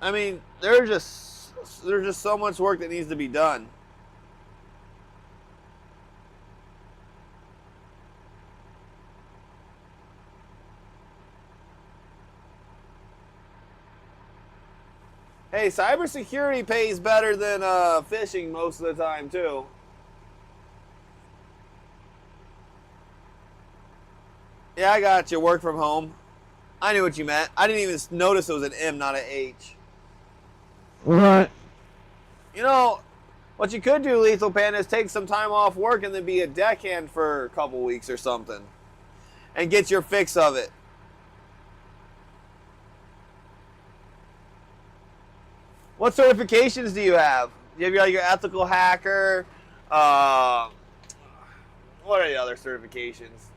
I mean, there's just so much work that needs to be done. Hey, cybersecurity pays better than fishing most of the time, too. Yeah, I got you. Work from home. I knew what you meant. I didn't even notice it was an M, not an H. Right. You know, what you could do, Lethal Panda, is take some time off work and then be a deckhand for a couple weeks or something. And get your fix of it. What certifications do you have? Do you have your ethical hacker? What are the other certifications?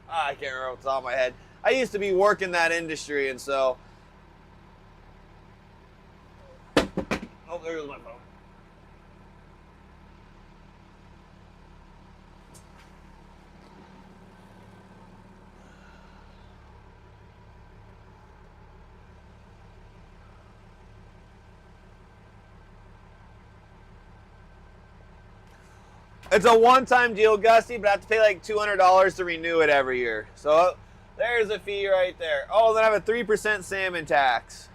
I can't remember what's on my head. I used to be working that industry, and so... Oh, there goes my phone. It's a one-time deal, Gusty, but I have to pay like $200 to renew it every year. So there's a fee right there. Oh, then I have a 3% salmon tax.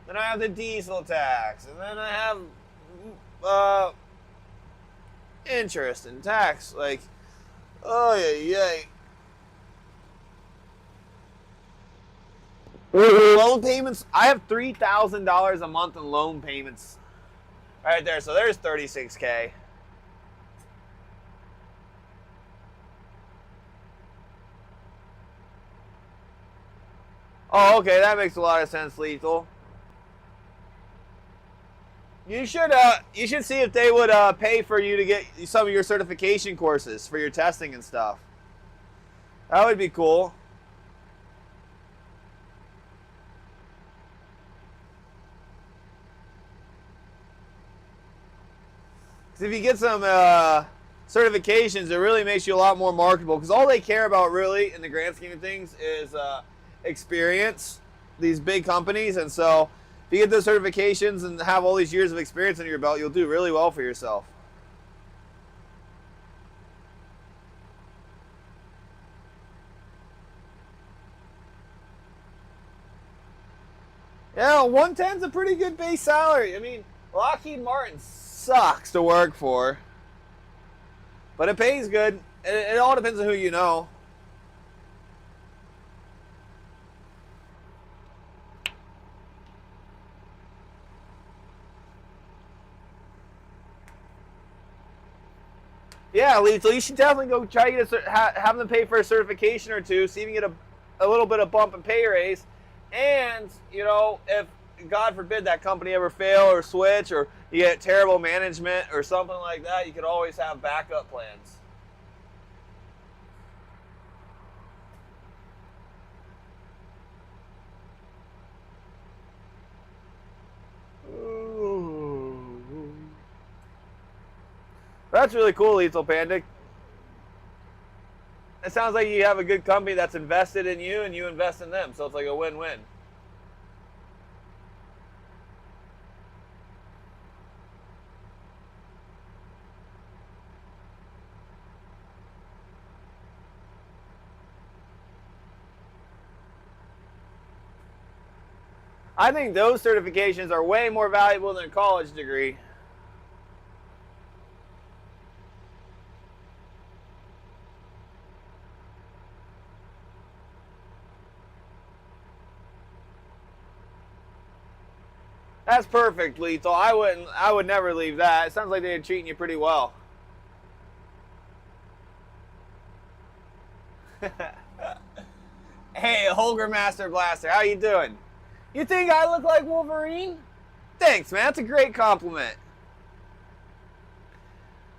Then I have the diesel tax. And then I have interest and tax. Like, oh, yeah. Loan payments. I have $3,000 a month in loan payments. Right there. So there's $36K. Oh, okay, that makes a lot of sense, Lethal. You should see if they would pay for you to get some of your certification courses for your testing and stuff. That would be cool. Because if you get some certifications, it really makes you a lot more marketable. Because all they care about, really, in the grand scheme of things, is experience. These big companies, and so if you get those certifications and have all these years of experience under your belt, you'll do really well for yourself. Yeah, 110's a pretty good base salary. I mean, Lockheed Martin sucks to work for, but it pays good. It all depends on who you know. Yeah, Lethal, you should definitely go try to get have them pay for a certification or two, see if you can get a little bit of bump and pay raise. And, you know, if, God forbid, that company ever fail or switch or you get terrible management or something like that, you could always have backup plans. That's really cool, Lethal Panda. It sounds like you have a good company that's invested in you and you invest in them, so it's like a win-win. I think those certifications are way more valuable than a college degree. That's perfect, Lethal. I would never leave that. It sounds like they're treating you pretty well. Hey, Holger Master Blaster, how you doing? You think I look like Wolverine? Thanks, man. That's a great compliment.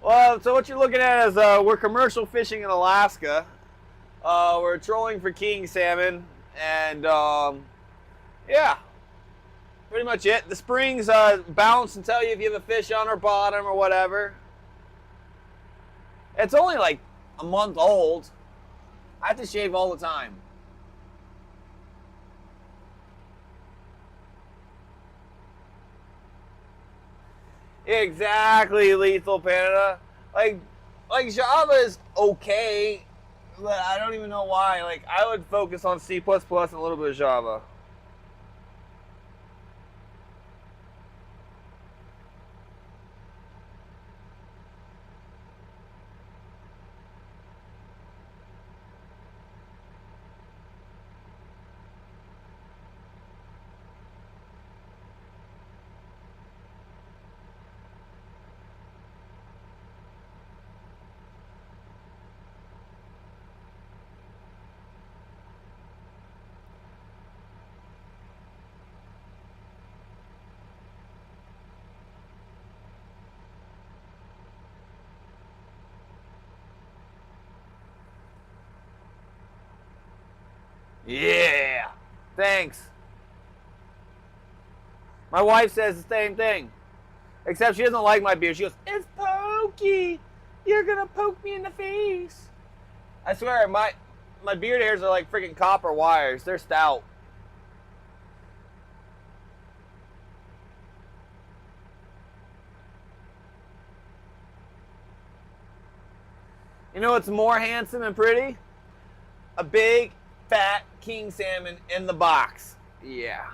Well, so what you're looking at is we're commercial fishing in Alaska. We're trolling for king salmon, and yeah, pretty much it. The springs bounce and tell you if you have a fish on or bottom or whatever. It's only like a month old. I have to shave all the time. Exactly, Lethal Panda. Like Java is okay, but I don't even know why. Like, I would focus on C++ and a little bit of Java. Yeah, thanks. My wife says the same thing, except she doesn't like my beard. She goes, "It's pokey. You're gonna poke me in the face." I swear, my beard hairs are like freaking copper wires. They're stout. You know what's more handsome and pretty? A big, fat king salmon in the box. Yeah.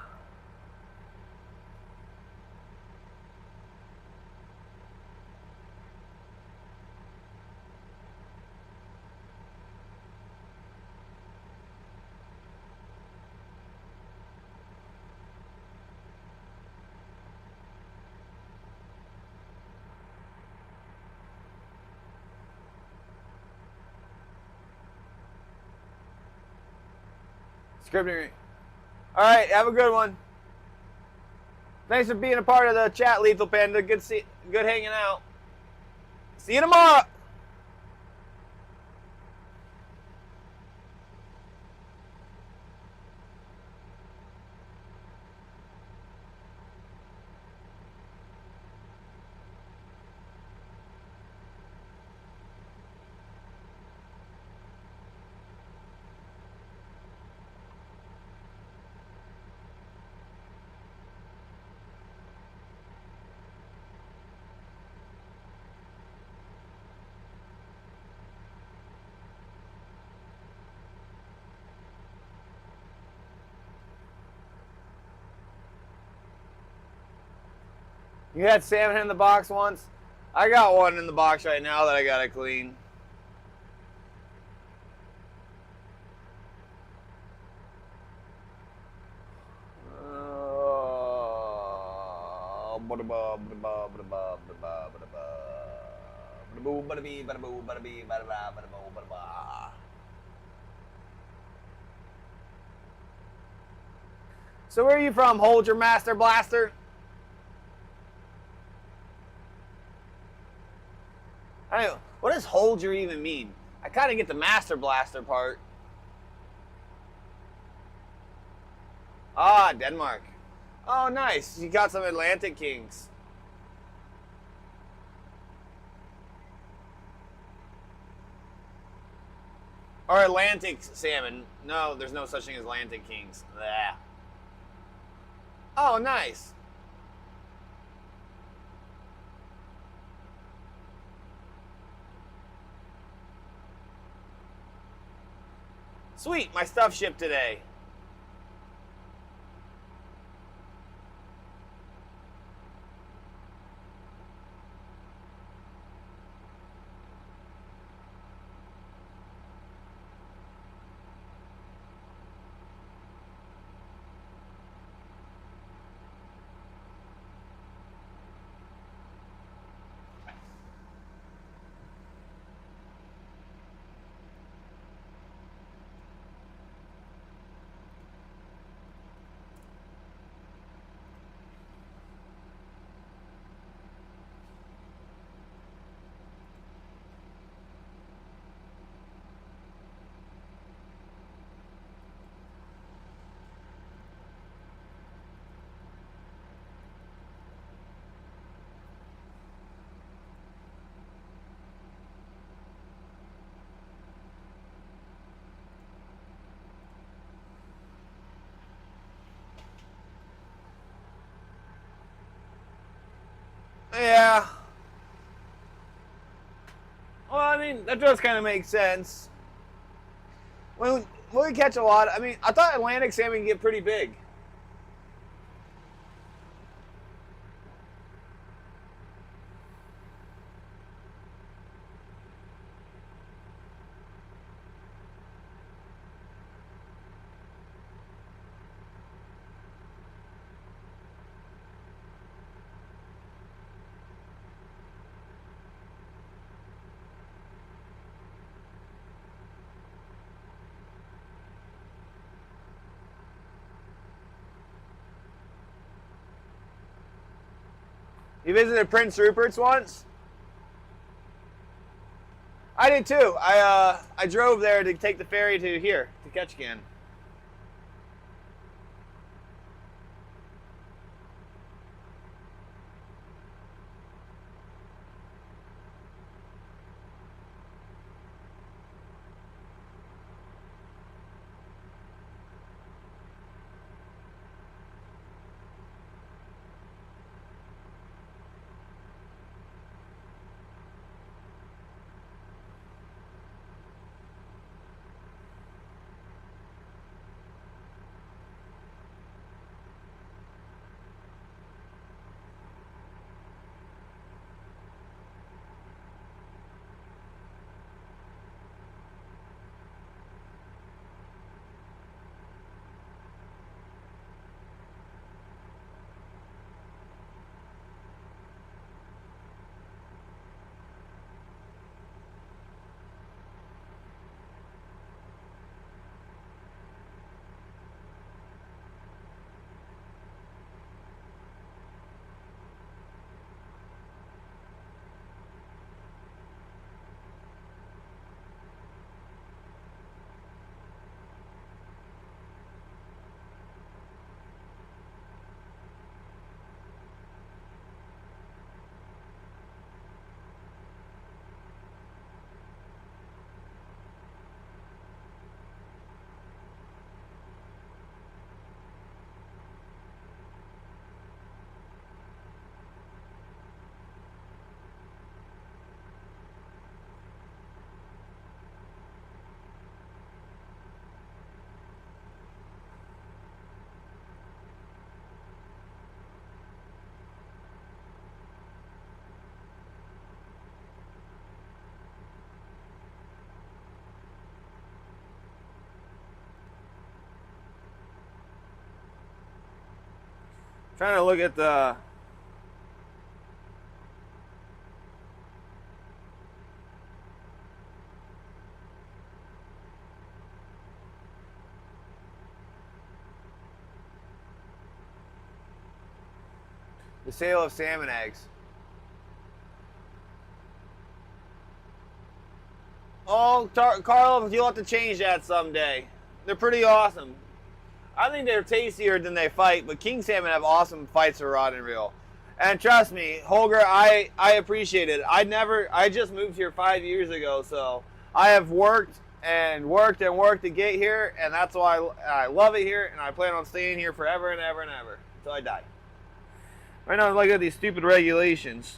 Scripting. All right, have a good one. Thanks for being a part of the chat, Lethal Panda. Good hanging out. See you tomorrow. You had salmon in the box once? I got one in the box right now that I gotta clean. So where are you from, Hold Your Master Blaster? I don't know, what does hold your even mean? I kind of get the Master Blaster part. Ah, Denmark. Oh, nice. You got some Atlantic Kings. Or Atlantic salmon. No, there's no such thing as Atlantic Kings. Blah. Oh, nice. Sweet, my stuff shipped today. Yeah. Well, I mean, that does kind of make sense. When we catch a lot, I mean, I thought Atlantic salmon get pretty big. You visited Prince Rupert's once? I did too. I drove there to take the ferry to here to Ketchikan. Trying to look at the sale of salmon eggs. Oh, Carl, you'll have to change that someday. They're pretty awesome. I think they're tastier than they fight, but king salmon have awesome fights for rod and reel. And trust me, Holger, I appreciate it. I just moved here 5 years ago, so I have worked and worked and worked to get here, and that's why I love it here, and I plan on staying here forever and ever and ever until I die. Right now, look at these stupid regulations.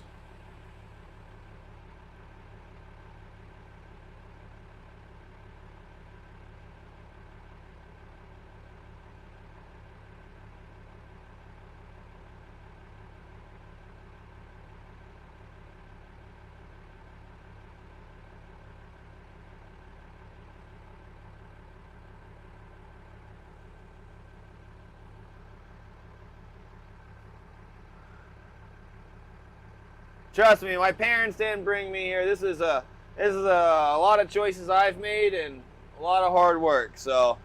Trust me, my parents didn't bring me here. This is a lot of choices I've made and a lot of hard work. So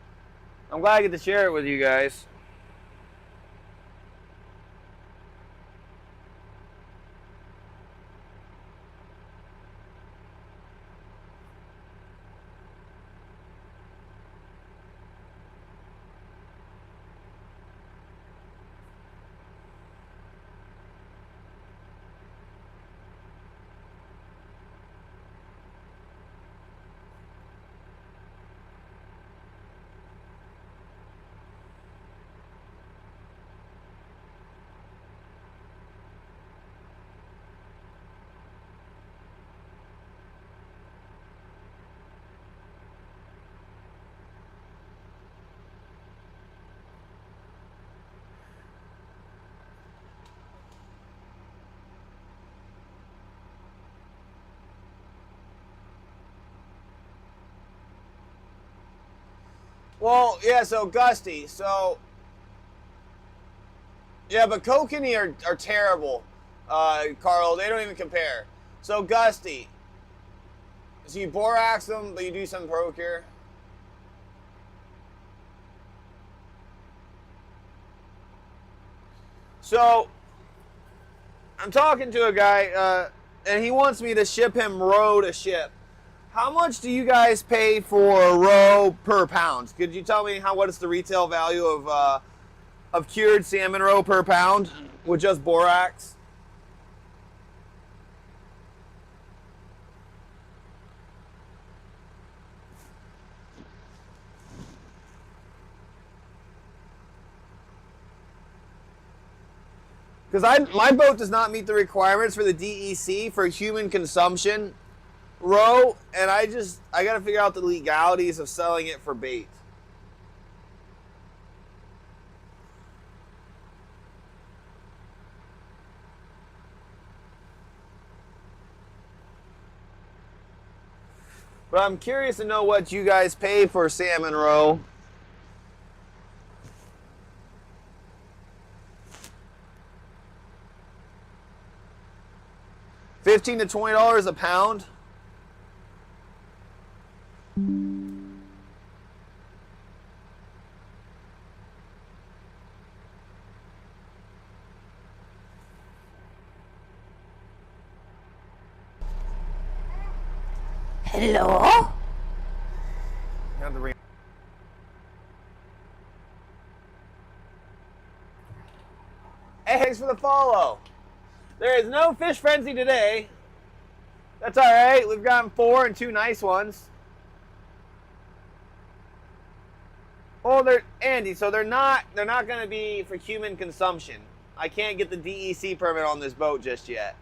I'm glad I get to share it with you guys. Well, yeah, so Gusty, yeah, but kokanee are terrible, Carl. They don't even compare. So Gusty, so you borax them, but you do some procure. So I'm talking to a guy, and he wants me to ship him roe to ship. How much do you guys pay for a roe per pound? Could you tell me what is the retail value of cured salmon roe per pound with just borax? Because my boat does not meet the requirements for the DEC for human consumption roe, and I got to figure out the legalities of selling it for bait. But I'm curious to know what you guys pay for salmon roe. $15 to $20 a pound. Hello? Hey, thanks for the follow. There is no fish frenzy today. That's all right. We've gotten 4 and 2 nice ones. Oh, Andy. So they're not going to be for human consumption. I can't get the DEC permit on this boat just yet.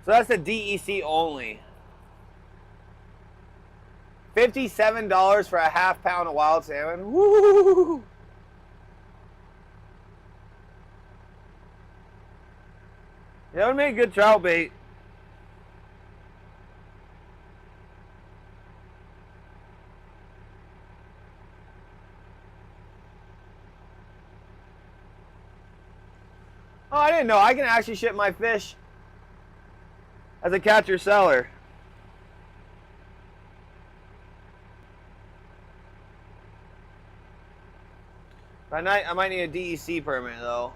So that's the DEC only. $57 for a half pound of wild salmon. Woo! That would make good trout bait. Oh, I didn't know. I can actually ship my fish as a catcher seller. I might need a DEC permit though.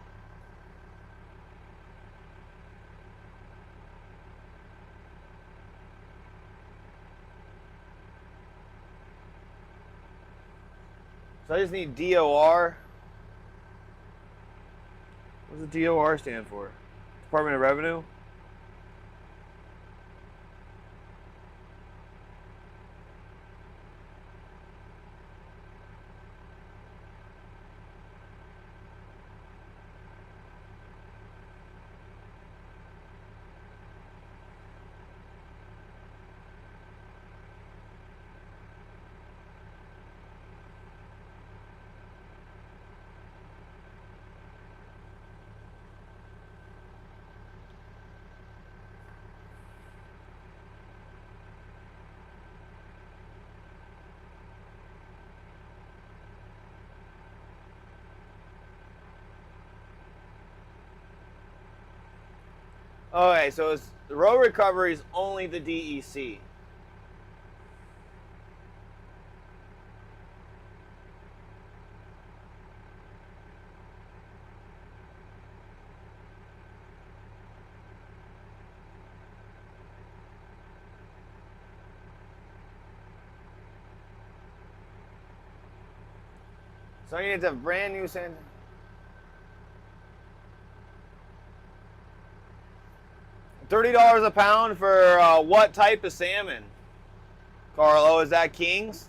So I just need DOR. What does the DOR stand for? Department of Revenue? Okay, so it's the row recovery is only the DEC. So I need to have brand new sand. $30 a pound for what type of salmon? Carlo, is that King's?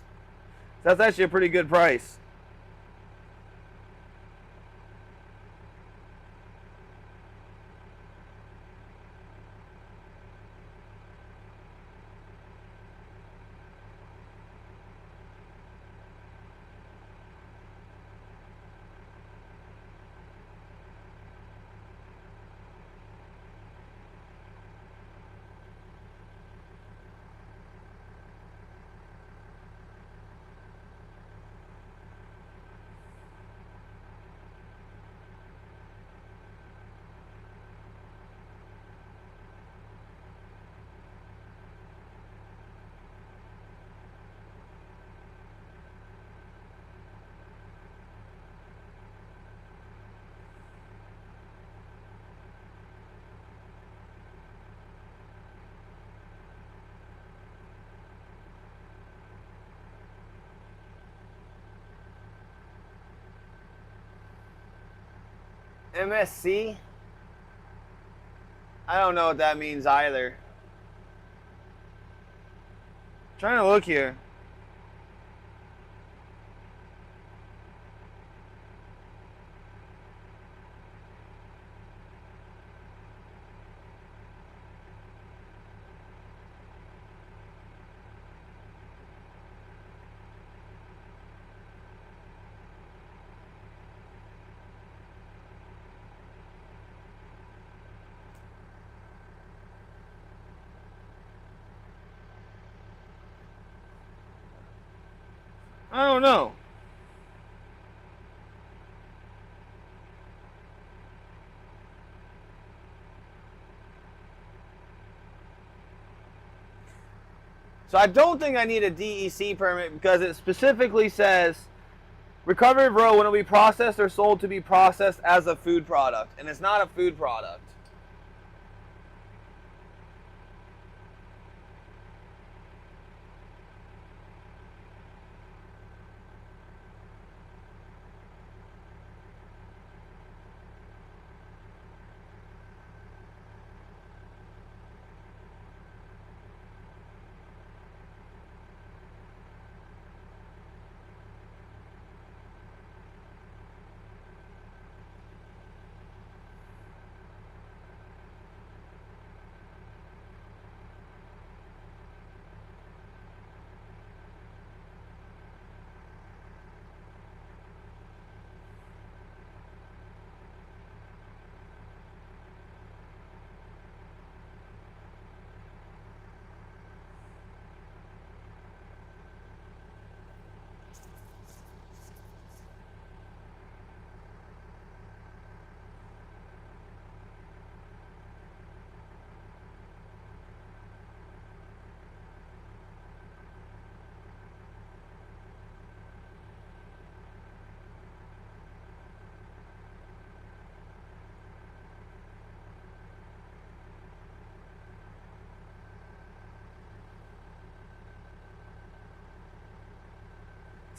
That's actually a pretty good price. MSC? I don't know what that means either. I'm trying to look here. I don't know. So I don't think I need a DEC permit because it specifically says recovered roe when it will be processed or sold to be processed as a food product. And it's not a food product.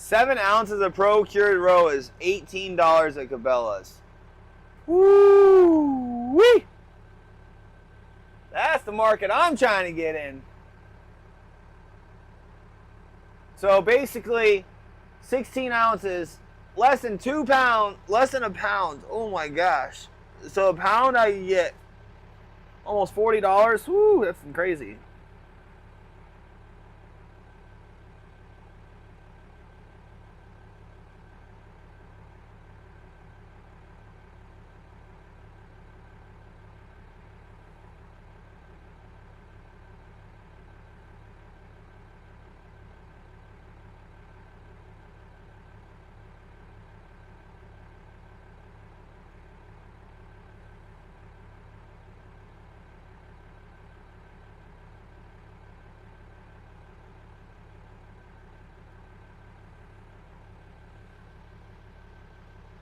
7 ounces of pro-cured roe is $18 at Cabela's. Woo-wee! That's the market I'm trying to get in. So basically, 16 ounces, less than a pound. Oh my gosh. So a pound I can get almost $40. Woo, that's crazy.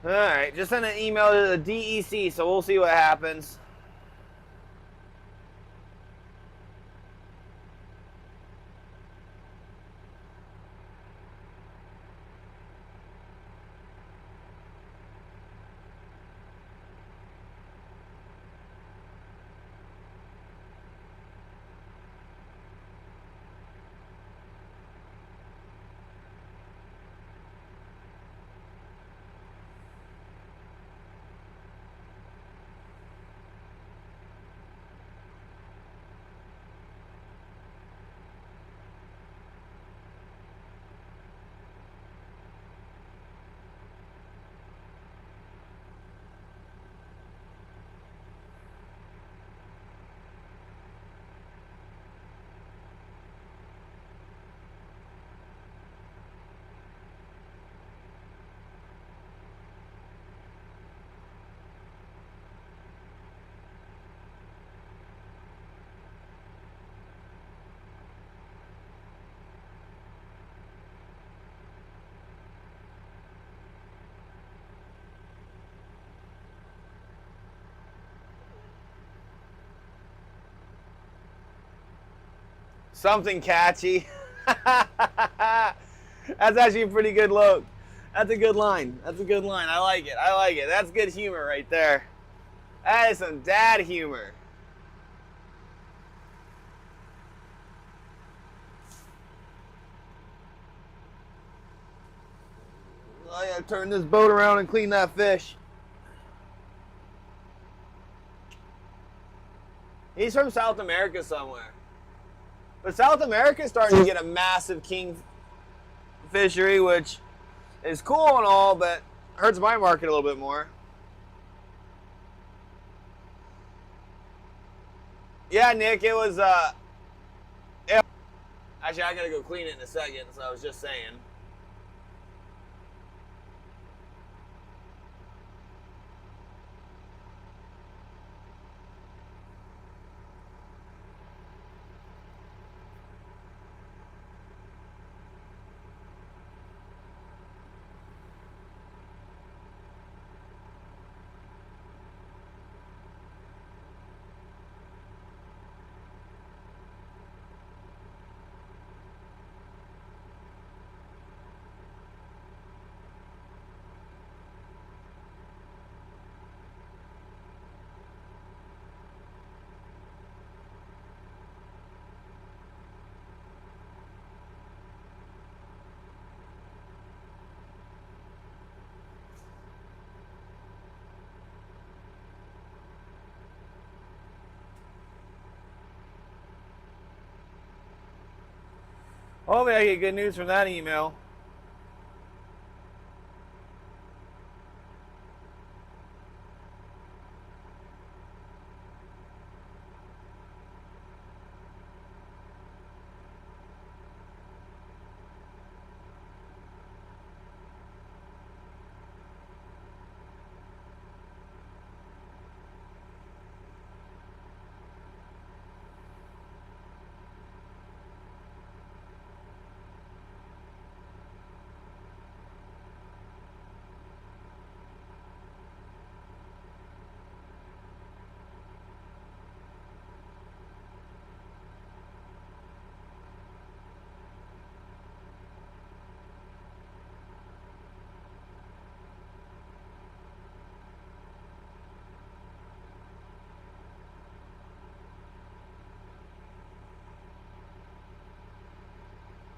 Alright, just send an email to the DEC, so we'll see what happens. Something catchy. That's actually a pretty good look. That's a good line. That's a good line. I like it. I like it. That's good humor right there. That is some dad humor. I gotta turn this boat around and clean that fish. He's from South America somewhere. But South America is starting to get a massive king fishery, which is cool and all, but hurts my market a little bit more. Yeah, Nick, it was, actually, I gotta go clean it in a second, so I was just saying. Hopefully I get good news from that email.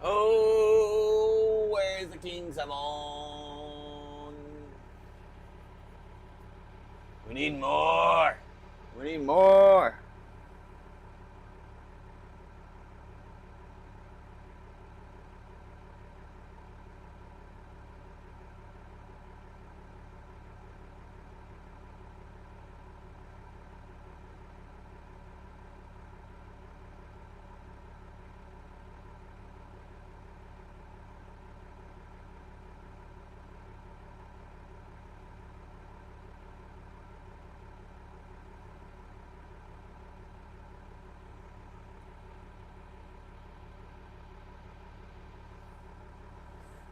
Oh, where's the King Salmon? We need more. We need more.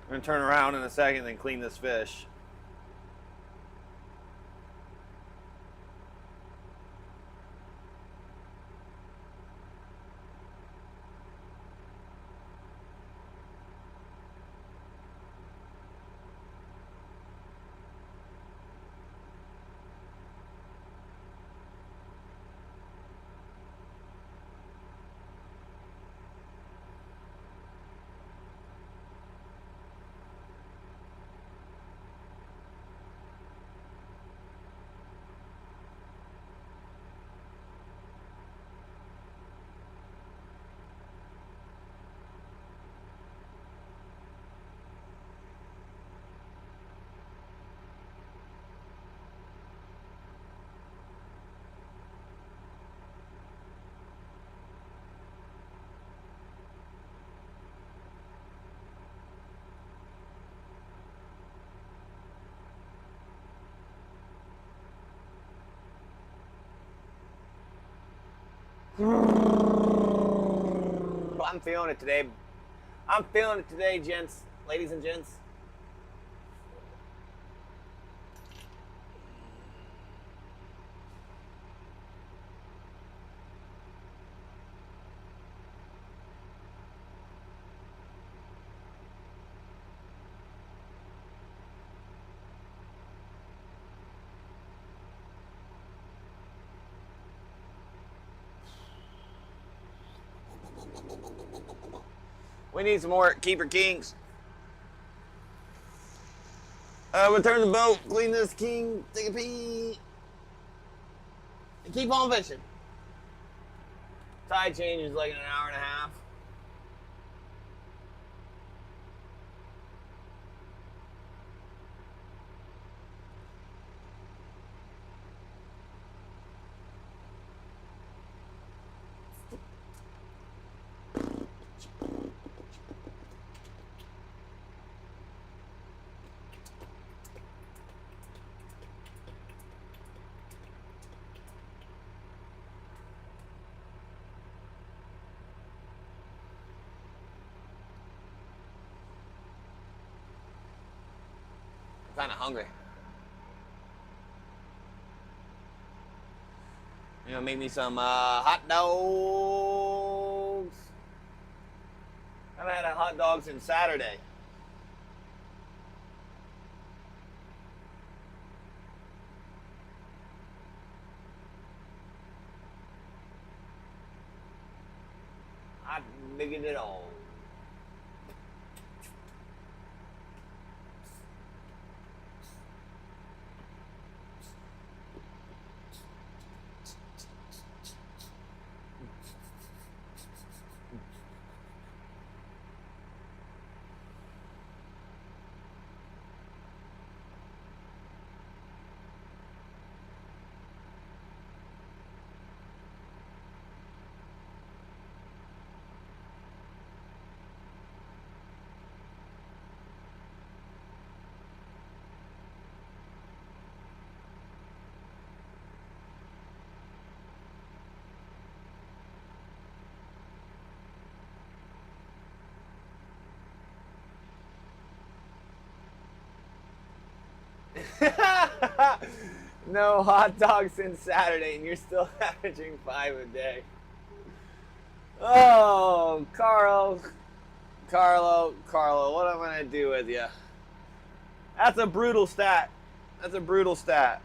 I'm going to turn around in a second and clean this fish. I'm feeling it today. I'm feeling it today, gents, ladies and gents. We need some more keeper kings. Return the boat, clean this king, take a pee, and keep on fishing. Tide change is like in an hour and a half. I'm kind of hungry. You know, make me some hot dogs. I haven't had a hot dog since Saturday. I digging it all. No hot dogs since Saturday, and you're still averaging 5 a day. Oh, Carlo, what am I gonna do with you? That's a brutal stat. That's a brutal stat.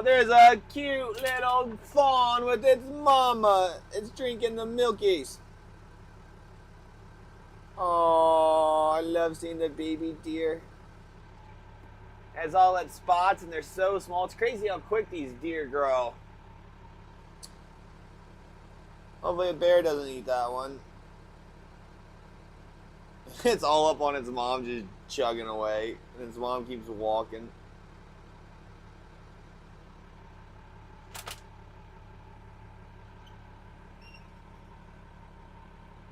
there's a cute little fawn with its mama. It's drinking the milkies. Oh, I love seeing the baby deer. It has all that spots and they're so small. It's crazy how quick these deer grow. Hopefully a bear doesn't eat that one. It's all up on its mom just chugging away. And its mom keeps walking.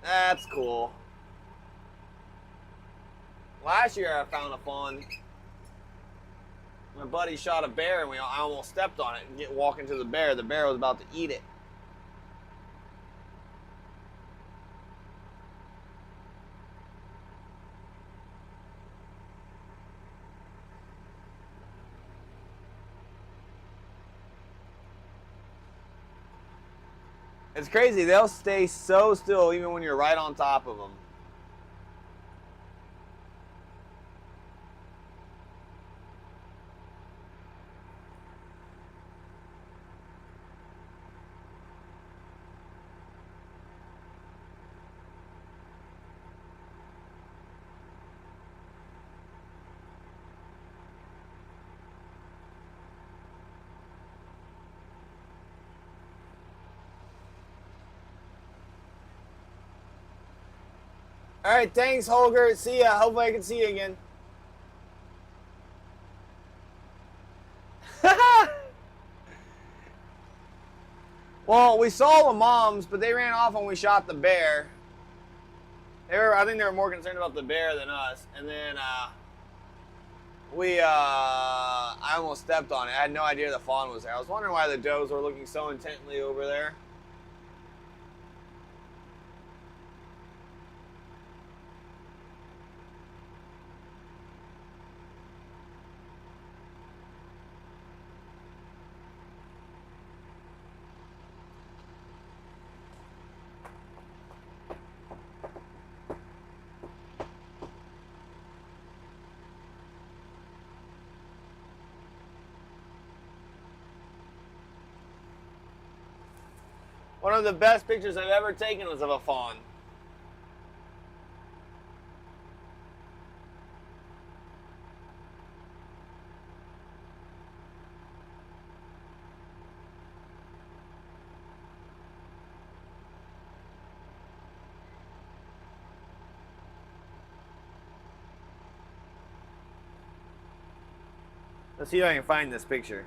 That's cool. Last year I found a fawn. My buddy shot a bear and I almost stepped on it and walking to the bear. The bear was about to eat it. It's crazy. They'll stay so still even when you're right on top of them. All right, thanks, Holger. See ya. Hopefully I can see you again. Well, we saw the moms, but they ran off when we shot the bear. I think they were more concerned about the bear than us. And then I almost stepped on it. I had no idea the fawn was there. I was wondering why the does were looking so intently over there. One of the best pictures I've ever taken was of a fawn. Let's see if I can find this picture.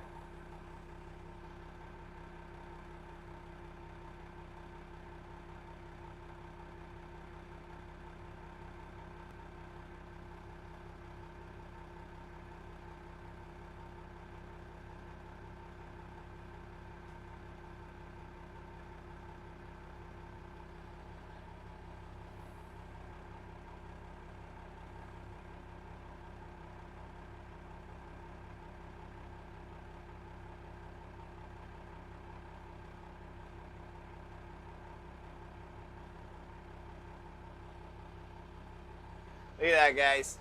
Look at that, guys.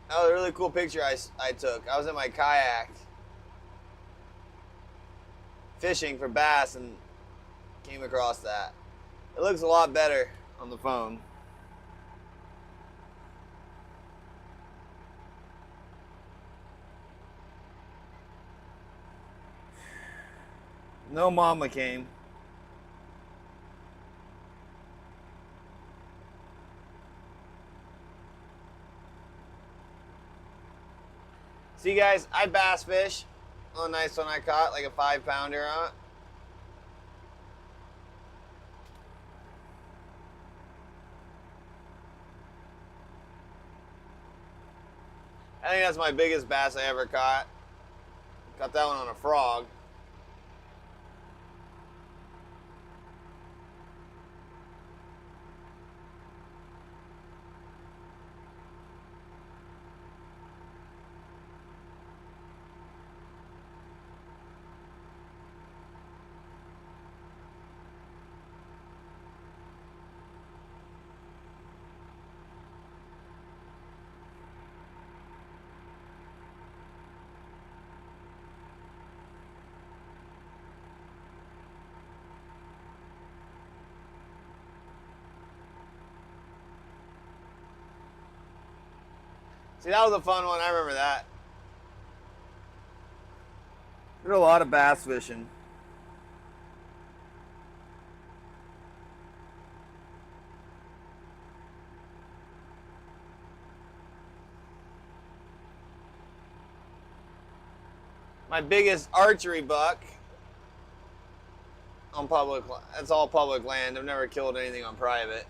That was a really cool picture I took. I was in my kayak fishing for bass and came across that. It looks a lot better on the phone. No mama came. See, guys, I bass fish. Oh, nice one I caught, like a 5-pounder on it. I think that's my biggest bass I ever caught. Caught that one on a frog. See, that was a fun one. I remember that. Did a lot of bass fishing. My biggest archery buck on public, that's all public land. I've never killed anything on private.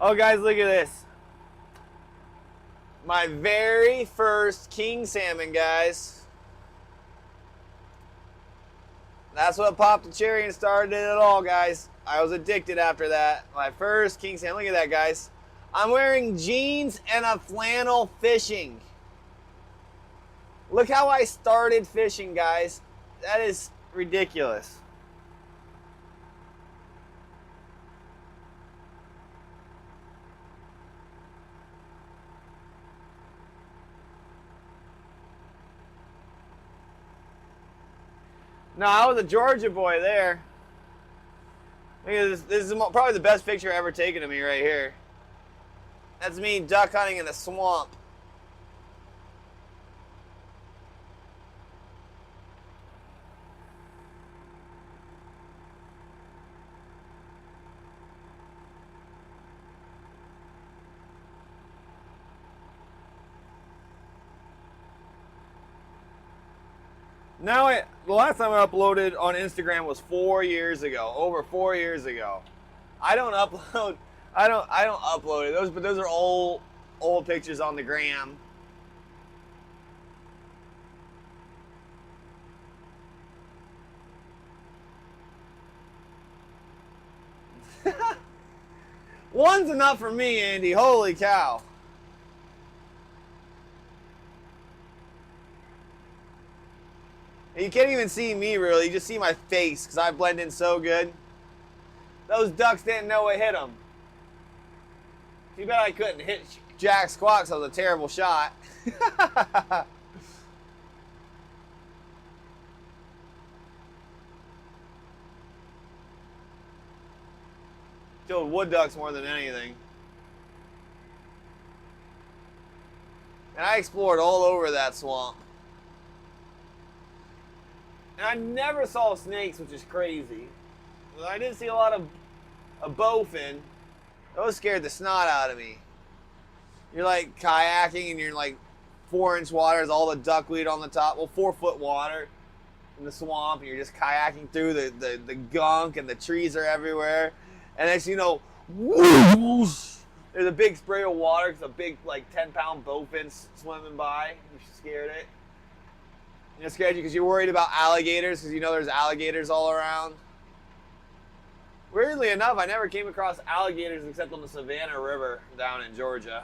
Oh, guys, look at this. My very first king salmon, guys. That's what popped the cherry and started it all, guys. I was addicted after that. My first king salmon. Look at that, guys. I'm wearing jeans and a flannel fishing. Look how I started fishing, guys. That is ridiculous. No, I was a Georgia boy there. Look at this. This is probably the best picture ever taken of me right here. That's me duck hunting in the swamp. Now, the last time I uploaded on Instagram was 4 years ago, over 4 years ago. I don't upload it. Those are old pictures on the gram. One's enough for me, Andy. Holy cow. And you can't even see me really, you just see my face because I blend in so good. Those ducks didn't know what hit them. Too bad I couldn't hit jack squat because that was a terrible shot. Killed wood ducks more than anything. And I explored all over that swamp. And I never saw snakes, which is crazy. I did see a lot of bowfin. Those scared the snot out of me. You're like kayaking and you're in like 4-inch water, there's all the duckweed on the top. Well, 4-foot water in the swamp, and you're just kayaking through the gunk, and the trees are everywhere. And next you know, whoosh, there's a big spray of water because a big like 10-pound bowfin swimming by. You scared it. And it scared you because you're worried about alligators because you know there's alligators all around. Weirdly enough, I never came across alligators except on the Savannah River down in Georgia.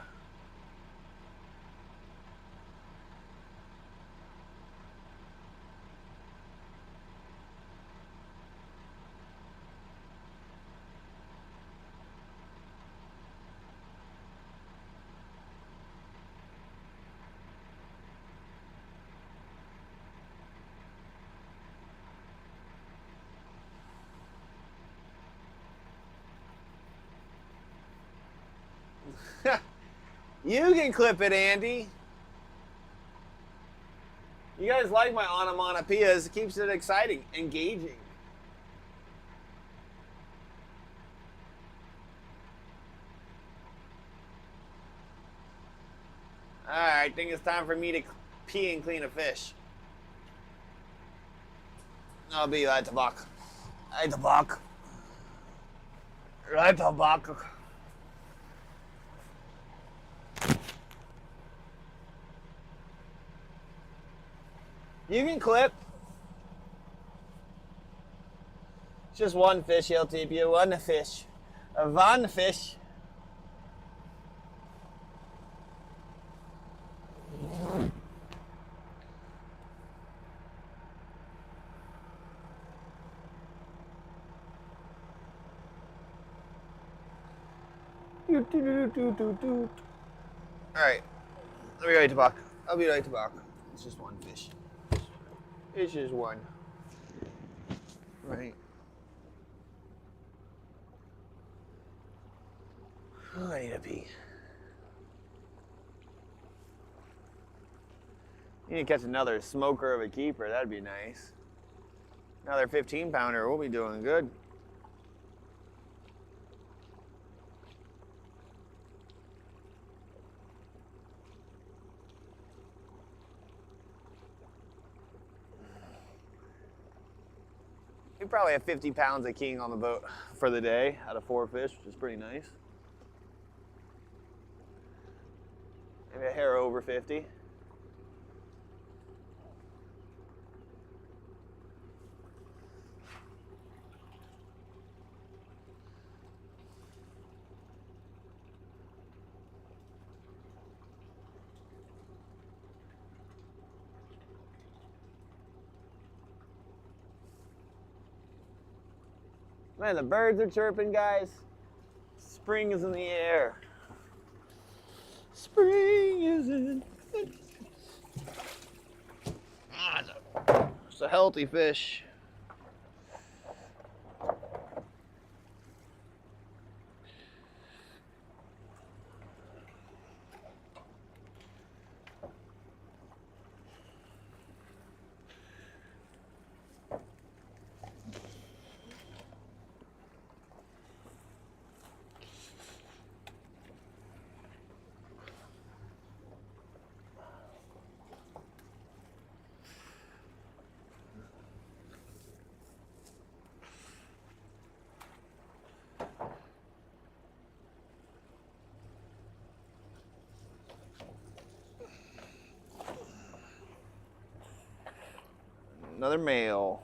You can clip it, Andy. You guys like my onomatopoeias. It keeps it exciting, engaging. Alright, I think it's time for me to pee and clean a fish. I'll be right back. Right back. Right back. You can clip. It's just one fish, he'll tip you. One fish. A Von fish. Alright. I'll be right back. I'll be right back. It's just one fish. It's just one. Right. Oh, I need a pee. You need to catch another smoker of a keeper. That'd be nice. Another 15-pounder. We'll be doing good. We probably have 50 pounds of king on the boat for the day out of 4 fish, which is pretty nice. Maybe a hair over 50. Man, the birds are chirping, guys. Spring is in the air. Spring is in. It's a healthy fish. Another male.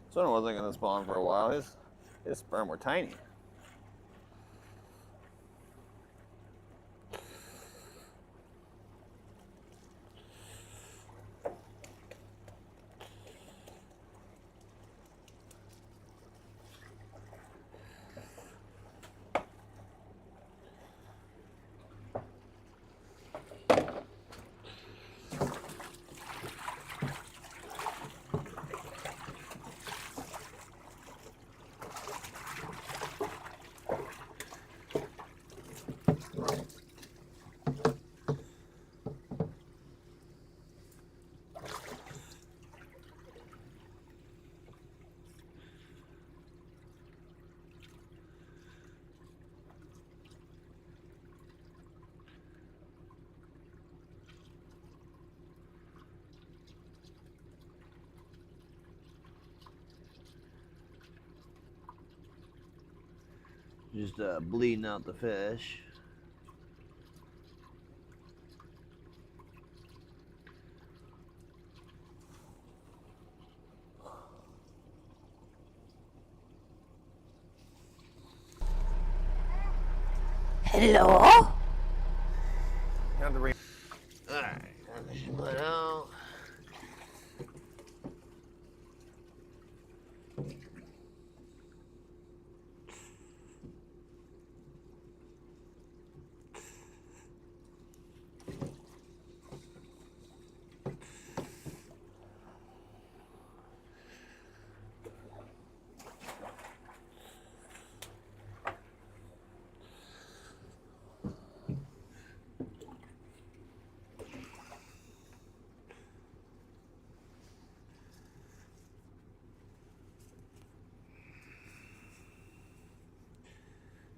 This one wasn't going to spawn for a while. His sperm were tiny. Just bleeding out the fish. Hello? Have to bring. Alright, let out.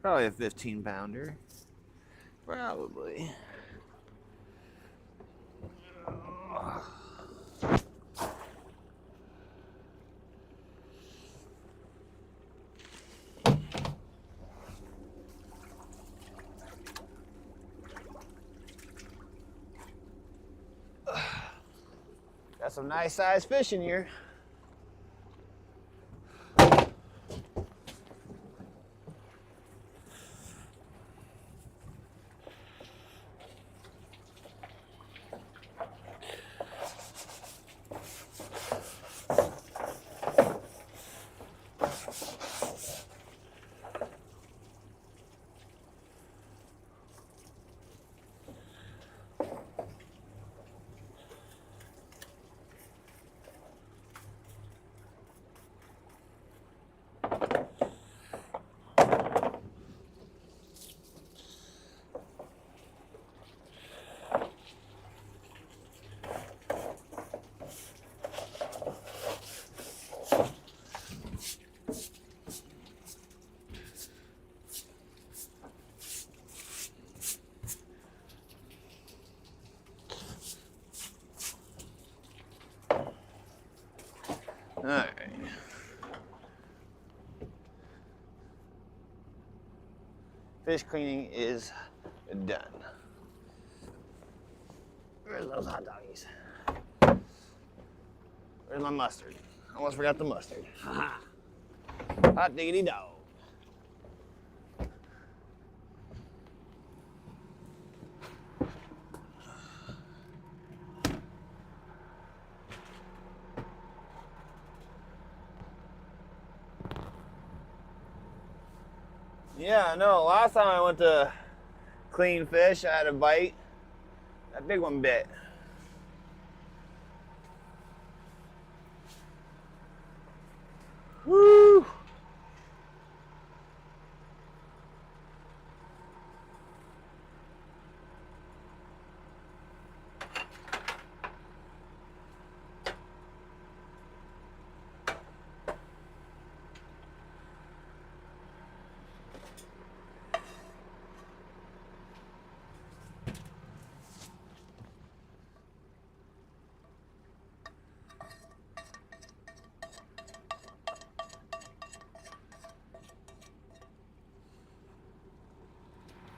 Probably a 15-pounder. Probably. some nice sized fish in here. All right. Fish cleaning is done. Where's those hot doggies? Where's my mustard? Almost forgot the mustard. Ha ha. Hot diggity dog. Yeah, I know. Last time I went to clean fish, I had a bite. That big one bit. Woo!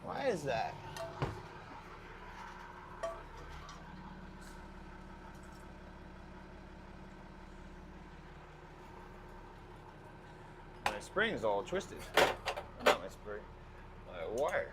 Why is that? My spring's all twisted. Not my spring. My wire.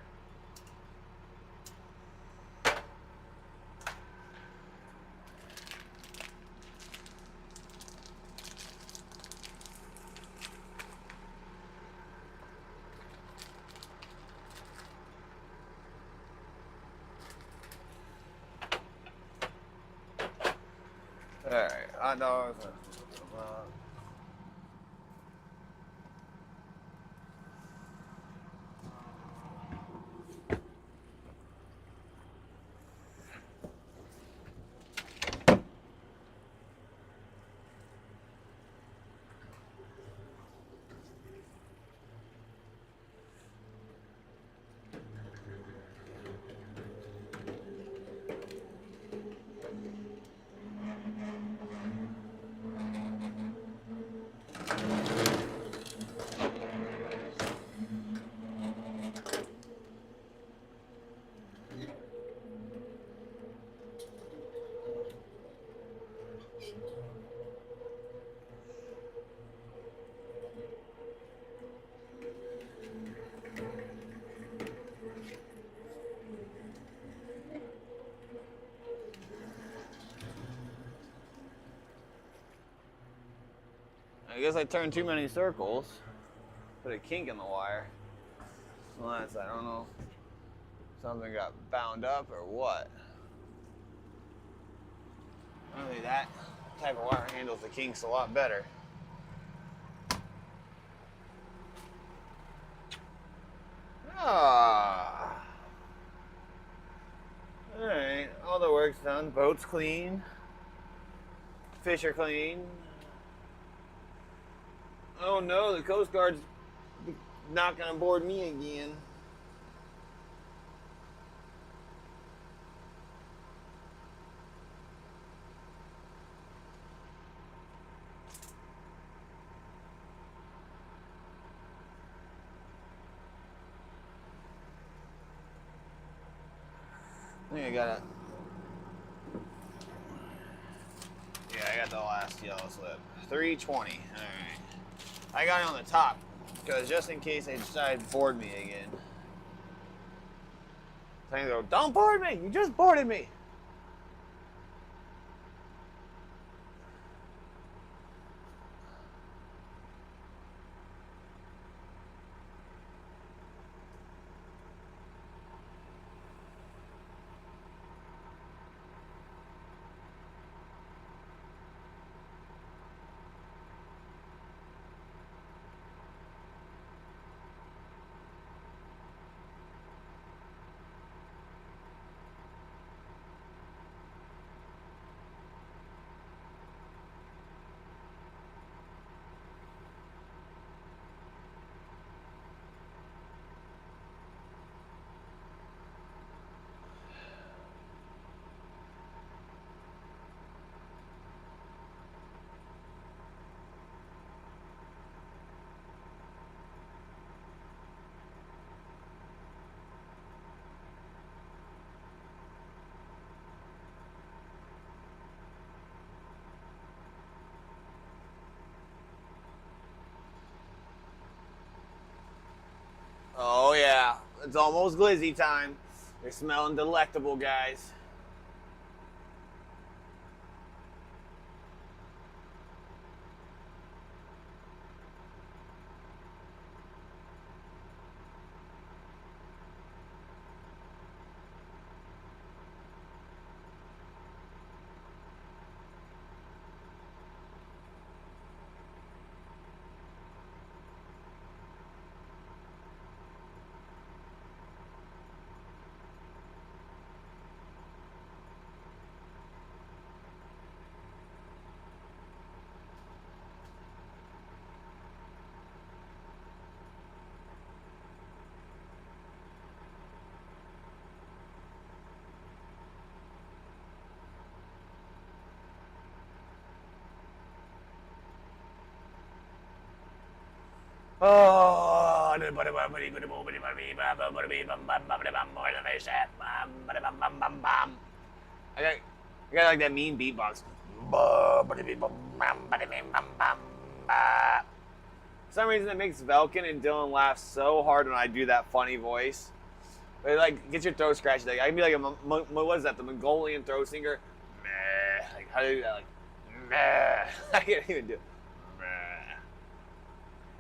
Alright, hot dogs. I guess I turned too many circles. Put a kink in the wire. Unless, I don't know, something got bound up or what. Only that type of wire handles the kinks a lot better. Ah. Alright, all the work's done. Boat's clean. Fish are clean. Oh no, the Coast Guard's not gonna board me again. I think I gotta. Yeah, got the last yellow slip? 320. All right. I got it on the top because just in case they decide to board me again. So I go, don't board me. You just boarded me. Oh yeah, it's almost glizzy time. They're smelling delectable, guys. Oh, I got like that mean beatbox. For some reason, it makes Velkin and Dylan laugh so hard when I do that funny voice. It like gets your throat scratched. Like I can be like what is that? The Mongolian throat singer. Meh. Like how do you do that? Like meh. I can't even do it. Meh.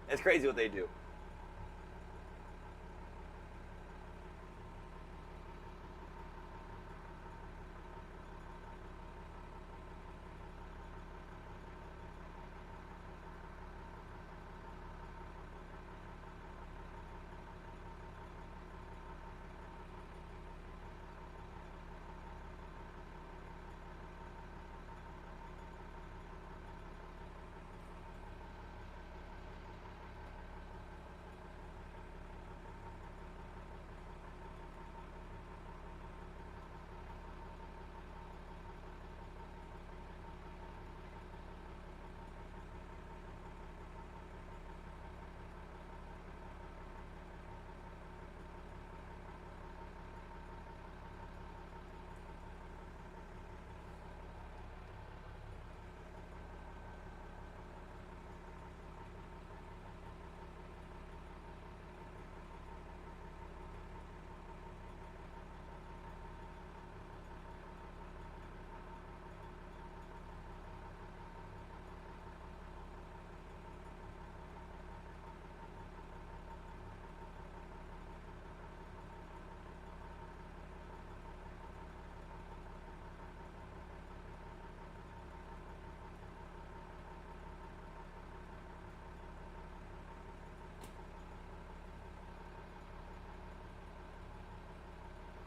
It's crazy what they do.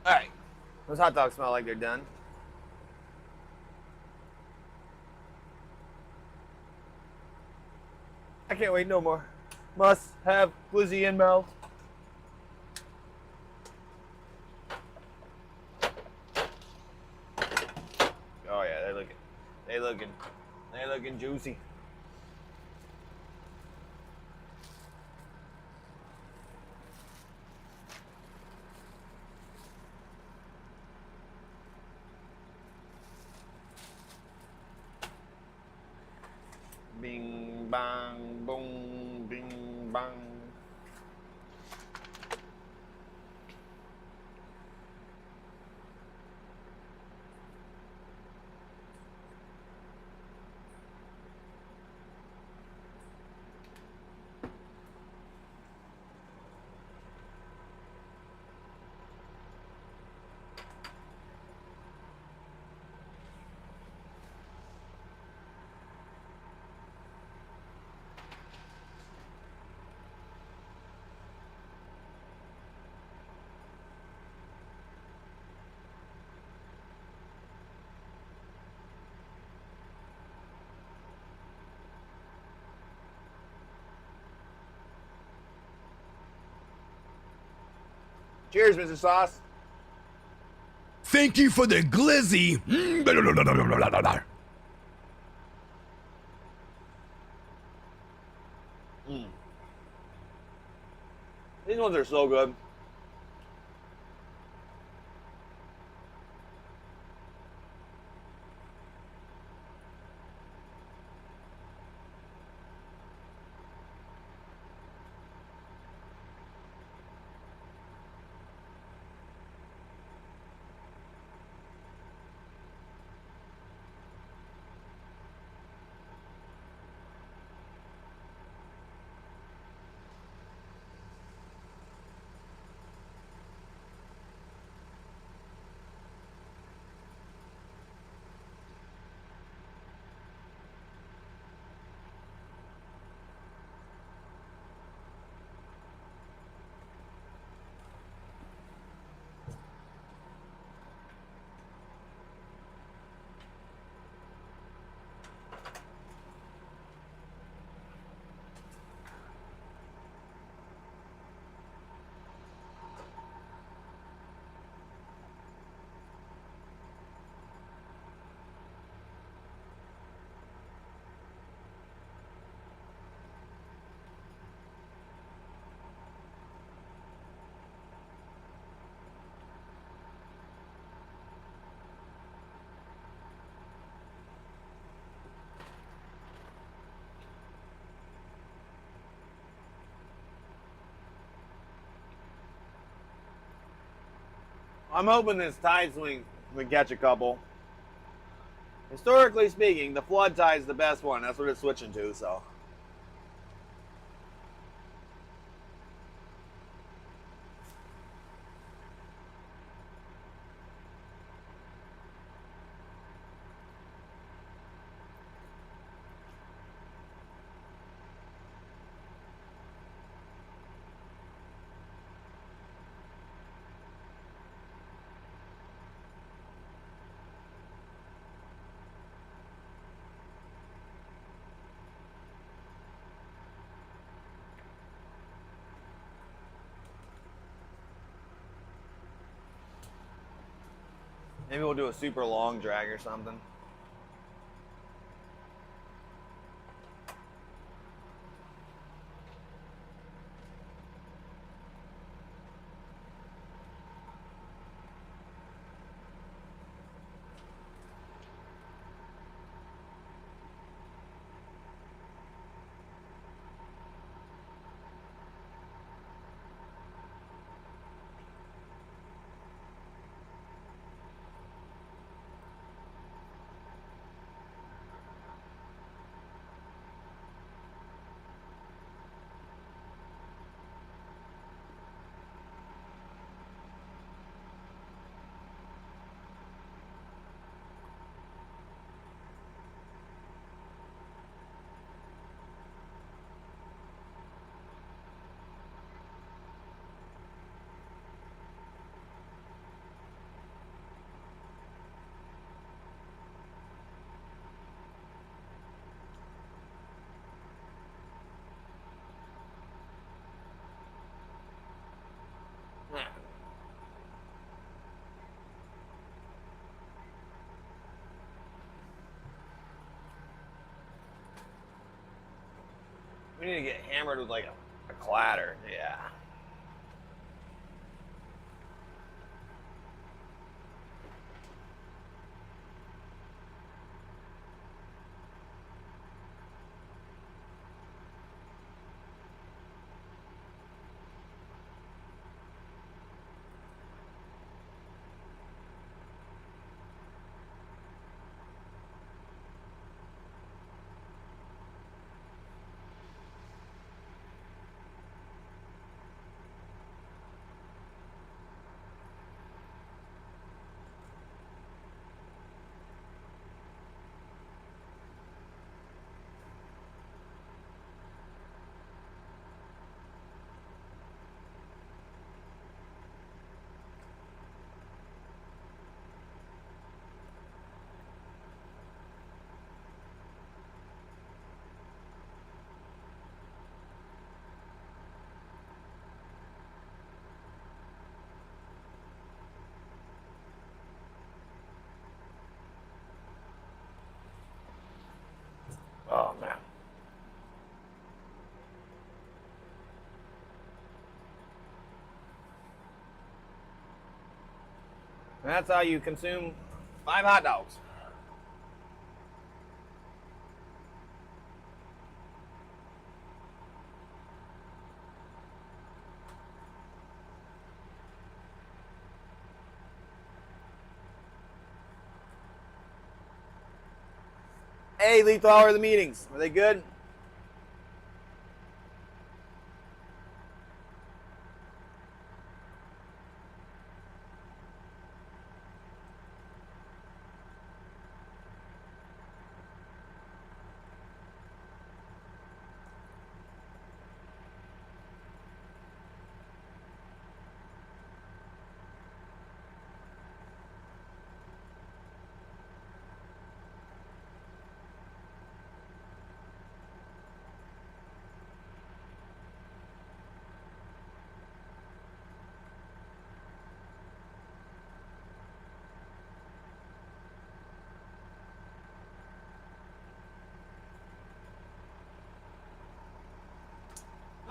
All right, those hot dogs smell like they're done. I can't wait no more. Must have glizzy in mouth. Oh yeah, they looking juicy. bang, boom, bing, bang. Cheers, Mr. Sauce. Thank you for the glizzy. These ones are so good. I'm hoping this tide swing we catch a couple. Historically speaking, the flood tide is the best one. That's what it's switching to, so. Maybe we'll do a super long drag or something. We need to get hammered with like a clatter. Yeah. And that's how you consume 5 hot dogs. Hey, Lethal, how are the meetings? Are they good?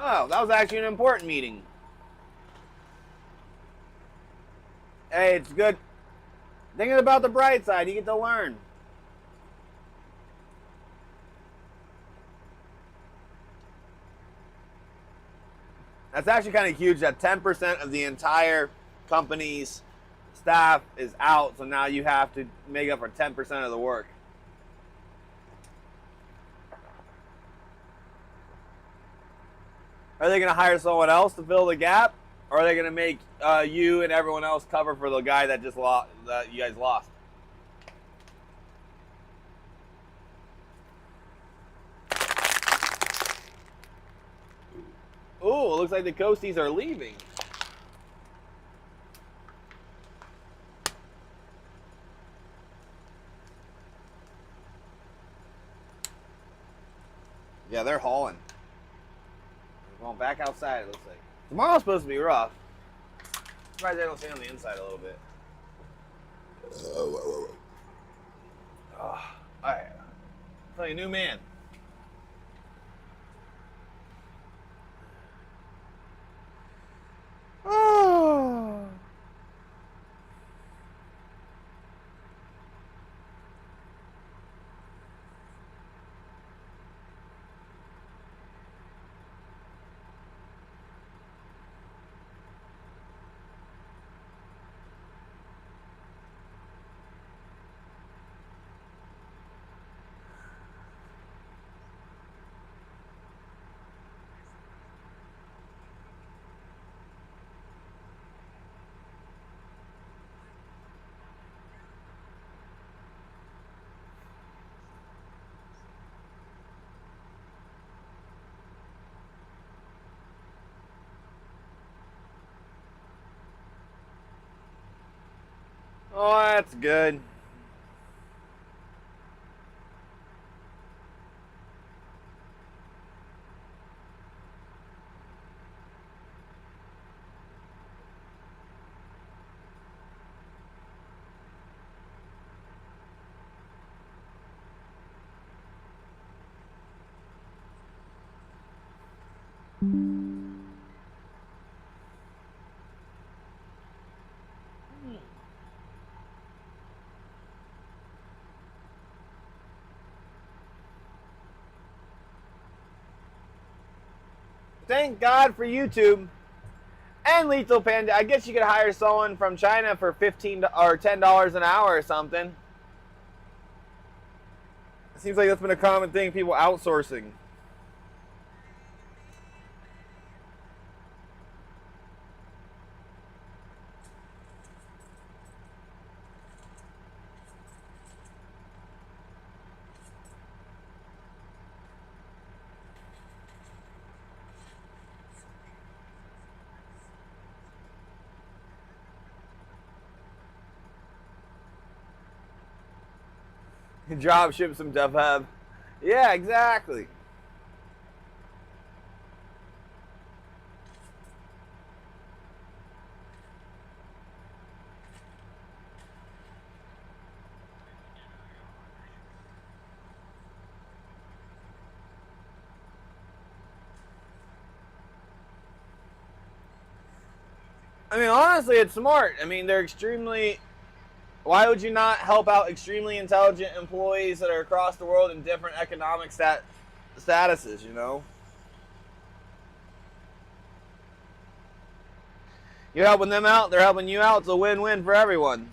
Oh, that was actually an important meeting. Hey, it's good. Thinking about the bright side, you get to learn. That's actually kind of huge that 10% of the entire company's staff is out, so now you have to make up for 10% of the work. Are they going to hire someone else to fill the gap? Or are they going to make you and everyone else cover for the guy that just lost, that you guys lost? Ooh, it looks like the Coasties are leaving. Yeah, they're hauling. They're going back outside, it looks like. Tomorrow's supposed to be rough. Surprised they don't stay on the inside a little bit. Oh, alright. It's like a new man. Oh. Oh, that's good. Thank God for YouTube and Lethal Panda. I guess you could hire someone from China for $15 or $10 an hour or something. It seems like that's been a common thing, people outsourcing. Drop ship some DevHub. Yeah, exactly. I mean, honestly, it's smart. I mean, they're extremely Why would you not help out extremely intelligent employees that are across the world in different economic statuses, you know? You're helping them out, they're helping you out. It's a win-win for everyone.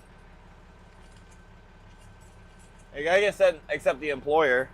I guess that, except the employer.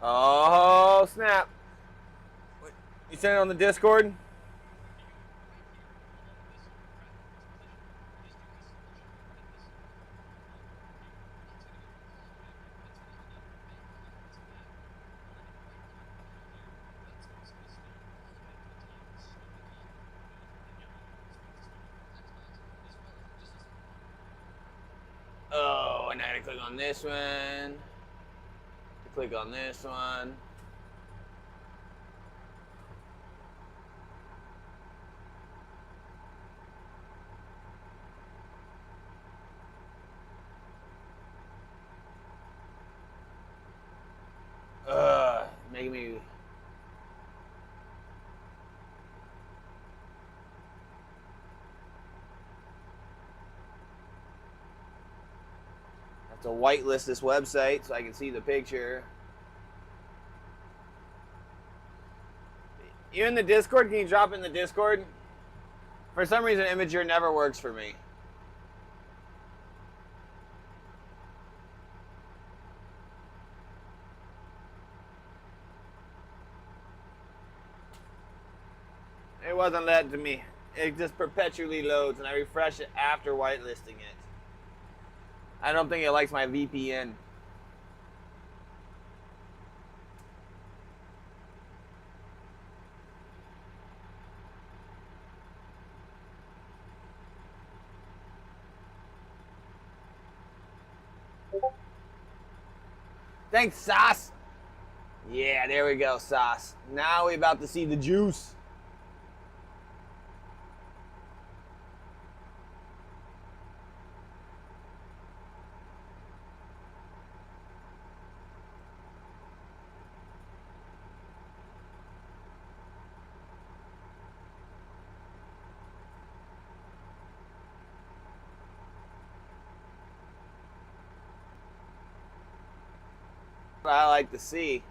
Oh, snap. You sent it on the Discord? Oh, and I gotta click on this one. Click on this one. Making me. Have to whitelist this website so I can see the picture. You in the Discord? Can you drop in the Discord? For some reason, Imager never works for me. It wasn't led to me. It just perpetually loads, and I refresh it after whitelisting it. I don't think it likes my VPN. Thanks, Sauce. Yeah, there we go, Sauce. Now we're about to see the juice. I like to see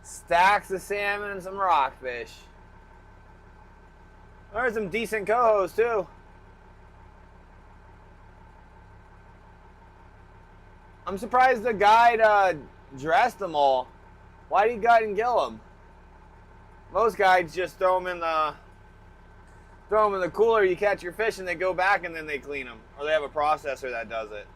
stacks of salmon and some rockfish. There's some decent cohos too. I'm surprised the guide dressed them all. Why did he guide and kill them? Most guides just throw them in the cooler. You catch your fish and they go back and then they clean them, or they have a processor that does it.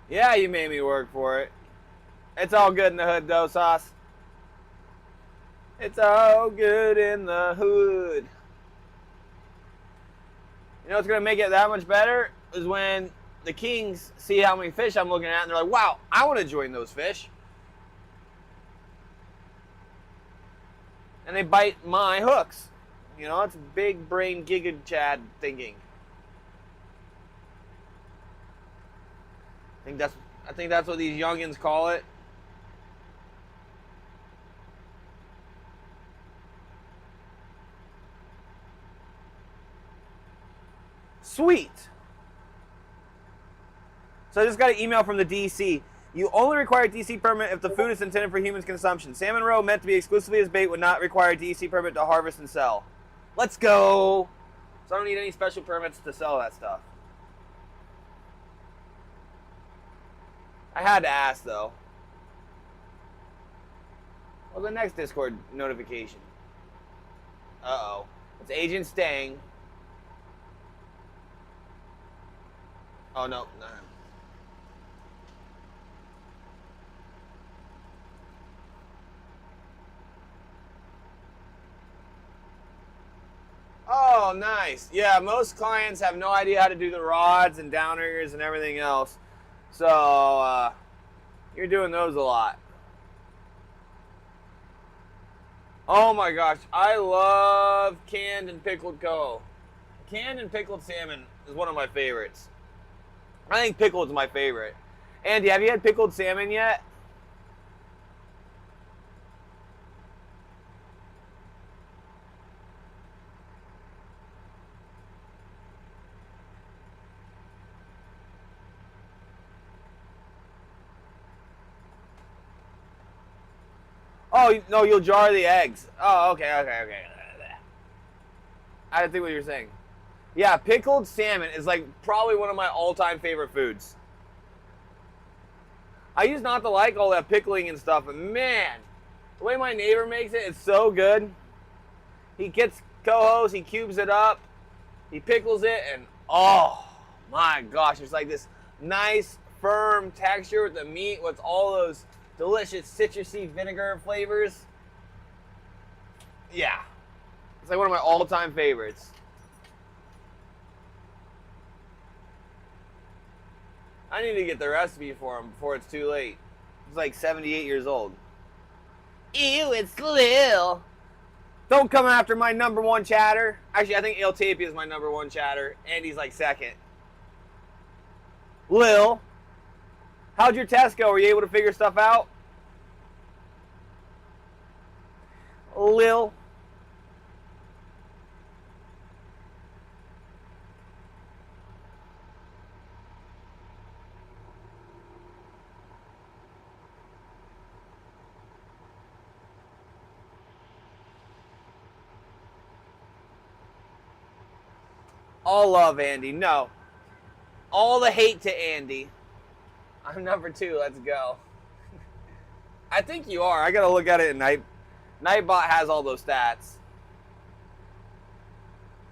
Yeah, you made me work for it. It's all good in the hood, though, Sauce. It's all good in the hood. You know what's going to make it that much better? Is when the kings see how many fish I'm looking at, and they're like, wow, I want to join those fish. And they bite my hooks. You know, it's big brain Giga Chad thinking. I think that's what these youngins call it. Sweet. So I just got an email from the DC. You only require a DC permit if the food is intended for human consumption. Salmon roe meant to be exclusively as bait would not require a DC permit to harvest and sell. Let's go! So I don't need any special permits to sell that stuff. I had to ask, though. Well, the next Discord notification. Uh-oh. It's Agent Stang. Oh, no. No. Oh, nice. Yeah, most clients have no idea how to do the rods and downriggers and everything else. So, you're doing those a lot. Oh my gosh, I love canned and pickled coho. Canned and pickled salmon is one of my favorites. I think pickled is my favorite. Andy, have you had pickled salmon yet? Oh, no, you'll jar the eggs. Oh, okay. I didn't think what you were saying. Yeah, pickled salmon is like probably one of my all-time favorite foods. I used not to like all that pickling and stuff, but man, the way my neighbor makes it is so good. He gets cohos, he cubes it up, he pickles it, and oh my gosh, it's like this nice, firm texture with the meat with all those delicious citrusy vinegar flavors. Yeah. It's like one of my all-time favorites. I need to get the recipe for him before it's too late. He's like 78 years old. Ew, it's Lil. Don't come after my number one chatter. Actually, I think Il Tapia is my number one chatter. Andy's like second. Lil. How'd your test go? Were you able to figure stuff out? Lil. All love, Andy. No. All the hate to Andy. I'm number 2. Let's go. I think you are. I got to look at it at night. Nightbot has all those stats.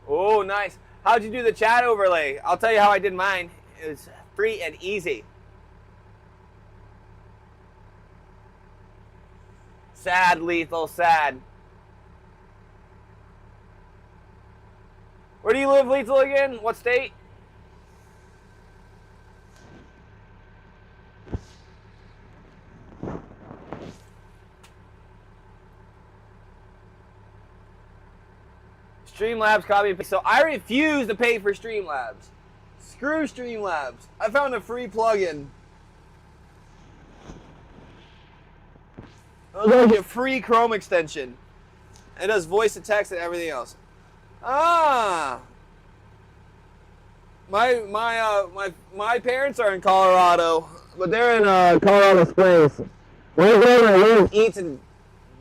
Oh, nice. How'd you do the chat overlay? I'll tell you how I did mine. It was free and easy. Sad, Lethal, sad. Where do you live, Lethal, again? What state? Streamlabs copy and paste. So I refuse to pay for Streamlabs. Screw Streamlabs. I found a free plugin. I'll go get free Chrome extension. It does voice to text and everything else. Ah. My parents are in Colorado, but they're in Colorado Springs. My brother eats and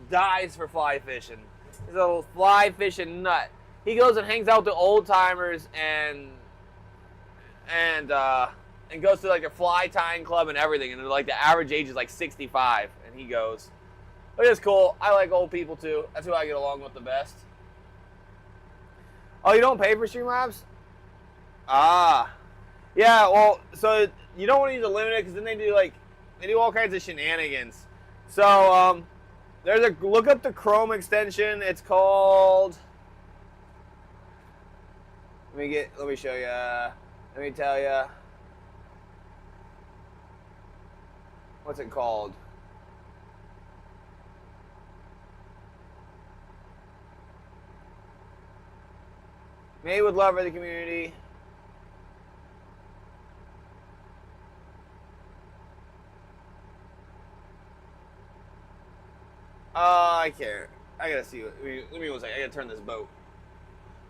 dies for fly fishing. He's a little fly fishing nut. He goes and hangs out with the old timers and goes to like a fly tying club and everything. And like the average age is like 65, and he goes. But it's cool. I like old people too. That's who I get along with the best. Oh, you don't pay for Streamlabs? Ah. Yeah, well, so you don't want to use a limited because then they do all kinds of shenanigans. So, look up the Chrome extension. It's called, let me show you. Let me tell you. What's it called? Made with love for the community. I can't. I gotta see. Let me one second. I gotta turn this boat.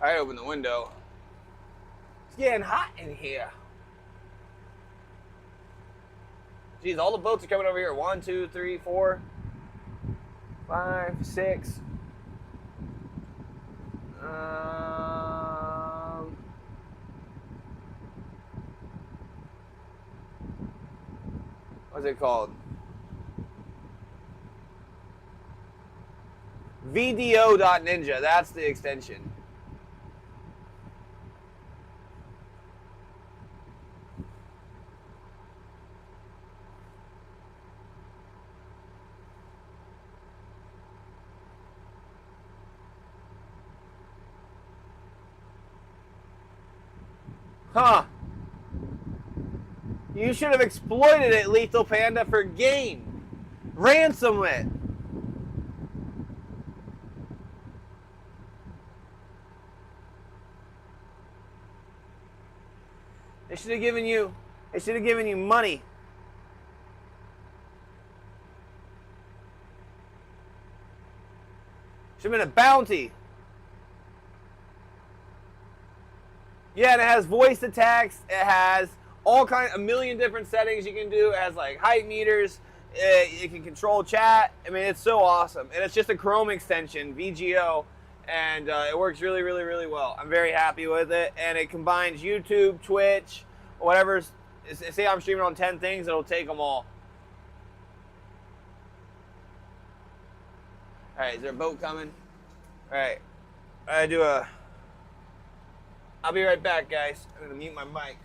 I gotta open the window. It's getting hot in here. Geez, all the boats are coming over here. 1, 2, 3, 4, 5, 6. What's it called? VDO.ninja. That's the extension. Huh. You should have exploited it, Lethal Panda, for gain. Ransom it. They should have given you money. Should have been a bounty. Yeah, and it has voice attacks. It has a million different settings you can do. It has like height meters. It can control chat. I mean, it's so awesome. And it's just a Chrome extension, VGO, and it works really, really, really well. I'm very happy with it. And it combines YouTube, Twitch, whatever. Say I'm streaming on 10 things, it'll take them all. All right, is there a boat coming? All right, I'll be right back, guys. I'm gonna mute my mic.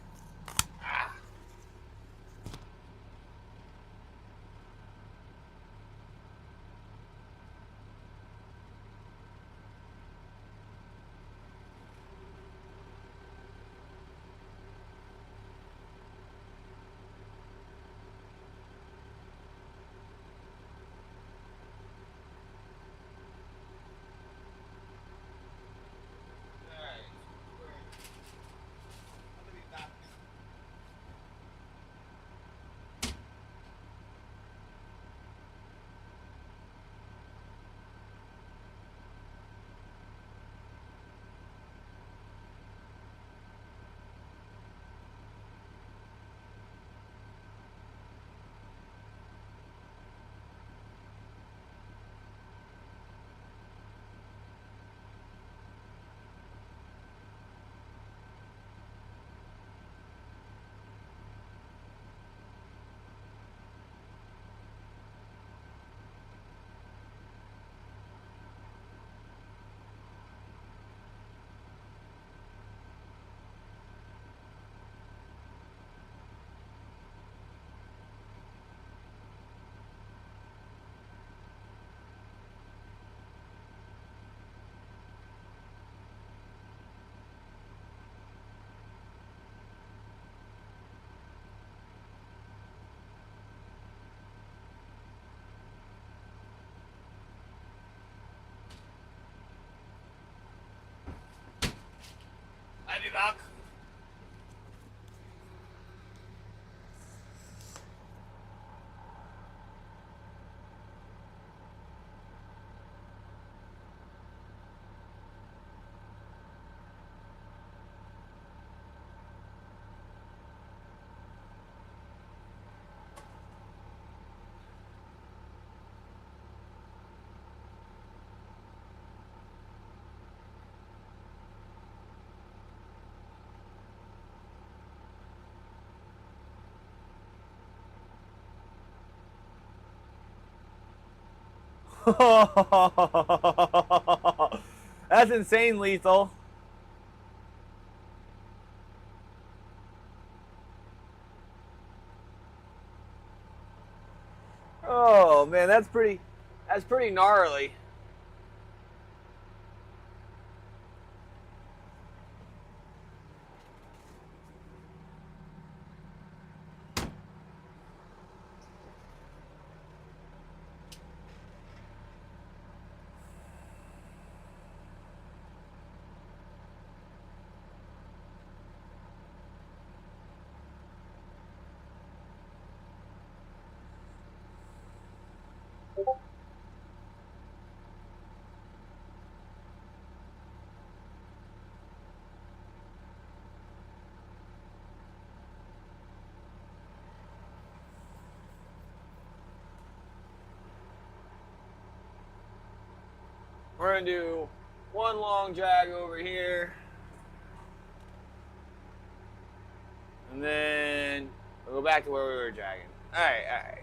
I'll be back. That's insane, Lethal. Oh man, that's pretty gnarly. We're gonna do one long drag over here. And then we'll go back to where we were dragging. Alright, alright.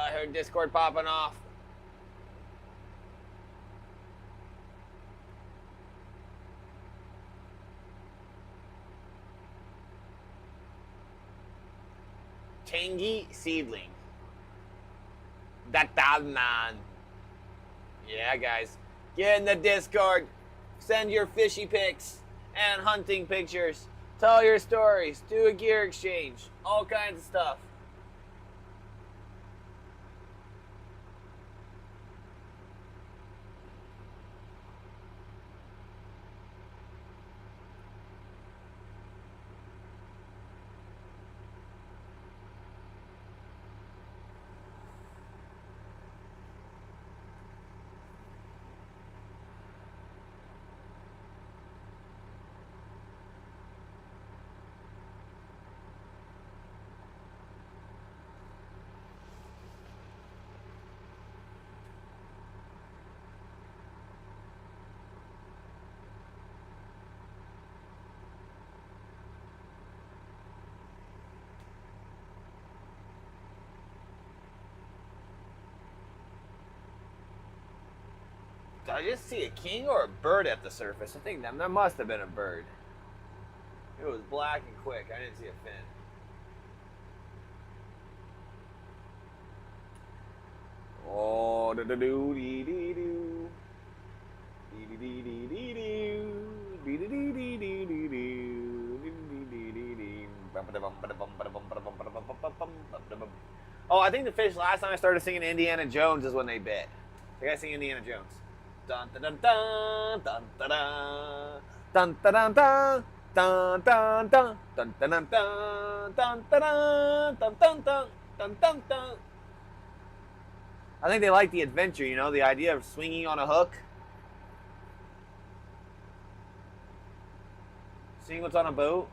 I heard Discord popping off. Tangy seedling. Datanan. Yeah, guys. Get in the Discord. Send your fishy pics and hunting pictures. Tell your stories. Do a gear exchange. All kinds of stuff. Did I just see a king or a bird at the surface? I think that must have been a bird. It was black and quick. I didn't see a fin. Oh, da da doo dee dee doo. Dee dee dee dee dee doo. Dee dee dee dee dee dee doo. Dee dee dee dee dee. Oh, I think the fish last time I started singing Indiana Jones is when they bit. The guy singing Indiana Jones. Dun dun dun dun dun dun dun dun dun dun. Dun dun dun dun dun dun dun dun dun dun dun dun dun dun. I think they like the adventure, you know, the idea of swinging on a hook, seeing what's on a boat,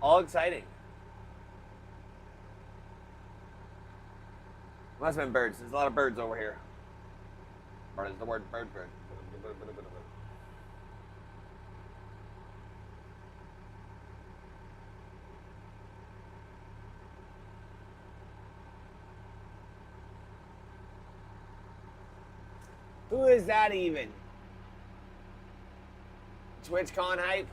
all exciting. Must have been birds. There's a lot of birds over here. Bird is the word bird. Who is that even? TwitchCon hype?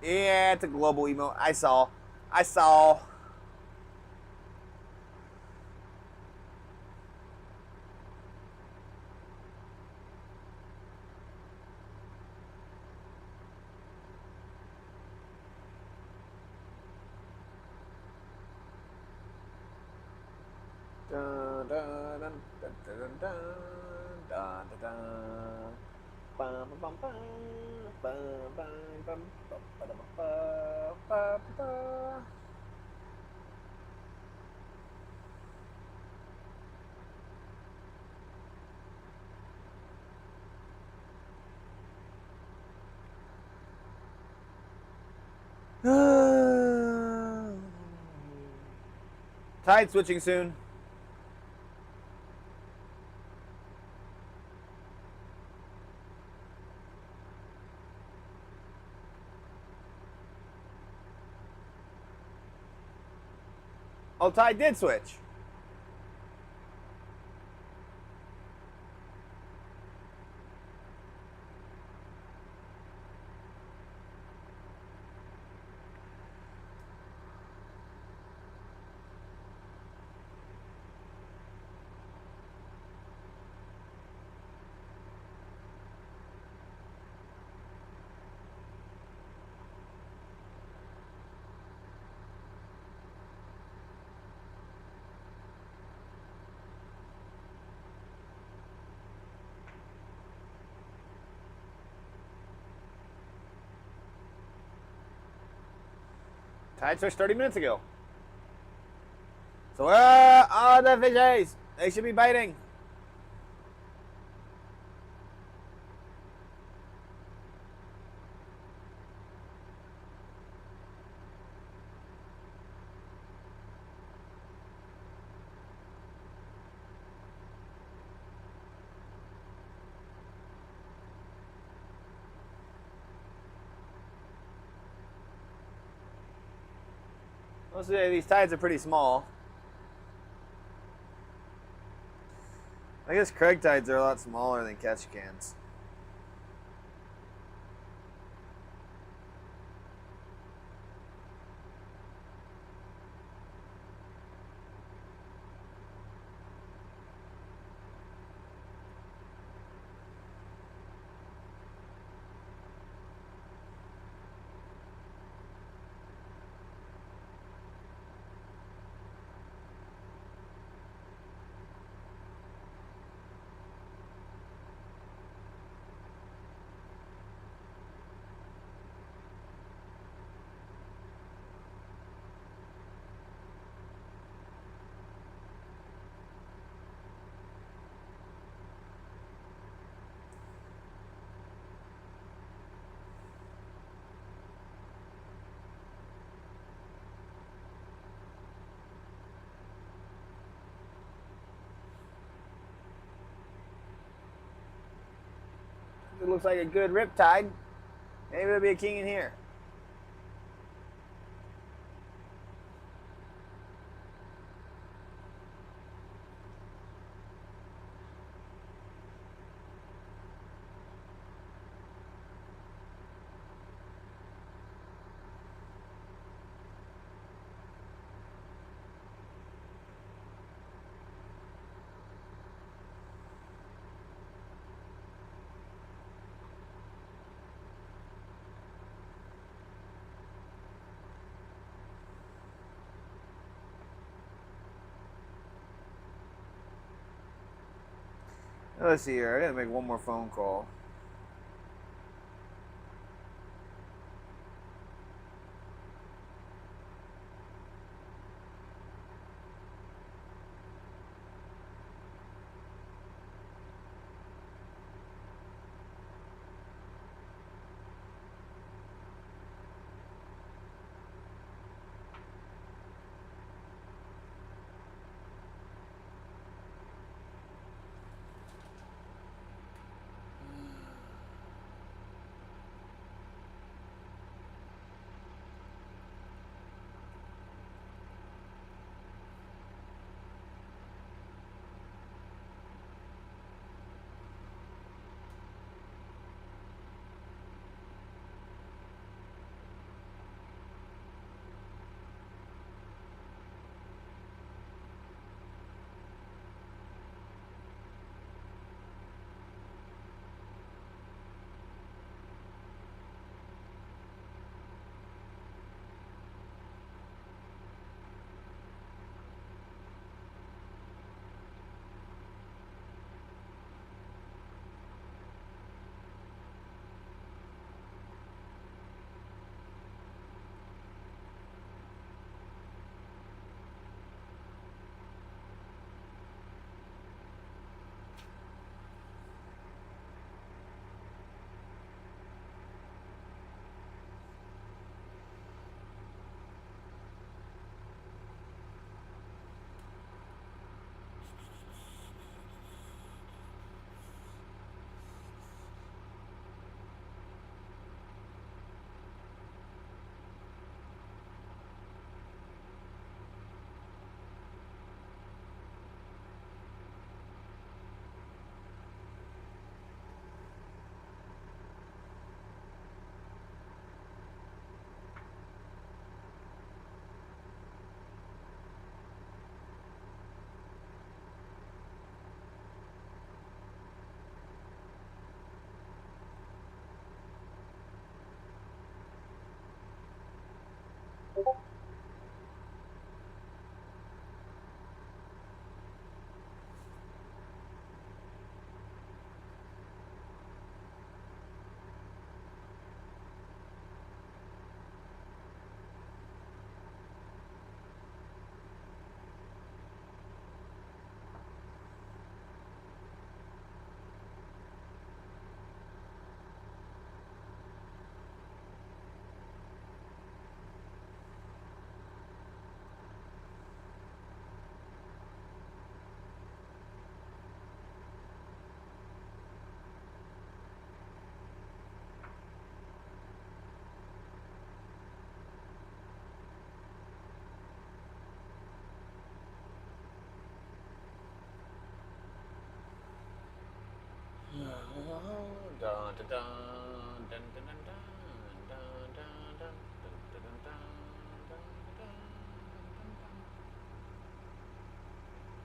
Yeah, it's a global emote. I saw. I saw. Dun, dun, dun, dun, dun, dun, dun, dun, dun. Bum, bum, bum, bum, bum, bum, bum, ba, da, ba, ba, ba, ba. Tide switching soon. Oh, Tide did switch. Tide switched 30 minutes ago. So where are the fishes? They should be biting. Most of these tides are pretty small. I guess Craig tides are a lot smaller than Ketchikan's. It looks like a good rip tide. Maybe there'll be a king in here. Let's see here. I gotta make one more phone call.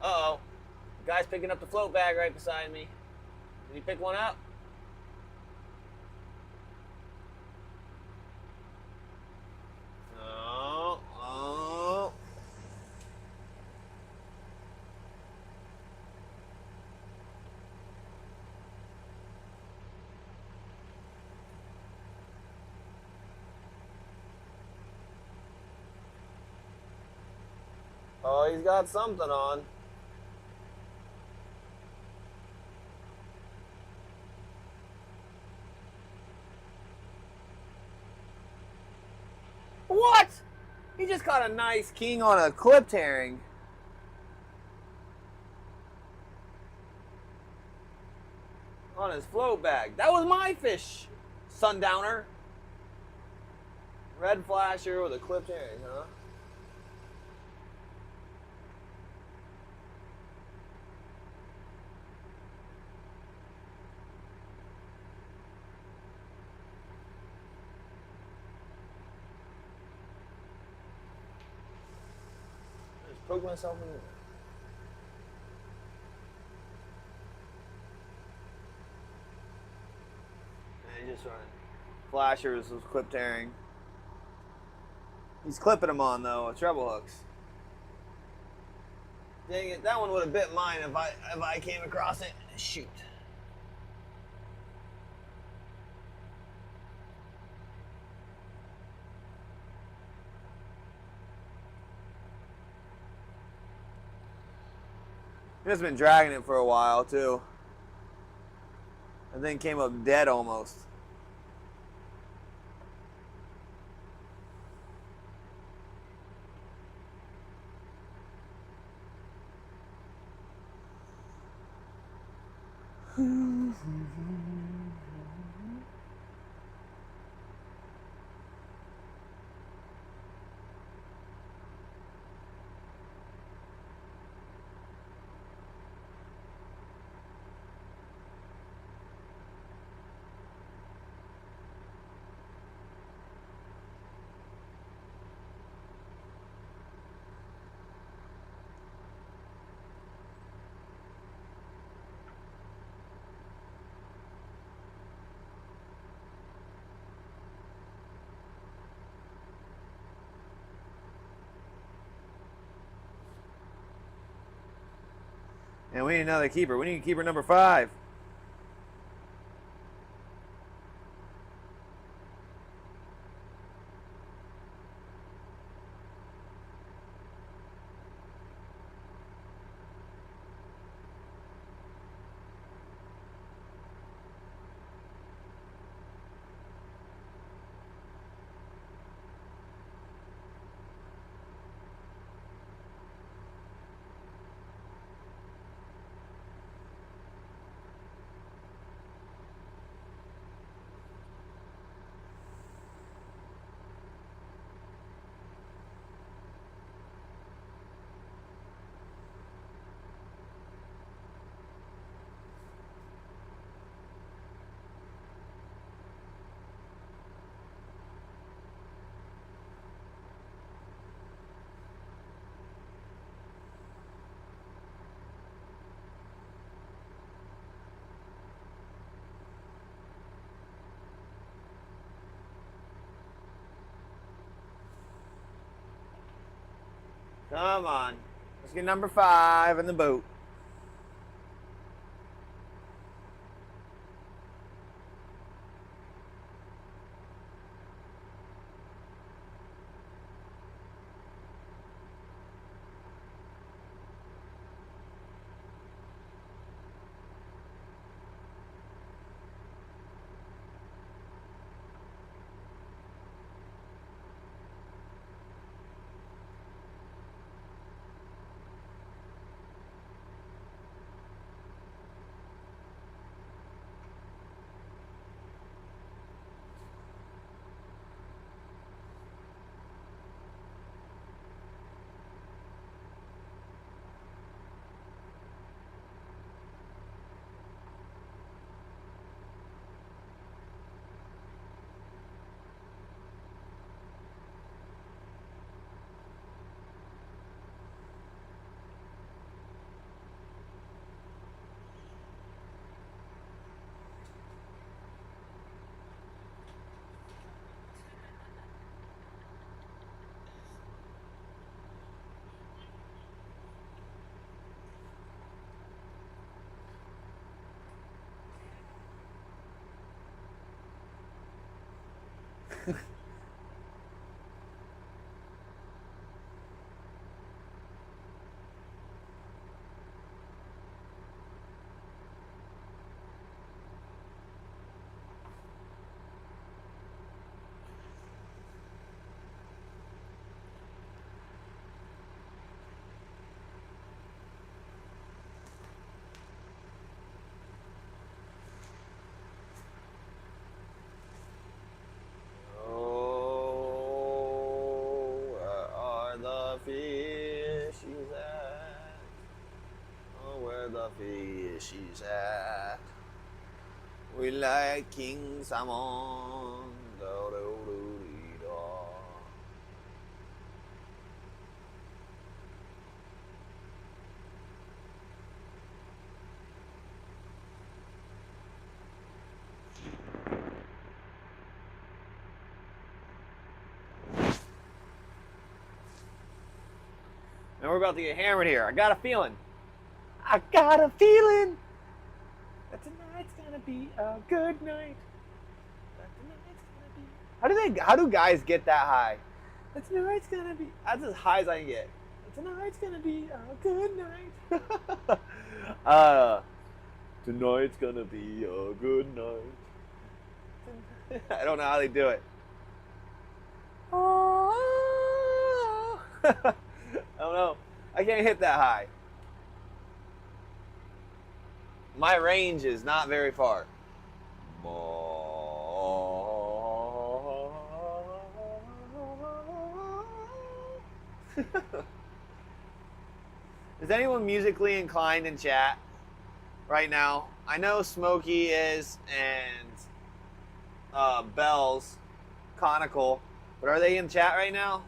Uh-oh. Guy's picking up the float bag right beside me. Did he pick one up? No. Oh. Oh, he's got something on. What? He just caught a nice king on a clipped herring. On his float bag. That was my fish, sundowner. Red flasher with a clipped herring, huh? I just poked myself in the and he just running. Flashers was clipped herring. He's clipping them on though, with treble hooks. Dang it, that one would have bit mine if I came across it. Shoot. He's been dragging it for a while too. And then came up dead almost. And we need another keeper. We need keeper number 5. Come on. Let's get number 5 in the boat. Fishies at? Oh, where the fishies at? We like King Salmon. Do-do-do-dee-da. And we're about to get hammered here. I got a feeling. I got a feeling that tonight's gonna be a good night. That tonight's gonna be. How do guys get that high? That tonight's gonna be. That's as high as I can get. That tonight's gonna be a good night. Tonight's gonna be a good night. I don't know how they do it. Oh. I don't know. I can't hit that high. My range is not very far. Is anyone musically inclined in chat right now? I know Smokey is and Bells, Conical, but are they in chat right now?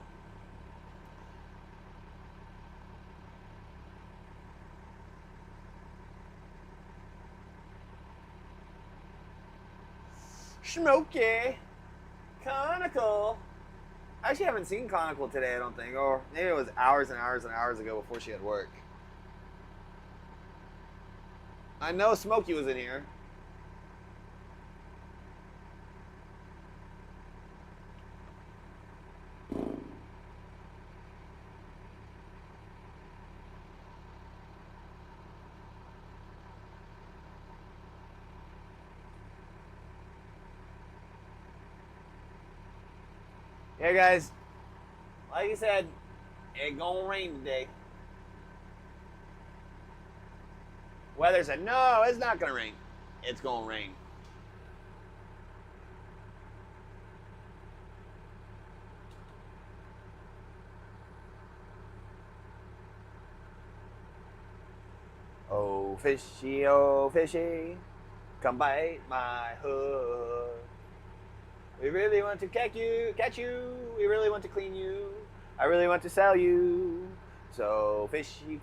Smokey, Conical. I actually haven't seen Conical today, I don't think. Or maybe it was hours and hours and hours ago before she had work. I know Smokey was in here. Yeah, guys, like I said, it gonna rain today. Weather said, no, it's not gonna rain. It's gonna rain. Oh, fishy, come bite my hook. We really want to catch you. We really want to clean you. I really want to sell you. So fishy,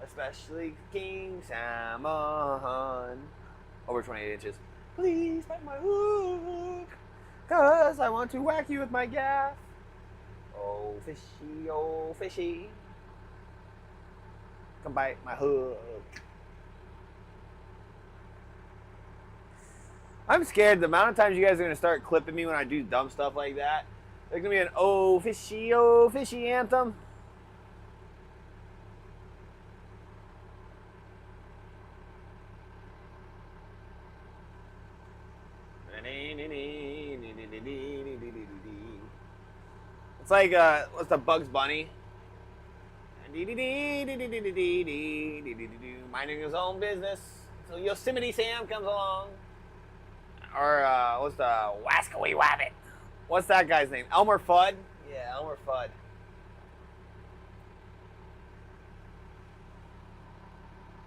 especially king salmon. Over 28 inches. Please bite my hook, 'cause I want to whack you with my gaff. Oh, fishy, oh fishy. Come bite my hook. I'm scared the amount of times you guys are going to start clipping me when I do dumb stuff like that. There's going to be an oh fishy anthem. It's like, what's the Bugs Bunny? Minding his own business. So Yosemite Sam comes along. Or, what's the Waskaway Wabbit? What's that guy's name? Elmer Fudd? Yeah, Elmer Fudd.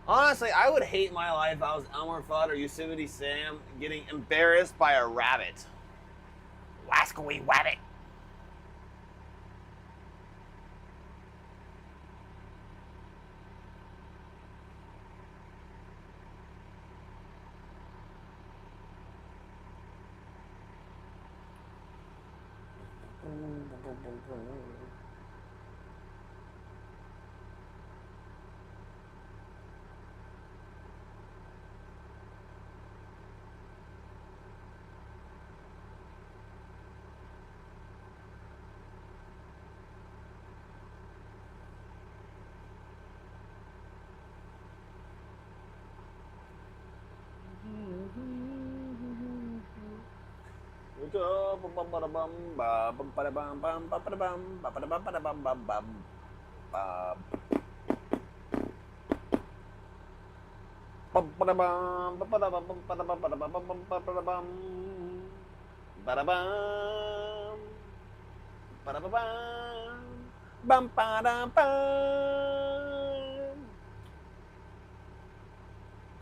Honestly, I would hate my life if I was Elmer Fudd or Yosemite Sam getting embarrassed by a rabbit. Waskaway Wabbit.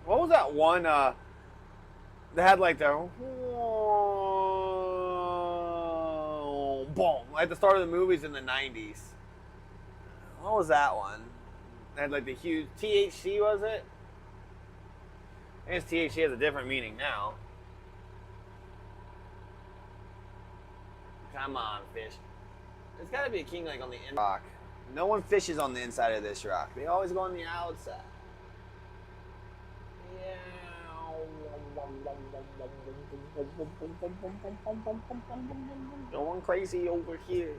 What was that one that had like the boom at the start of the movies in the 90s? What was that one? It had like the huge THC, was it? I guess THC has a different meaning now. Come on, fish. There's got to be a king like on the inside. Rock. No one fishes on the inside of this rock. They always go on the outside. Yeah. Going crazy over here.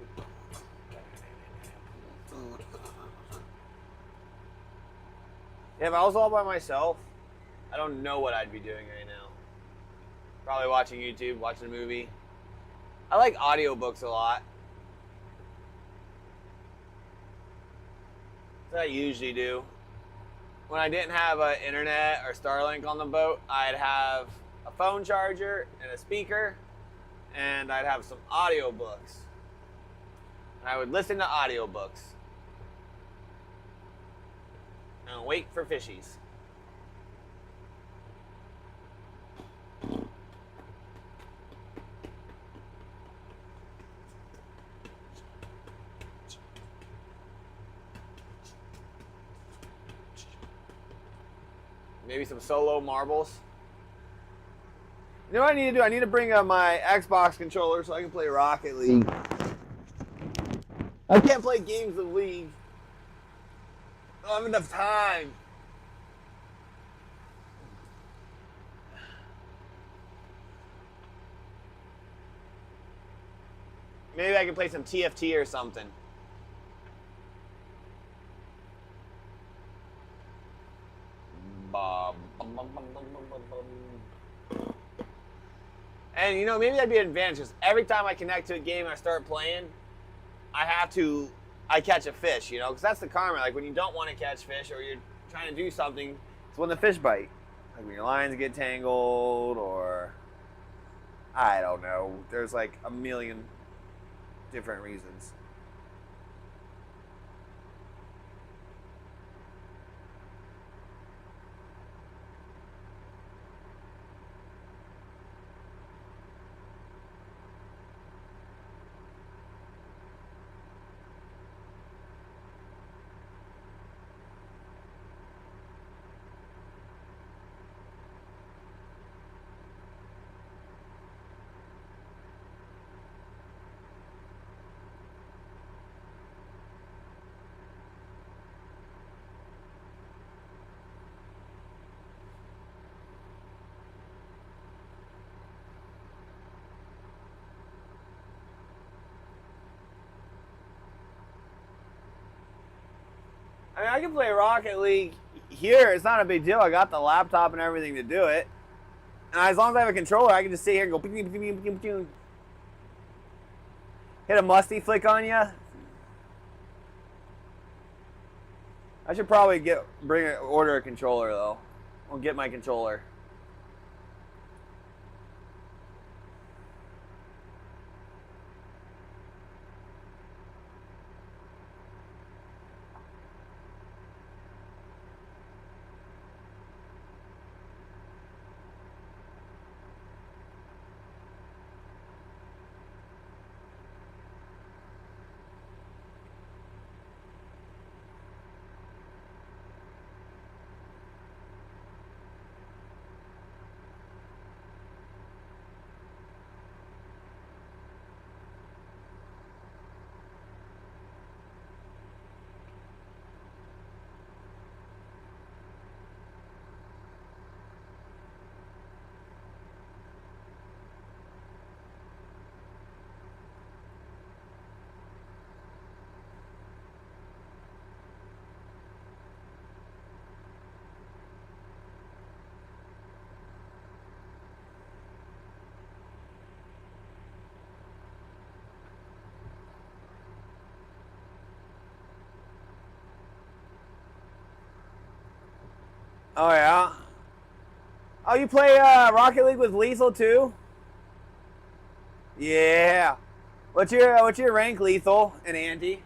If I was all by myself, I don't know what I'd be doing right now. Probably watching YouTube, watching a movie. I like audiobooks a lot. That's what I usually do. When I didn't have internet or Starlink on the boat, I'd have a phone charger and a speaker, and I'd have some audiobooks. And I would listen to audiobooks. And wait for fishies. Maybe some solo marbles. You know what I need to do? I need to bring up my Xbox controller so I can play Rocket League. I can't play games of League. I don't have enough time. Maybe I can play some TFT or something. And you know, maybe that'd be an advantage because every time I connect to a game and I start playing, I catch a fish, you know, because that's the karma. Like when you don't want to catch fish or you're trying to do something, it's when the fish bite. Like when your lines get tangled or, I don't know. There's like a million different reasons. I mean, I can play Rocket League here. It's not a big deal. I got the laptop and everything to do it. And as long as I have a controller, I can just sit here and go. Hit a musty flick on you. I should probably order a controller though. I'll get my controller. Oh yeah. Oh, you play Rocket League with Lethal too? Yeah. What's your rank, Lethal and Andy?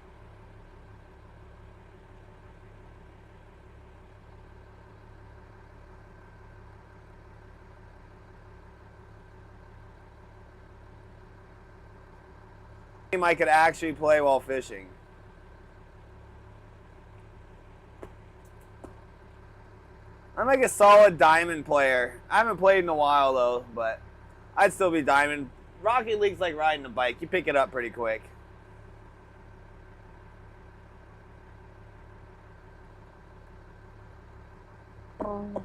I could actually play while fishing. I'm like a solid diamond player. I haven't played in a while though, but I'd still be diamond. Rocket League's like riding a bike. You pick it up pretty quick. So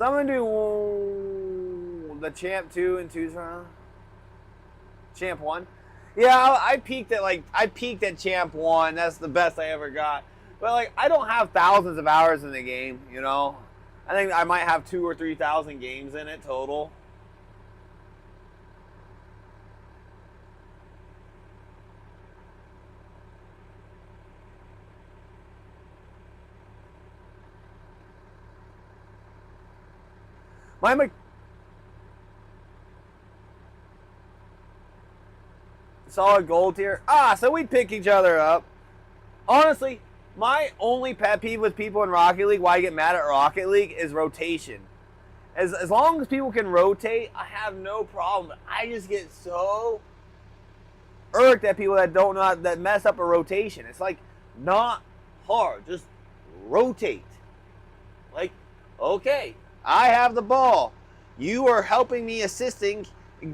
I'm gonna do the Champ 2 and 2's round. Champ 1. Yeah, I peaked at Champ 1. That's the best I ever got. But like, I don't have thousands of hours in the game, you know. I think I might have 2,000 or 3,000 games in it total. My solid gold tier. So we'd pick each other up. Honestly, my only pet peeve with people in Rocket League, why I get mad at Rocket League, is rotation. As long as people can rotate, I have no problem. I just get so irked at people that don't know that mess up a rotation. It's like not hard. Just rotate. Like, okay, I have the ball. You are helping me, assisting,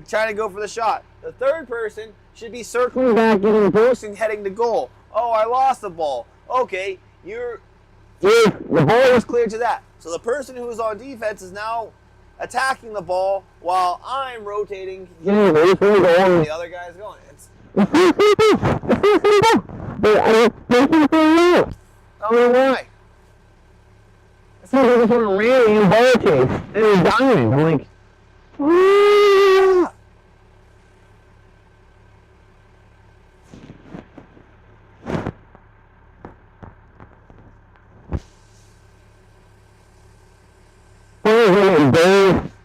trying to go for the shot. The third person should be circling back, getting a boost, and heading to goal. Oh, I lost the ball. Okay, the ball was cleared to that. So the person who is on defense is now attacking the ball while I'm rotating. The other guy's going. I don't know why. It's not like a random ball chase. And he's dying. I'm like,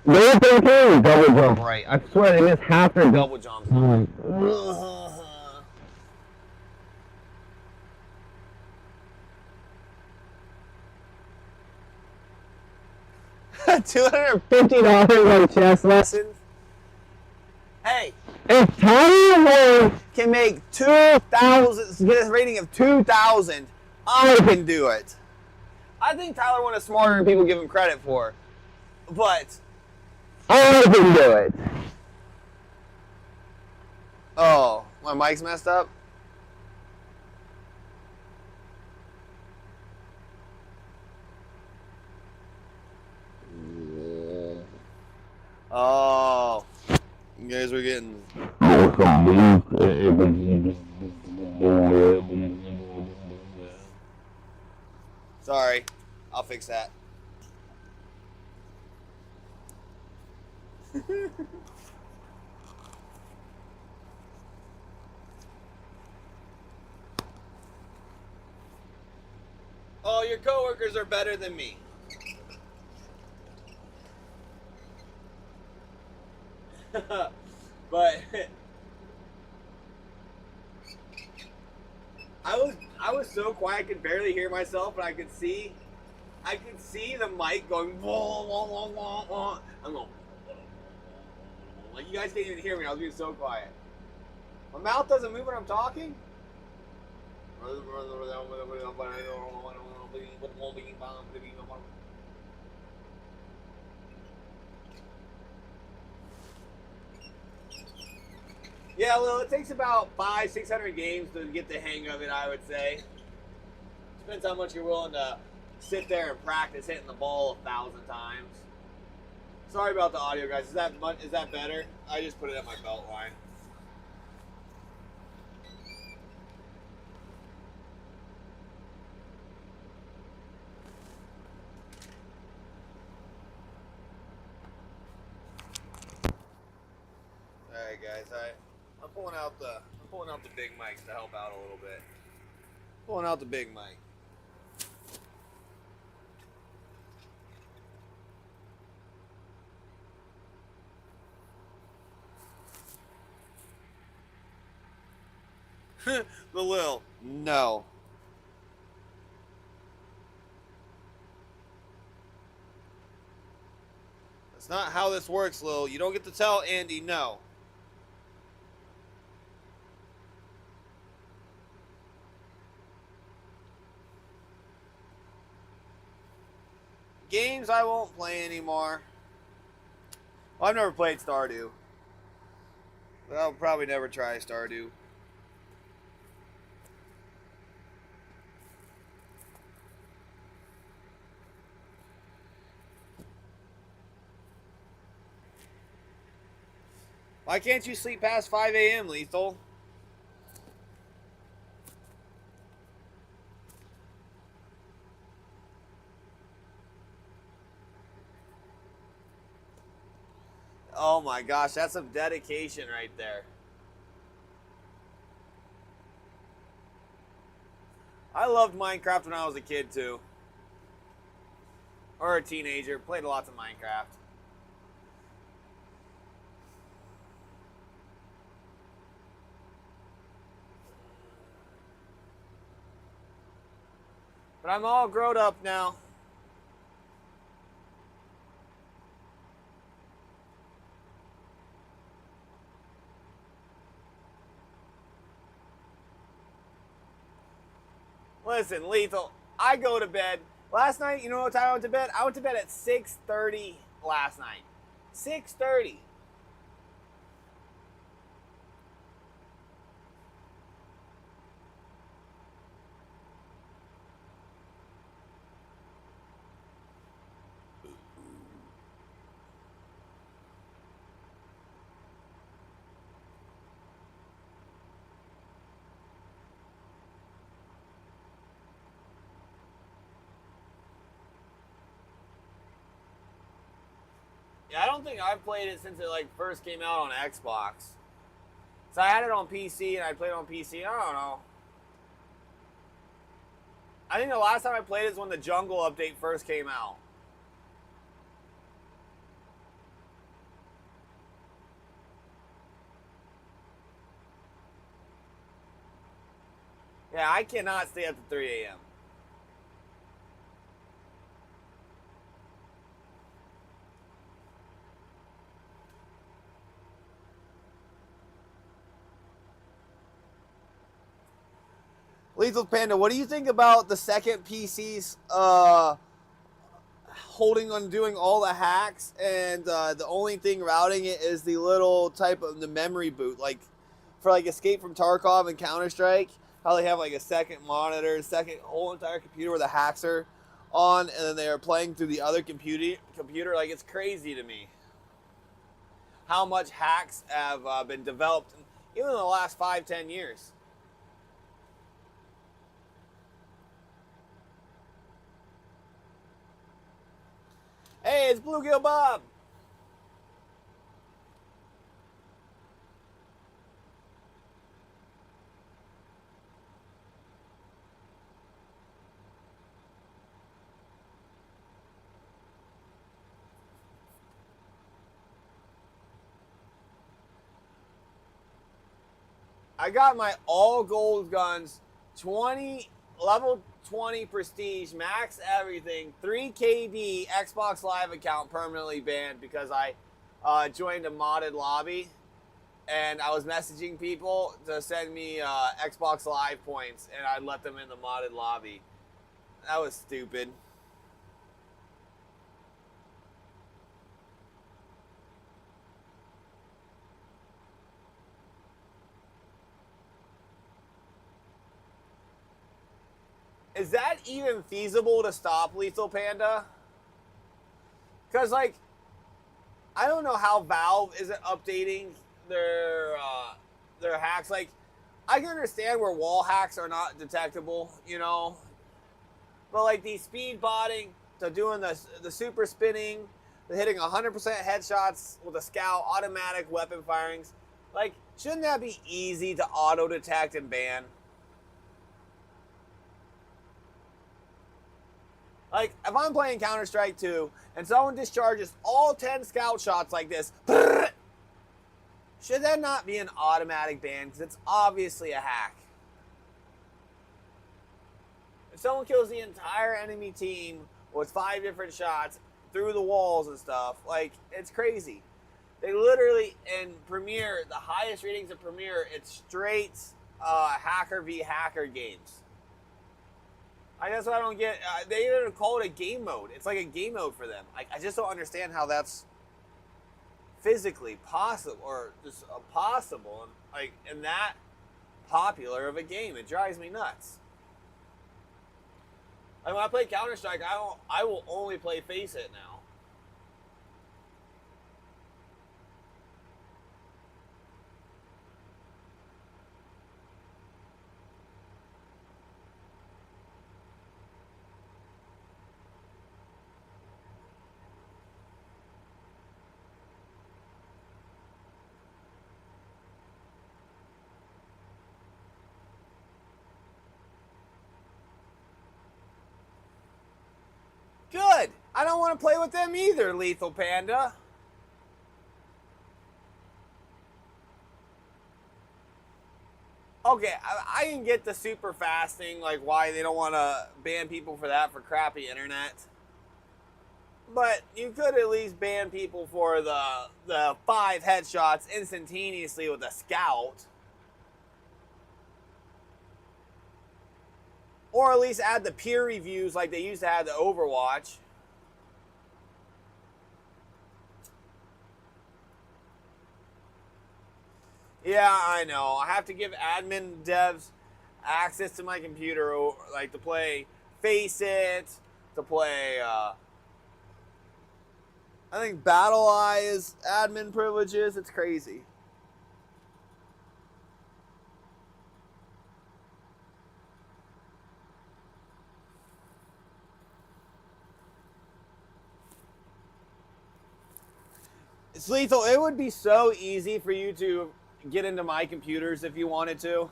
They double jump right. I swear they missed half their double jumps. I'm like, 250 on chess lessons. Hey, if Tyler can make 2,000, get a rating of 2,000, I can do it. I think Tyler One is smarter than people give him credit for, but I can do it. Oh, my mic's messed up? Oh, you guys were getting buttons. Sorry, I'll fix that. Oh, your coworkers are better than me. But I was so quiet I could barely hear myself, but I could see the mic going wah, wah, wah, wah, wah. I'm going like you guys can't even hear me. I was being so quiet. My mouth doesn't move when I'm talking. Yeah, well, it takes about 500-600 games to get the hang of it, I would say. Depends how much you're willing to sit there and practice hitting the ball 1,000 times. Sorry about the audio, guys. Is that better? I just put it at my belt line. All right, guys. I'm pulling out the big mics to help out a little bit. Pulling out the big mic. The Lil. No. That's not how this works, Lil. You don't get to tell Andy no. Games I won't play anymore. Well, I've never played Stardew. But I'll probably never try Stardew. Why can't you sleep past 5 a.m., Lethal? Oh my gosh, that's some dedication right there. I loved Minecraft when I was a kid too. Or a teenager. Played lots of Minecraft. But I'm all grown up now. Listen, Lethal, I go to bed. Last night, you know what time I went to bed? I went to bed at 6:30 last night. 6:30. Yeah, I don't think I've played it since it like first came out on Xbox. So I had it on PC and I played it on PC. I don't know. I think the last time I played it is when the Jungle update first came out. Yeah, I cannot stay up to 3 a.m. Lethal Panda, what do you think about the second PC's holding on doing all the hacks and the only thing routing it is the little type of the memory boot, like for like Escape from Tarkov and Counter-Strike, how they have like a second monitor, second whole entire computer where the hacks are on, and then they are playing through the other computer. Like, it's crazy to me. how much hacks have been developed even in the last 5-10 years. Hey, it's Bluegill Bob. I got my all gold guns, 20 level 20 prestige, max everything, 3 KB Xbox Live account permanently banned because I joined a modded lobby and I was messaging people to send me Xbox Live points and I let them in the modded lobby. That was stupid. Is that even feasible to stop, Lethal Panda? Because, like, I don't know how Valve isn't updating their hacks. Like, I can understand where wall hacks are not detectable, you know, but like these speed botting, to doing the super spinning, the hitting 100% headshots with a scout, automatic weapon firings, like, shouldn't that be easy to auto detect and ban? Like, if I'm playing Counter-Strike 2 and someone discharges all 10 scout shots like this, should that not be an automatic ban? Because it's obviously a hack. If someone kills the entire enemy team with 5 different shots through the walls and stuff, like, it's crazy. They literally, in Premiere, the highest ratings of Premiere, it's straight hacker v. hacker games. I guess I don't get. They even call it a game mode. It's like a game mode for them. I just don't understand how that's physically possible, or just possible, and like in that popular of a game. It drives me nuts. Like when I play Counter-Strike, I will only play Face It now. Good. I don't want to play with them either, Lethal Panda. Okay, I can get the super fasting, like why they don't want to ban people for that, for crappy internet. But you could at least ban people for the 5 headshots instantaneously with a scout. Or at least add the peer reviews like they used to have the Overwatch. Yeah, I know. I have to give admin devs access to my computer, like to play Face It, to play, I think Battle Eye is admin privileges. It's crazy. It's lethal. It would be so easy for you to get into my computers if you wanted to.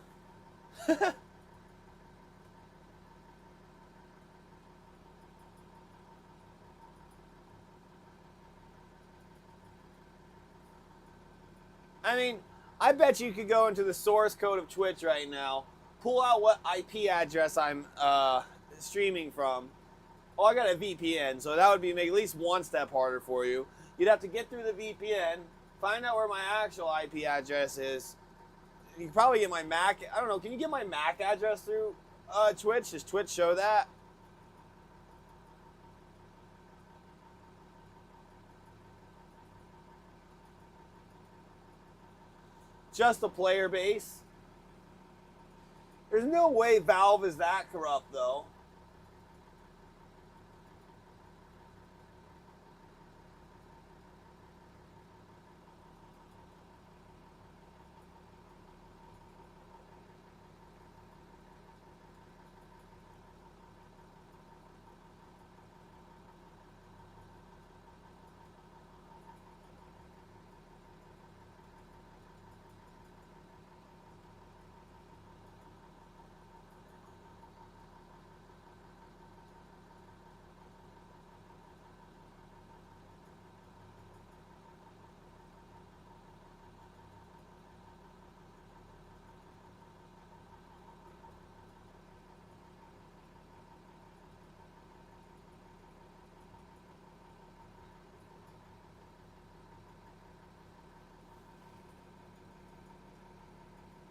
I mean, I bet you could go into the source code of Twitch right now, pull out what IP address I'm streaming from. Oh, I got a VPN, so that would be make at least one step harder for you. You'd have to get through the VPN, find out where my actual IP address is. You can probably get my Mac. I don't know. Can you get my Mac address through Twitch? Does Twitch show that? Just the player base. There's no way Valve is that corrupt, though.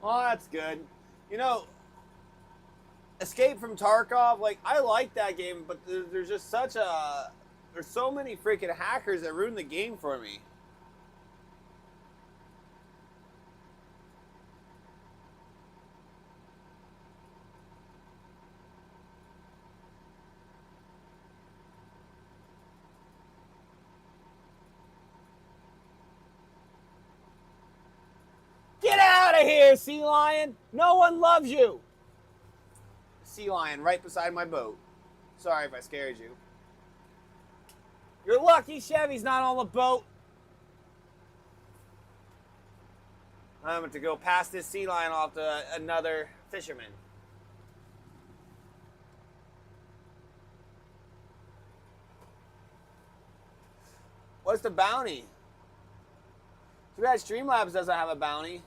Oh, that's good. You know, Escape from Tarkov, like, I like that game, but there's just such a... There's so many freaking hackers that ruin the game for me. Get out of here, sea lion! No one loves you! Sea lion right beside my boat. Sorry if I scared you. You're lucky Chevy's not on the boat. I'm going to go pass this sea lion off to another fisherman. What's the bounty? Too bad Streamlabs doesn't have a bounty.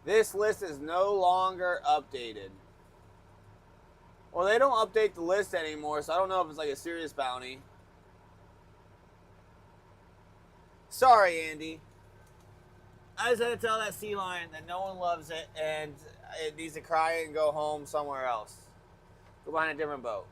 This list is no longer updated. Well, they don't update the list anymore, so I don't know if it's like a serious bounty. Sorry, Andy. I just had to tell that sea lion that no one loves it and it needs to cry and go home somewhere else. Go behind a different boat.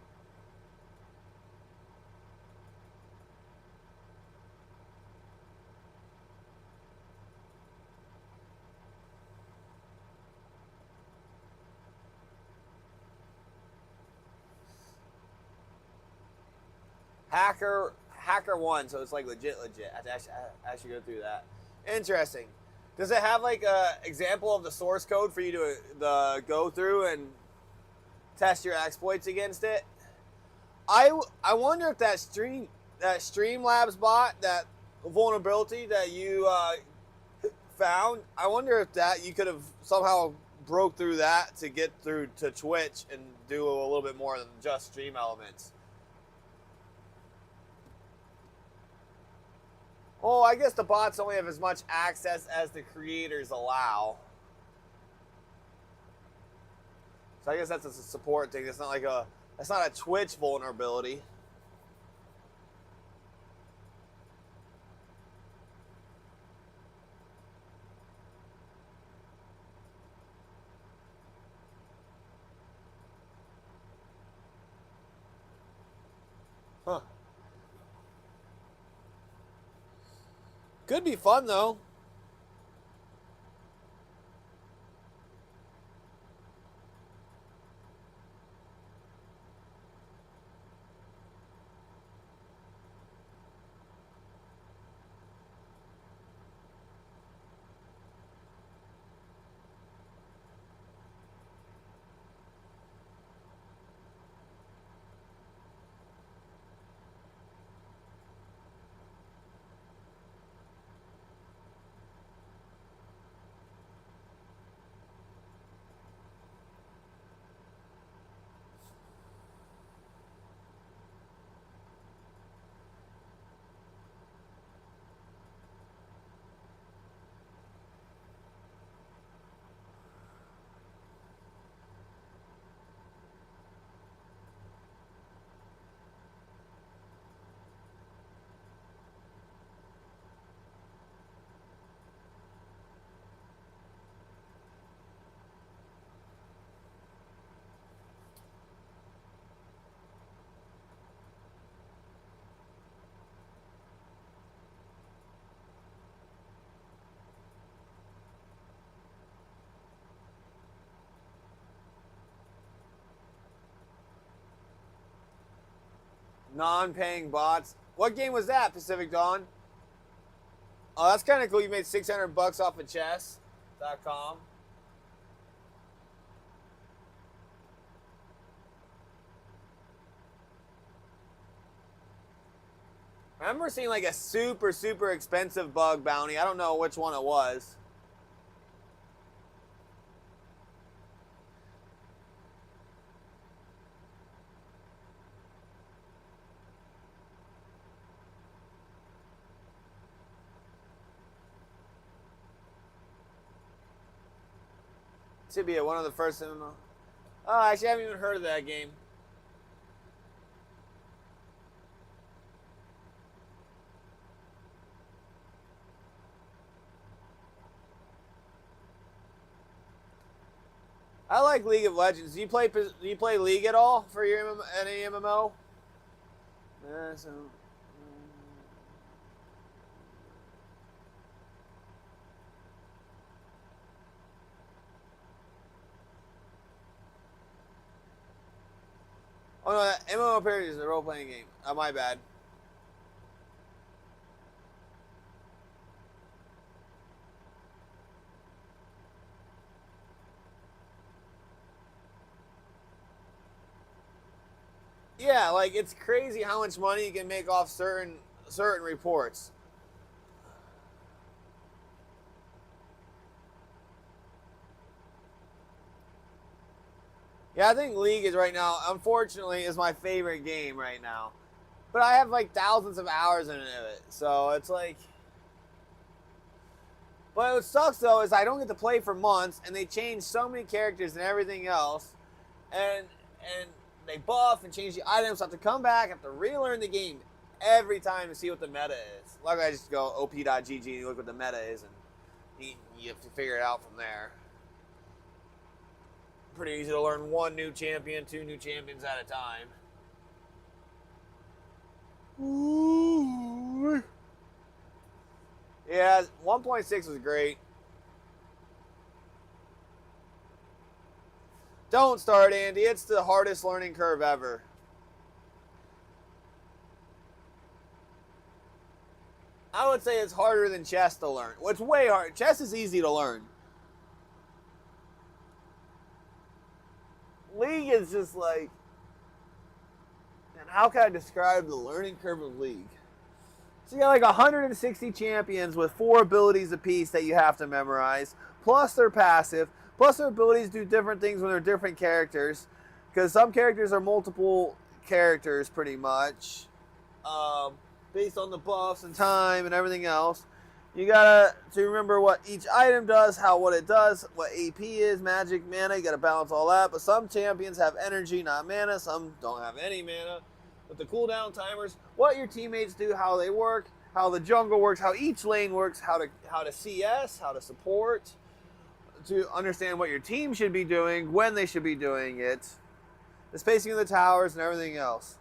Hacker 1, so it's like legit. I actually go through that. Interesting. Does it have like a example of the source code for you to go through and test your exploits against it? I wonder if that Streamlabs bot, that vulnerability that you found, I wonder if that you could have somehow broke through that to get through to Twitch and do a little bit more than just stream elements. Oh, I guess the bots only have as much access as the creators allow. So I guess that's a support thing. It's not like that's not a Twitch vulnerability. Huh. Could be fun though. Non-paying bots. What game was that, Pacific Dawn? Oh, that's kind of cool. You made $600 off of chess.com. I remember seeing like a super, super expensive bug bounty. I don't know which one it was. Should be one of the first MMO. Oh, actually, I haven't even heard of that game. I like League of Legends. Do you play League at all for your any MMO? Yeah, so. Oh no, that MMO parody is a role playing game. Oh, my bad. Yeah, like it's crazy how much money you can make off certain reports. Yeah, I think League is right now, unfortunately, is my favorite game right now. But I have like thousands of hours in it, so it's like. But what sucks though is I don't get to play for months, and they change so many characters and everything else, and they buff and change the items. So I have to come back, I have to relearn the game every time to see what the meta is. Luckily, I just go op.gg and look what the meta is, and you have to figure it out from there. Pretty easy to learn one new champion, two new champions at a time. Ooh. Yeah, 1.6 was great. Don't start, Andy. It's the hardest learning curve ever. I would say it's harder than chess to learn. Well, it's way hard. Chess is easy to learn. League is just like, and how can I describe the learning curve of League? So you got like 160 champions with 4 abilities apiece that you have to memorize, plus their passive, plus their abilities do different things when they're different characters, because some characters are multiple characters pretty much, based on the buffs and time and everything else. You gotta to remember what each item does, what it does, what AP is, magic, mana. You gotta balance all that. But some champions have energy, not mana. Some don't have any mana. But the cooldown timers, what your teammates do, how they work, how the jungle works, how each lane works, how to CS, how to support, to understand what your team should be doing, when they should be doing it, the spacing of the towers, and everything else.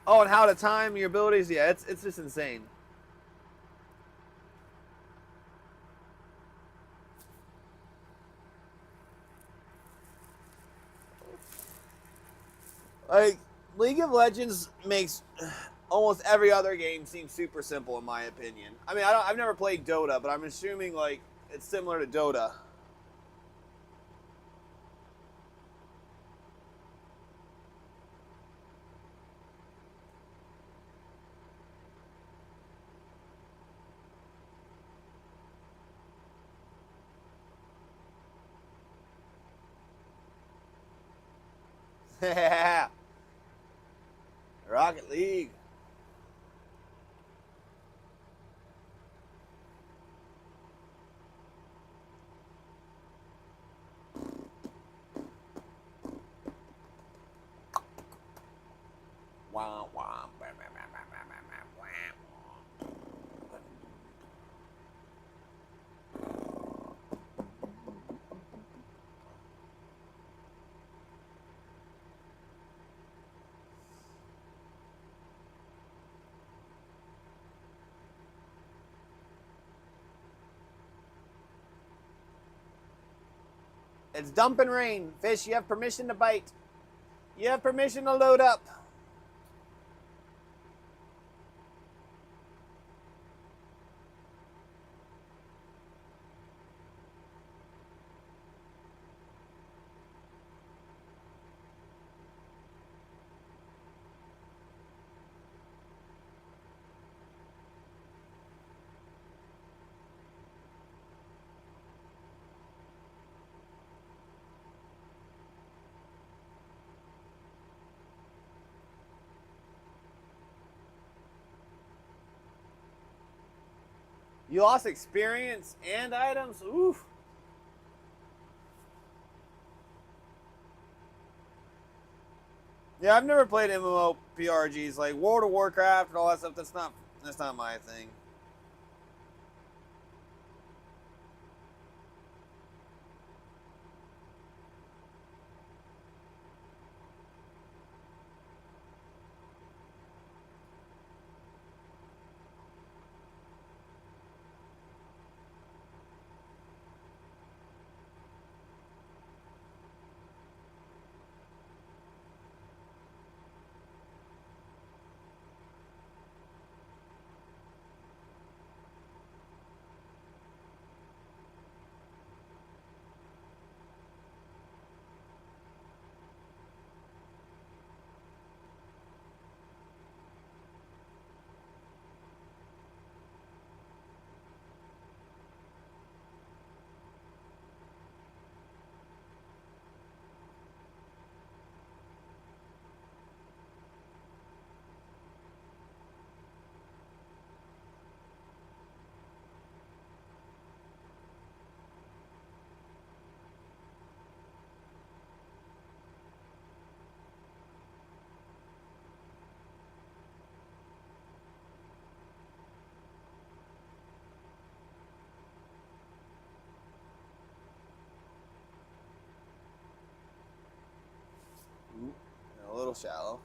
Oh, and how to time your abilities. Yeah, it's just insane. Like, League of Legends makes almost every other game seem super simple, in my opinion. I mean, I've never played Dota, but I'm assuming like it's similar to Dota. Rocket League. Wow, wow. It's dumping rain. Fish, you have permission to bite. You have permission to load up. You lost experience and items? Oof. Yeah, I've never played MMORPGs like World of Warcraft and all that stuff. That's not my thing. A little shallow.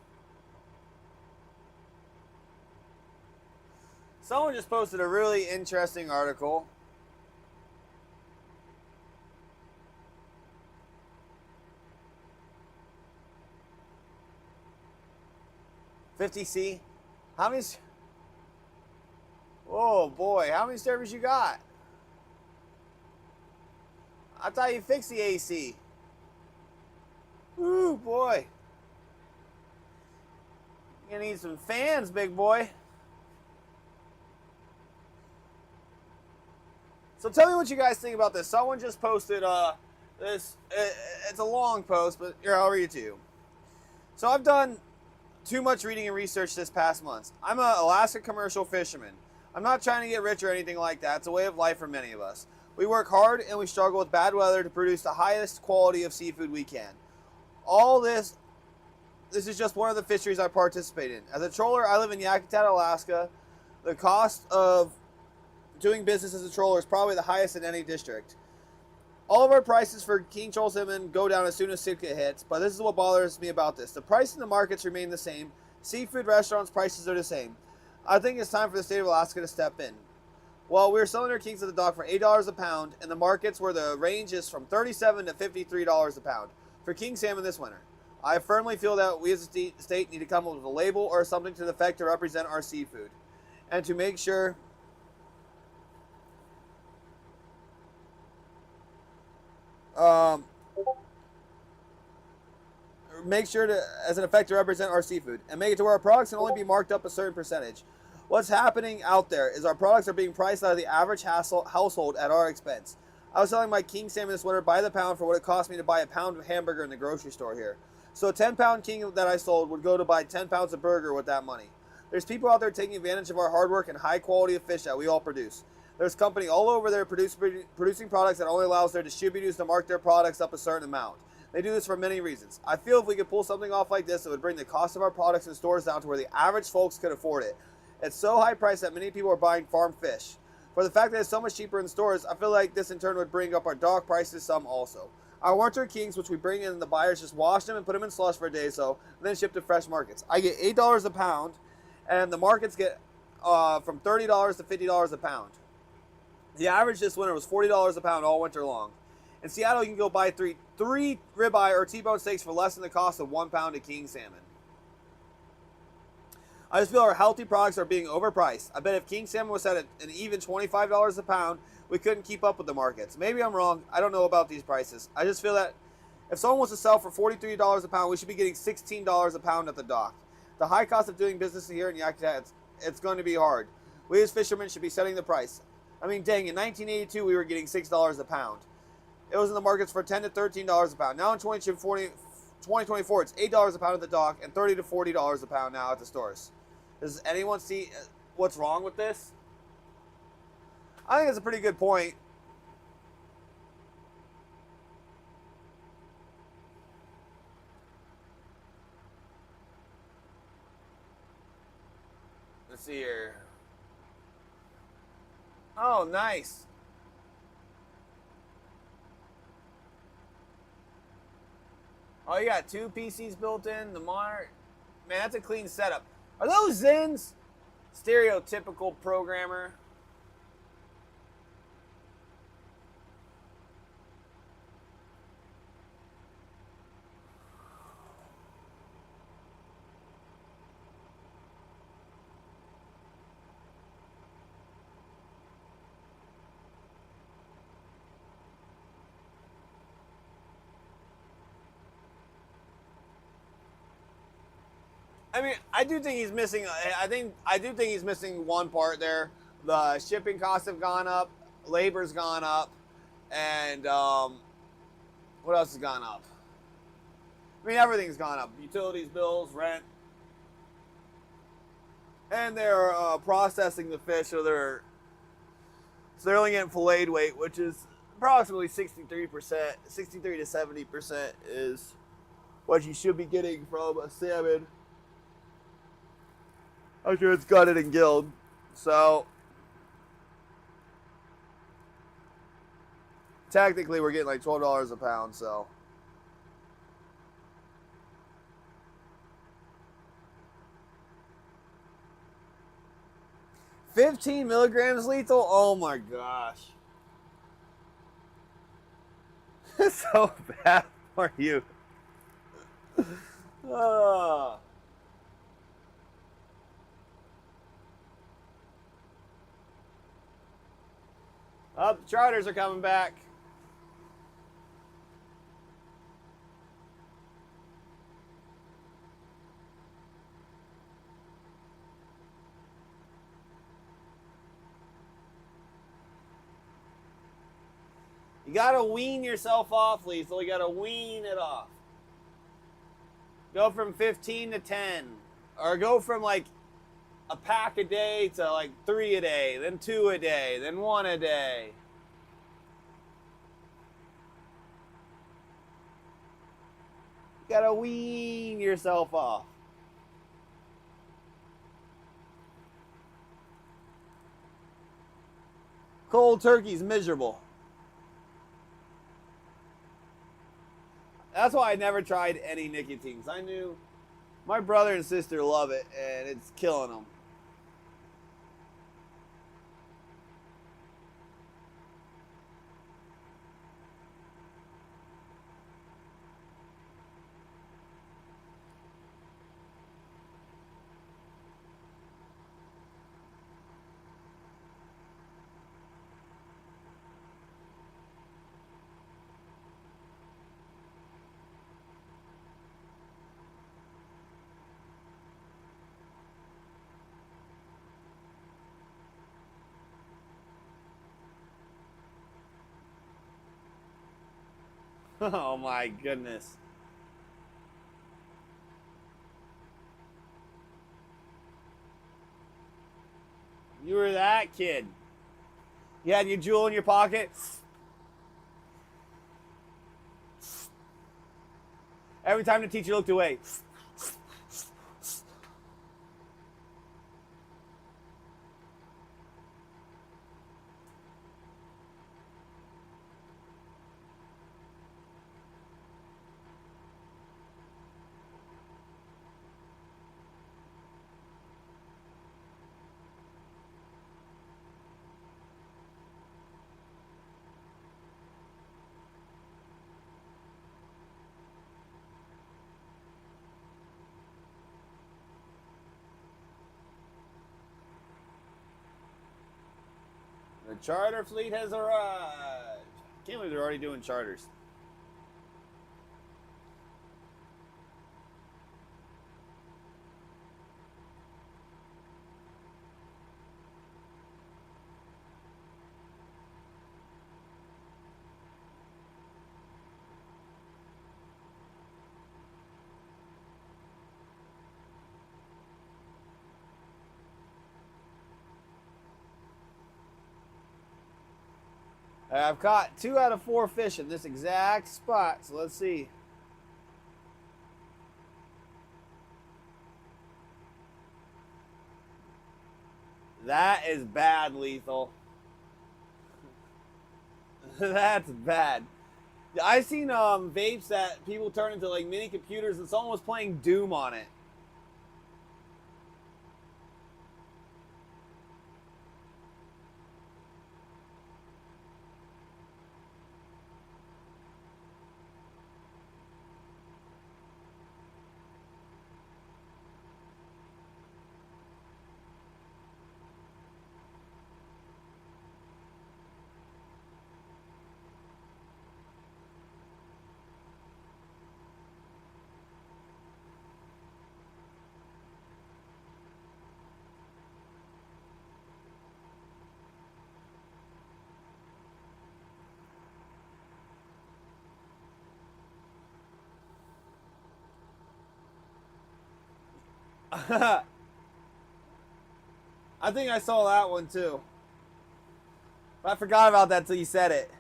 Someone just posted a really interesting article. $50C. How many? Oh boy, how many servers you got? I thought you fixed the AC. Ooh boy. You're gonna need some fans, big boy. So tell me what you guys think about this. Someone just posted this. It's a long post, but here, I'll read it to you. So I've done too much reading and research this past month. I'm an Alaska commercial fisherman. I'm not trying to get rich or anything like that. It's a way of life for many of us. We work hard and we struggle with bad weather to produce the highest quality of seafood we can. All this is just one of the fisheries I participate in. As a troller, I live in Yakutat, Alaska. The cost of doing business as a troller is probably the highest in any district. All of our prices for king troll salmon go down as soon as Sitka hits, but this is what bothers me about this. The price in the markets remain the same. Seafood restaurants' prices are the same. I think it's time for the state of Alaska to step in. Well, we're selling our kings at the dock for $8 a pound, in the markets where the range is from $37 to $53 a pound for king salmon this winter. I firmly feel that we as a state need to come up with a label or something to the effect to represent our seafood, and to make sure as an effect to represent our seafood, and make it to where our products can only be marked up a certain percentage. What's happening out there is our products are being priced out of the average household at our expense. I was selling my king salmon this winter by the pound for what it cost me to buy a pound of hamburger in the grocery store here. So a 10-pound king that I sold would go to buy 10 pounds of burger with that money. There's people out there taking advantage of our hard work and high quality of fish that we all produce. There's company all over there producing products that only allows their distributors to mark their products up a certain amount. They do this for many reasons. I feel if we could pull something off like this, it would bring the cost of our products in stores down to where the average folks could afford it. It's so high priced that many people are buying farm fish. For the fact that it's so much cheaper in stores, I feel like this in turn would bring up our dock prices some also. Our winter kings, which we bring in, the buyers just wash them and put them in slush for a day or so, and then ship to fresh markets. I get $8 a pound, and the markets get from $30 to $50 a pound. The average this winter was $40 a pound all winter long. In Seattle, you can go buy three ribeye or T-bone steaks for less than the cost of 1 pound of king salmon. I just feel our healthy products are being overpriced. I bet if king salmon was at an even $25 a pound, we couldn't keep up with the markets. Maybe I'm wrong. I don't know about these prices. I just feel that if someone wants to sell for $43 a pound, we should be getting $16 a pound at the dock. The high cost of doing business here in Yakutat, it's going to be hard. We as fishermen should be setting the price. I mean, dang, in 1982, we were getting $6 a pound. It was in the markets for $10 to $13 a pound. Now in 2024, it's $8 a pound at the dock and $30 to $40 a pound now at the stores. Does anyone see what's wrong with this? I think it's a pretty good point. Let's see here. Oh, nice. Oh, you got 2 PCs built in. The monitor. Man, that's a clean setup. Are those Zens? Stereotypical programmer. I mean, I do think he's missing. I do think he's missing one part there. The shipping costs have gone up, labor's gone up, and what else has gone up? I mean, everything's gone up. Utilities, bills, rent, and they're processing the fish, so they're only getting filleted weight, which is approximately 63%, 63 to 70% is what you should be getting from a salmon after it's gutted and gilled. So technically we're getting like $12 a pound, so. $15 milligrams lethal? Oh my gosh. It's so bad for you. Oh. Oh, the charters are coming back. You gotta wean yourself off, Lethal. You gotta wean it off. Go from 15 to 10. Or go from like a pack a day to like 3 a day, then 2 a day, then 1 a day. You gotta wean yourself off. Cold turkey's miserable. That's why I never tried any nicotine. I knew my brother and sister love it, and it's killing them. Oh my goodness. You were that kid. You had your jewel in your pocket. Every time the teacher looked away. The charter fleet has arrived. Can't believe they're already doing charters. I've caught 2 out of 4 fish in this exact spot, so let's see. That is bad, Lethal. That's bad. I've seen vapes that people turn into like mini computers, and someone was playing Doom on it. I think I saw that one too. But I forgot about that till you said it.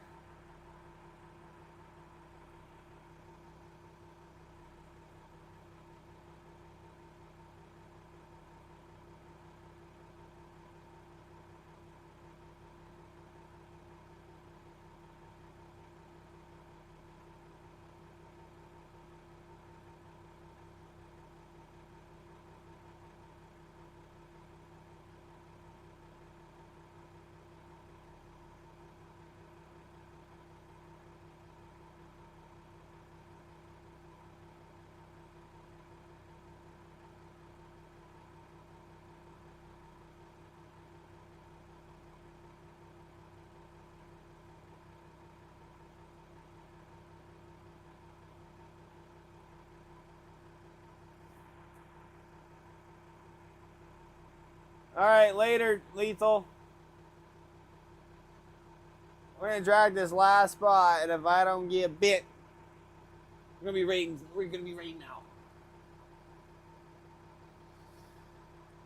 All right, later, Lethal. We're gonna drag this last spot, and if I don't get bit, we're gonna be rating. We're gonna be rating now.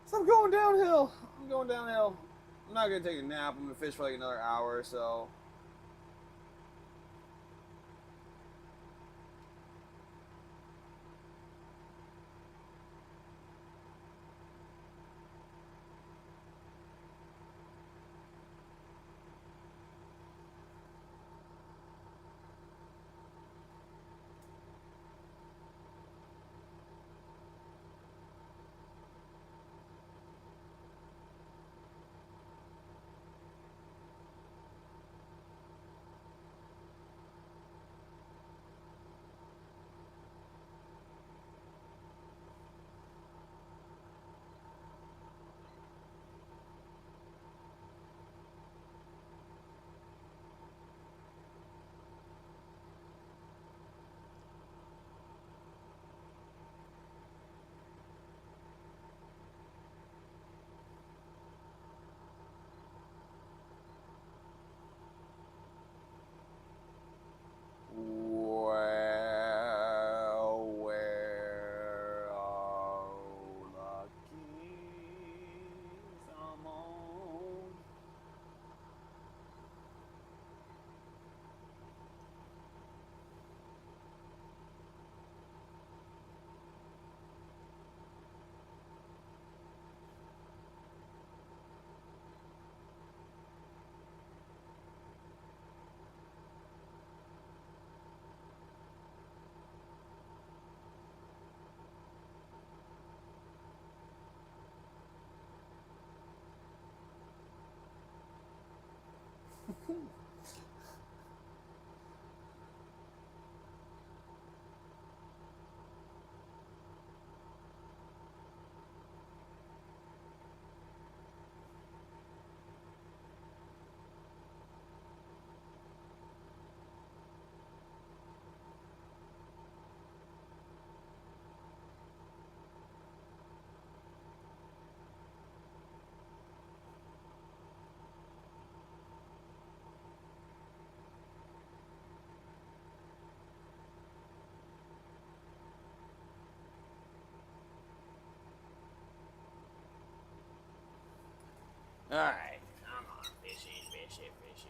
So I'm going downhill. I'm going downhill. I'm not gonna take a nap. I'm gonna fish for like another hour or so. Well, where are the keys? Salmon. All right, come on, fishy, fishy, fishy.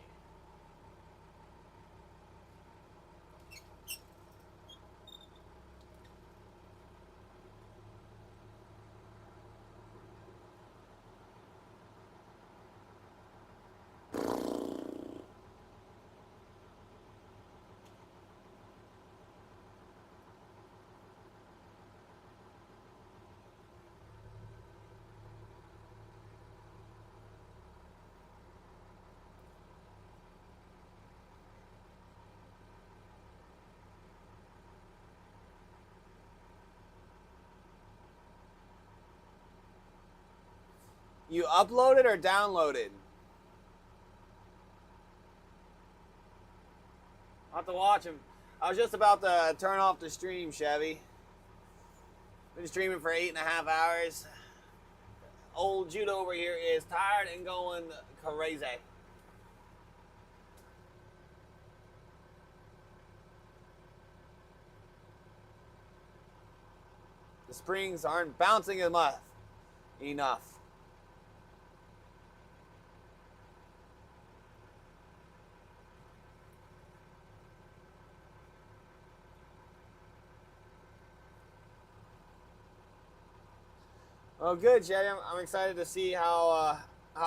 You uploaded or downloaded? I'll have to watch him. I was just about to turn off the stream, Chevy. Been streaming for 8.5 hours. Old Jude over here is tired and going crazy. The springs aren't bouncing enough. Oh, good, Chevy. I'm excited to see how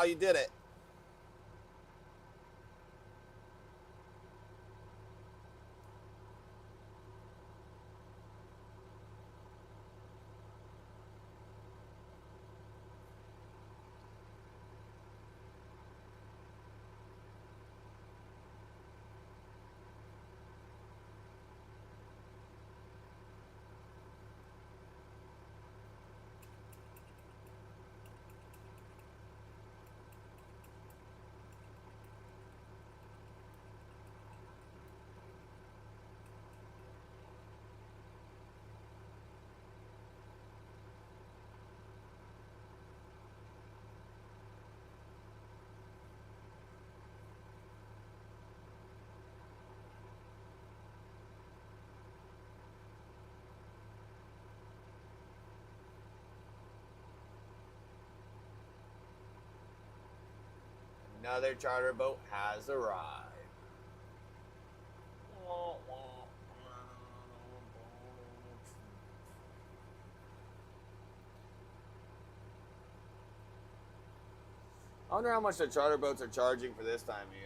you did it. Another charter boat has arrived. I wonder how much the charter boats are charging for this time of year.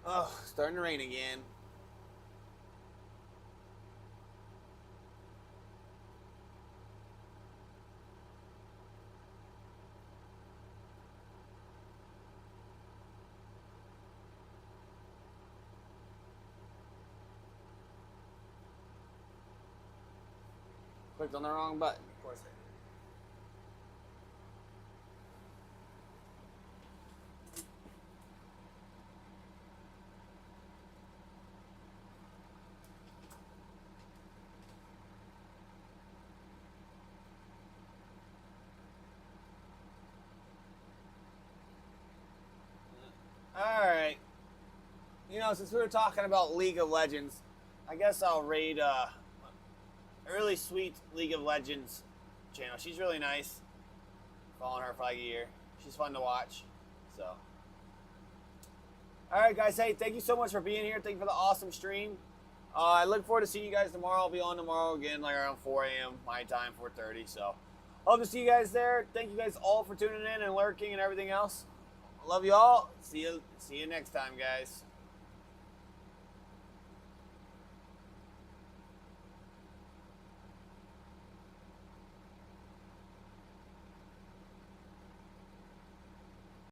Oh, starting to rain again. Clicked on the wrong button. Of course I did. Alright. You know, since we were talking about League of Legends, I guess I'll raid a really sweet League of Legends channel. She's really nice. Following her for like a year. She's fun to watch. So. Alright guys, hey, thank you so much for being here. Thank you for the awesome stream. I look forward to seeing you guys tomorrow. I'll be on tomorrow again, like around 4 a.m. my time, 4:30. So, hope to see you guys there. Thank you guys all for tuning in and lurking and everything else. Love you all. See you next time, guys.